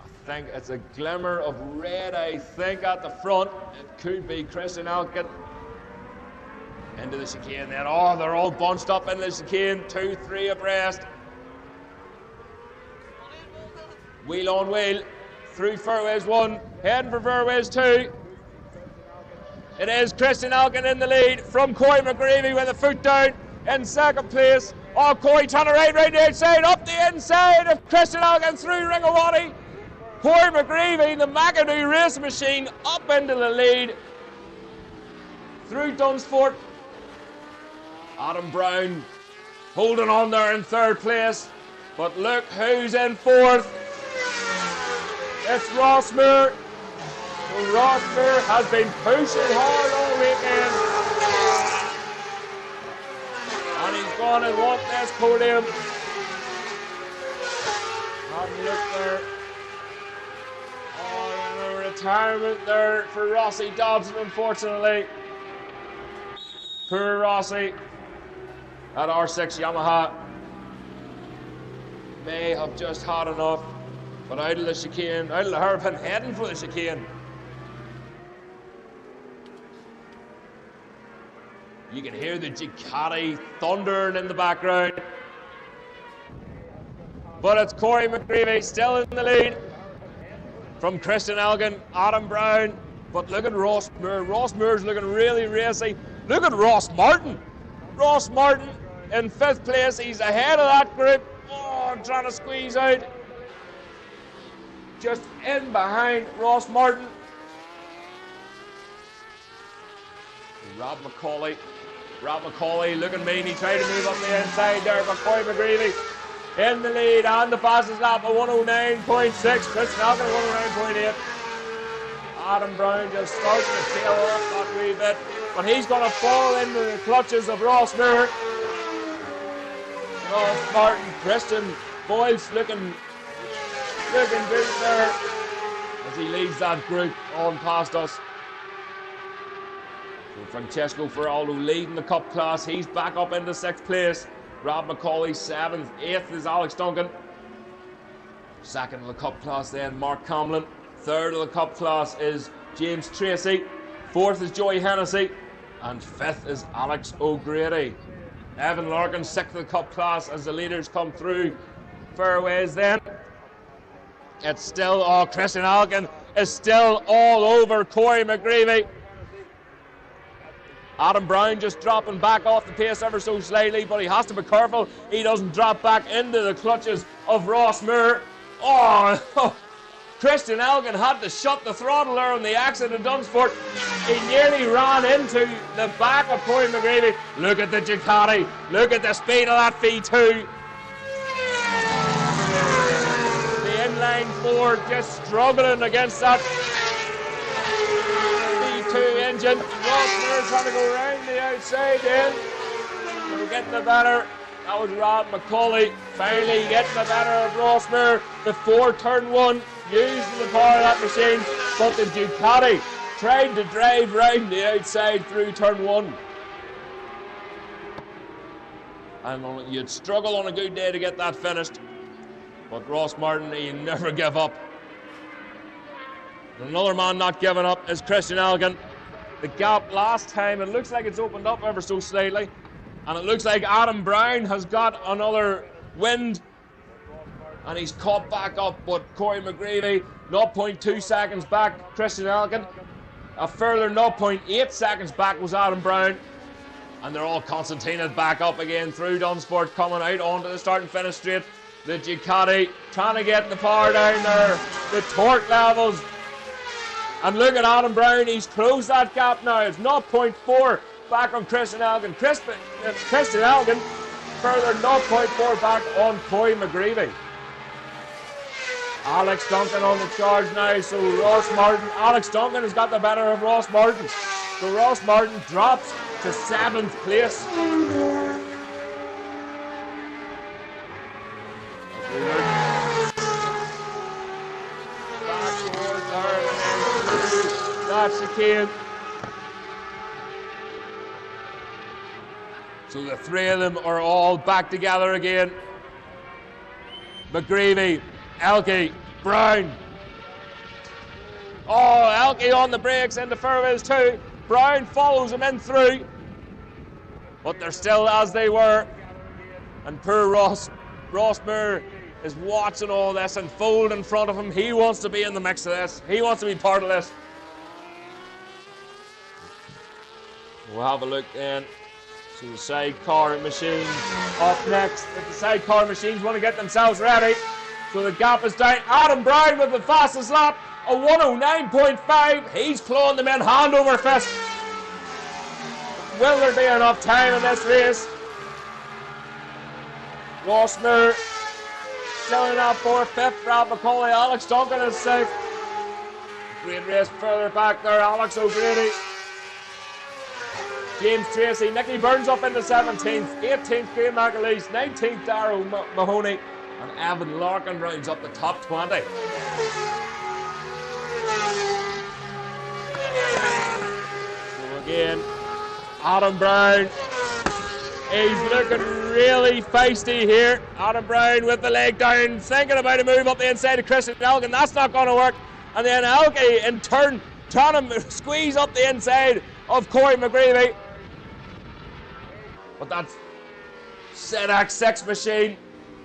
I think it's a glimmer of red, I think, at the front. It could be Christian Elkin. Into the chicane then. Oh, they're all bunched up in the chicane. 2, 3 abreast. Wheel on wheel. Through fairways 1. Heading for fairways 2. It is Christian Elkin in the lead from Corey McGreevy with a foot down in second place. Oh, Corey trying to ride right the outside. Up the inside of Christian Elkin through Ringawati. Corey McGreevy, the McAdoo race machine, up into the lead. Through Dunsfort. Adam Brown holding on there in third place. But look who's in fourth. It's Ross Moore. So Ross Moore has been pushing hard all weekend. And he's gone and won this podium. Have a look there. Oh, and a retirement there for Rossi Dobson, unfortunately. Poor Rossi. That R6 Yamaha may have just had enough, but out of the chicane, out of the hairpin, heading for the chicane. You can hear the Ducati thundering in the background. But it's Corey McGreevy still in the lead from Christian Elgin, Adam Brown. But look at Ross Moore. Ross Moore's looking really racy. Look at Ross Martin. Ross Martin in 5th place. He's ahead of that group. Oh, trying to squeeze out. Just in behind Ross Martin. Rob McCauley. Rob McCauley looking mean. He tried to move up the inside there, but Corey McGreevy in the lead on the fastest lap of 109.6. Christian Elgin 109.8. Adam Brown just starting to tail off that wee bit, but he's going to fall into the clutches of Ross Moore. Ross Martin, Christian Boyle's looking good there as he leads that group on past us. So Francesco Feraldo leading the cup class. He's back up into 6th place. Rob McCauley 7th. 8th is Alex Duncan. 2nd of the cup class then Mark Comlin. 3rd of the cup class is James Tracy. 4th is Joey Hennessy. And 5th is Alex O'Grady. Evan Larkin 6th of the cup class as the leaders come through fairways then. It's still, Christian Elgin is still all over Corey McGreevy. Adam Brown just dropping back off the pace ever so slightly, but he has to be careful he doesn't drop back into the clutches of Ross Moore. Oh, Christian Elgin had to shut the throttle there on the exit of Dunsfort. He nearly ran into the back of Corey McGreevy. Look at the Ducati. Look at the speed of that V2. The inline 4 just struggling against that V2 engine. Ross Moore trying to go around the outside in. We're getting the better. That was Rob McCauley finally getting the better of Ross Moore before turn 1, using the power of that machine. but the Ducati tried to drive round the outside through turn 1. And you'd struggle on a good day to get that finished. But Ross Martin, he never give up. Another man not giving up is Christian Elgin. The gap last time, it looks like it's opened up ever so slightly. And it looks like Adam Brown has got another wind. And he's caught back up, but Corey McGreevy, 0.2 seconds back, Christian Elgin. A further 0.8 seconds back was Adam Brown. And they're all concertinaed back up again through Dunsport, coming out onto the start and finish straight. The Ducati trying to get the power down there, the torque levels. And look at Adam Brown, he's closed that gap now. It's 0.4 back on Christian Elgin. Christian Elgin further 0.4 back on Corey McGreevy. Alex Duncan on the charge now, so Ross Martin. Alex Duncan has got the better of Ross Martin. So Ross Martin drops to 7th place. Back towards Ireland. That's the kid. So the three of them are all back together again. McGreevy, Elke, Brown. Oh, Elke on the brakes into Fairways too. Brown follows him in through. But they're still as they were. And poor Ross Moore is watching all this unfold in front of him. He wants to be in the mix of this. He wants to be part of this. We'll have a look then. So the sidecar machines up next. If the sidecar machines want to get themselves ready. So the gap is down. Adam Brown with the fastest lap. A 109.5. He's clawing them in hand over fist. Will there be enough time in this race? Ross Moore still in that 4th, 5th. Rob McCauley, Alex Duncan is safe. Great race further back there. Alex O'Grady. James Tracy. Nicky Burns up into 17th. 18th, Graham McAleese. 19th, Darrow Mahoney. And Evan Larkin rounds up the top 20. So again, Adam Brown, he's looking really feisty here. Adam Brown with the leg down, thinking about a move up the inside of Christian Elgin. That's not going to work. And then Elke in turn trying to squeeze up the inside of Corey McGreevy. But that ZX6 machine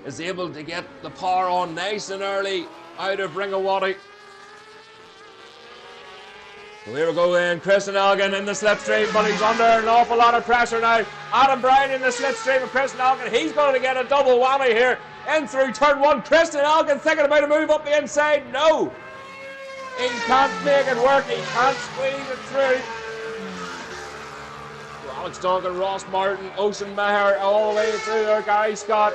is able to get the power on nice and early out of Ringawati. So here we go then, Christian Elgin in the slipstream, but he's under an awful lot of pressure now. Adam Brown in the slipstream of Christian Elgin. He's going to get a double whammy here in through turn 1. Christian Elgin thinking about a move up the inside. No! He can't make it work. He can't squeeze it through. So Alex Duncan, Ross Martin, Ocean Maher all the way through there. Gary Scott,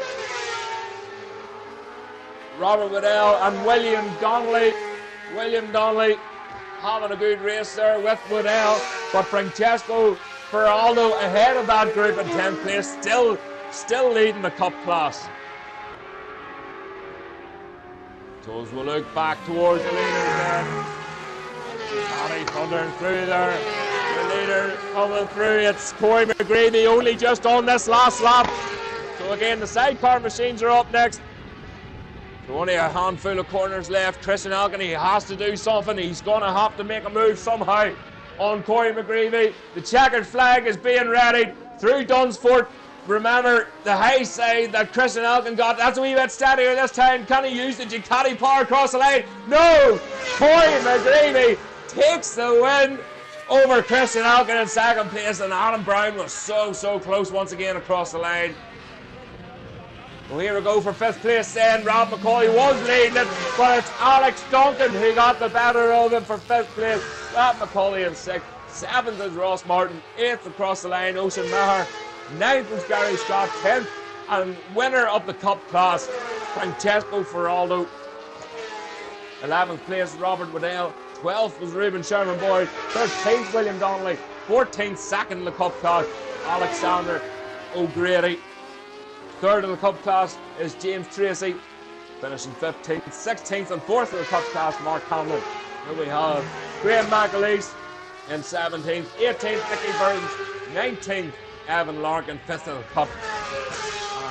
Robert Waddell and William Donnelly. William Donnelly having a good race there with Waddell, but Francesco Feraldo ahead of that group in 10th place, still leading the cup class. So as we look back towards the leaders there, Harry thundering through there, the leader coming through, it's Corey McGreevy only just on this last lap. So again, the sidecar machines are up next. So only a handful of corners left. Christian Elgin, he has to do something. He's going to have to make a move somehow on Corey McGreevy. The checkered flag is being readied through Dunsford. Remember the high side that Christian Elgin got. That's a wee bit steadier this time. Can he use the Ducati power across the line? No! Corey McGreevy takes the win over Christian Elgin in 2nd place, and Adam Brown was so close once again across the line. Well, here we go for 5th place then. Rob McCauley was leading it, but it's Alex Duncan who got the better of him for 5th place. Rob McCauley in 6th. 7th is Ross Martin. 8th across the line, Ocean Maher. 9th is Gary Scott. 10th and winner of the cup class, Francesco Feraldo. 11th place, Robert Waddell. 12th was Reuben Sherman Boyd. 13th, William Donnelly. 14th, second in the cup class, Alexander O'Grady. 3rd in the cup class is James Tracy, finishing 15th. 16th and 4th in the cup class, Mark Hamlin. Here we have Graham McAleese in 17th, 18th Nicky Burns, 19th Evan Larkin, 5th in the Cup,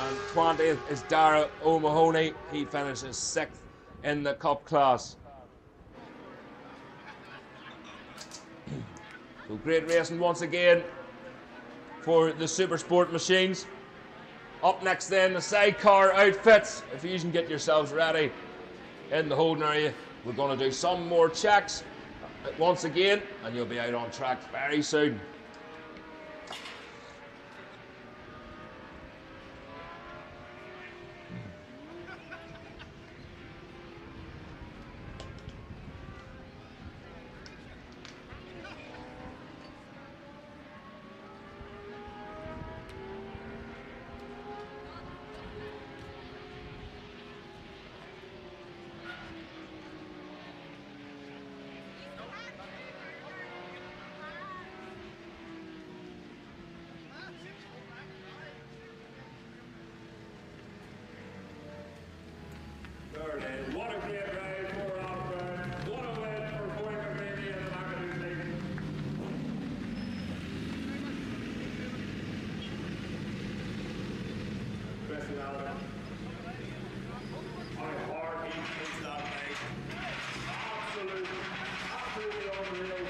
and 20th is Dara O'Mahony. He finishes 6th in the Cup class. So great racing once again for the Supersport machines. Up next then, the sidecar outfits. If you can get yourselves ready in the holding area, we're going to do some more checks once again, and you'll be out on track very soon. What a great ride for Alfred. What a win for Boy McRaney and the McAdoo team. Especially Alfred. How hard he takes that leg. Absolutely unreal.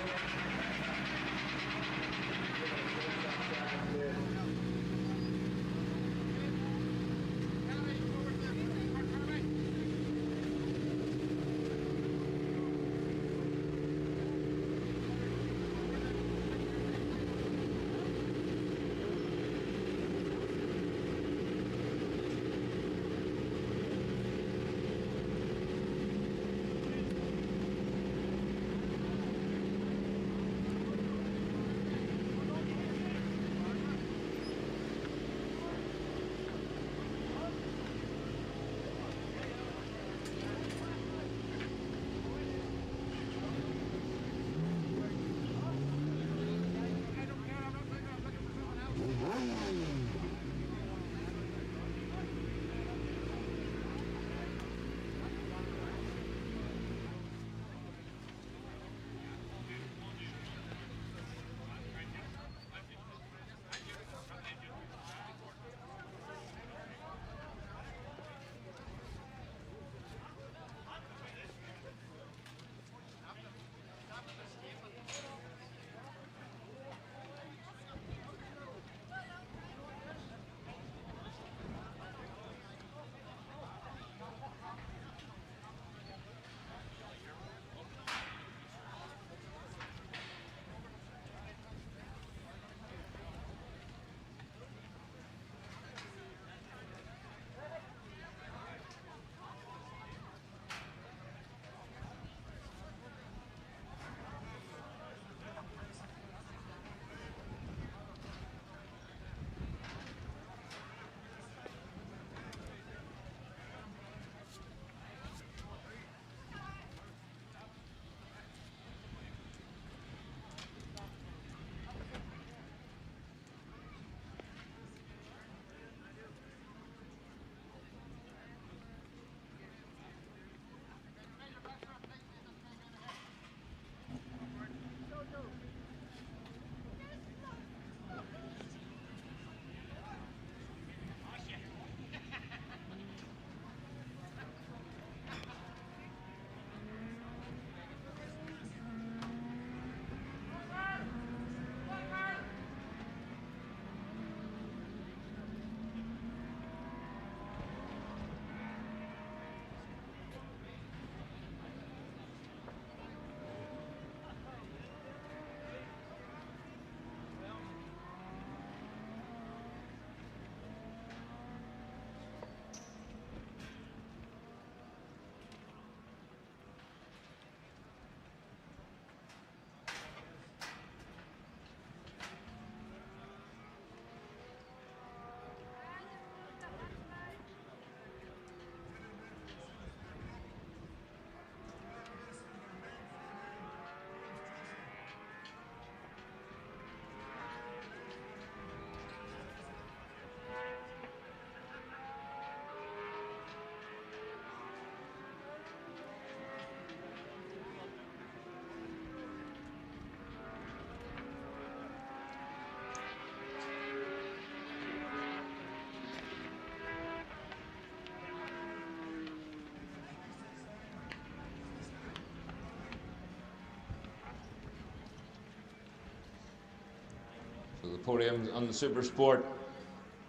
the podium on the Supersport.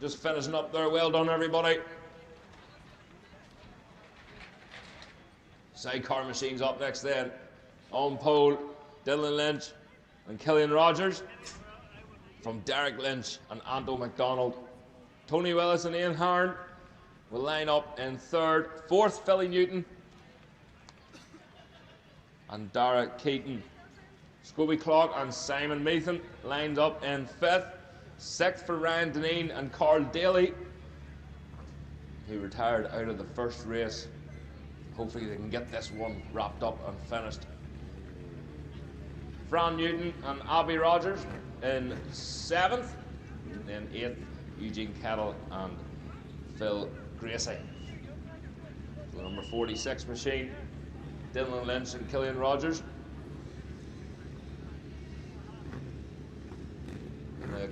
Just finishing up there. Well done, everybody. Sidecar machines up next then. On pole, Dylan Lynch and Killian Rogers. From Derek Lynch and Anto McDonald. Tony Willis and Ian Harn will line up in third. Fourth, Philly Newton and Dara Keaton. Scobie Clark and Simon Meathen lined up in fifth. Sixth for Ryan Denny and Carl Daly, who retired out of the first race. Hopefully they can get this one wrapped up and finished. Fran Newton and Abby Rogers in seventh. And then eighth, Eugene Kettle and Phil Gracie. The number 46 machine, Dylan Lynch and Killian Rogers. The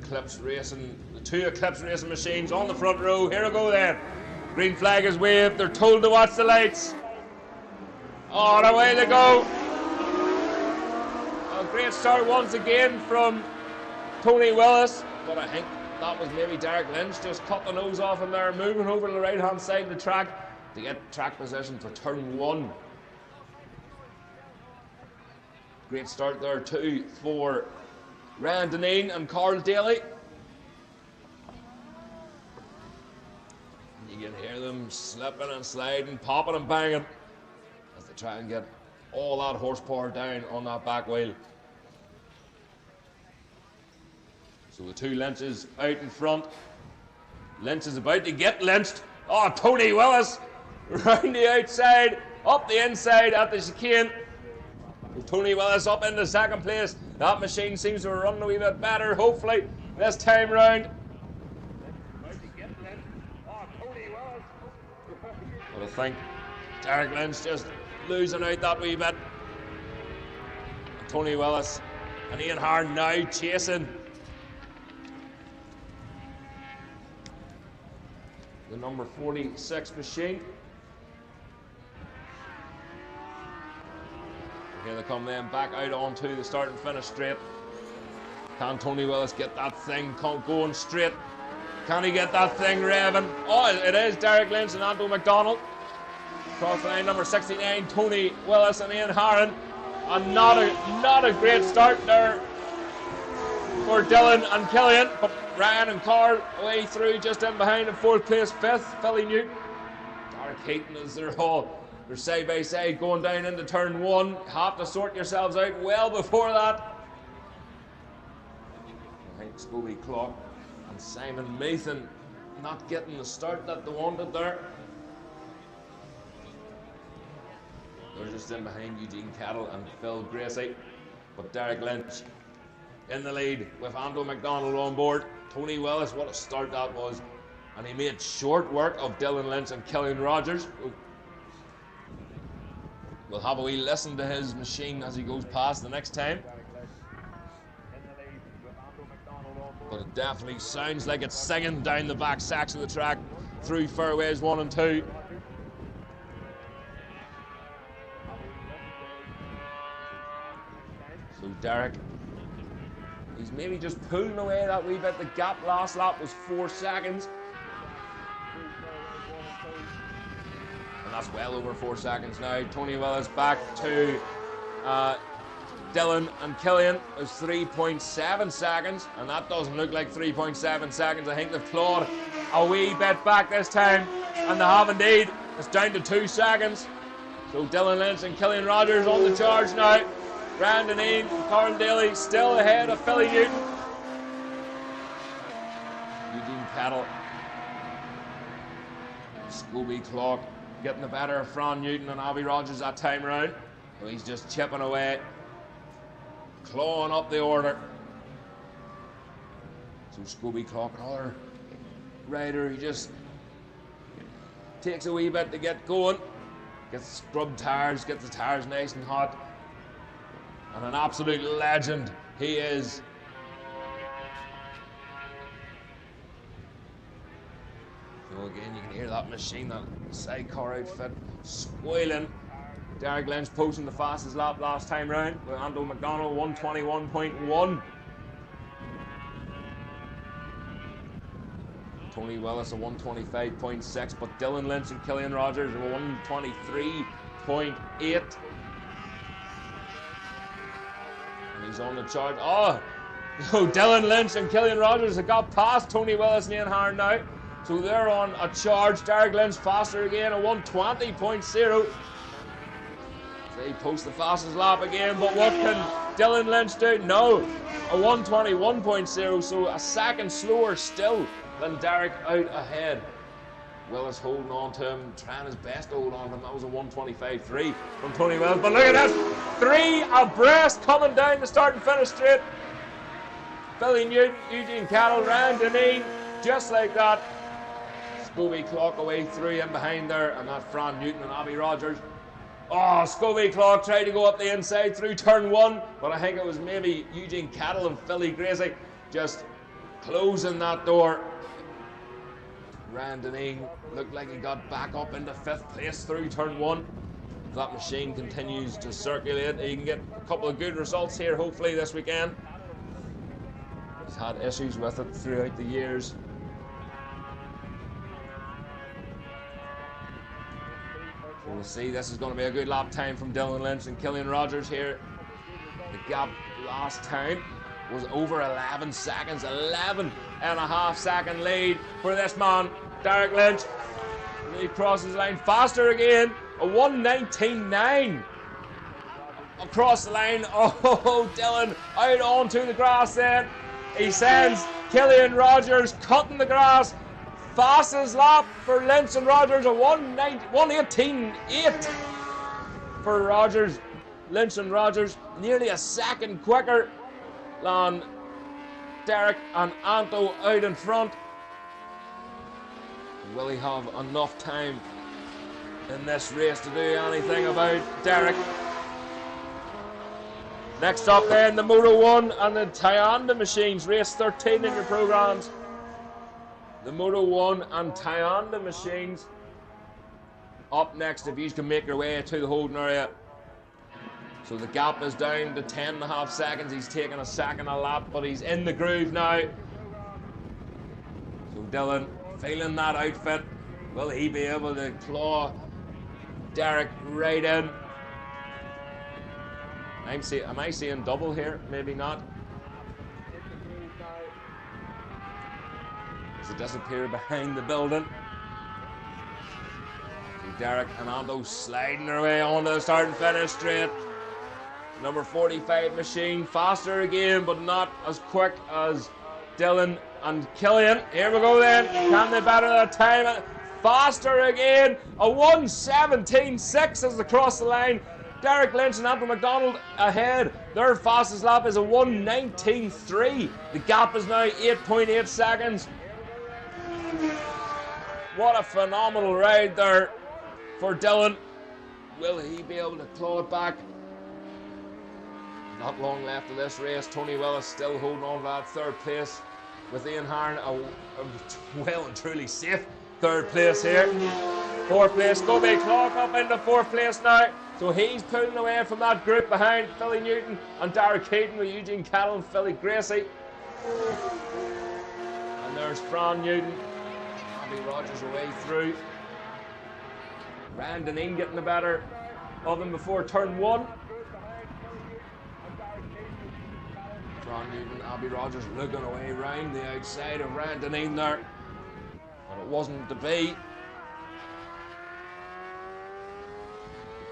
two Eclipse Racing machines on the front row. Here we go then. Green flag is waved. They're told to watch the lights. Oh, and away they go. A great start once again from Tony Willis, but I think that was maybe Derek Lynch just cut the nose off him there, moving over to the right hand side of the track to get track position for turn one. Great start there too for Ryan Denny and Carl Daly. You can hear them slipping and sliding, popping and banging as they try and get all that horsepower down on that back wheel. So the two Lynches out in front. Lynch is about to get lynched. Oh, Tony Willis round the outside, up the inside at the chicane. Tony Willis up into second place. That machine seems to run a wee bit better, hopefully, this time round. But I think Derek Lynch just losing out that wee bit. Tony Willis and Ian Harn now chasing the number 46 machine. Here they come then back out onto the start and finish straight. Can Tony Willis get that thing going straight? Can he get that thing revving? Oh, it is Derek Lynch and Anto McDonald. Cross the line number 69, Tony Willis and Ian Harron. And not a great start there for Dylan and Killian, but Ryan and Carl away through just in behind in fourth place, fifth, Philly Newton. Derek Keaton as they're side by side going down into turn one. Have to sort yourselves out well before that. I think Scobie Clark and Simon Meathen not getting the start that they wanted there. They're just in behind Eugene Kettle and Phil Gracie. But Derek Lynch in the lead with Anto McDonald on board. Tony Willis, what a start that was. And he made short work of Dylan Lynch and Killian Rogers. We'll have a wee listen to his machine as he goes past the next time. But it definitely sounds like it's singing down the back sacks of the track through fairways 1 and 2. So Derek, he's maybe just pulling away that wee bit. The gap last lap was 4 seconds. And that's well over 4 seconds now. Tony Willis back to Dylan and Killian. It was 3.7 seconds, and that doesn't look like 3.7 seconds. I think they've clawed a wee bit back this time, and they have indeed. It's down to 2 seconds. So Dylan Lynch and Killian Rogers on the charge now. Ryan Denny and Carl Daly still ahead of Philly Newton. Eugene Kettle. Scobie Clark getting the better of Fran Newton and Abby Rogers that time round. So he's just chipping away, clawing up the order. So Scobie Clark, another rider, he just takes a wee bit to get going, gets scrubbed tires, gets the tires nice and hot. And an absolute legend he is. So again, you can hear that machine, that sidecar outfit squealing. Derek Lynch posting the fastest lap last time round with Anto McDonald 121.1. Tony Willis a 125.6, but Dylan Lynch and Killian Rogers a 123.8. And he's on the charge. Oh, so Dylan Lynch and Killian Rogers have got past Tony Willis and Ian Harn now. So they're on a charge. Derek Lynch faster again, a 120.0. He posts the fastest lap again, but what can Dylan Lynch do? No, a 121.0, so a second slower still than Derek out ahead. Willis holding on to him, trying his best to hold on to him. That was a 125.3 from Tony Willis. But look at this, 3 abreast coming down the start and finish straight. Billy Newton, Eugene Cattle, Ryan Denny, just like that. Scobie Clock away through in behind there, and that Fran Newton and Abby Rogers. Oh, Scobie Clock tried to go up the inside through turn 1, but I think it was maybe Eugene Cattle and Philly Gracie just closing that door. Ryan Denny looked like he got back up into 5th place through turn 1. If that machine continues to circulate, he can get a couple of good results here hopefully this weekend. He's had issues with it throughout the years. So we'll see, this is going to be a good lap time from Dylan Lynch and Killian Rogers here. The gap last time was over 11 seconds, 11.5 second lead for this man, Derek Lynch. He crosses the line faster again, a 119.9 across the line. Oh, Dylan out onto the grass then. He sends Killian Rogers cutting the grass. Fastest lap for Lynch and Rogers, a 118.8 for Rogers. Lynch and Rogers nearly a second quicker than Derek and Anto out in front. Will he have enough time in this race to do anything about Derek? Next up then, the Moto 1 and the Tyanda machines, race 13 in your programmes. The Moto 1 and Tyanda machines up next if you can make your way to the holding area. So the gap is down to 10.5 seconds. He's taking a second a lap, but he's in the groove now. So Dylan feeling that outfit. Will he be able to claw Derek right in? Am I seeing double here? Maybe not. As it disappeared behind the building. So Derek and Ando sliding their way onto the start and finish straight. Number 45 machine, faster again, but not as quick as Dylan and Killian. Here we go then. Can they better that time? Faster again. A 117.6 as they cross the line. Derek Lynch and Anthony McDonald ahead. Their fastest lap is a 119.3. The gap is now 8.8 seconds. What a phenomenal ride there for Dylan. Will he be able to claw it back? Not long left of this race. Tony Willis still holding on to that 3rd place with Ian Harn, a well and truly safe 3rd place here. 4th place, Scobie Clock up into 4th place now. So he's pulling away from that group behind Philly Newton and Derek Keaton with Eugene Cattle and Philly Gracie. And there's Fran Newton. Abby Rogers away through. Ryan Denny getting the better of him before turn 1. Fran Newton, Abby Rogers looking away round the outside of Ryan Denny there. But it wasn't to be.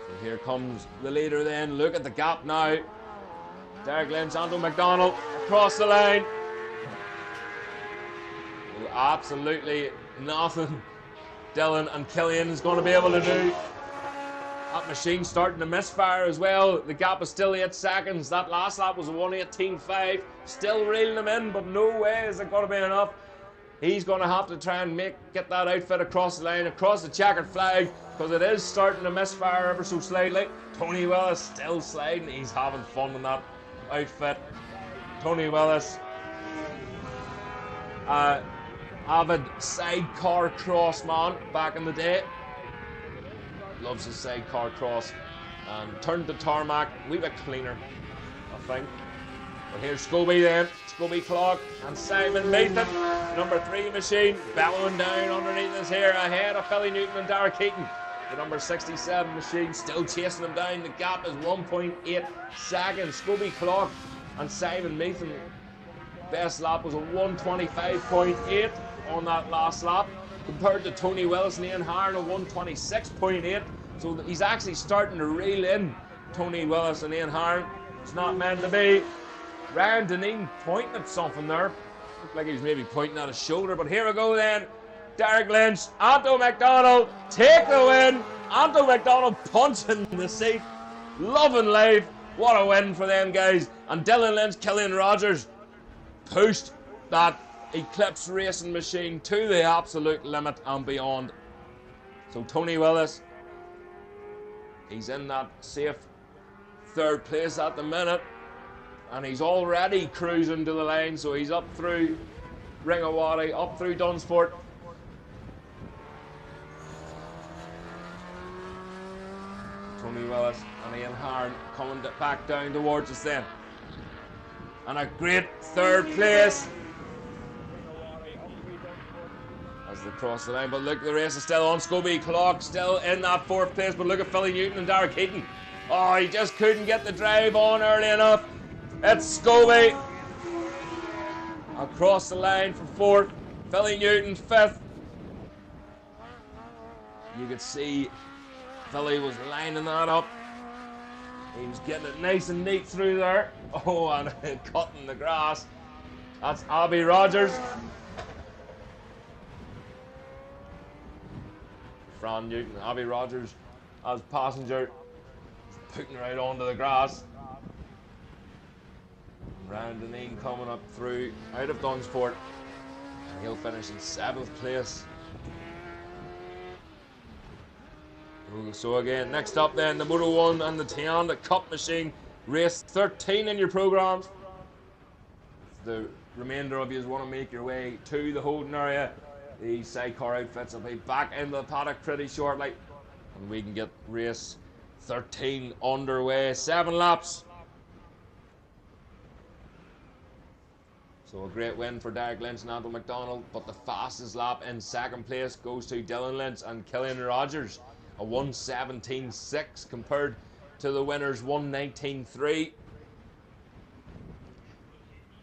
So here comes the leader then. Look at the gap now. Derek Lynch, Anton McDonald across the line. Well, absolutely nothing Dylan and Killian is going to be able to do. That machine starting to misfire as well. The gap is still 8 seconds. That last lap was a 118.5. Still reeling him in, but no way is it going to be enough. He's going to have to try and get that outfit across the line, across the checkered flag, because it is starting to misfire ever so slightly. Tony Willis still sliding. He's having fun in that outfit. Tony Willis, avid sidecar cross man back in the day. Loves his sidecar cross and turned the tarmac a wee bit cleaner, I think. But here's Scobie then. Scobie Clock and Simon Maitland. Number 3 machine bellowing down underneath us here ahead of Philly Newton and Dara Keaton. The number 67 machine still chasing him down. The gap is 1.8 seconds. Scobie Clock and Simon Maitland. Best lap was a 125.8 on that last lap, compared to Tony Willis and Ian Harn, a 126.8. So he's actually starting to reel in Tony Willis and Ian Harn. It's not meant to be. Ryan Denny pointing at something there. Looked like he was maybe pointing at his shoulder, but here we go then. Derek Lynch, Anto McDonald, take the win. Anto McDonald punching the seat. Loving life. What a win for them guys. And Dylan Lynch, Killian Rogers pushed that Eclipse racing machine to the absolute limit and beyond. So Tony Willis, he's in that safe 3rd place at the minute, and he's already cruising to the line. So he's up through Ringawati, up through Dunsport. Tony Willis and Ian Harn coming back down towards us then. And a great 3rd place as they cross the line. But look, the race is still on. Scobie Clock still in that 4th place. But look at Philly Newton and Dara Keaton. Oh, he just couldn't get the drive on early enough. It's Scobie across the line for 4th. Philly Newton 5th. You could see Philly was lining that up. He was getting it nice and neat through there. Oh, and cutting the grass. That's Abby Rogers. Fran Newton, Abby Rogers as passenger, putting right onto the grass. Ryan Deneen coming up through out of Dunsport. He'll finish in 7th place. So again, next up then, the Moto 1 and the Tianda Cup machine. Race 13 in your programmes. The remainder of you want to make your way to the holding area. The sidecar outfits will be back in the paddock pretty shortly. And we can get race 13 underway. 7 laps. So a great win for Derek Lynch and Anton McDonald. But the fastest lap in 2nd place goes to Dylan Lynch and Killian Rogers. A 1:17.6 compared to the winners 1:19.3.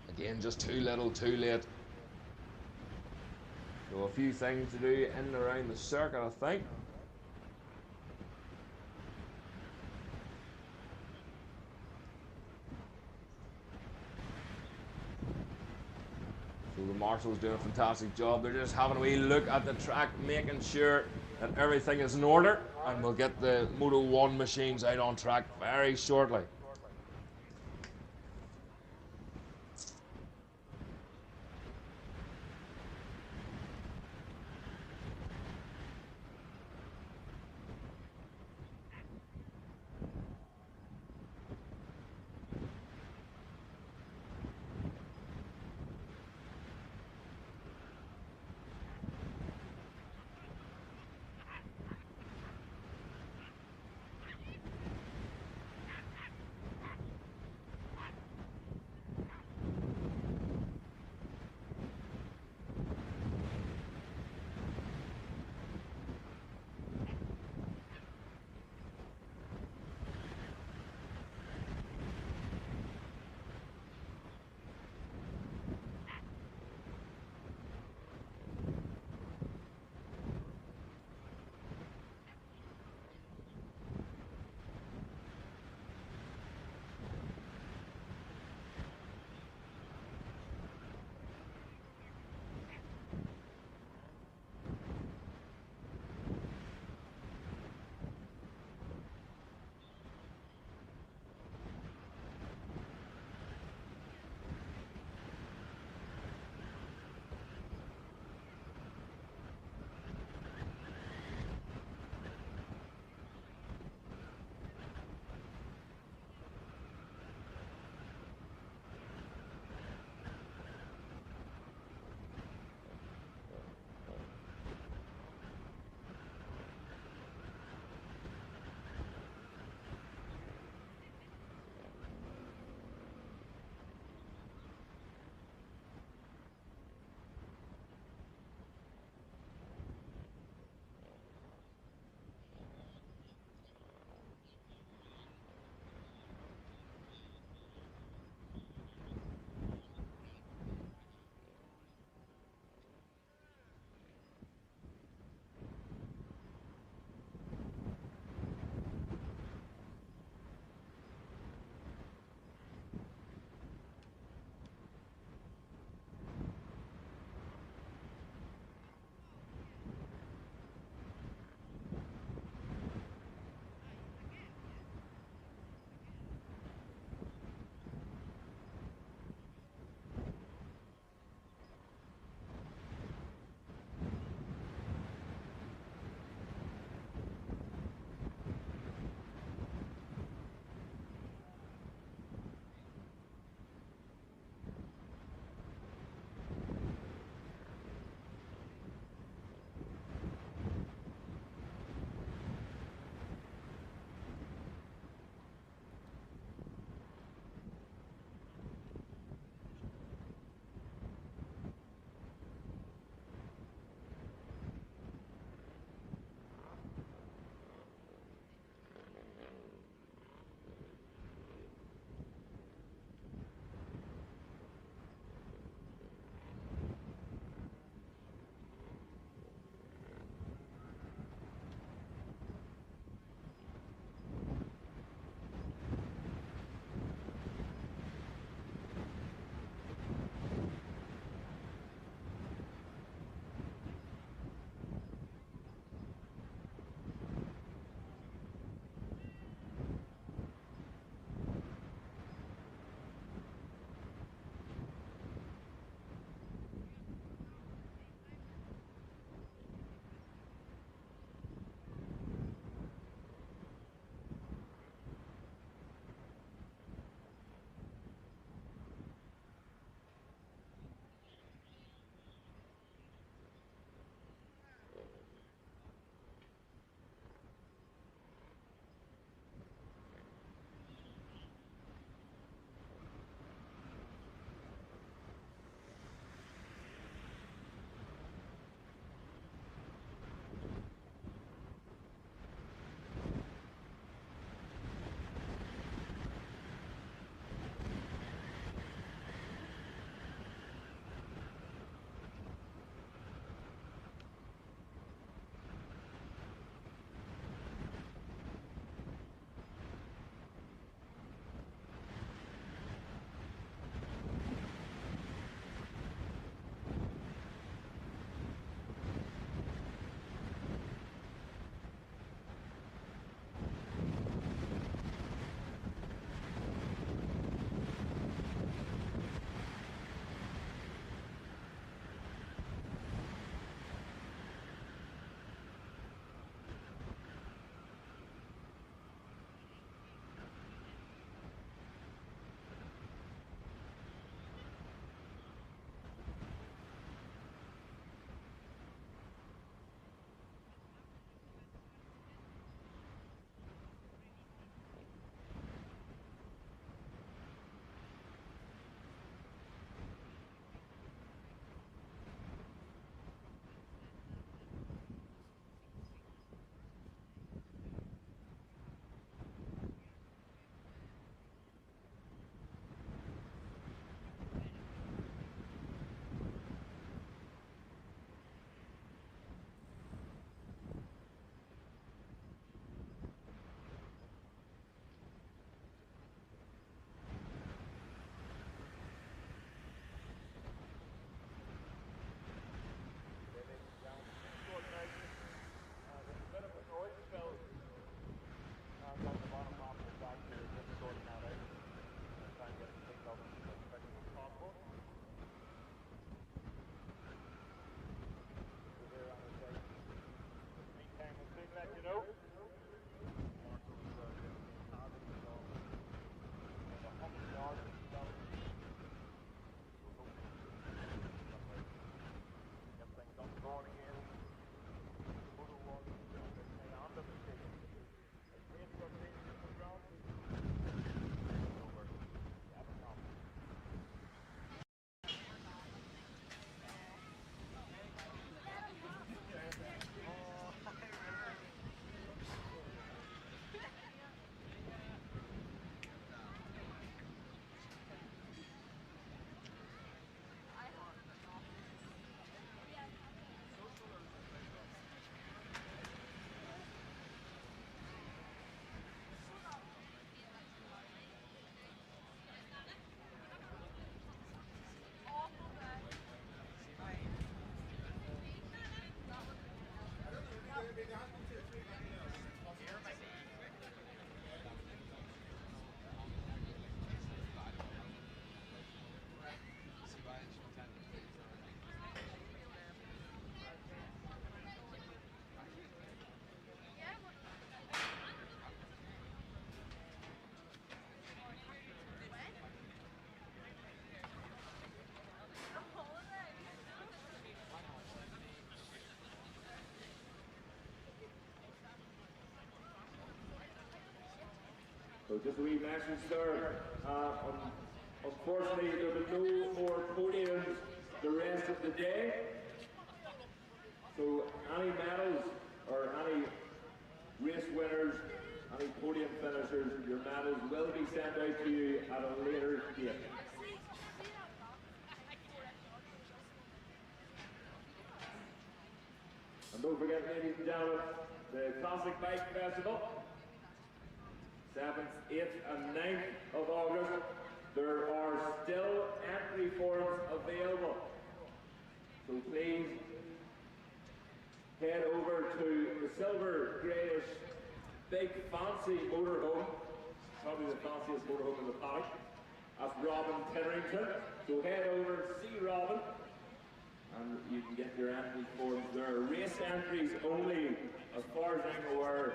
Again, just too little, too late. So a few things to do in and around the circuit, I think. So the marshal's doing a fantastic job. They're just having a wee look at the track, making sure that everything is in order, and we'll get the Moto 1 machines out on track very shortly. So just a wee message there. Unfortunately, there will be no more podiums the rest of the day. So any medals or any race winners, any podium finishers, your medals will be sent out to you at a later date. And don't forget, ladies and gentlemen, the Classic Bike Festival, 7th, 8th and 9th of August. There are still entry forms available. So please head over to the silver greyish big fancy motorhome, probably the fanciest motorhome in the paddock. That's Robin Titterington. So head over, see Robin, and you can get your entry forms there. Race entries only, as far as I'm aware.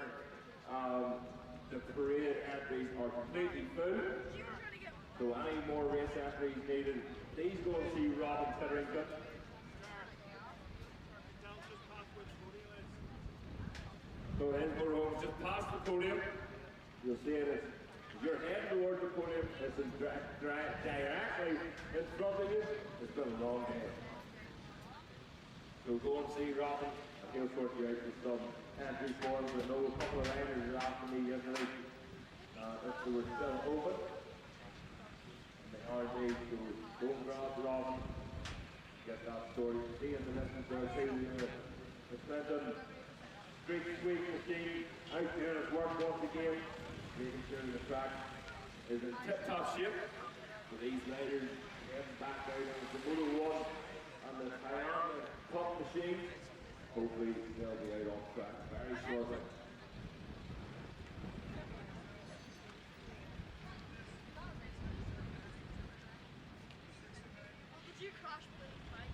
The parade entries are completely full. So any more race entries needed, please go and see Robin Titterington. So his motorhome just past the podium. You'll see it as you're heading towards the podium. It's directly in front of you. It's been a long day. So go and see Robin, and he'll sort you out with some entry forms. I know a couple of riders were asking me yesterday if they were still open. And they are indeed. So go and grab Robin, get that sorted. See in the distance there, see the Clinton Street Sweep machine out doing its work once again, making sure the track is in tip-top shape. So these riders heading back out into the Motor 1 and the Timetable Cup machine. Hopefully they'll be out on track very shortly. Did you crash the bike?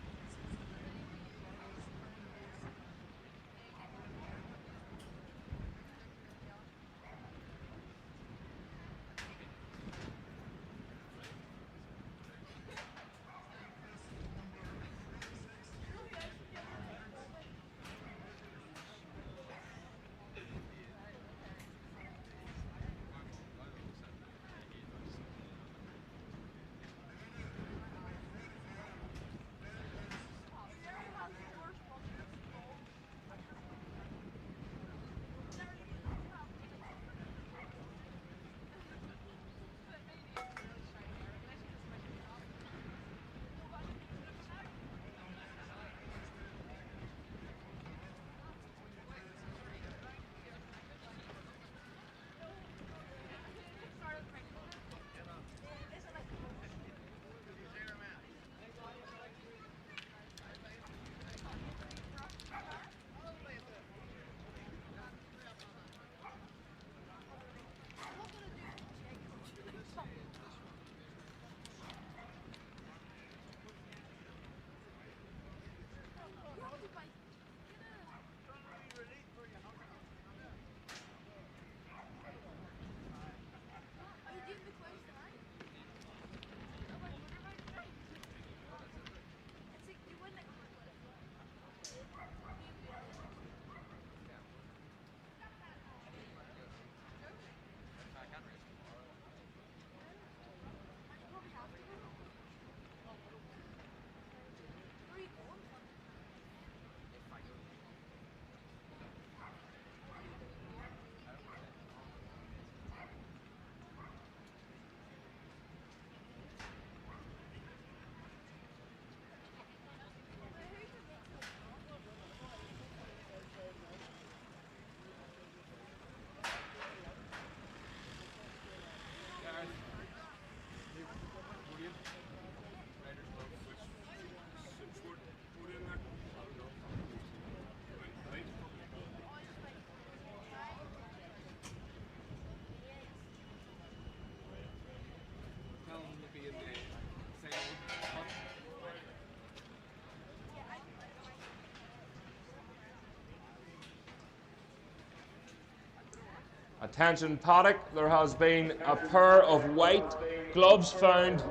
Attention paddock, there has been a pair of white gloves found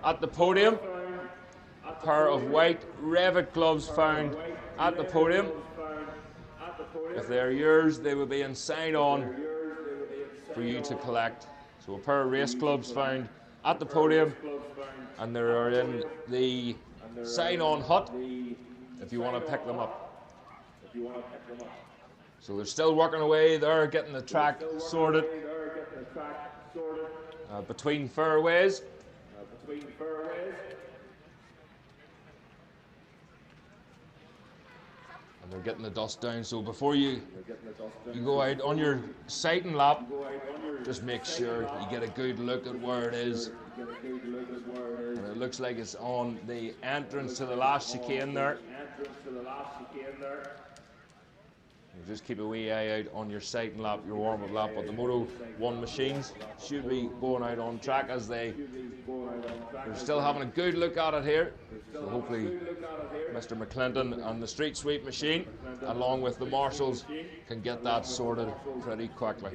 at the podium. A pair of white Revit gloves found at the podium. If they're yours, they will be in sign on for you to collect. So a pair of race clubs found at the podium, and they are in the sign-on hut if you want to pick them up. So they're still working away there, getting the track sorted between fairways. And they're getting the dust down. So before you go out on your sighting lap, just make sure you get a good look at where it is. And it looks like it's on the entrance to the last chicane there. You just keep a wee eye out on your sighting lap, your warm-up lap, but the Moto 1 machines should be going out on track as they're still having a good look at it here. So hopefully Mr. McClinton and the street sweep machine, along with the marshals, can get that sorted pretty quickly.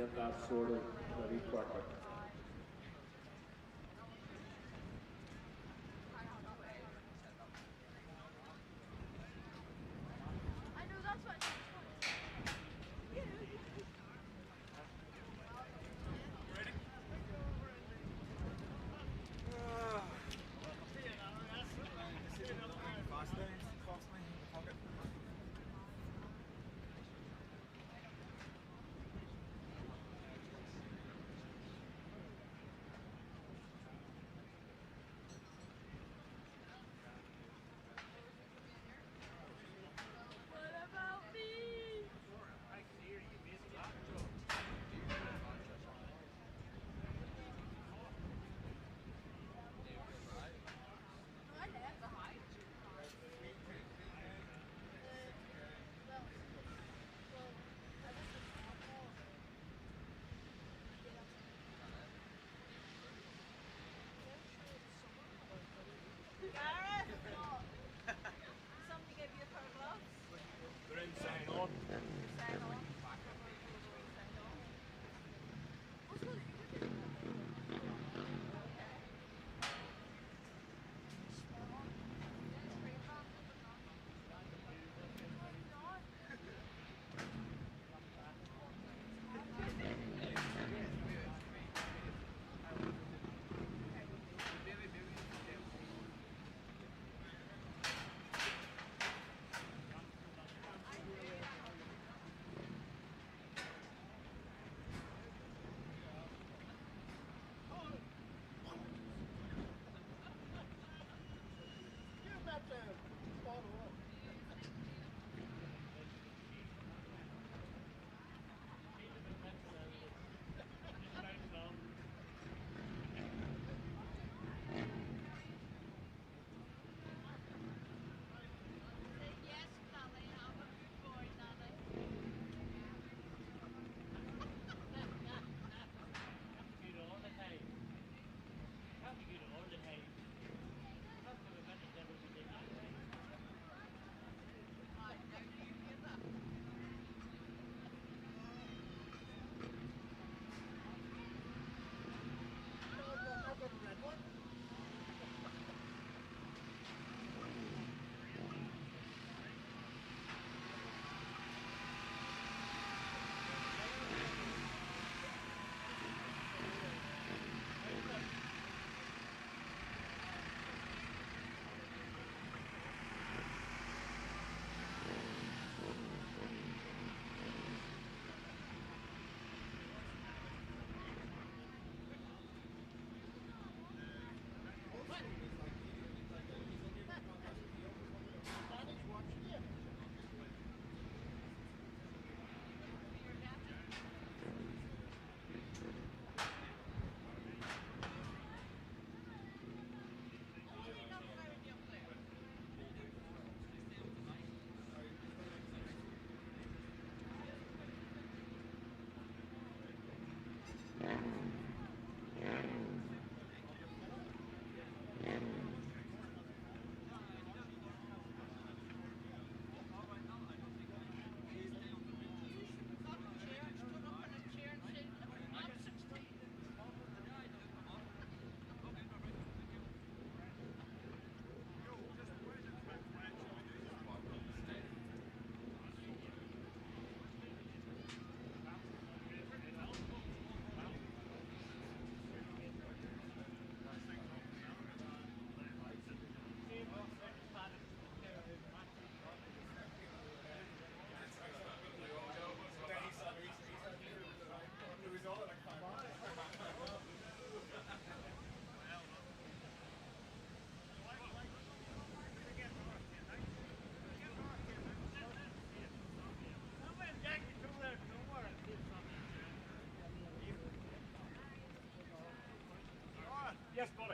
Yes, buddy.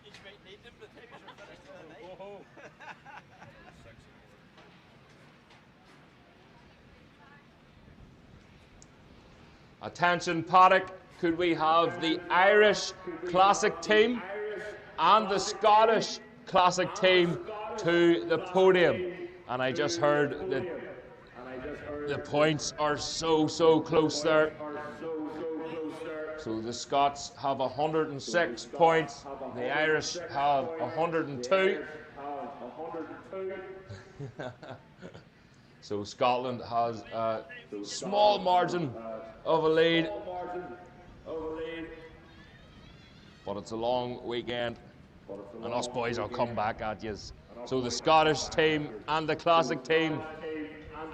You might need them by the time you're finished for the night. Attention paddock, could we have the Irish Classic team and the Scottish Classic team to the podium? And I just heard that the points are so close there. So the Scots have 106 points, the Irish have 102. So Scotland has a small margin of a lead, but it's a long weekend, and us boys will come back at you. So the Scottish team and the Classic team,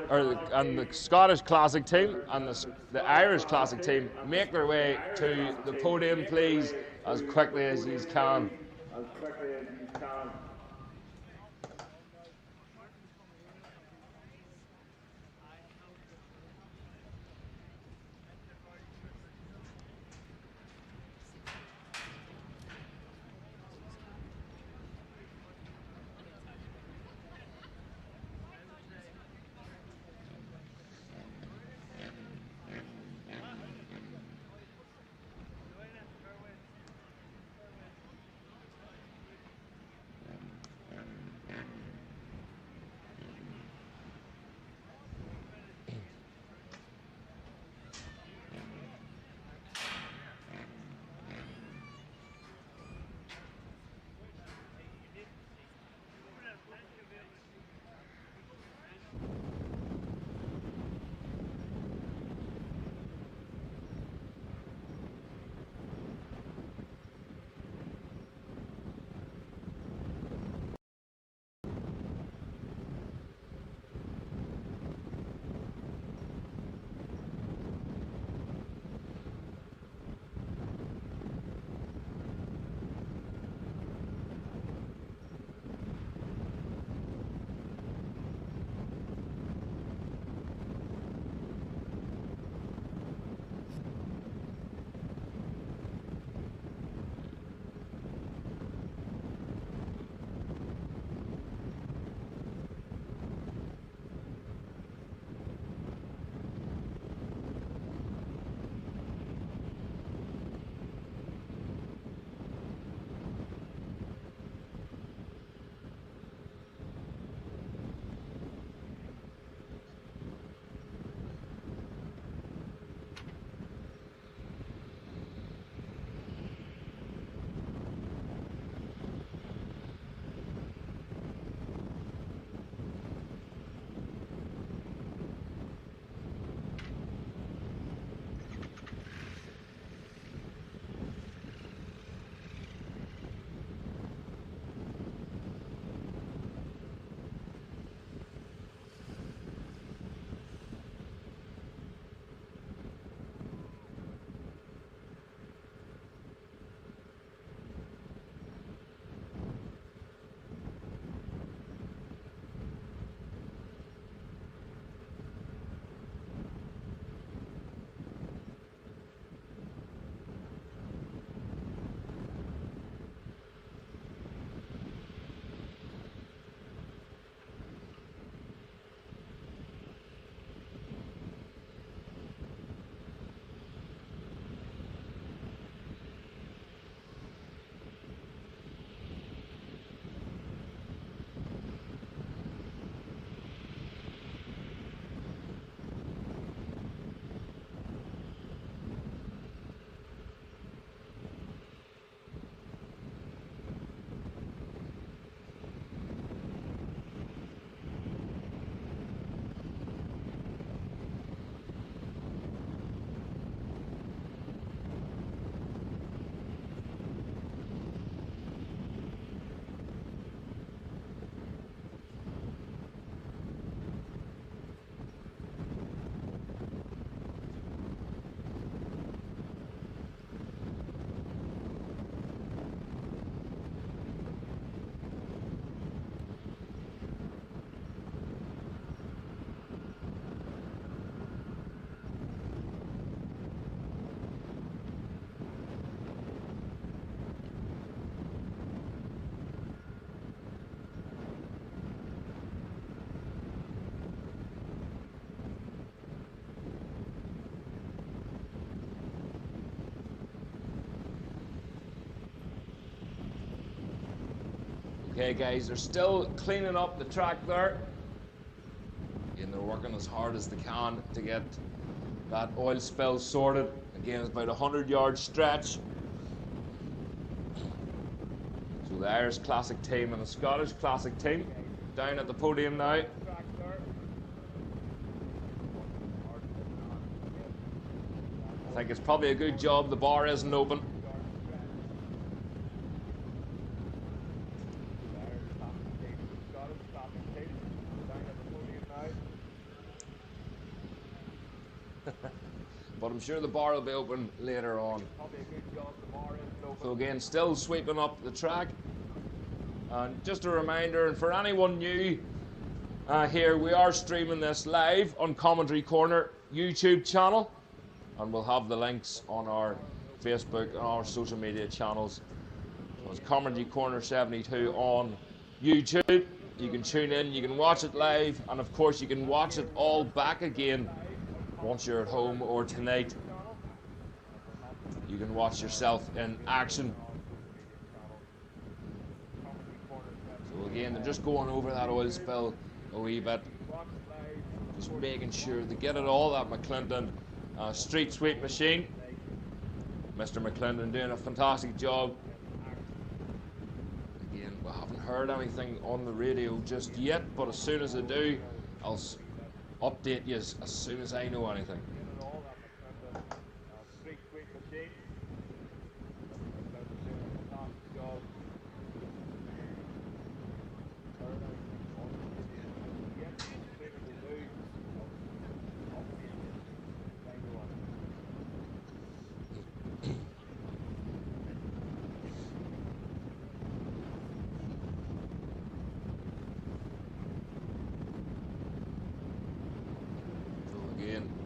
and the Scottish Classic team and the Irish Classic team make their way to the podium, please, as quickly as you can. Okay guys, they're still cleaning up the track there. Again, they're working as hard as they can to get that oil spill sorted. Again, it's about a 100-yard stretch. So the Irish Classic team and the Scottish Classic team down at the podium now. I think it's probably a good job the bar isn't open. But I'm sure the bar will be open later on. So again, still sweeping up the track. And just a reminder, and for anyone new here, we are streaming this live on Commentary Corner YouTube channel. And we'll have the links on our Facebook and our social media channels. So it's Commentary Corner 72 on YouTube. You can tune in, you can watch it live, and of course you can watch it all back again once you're at home, or tonight you can watch yourself in action. So again, they're just going over that oil spill a wee bit, just making sure they get it all. That McClinton street sweep machine, Mr. McClinton doing a fantastic job. Again, we haven't heard anything on the radio just yet, but as soon as I do, I'll update you as soon as I know anything.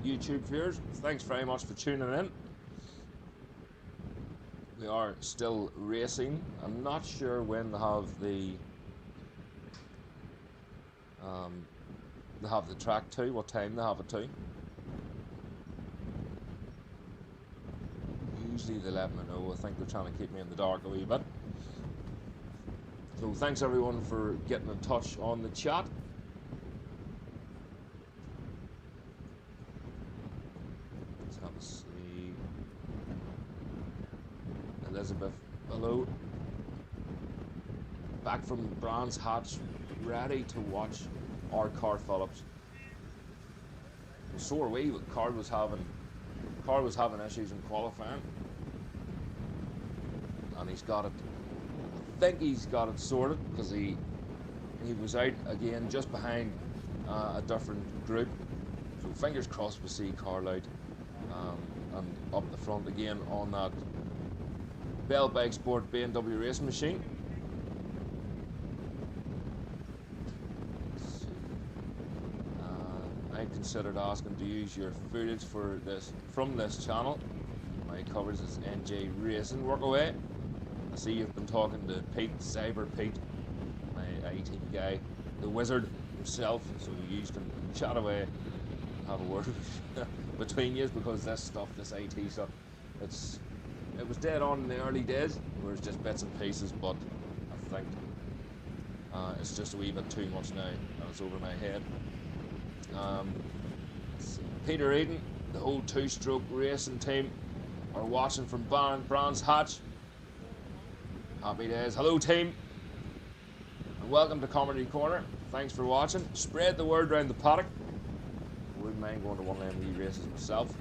YouTube viewers, thanks very much for tuning in. We are still racing. I'm not sure when they have the track to, what time they have it to. Usually they let me know. I think they're trying to keep me in the dark a wee bit. So thanks everyone for getting in touch on the chat. Elizabeth, hello. Back from Brands Hatch, ready to watch our car Phillips. Well, so are we. Car was having issues in qualifying, and he's got it. I think he's got it sorted because he was out again just behind a different group. So fingers crossed we see Carl out and up the front again on that Bishopscourt BMW racing machine. I considered asking to use your footage for this from this channel. My covers is NJ Racing. Work away. I see you've been talking to Pete, Cyber Pete, my IT guy, the wizard himself. So you can chat away, have a word between you, because this IT stuff, it was dead on in the early days, where it's just bits and pieces, but I think it's just a wee bit too much now, and it's over my head. Peter Eden, the whole two-stroke racing team are watching from Brands Hatch. Happy days. Hello team, and welcome to Commentary Corner. Thanks for watching. Spread the word around the paddock. I wouldn't mind going to one of them wee races myself.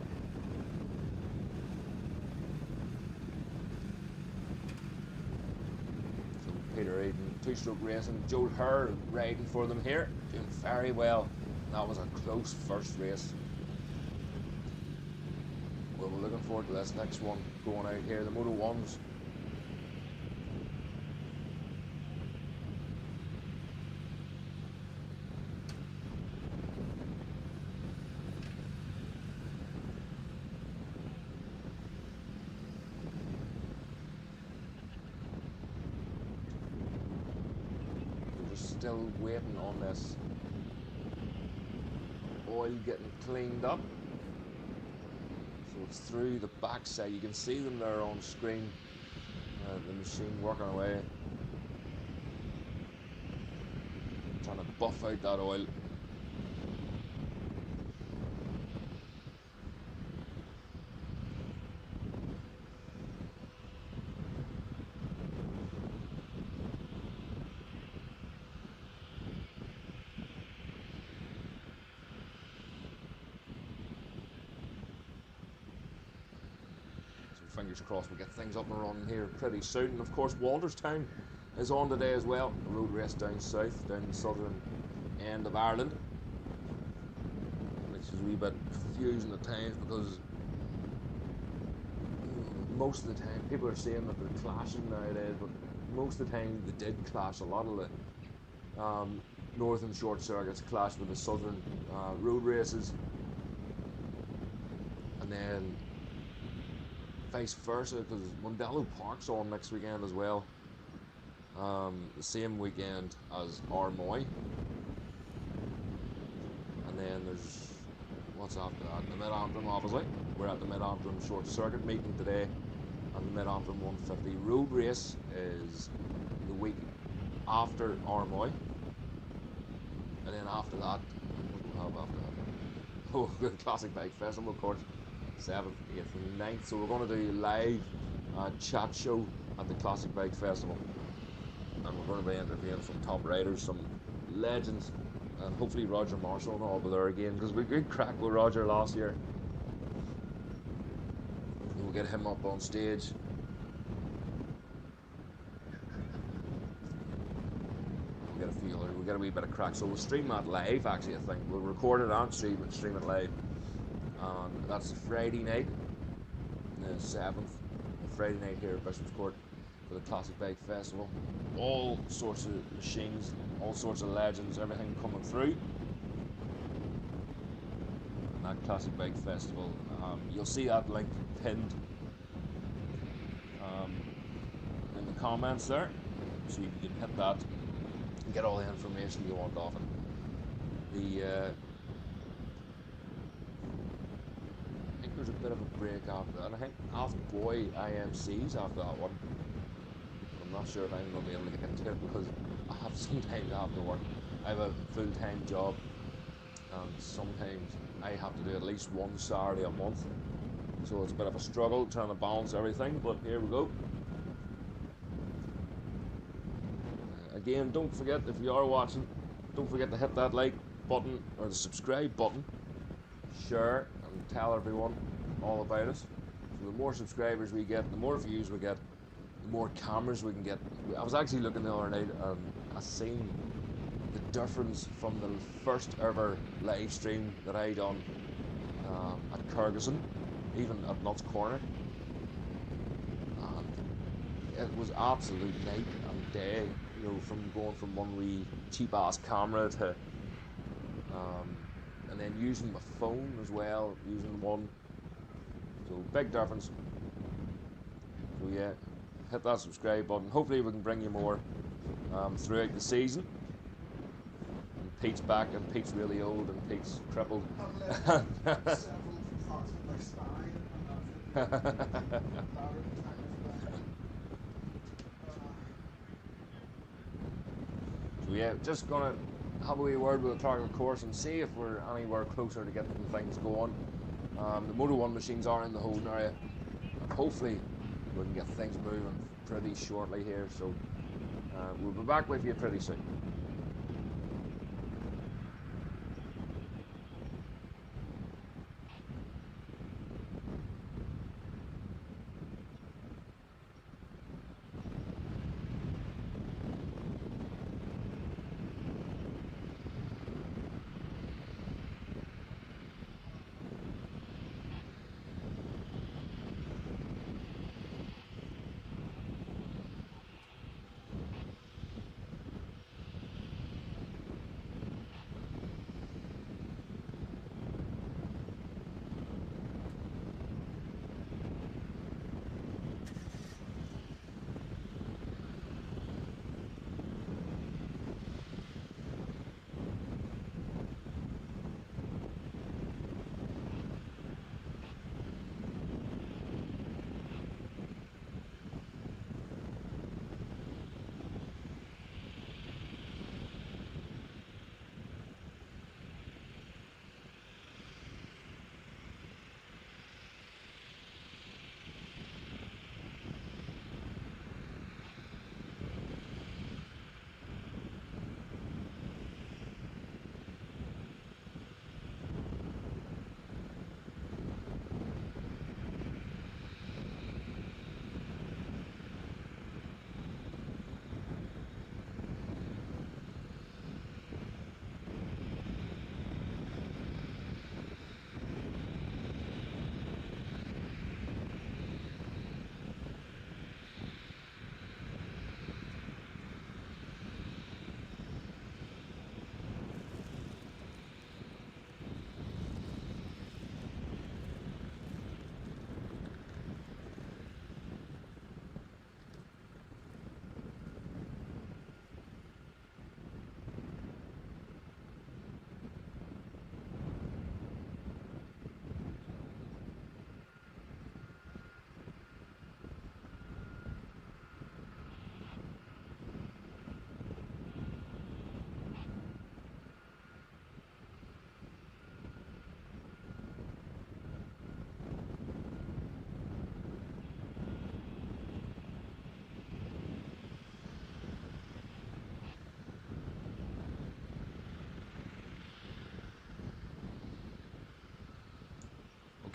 Peter Eden, two-stroke racing. Joe Herr riding for them here, doing very well. That was a close first race. Well, we're looking forward to this next one going out here, the Moto 1s. Still waiting on this oil getting cleaned up. So it's through the backside. You can see them there on screen. The machine working away. trying to buff out that oil. Fingers crossed we get things up and running here pretty soon. And of course Walterstown is on today as well. A road race down south, down the southern end of Ireland, which is a wee bit confusing at times because most of the time people are saying that they're clashing nowadays, but most of the time they did clash. A lot of the northern short circuits clash with the southern road races, and then vice versa, because Mondello Park's on next weekend as well, the same weekend as Armoy. And then there's, what's after that? The Mid-Antrim, obviously. We're at the Mid-Antrim Short Circuit meeting today, and the Mid-Antrim 150 road race is the week after Armoy. And then after that, what do we have after that? Oh, good Classic Bike Festival, of course. 7th, 8th and 9th. So we're going to do live chat show at the Classic Bike Festival, and we're going to be interviewing some top riders, some legends, and hopefully Roger Marshall and all will be there again, because we had good crack with Roger last year. We'll get him up on stage. We'll get a wee bit of crack. So we'll stream that live, actually. I think we'll record it and stream it live. That's Friday night, the 7th, Friday night here at Bishopscourt for the Classic Bike Festival. All sorts of machines, all sorts of legends, everything coming through. And that Classic Bike Festival, you'll see that link pinned in the comments there, so you can hit that and get all the information you want off it. There's a bit of a break after that. I think after Boy IMC's after that one. I'm not sure if I'm going to be able to get into it because I have sometimes after work. I have a full-time job, and sometimes I have to do at least one Saturday a month. So it's a bit of a struggle trying to balance everything, but here we go. Again, don't forget, if you are watching, don't forget to hit that like button or the subscribe button, share, and tell everyone all about us. So the more subscribers we get, the more views we get, the more cameras we can get. I was actually looking the other night and I seen the difference from the first ever live stream that I done at Kyrgyzstan, even at Nuts Corner, and it was absolute night and day. You know, from going from one wee cheap ass camera to and then using my phone as well, using one. So big difference. So yeah, hit that subscribe button. Hopefully we can bring you more throughout the season. And Pete's back, and Pete's really old, and Pete's crippled. So yeah, just gonna have a wee word with the clerk of course and see if we're anywhere closer to getting things going. The Moto 1 machines are in the holding area, and hopefully we can get things moving pretty shortly here. So we'll be back with you pretty soon.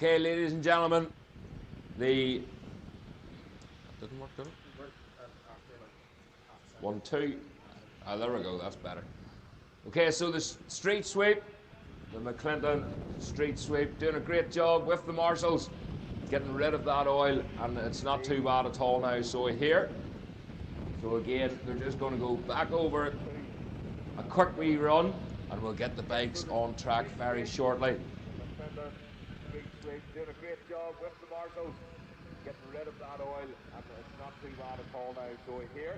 Okay, ladies and gentlemen, the... That didn't work, did it? 1, 2. Ah, there we go, that's better. Okay, so the street sweep, the McClinton street sweep, doing a great job with the marshals, getting rid of that oil, and it's not too bad at all now. So here, so again, they're just going to go back over it, a quick wee run, and we'll get the bikes on track very shortly. Street sweep, doing a great job with the marshals, getting rid of that oil, and it's not too bad at all now. So here,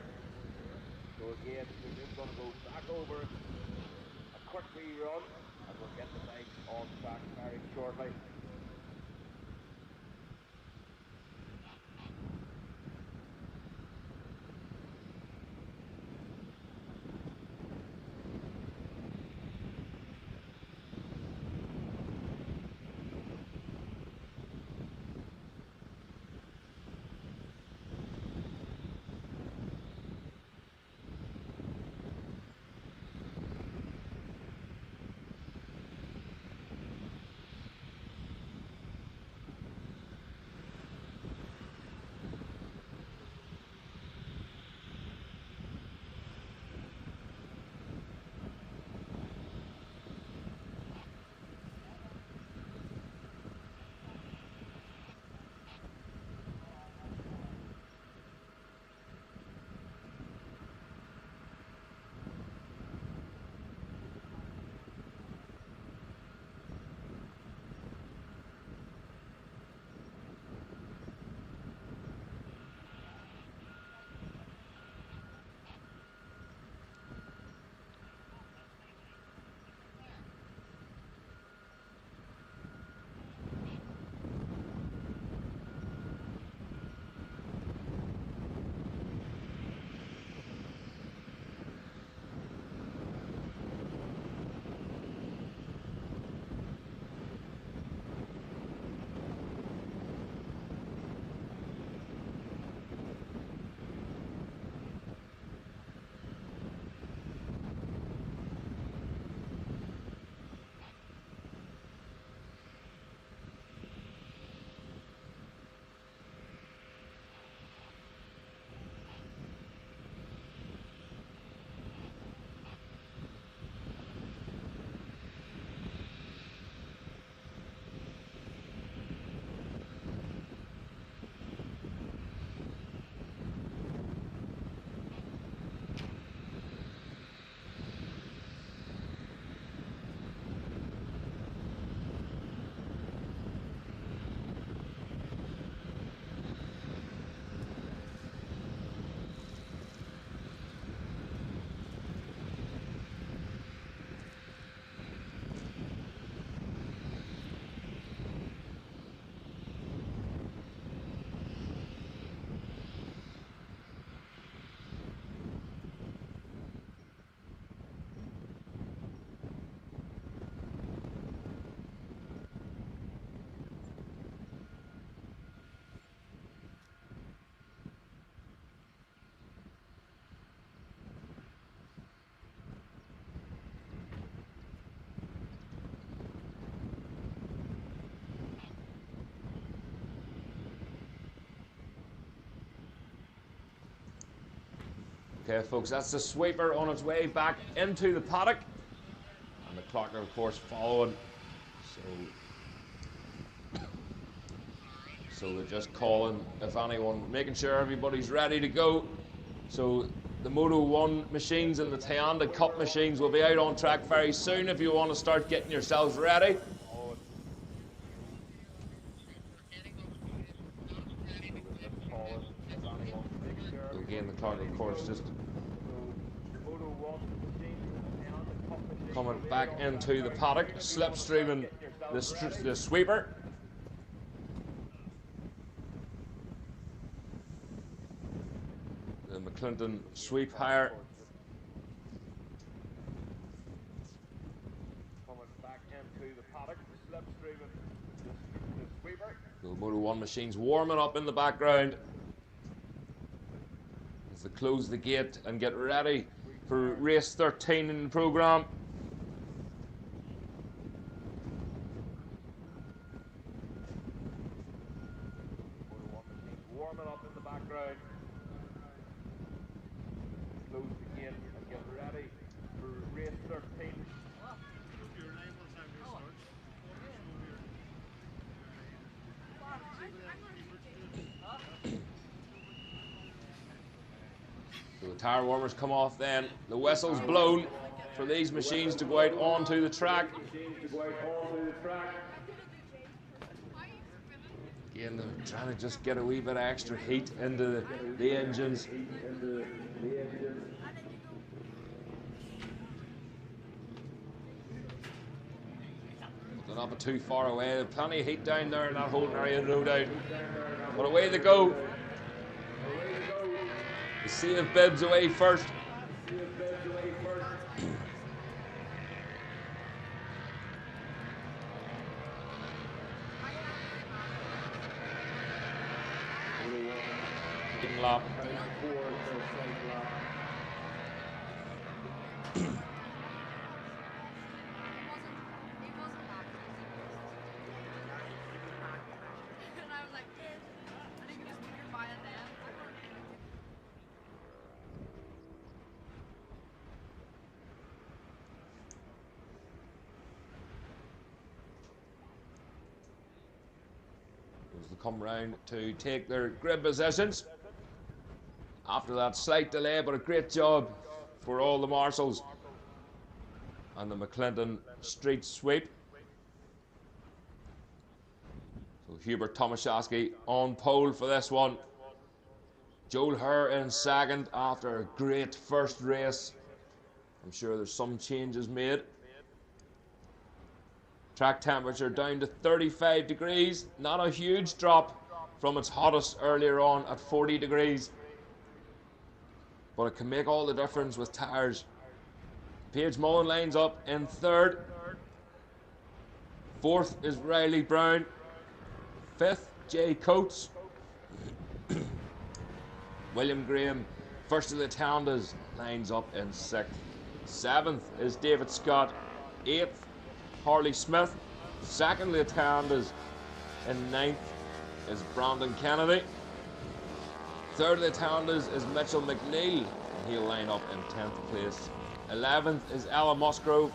so again, we're just going to go back over it, a quick wee run, and we'll get the bikes on track very shortly. Okay, folks, that's the sweeper on its way back into the paddock. And the clocker, of course, following. So they're just calling if anyone, making sure everybody's ready to go. So the Moto 1 machines and the Tianda Cup machines will be out on track very soon if you want to start getting yourselves ready. Again, the clocker, of course, just coming back into the paddock, slipstreaming the sweeper. The McClinton sweep higher. Coming back into the paddock, slipstreaming the sweeper. The Moto 1 machines warming up in the background as they close the gate and get ready for race 13 in the programme. So the tire warmers come off then. The whistle's blown for these machines to go out onto the track. Again, they're trying to just get a wee bit of extra heat into the engines. But they're not too far away. There's plenty of heat down there in that holding area, no doubt. But away they go. The sea of bibs away first. Lap. They come round to take their grid positions. After that slight delay, but a great job for all the marshals and the McClinton street sweep. So Hubert Tomaszewski on pole for this one. Joel Herr in second after a great first race. I'm sure there's some changes made. Track temperature down to 35 degrees. Not a huge drop from its hottest earlier on at 40 degrees. But it can make all the difference with tyres. Paige Mullen lines up in third. Fourth is Riley Brown. Fifth, Jay Coates. William Graham, first of the Towndas, lines up in sixth. Seventh is David Scott. Eighth, Harley Smith. Second of the Towndas in ninth is Brandon Kennedy. Third of the Towndas is Mitchell McNeil, and he'll line up in 10th place. 11th is Ella Musgrove.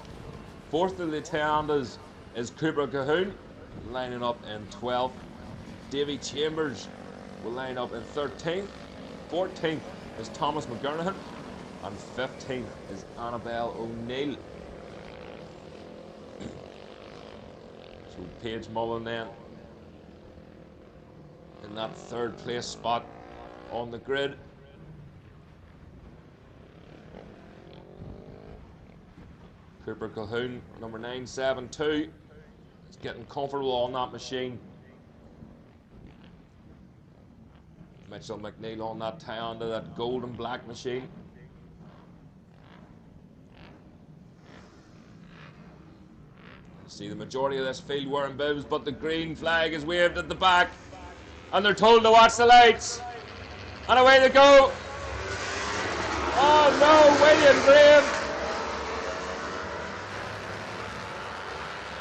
Fourth of the Towndas is Cooper Cahoon, lining up in 12th. Davy Chambers will line up in 13th. 14th is Thomas McGurnahan, and 15th is Annabelle O'Neill. So Paige Mullen then in that third place spot on the grid. Cooper Calhoun, number 972, is getting comfortable on that machine. Mitchell McNeil on that tie onto that gold and black machine. You see the majority of this field wearing bibs, but the green flag is waved at the back, and they're told to watch the lights. And away they go. Oh no, William Graham.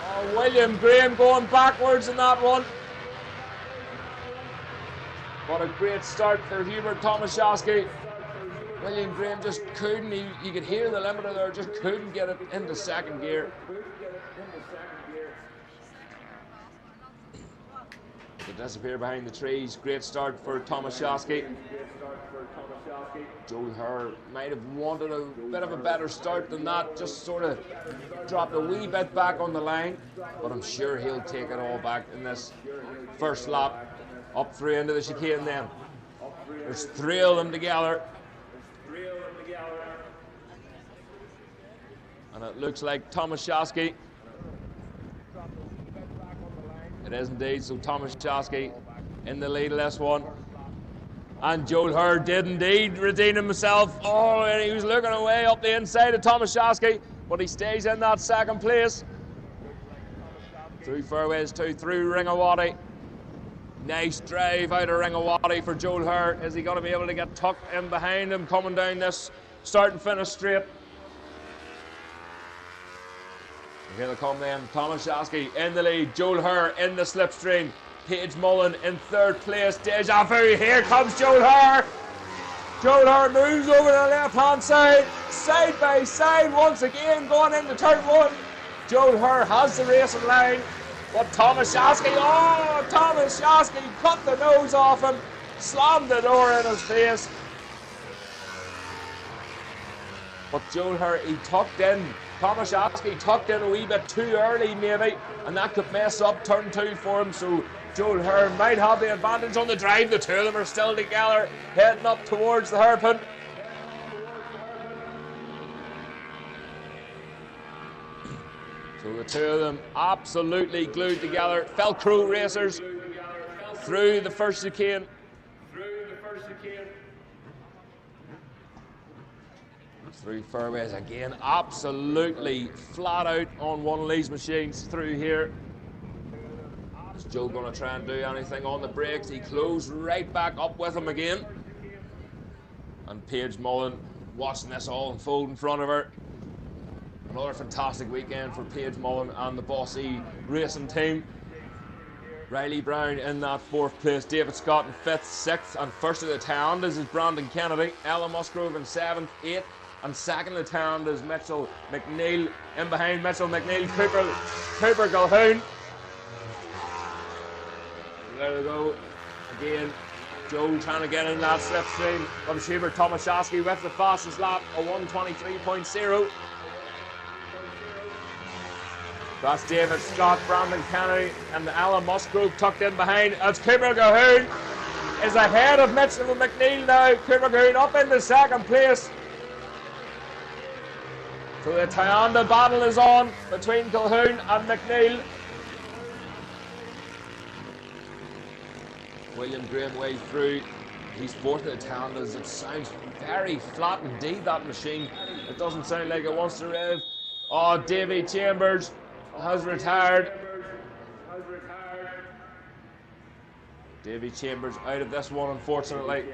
Oh, William Graham going backwards in that one. What a great start for Hubert Tomaszewski. William Graham just couldn't, you could hear the limiter there, just couldn't get it into second gear. To disappear behind the trees. Great start for Tomaszewski. Joel Herr might have wanted a bit of a better start than that, just sort of dropped a wee bit back on the line, but I'm sure he'll take it all back in this first lap. Up through into the chicane then. There's three of them together. And it looks like Tomaszewski. It is indeed, so Tomaszewski in the lead of this one. And Joel Herr did indeed redeem himself. Oh, and he was looking away up the inside of Tomaszewski, but he stays in that second place. Through fairways two, through Ringawati. Nice drive out of Ringawati for Joel Herr. Is he going to be able to get tucked in behind him coming down this start and finish straight? Here they come then. Tomaszewski in the lead. Joel Herr in the slipstream. Paige Mullen in third place. Deja vu. Here comes Joel Herr. Joel Herr moves over to the left-hand side. Side by side once again going into turn one. Joel Herr has the racing line. But Tomaszewski, oh, Tomaszewski cut the nose off him. Slammed the door in his face. but Joel Hur, he tucked in. Tomaszewski tucked in a wee bit too early maybe, and that could mess up turn 2 for him, so Joel Hur might have the advantage on the drive. The two of them are still together, heading up towards the hairpin. So the two of them absolutely glued together. Velcro racers through the first chicane. Through fairways again, absolutely flat out on one of these machines through here. Is Joe going to try and do anything on the brakes? He closed right back up with him again. And Paige Mullen watching this all unfold in front of her. Another fantastic weekend for Paige Mullen and the Bossy racing team. Riley Brown in that 4th place, David Scott in 5th, 6th, and first of the town is Brandon Kennedy. Ella Musgrove in 7th, 8th, and 2nd of the town is Mitchell McNeil. In behind Mitchell McNeil, Cooper Gulhoun. There we go. Again, Joe trying to get in that slipstream from Schubert Tomaszewski with the fastest lap, a 1:23.0. That's David Scott, Brandon Kennedy, and Ella Musgrove tucked in behind. As Cooper Gulhoun is ahead of Mitchell McNeil now. Cooper Gulhoun up into 2nd place. So the Tyanda battle is on between Gulhoun and McNeil. William Graham way through. He's 4th at the Tyandas. It sounds very flat indeed, that machine. It doesn't sound like it wants to rev. Oh, Davy Chambers has retired. Davy Chambers out of this one, unfortunately.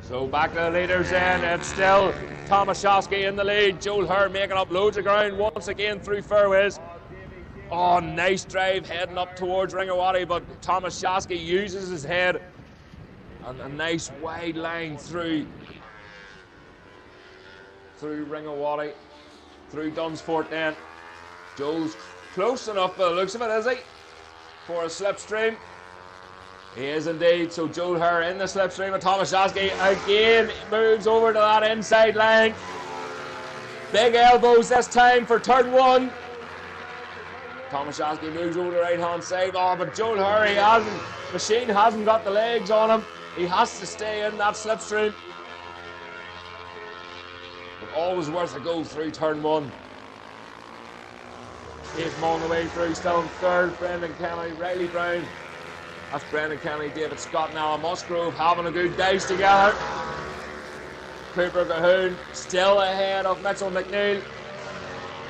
So back to the leaders then. It's still Tomaszewski in the lead. Joel Hur making up loads of ground once again through fairways. Oh, nice drive heading up towards Ringawati, but Tomaszewski uses his head. And a nice wide line through Ringawati, through Dunsfort then. Joel's close enough by the looks of it, is he? For a slipstream. He is indeed. So Joel Hur in the slipstream, and Tomaszewski again moves over to that inside line. Big elbows this time for turn 1. Tomaszewski moves over to the right hand side. Oh, but Joel Hur, machine hasn't got the legs on him. He has to stay in that slipstream. But always worth a go through turn 1. Paige Mullen the way through, still in 3rd. Brendan Kennedy, Riley Brown. That's Brendan Kennedy, David Scott, and Alan Musgrove having a good dice together. Cooper Gulhoun still ahead of Mitchell McNeil.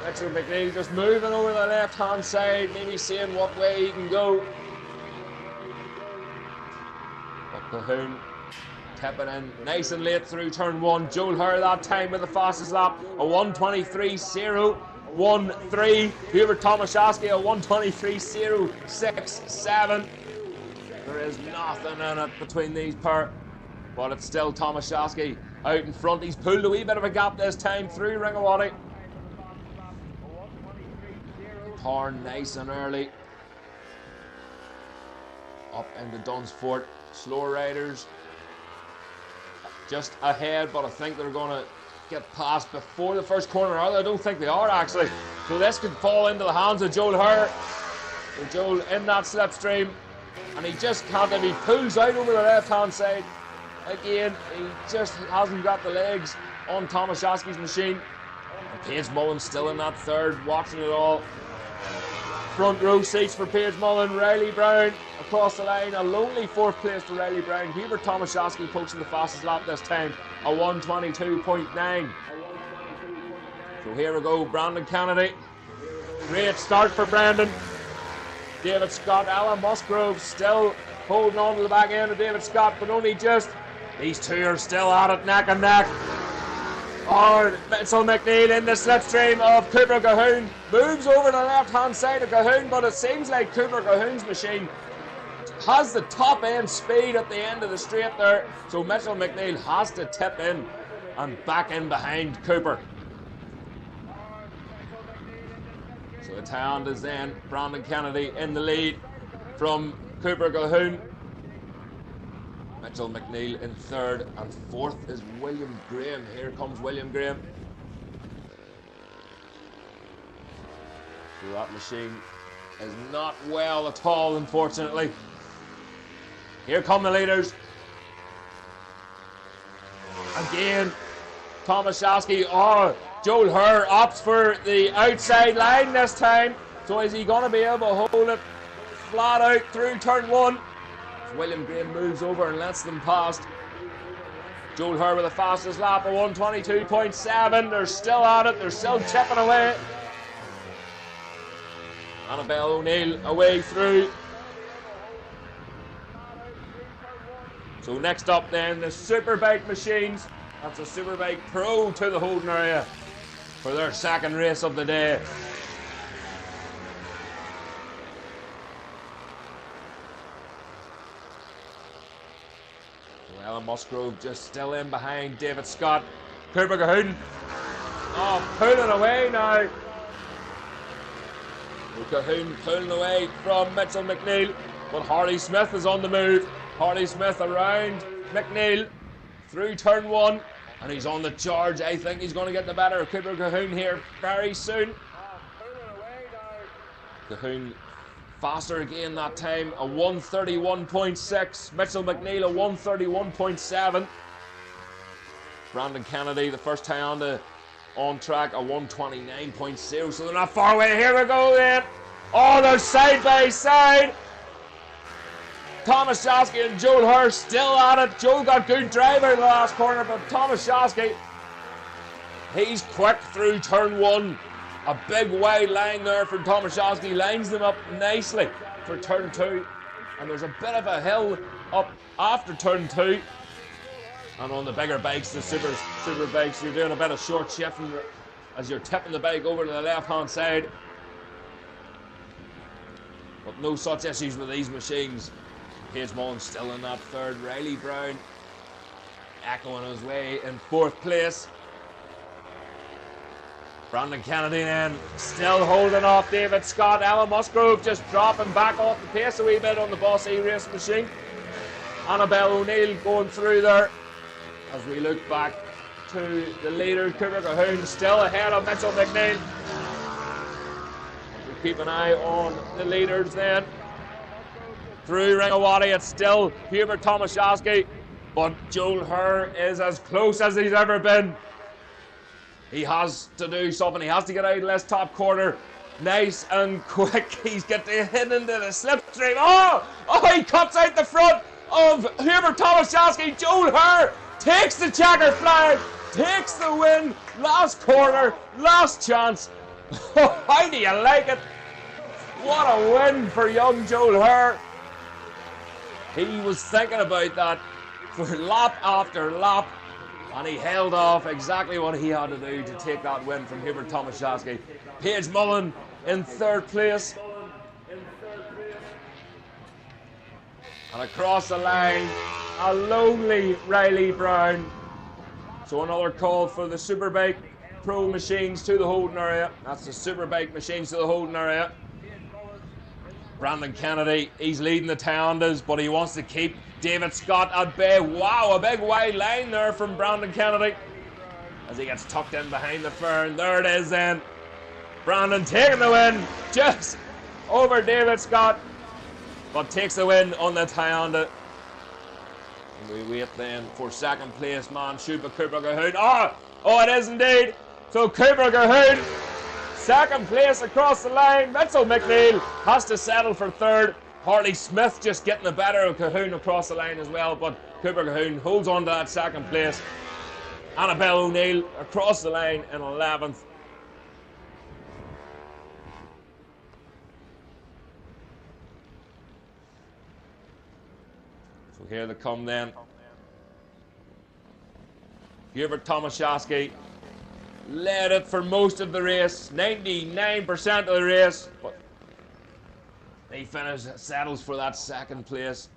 Mitchell McNeil just moving over the left hand side, maybe seeing what way he can go. But Gulhoun tipping in nice and late through turn 1. Joel Hur that time with the fastest lap, a 1:23.013. Hubert Tomaszewski, a 1:23.067. There is nothing in it between these pair, but it's still Tomaszewski out in front. He's pulled a wee bit of a gap this time through Ringawati. Torn nice and early. Up into Dunsfort. Slower riders just ahead, but I think they're going to get past before the first corner. I don't think they are actually. So this could fall into the hands of Joel Hur. So Joel in that slipstream, and he just can't. If he pulls out over the left hand side again, he just hasn't got the legs on Tomaszewski's machine. And Paige Mullen still in that 3rd, watching it all. Front row seats for Paige Mullen. Riley Brown across the line, a lonely 4th place for Riley Brown. Hubert Tomaszewski posting the fastest lap this time, a 1:22.9. So here we go, Brandon Kennedy. Great start for Brandon. David Scott, Alan Musgrove still holding on to the back end of David Scott, but only just. These two are still at it neck and neck. Oh, Mitchell McNeil in the slipstream of Cooper Gulhoun. Moves over to the left hand side of Gulhoun, but it seems like Cooper Gulhoun's machine has the top end speed at the end of the straight there. So Mitchell McNeil has to tip in and back in behind Cooper. So the town is then Brandon Kennedy in the lead from Cooper Gulhoun. Mitchell McNeil in third, and fourth is William Graham. Here comes William Graham. So that machine is not well at all, unfortunately. Here come the leaders. Again, Tomaszewski, Joel Herr opts for the outside line this time. So is he going to be able to hold it flat out through turn one? William Graham moves over and lets them past. Joel Herr with the fastest lap of 122.7. They're still at it. They're still chipping away. Annabelle O'Neill away through. So next up then, the Superbike machines. That's a Superbike Pro to the holding area for their second race of the day. Well, Musgrove just still in behind David Scott. Cooper Cahoon. Pulling away now. Cahoon pulling away from Mitchell McNeil, but Harley Smith is on the move. Harley Smith around McNeil through turn one, and he's on the charge. I think he's going to get the better of Cooper Cahoon here very soon. Cahoon faster again that time, a 131.6. Mitchell McNeil a 131.7. Brandon Kennedy, the first Honda on track, a 129.0. So they're not far away. Here we go then. They're side by side. Tomaszewski and Joel Herr still at it. Joel got good driver in the last corner, but Tomaszewski, he's quick through turn one. A big wide line there for Tomaszewski, lines them up nicely for turn two. And there's a bit of a hill up after turn two. And on the bigger bikes, the super bikes, you're doing a bit of short shifting as you're tipping the bike over to the left-hand side. But no such issues with these machines. Paige Mullen still in that third. Riley Brown echoing his way in fourth place. Brandon Kennedy then still holding off David Scott. Alan Musgrove just dropping back off the pace a wee bit on the Boss E race machine. Annabelle O'Neill going through there. As we look back to the leader, Cooper Cahoon still ahead of Mitchell McNeil. We keep an eye on the leaders then. Through Ringawati, it's still Hubert Tomaszewski, but Joel Herr is as close as he's ever been. He has to do something. He has to get out of this top corner nice and quick. He's getting hit into the slipstream. He cuts out the front of Hubert Tomaszewski. Joel Herr takes the checker flag, takes the win. Last corner, last chance. How do you like it? What a win for young Joel Herr. He was thinking about that for lap after lap, and he held off exactly what he had to do to take that win from Hubert Tomaszewski. Paige Mullen in third place. And across the line, a lonely Riley Brown. So another call for the Superbike Pro machines to the holding area. That's the Superbike machines to the holding area. Brandon Kennedy, he's leading the Towndas, but he wants to keep David Scott at bay. Wow, a big wide line there from Brandon Kennedy as he gets tucked in behind the fern. There it is then. Brandon taking the win just over David Scott, but takes the win on the Honda. We wait then for second place man, Cooper Cahoon. It is indeed. So Cooper Cahoon, second place across the line. Mitchell McNeil has to settle for third. Harley Smith just getting the better of Cahoon across the line as well, but Cooper Cahoon holds on to that second place. Annabelle O'Neill across the line in 11th. So here they come then. Hubert Tomaszewski led it for most of the race, 99% of the race, but he settles for that second place.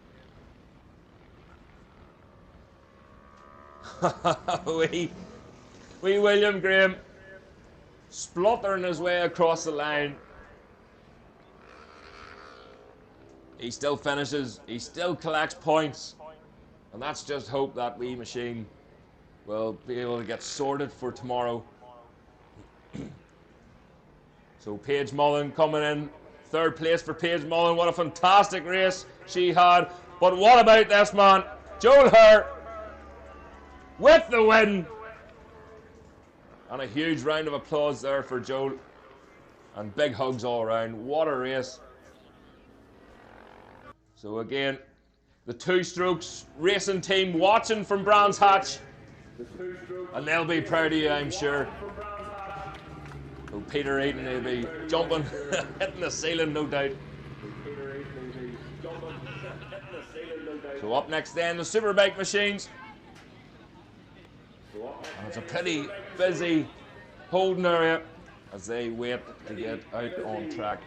Wee William Graham spluttering his way across the line. He still finishes, he still collects points. And that's just hope that wee machine will be able to get sorted for tomorrow. So Paige Mullen coming in, 3rd place for Paige Mullen. What a fantastic race she had. But what about this man, Joel Hare, with the win. And a huge round of applause there for Joel. And big hugs all around. What a race. So again, the 2 Strokes racing team watching from Brands Hatch. And they'll be proud of you, I'm sure. So Peter Eaton will be jumping, hitting the ceiling, no doubt. So up next then, the Superbike machines. And it's a pretty busy holding area as they wait to get out on track.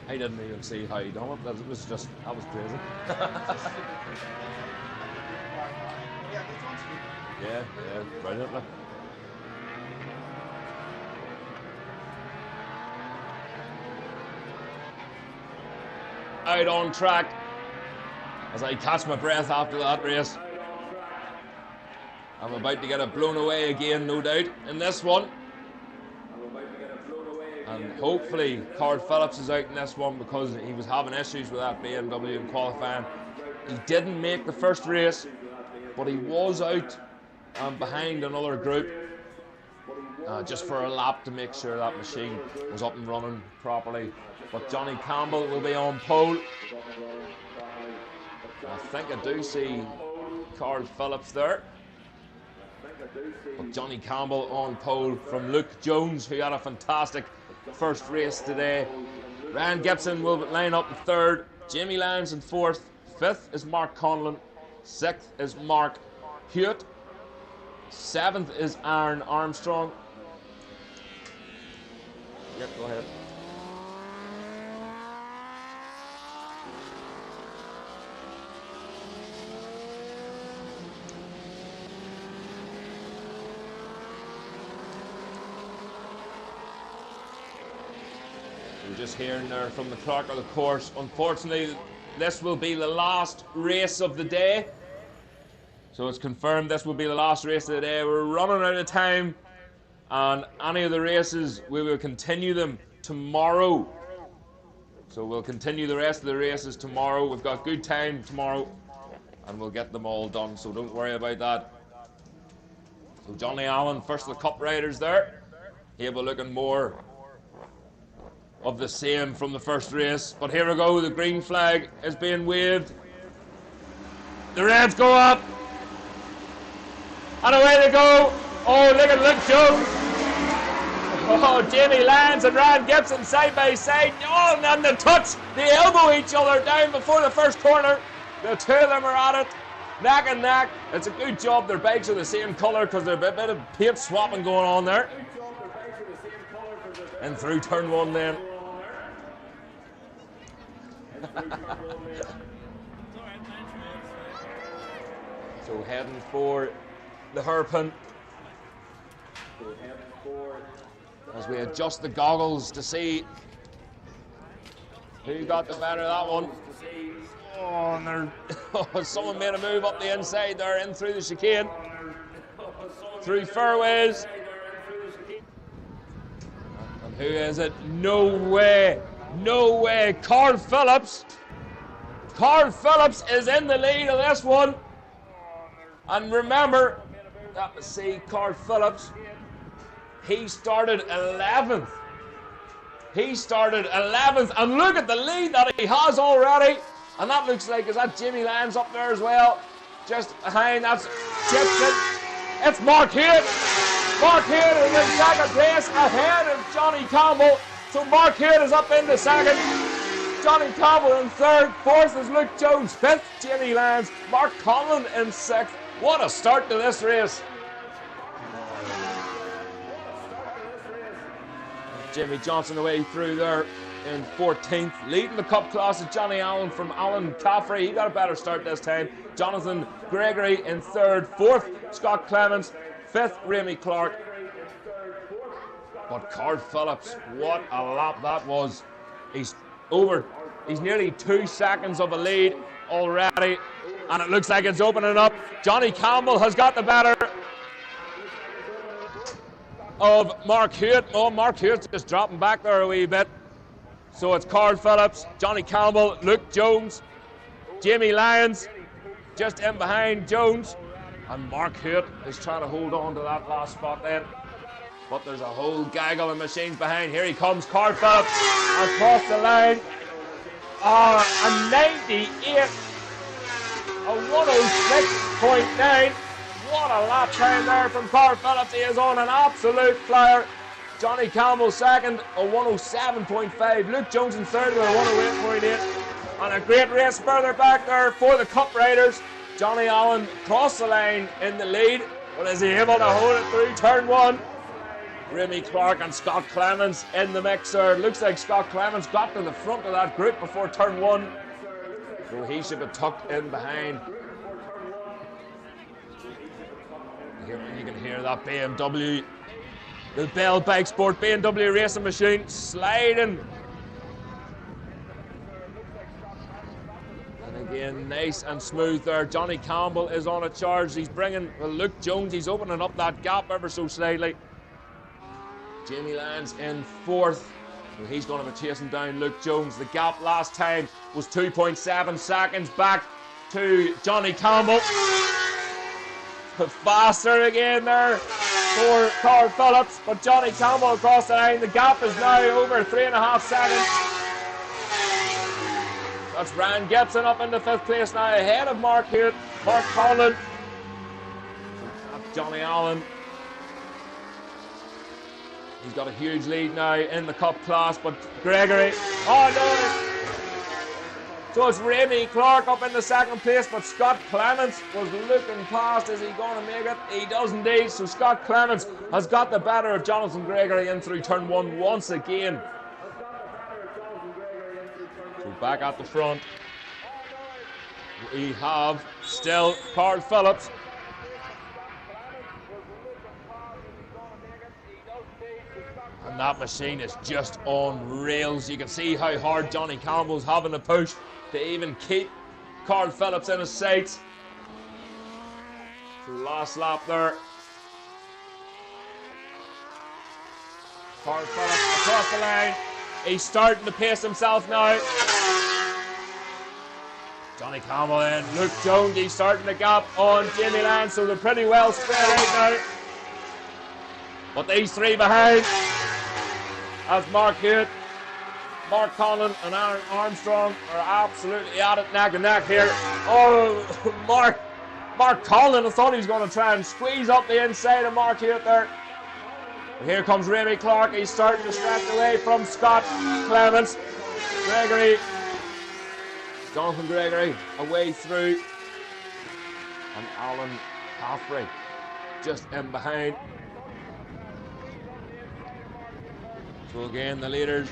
I didn't even see how he done it. That was just, that was crazy. yeah, brilliantly. Out on track as I catch my breath after that race. I'm about to get it blown away again, no doubt, in this one. And hopefully Carl Phillips is out in this one because he was having issues with that BMW in qualifying. He didn't make the first race, but he was out behind another group just for a lap to make sure that machine was up and running properly. But Johnny Campbell will be on pole. I think I do see Carl Phillips there. But Johnny Campbell on pole from Luke Jones, who had a fantastic first race today. Ryan Gibson will line up in 3rd. Jamie Lyons in 4th. 5th is Mark Conlon. 6th is Mark Hewitt. 7th is Aaron Armstrong. Yep, go ahead. We're just hearing there from the clock of the course. Unfortunately, this will be the last race of the day. So it's confirmed this will be the last race of the day. We're running out of time. And any of the races, we will continue them tomorrow. So we'll continue the rest of the races tomorrow. We've got good time tomorrow. And we'll get them all done. So don't worry about that. So Johnny Allen, first of the Cup riders there. Able looking more of the same from the first race. But here we go, the green flag is being waved. The reds go up. And away they go. Oh, look at Luke Jones. Oh, Jamie Lyons and Ryan Gibson side by side. Oh, and they touch, they elbow each other down before the first corner. The two of them are at it, neck and neck. It's a good job their bikes are the same colour because there's a bit of paint swapping going on there. And through turn 1 then. So heading for the hairpin. As we adjust the goggles to see who got the better of that one. Oh, and someone made a move up the inside there, in through the chicane. Through fairways. And who is it? No way. No way. Carl Phillips. Carl Phillips is in the lead of this one. And remember, let's see, Carl Phillips, he started 11th. He started 11th, and look at the lead that he has already. And that looks like, is that Jimmy Lyons up there as well? Just behind, that's Gibson. It's Mark Hewitt. Mark Hewitt is in second place, ahead of Johnny Campbell. So Mark Hewitt is up into second. Johnny Campbell in third. Fourth is Luke Jones. Fifth, Jimmy Lyons. Mark Conlon in sixth. What a start to this race. Jimmy Johnson away through there in 14th. Leading the cup class is Johnny Allen from Alan Caffrey. He got a better start this time. Jonathan Gregory in third. Fourth, Scott Clements. Fifth, Remy Clark. But Carl Phillips, what a lap that was. He's nearly 2 seconds of a lead already. And it looks like it's opening up. Johnny Campbell has got the better of Mark Hewitt. Oh, Mark Hewitt's just dropping back there a wee bit. So it's Carl Phillips, Johnny Campbell, Luke Jones, Jamie Lyons, just in behind Jones. And Mark Hewitt is trying to hold on to that last spot then. But there's a whole gaggle of machines behind. Here he comes, Carl Phillips, across the line. A 98, a 106.9. What a lap time there from Carl Phillips. He is on an absolute flyer. Johnny Campbell second, a 107.5. Luke Jones in third with a 108.8. And a great race further back there for the Cup Riders. Johnny Allen crossed the line in the lead. But is he able to hold it through turn one? Remy Clark and Scott Clements in the mix there. Looks like Scott Clements got to the front of that group before turn one. So he should be tucked in behind. You can hear that BMW, the Bell Bike Sport BMW racing machine sliding. And again, nice and smooth there. Johnny Campbell is on a charge. He's bringing, well, Luke Jones, he's opening up that gap ever so slightly. Jamie Lyons in fourth. So he's going to be chasing down Luke Jones. The gap last time was 2.7 seconds back to Johnny Campbell. Faster again there for Carl Phillips, but Johnny Campbell across the line. The gap is now over 3.5 seconds. That's Ryan Gibson up into fifth place now, ahead of Mark Hewitt, Mark Conlon. That's Johnny Allen. He's got a huge lead now in the cup class, but Gregory, oh no! So it's Remy Clark up in the second place, but Scott Clements was looking past. Is he going to make it? He does indeed. So Scott Clements has got the better of Jonathan Gregory in through turn one once again. So back at the front, we have still Carl Phillips. And that machine is just on rails. You can see how hard Johnny Campbell's having to push to even keep Carl Phillips in his sights. So last lap there. Carl Phillips across the line. He's starting to pace himself now. Johnny Campbell in. Luke Jones, he's starting the gap on Jamie Lyons, so they're pretty well spread out now. But these three behind, as Mark Hewitt, Mark Conlon and Aaron Armstrong are absolutely at it neck and neck here. Oh, Mark Conlon, I thought he was going to try and squeeze up the inside of Mark Hewitt there. And here comes Remy Clark. He's starting to stretch away from Scott Clements. Gregory, Jonathan Gregory away through. And Alan Caffrey just in behind. So again, the leaders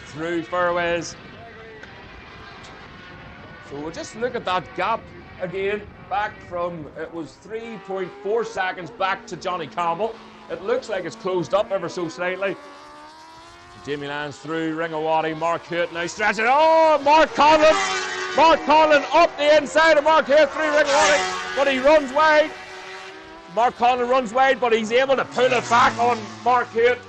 through fairways. So we'll just look at that gap again, back from, it was 3.4 seconds back to Johnny Campbell. It looks like it's closed up ever so slightly. Jamie Lyons through, Ringawati, Mark Hoot now stretching. Oh, Mark Conlon! Mark Conlon up the inside of Mark Hoot through Ringawati, but he runs wide. Mark Conlon runs wide, but he's able to pull it back on Mark Hoot.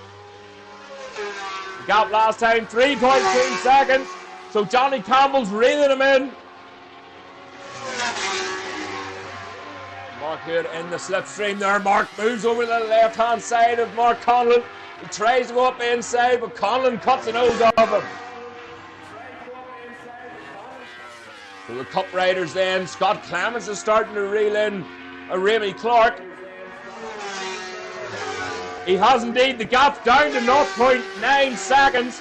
Gap last time, 3.2 seconds. So Johnny Campbell's reeling him in. Mark Hood in the slipstream there. Mark moves over to the left-hand side of Mark Conlon. He tries to go up inside, but Conlon cuts the nose off him. So the Cup riders then, Scott Clements is starting to reel in a Remy Clark. He has indeed, the gap's down to 0.9 seconds.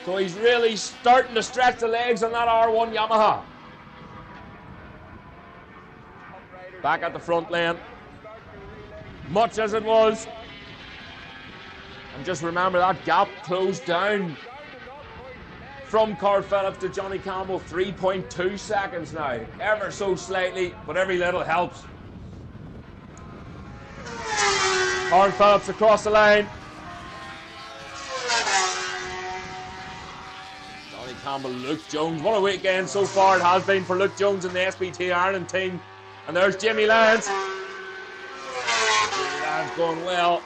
So he's really starting to stretch the legs on that R1 Yamaha. Back at the front lane, much as it was. And just remember that gap closed down from Carl Phillips to Johnny Campbell, 3.2 seconds now. Ever so slightly, but every little helps. Carl Phillips across the line. Johnny Campbell, Luke Jones. What a weekend so far it has been for Luke Jones and the SBT Ireland team. And there's Jimmy Lyons. Jimmy Lyons going well.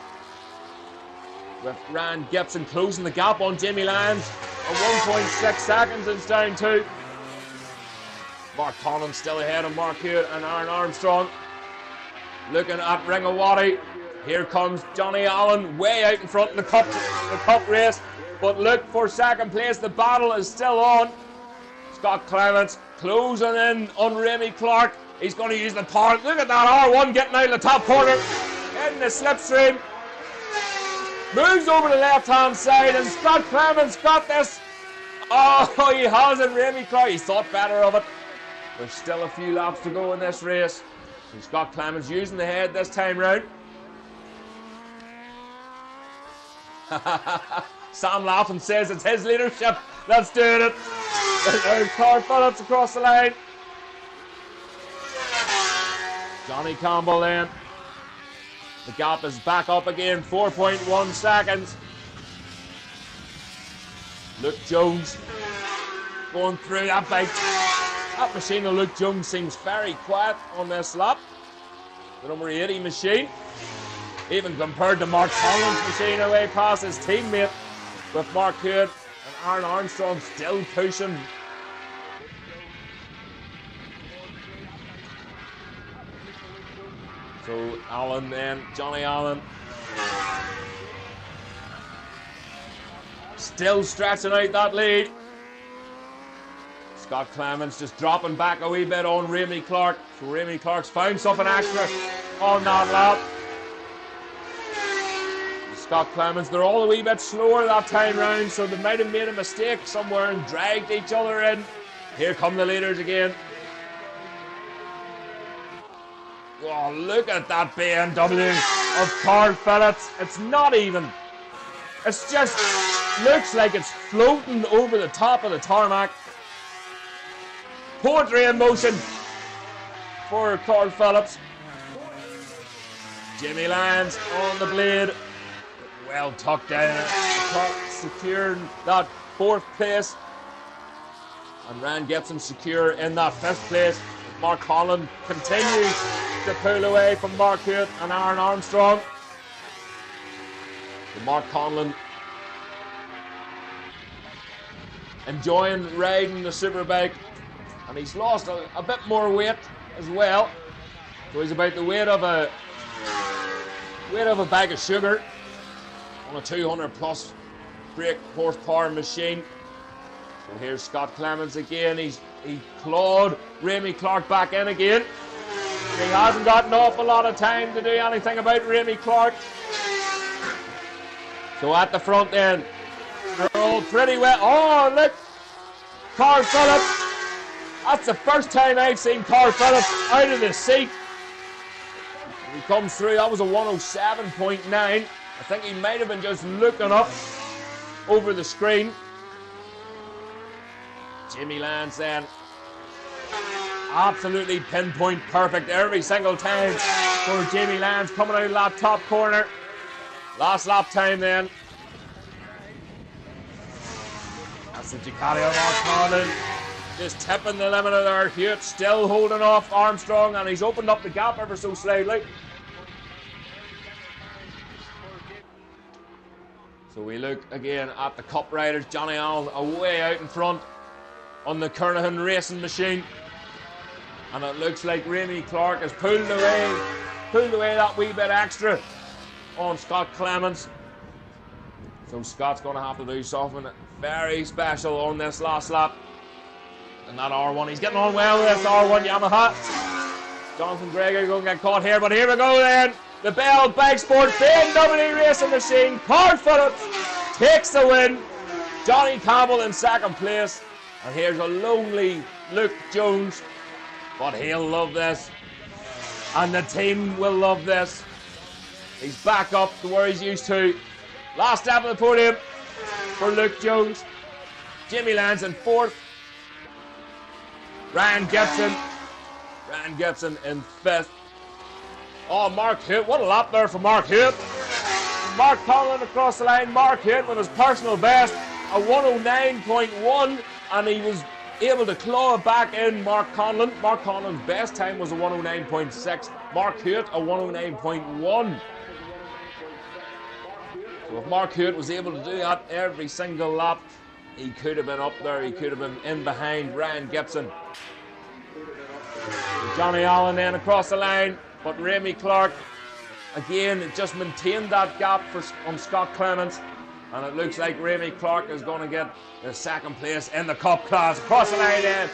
With Rand Gibson closing the gap on Jimmy Lyons. A 1.6 seconds it's down to. Mark Conlon still ahead of Mark Hewitt and Aaron Armstrong. Looking at Ringawati. Here comes Johnny Allen way out in front in the cup race. But look for second place. The battle is still on. Scott Clements closing in on Remy Clark. He's going to use the power. Look at that R1 getting out of the top corner. In the slipstream. Moves over to the left-hand side, and Scott Clements got this. Oh, he has it, Remy Clark. He thought better of it. There's still a few laps to go in this race. So Scott Clements using the head this time round. Sam Laughlin says it's his leadership that's doing it. There's Carl Phillips across the line. Johnny Campbell then. The gap is back up again, 4.1 seconds. Luke Jones going through that bike. That machine of Luke Jones seems very quiet on this lap. The number 80 machine. Even compared to Mark Conlon's machine away past his teammate, with Mark Hewitt and Aaron Armstrong still pushing. So Allen then, Johnny Allen. Still stretching out that lead. Scott Clements just dropping back a wee bit on Remy Clark. So Remy Clark's found something extra on that lap. Scott Clements, they're all a wee bit slower that time round, so they might have made a mistake somewhere and dragged each other in. Here come the leaders again. Oh, look at that BMW of Carl Phillips. It's not even. It's just looks like it's floating over the top of the tarmac. Poetry in motion for Carl Phillips. Jimmy Lyons on the blade. Well tucked down, securing that 4th place. And Rand Gibson secure in that 5th place. Mark Holland continues to pull away from Mark Hewitt and Aaron Armstrong. So Mark Conlon enjoying riding the Superbike, and he's lost a bit more weight as well. So he's about the weight of a bag of sugar on a 200 plus brake horsepower machine. So here's Scott Clements again. He clawed Remy Clark back in again. He hasn't got an awful lot of time to do anything about Remy Clark. So at the front end, they're all pretty well. Oh, look! Carl Phillips. That's the first time I've seen Carl Phillips out of the seat. He comes through. That was a 107.9. I think he might have been just looking up over the screen. Jimmy Lyons then. Absolutely pinpoint perfect every single time for Jamie Lyons coming out of that top corner. Last lap time then. That's the Ducati of Mark Conlon. Just tipping the limit of there. Hewitt still holding off Armstrong, and he's opened up the gap ever so slightly. So we look again at the Cup riders. Johnny Allen away out in front on the Kernahan racing machine. And it looks like Remy Clark has pulled away that wee bit extra on Scott Clements. So Scott's going to have to do something very special on this last lap. And that R1, he's getting on well with this R1 Yamaha. Jonathan Gregory going to get caught here, but here we go then. The Bell Bikesport BMW racing machine. Carl Phillips takes the win. Johnny Campbell in second place. And here's a lonely Luke Jones. But he'll love this. And the team will love this. He's back up to where he's used to. Last step of the podium for Luke Jones. Jimmy Lyons in fourth. Ryan Gibson in fifth. Oh, Mark Hewitt, what a lap there for Mark Hewitt. Mark Conlon across the line. Mark Hewitt with his personal best, a 109.1, and he was able to claw it back in Mark Conlon. Mark Conlon's best time was a 109.6. Mark Hewitt, a 109.1. So if Mark Hewitt was able to do that every single lap, he could have been up there. He could have been in behind Ryan Gibson. Johnny Allen then across the line, but Remy Clark again just maintained that gap on Scott Clements, and it looks like Remy Clark is going to get the second place in the Cup class across the line then,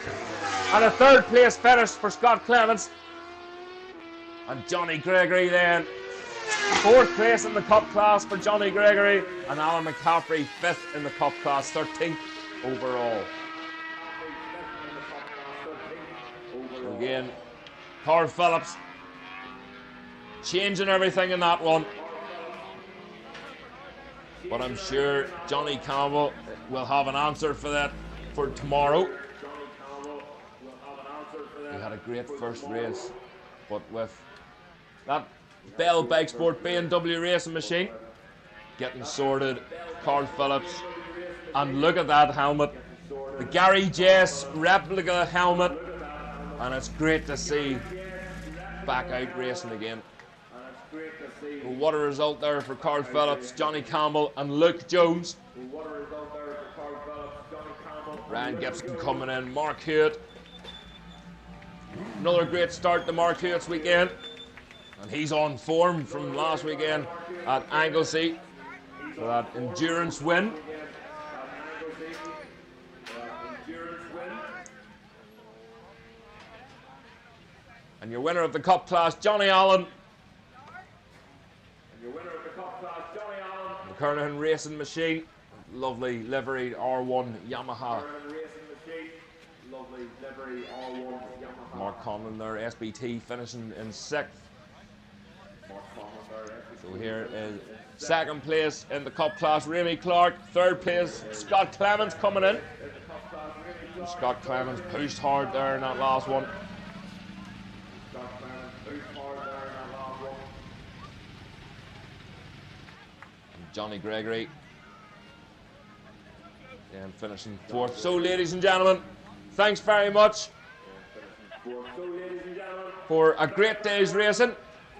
and a third place finish for Scott Clements. And Johnny Gregory then fourth place in the Cup class for Johnny Gregory, and Alan McCaffrey fifth in the Cup class, 13th overall. Again, Carl Phillips changing everything in that one. But I'm sure Johnny Campbell will have an answer for that for tomorrow. He had a great first race, but with that Bell Bikesport BMW racing machine getting sorted, Carl Phillips, and look at that helmet, the Gary Jess replica helmet, and it's great to see back out racing again. Well, what a result there for Carl Phillips, Johnny Campbell and Luke Jones. Ryan Gibson coming in, Mark Hewitt. Another great start to Mark Hewitt's weekend. And he's on form from last weekend at Anglesey for that endurance win. And your winner of the Cup class, Johnny Allen. The Kernahan Racing Machine. Lovely liveried R1 Yamaha. Mark Conlon there, SBT finishing in 6th. So here is second place in the Cup class, Remy Clark. Third place, Scott Clements coming in. And Scott Clements pushed hard there in that last one. And Johnny Gregory and finishing 4th. So ladies and gentlemen, thanks very much for a great day's racing.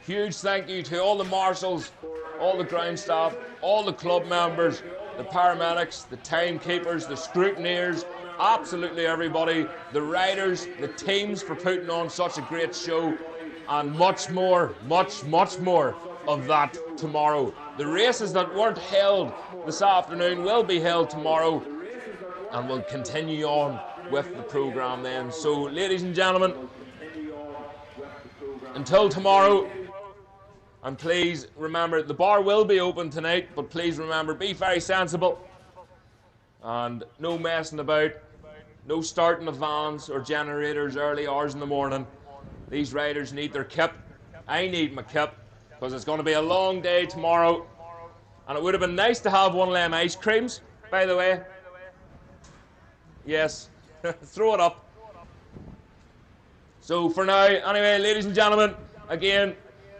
Huge thank you to all the marshals, all the ground staff, all the club members, the paramedics, the timekeepers, the scrutineers, absolutely everybody, the riders, the teams for putting on such a great show, and much more of that tomorrow. The races that weren't held this afternoon will be held tomorrow, and we'll continue on with the programme then. So ladies and gentlemen, until tomorrow, and please remember, the bar will be open tonight, but please remember, be very sensible. And no messing about, no starting of vans or generators early hours in the morning. These riders need their kip. I need my kip, because it's going to be a long day tomorrow. And it would have been nice to have one of them ice creams, by the way. Yes, throw it up. So for now, anyway, ladies and gentlemen, again,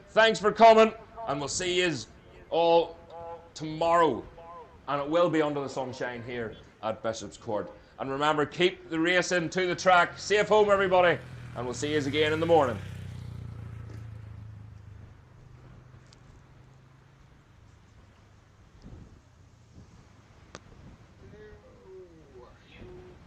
thanks for coming, and we'll see you all tomorrow. And it will be under the sunshine here at Bishopscourt. And remember, keep the racing to the track. Safe home, everybody. And we'll see you again in the morning.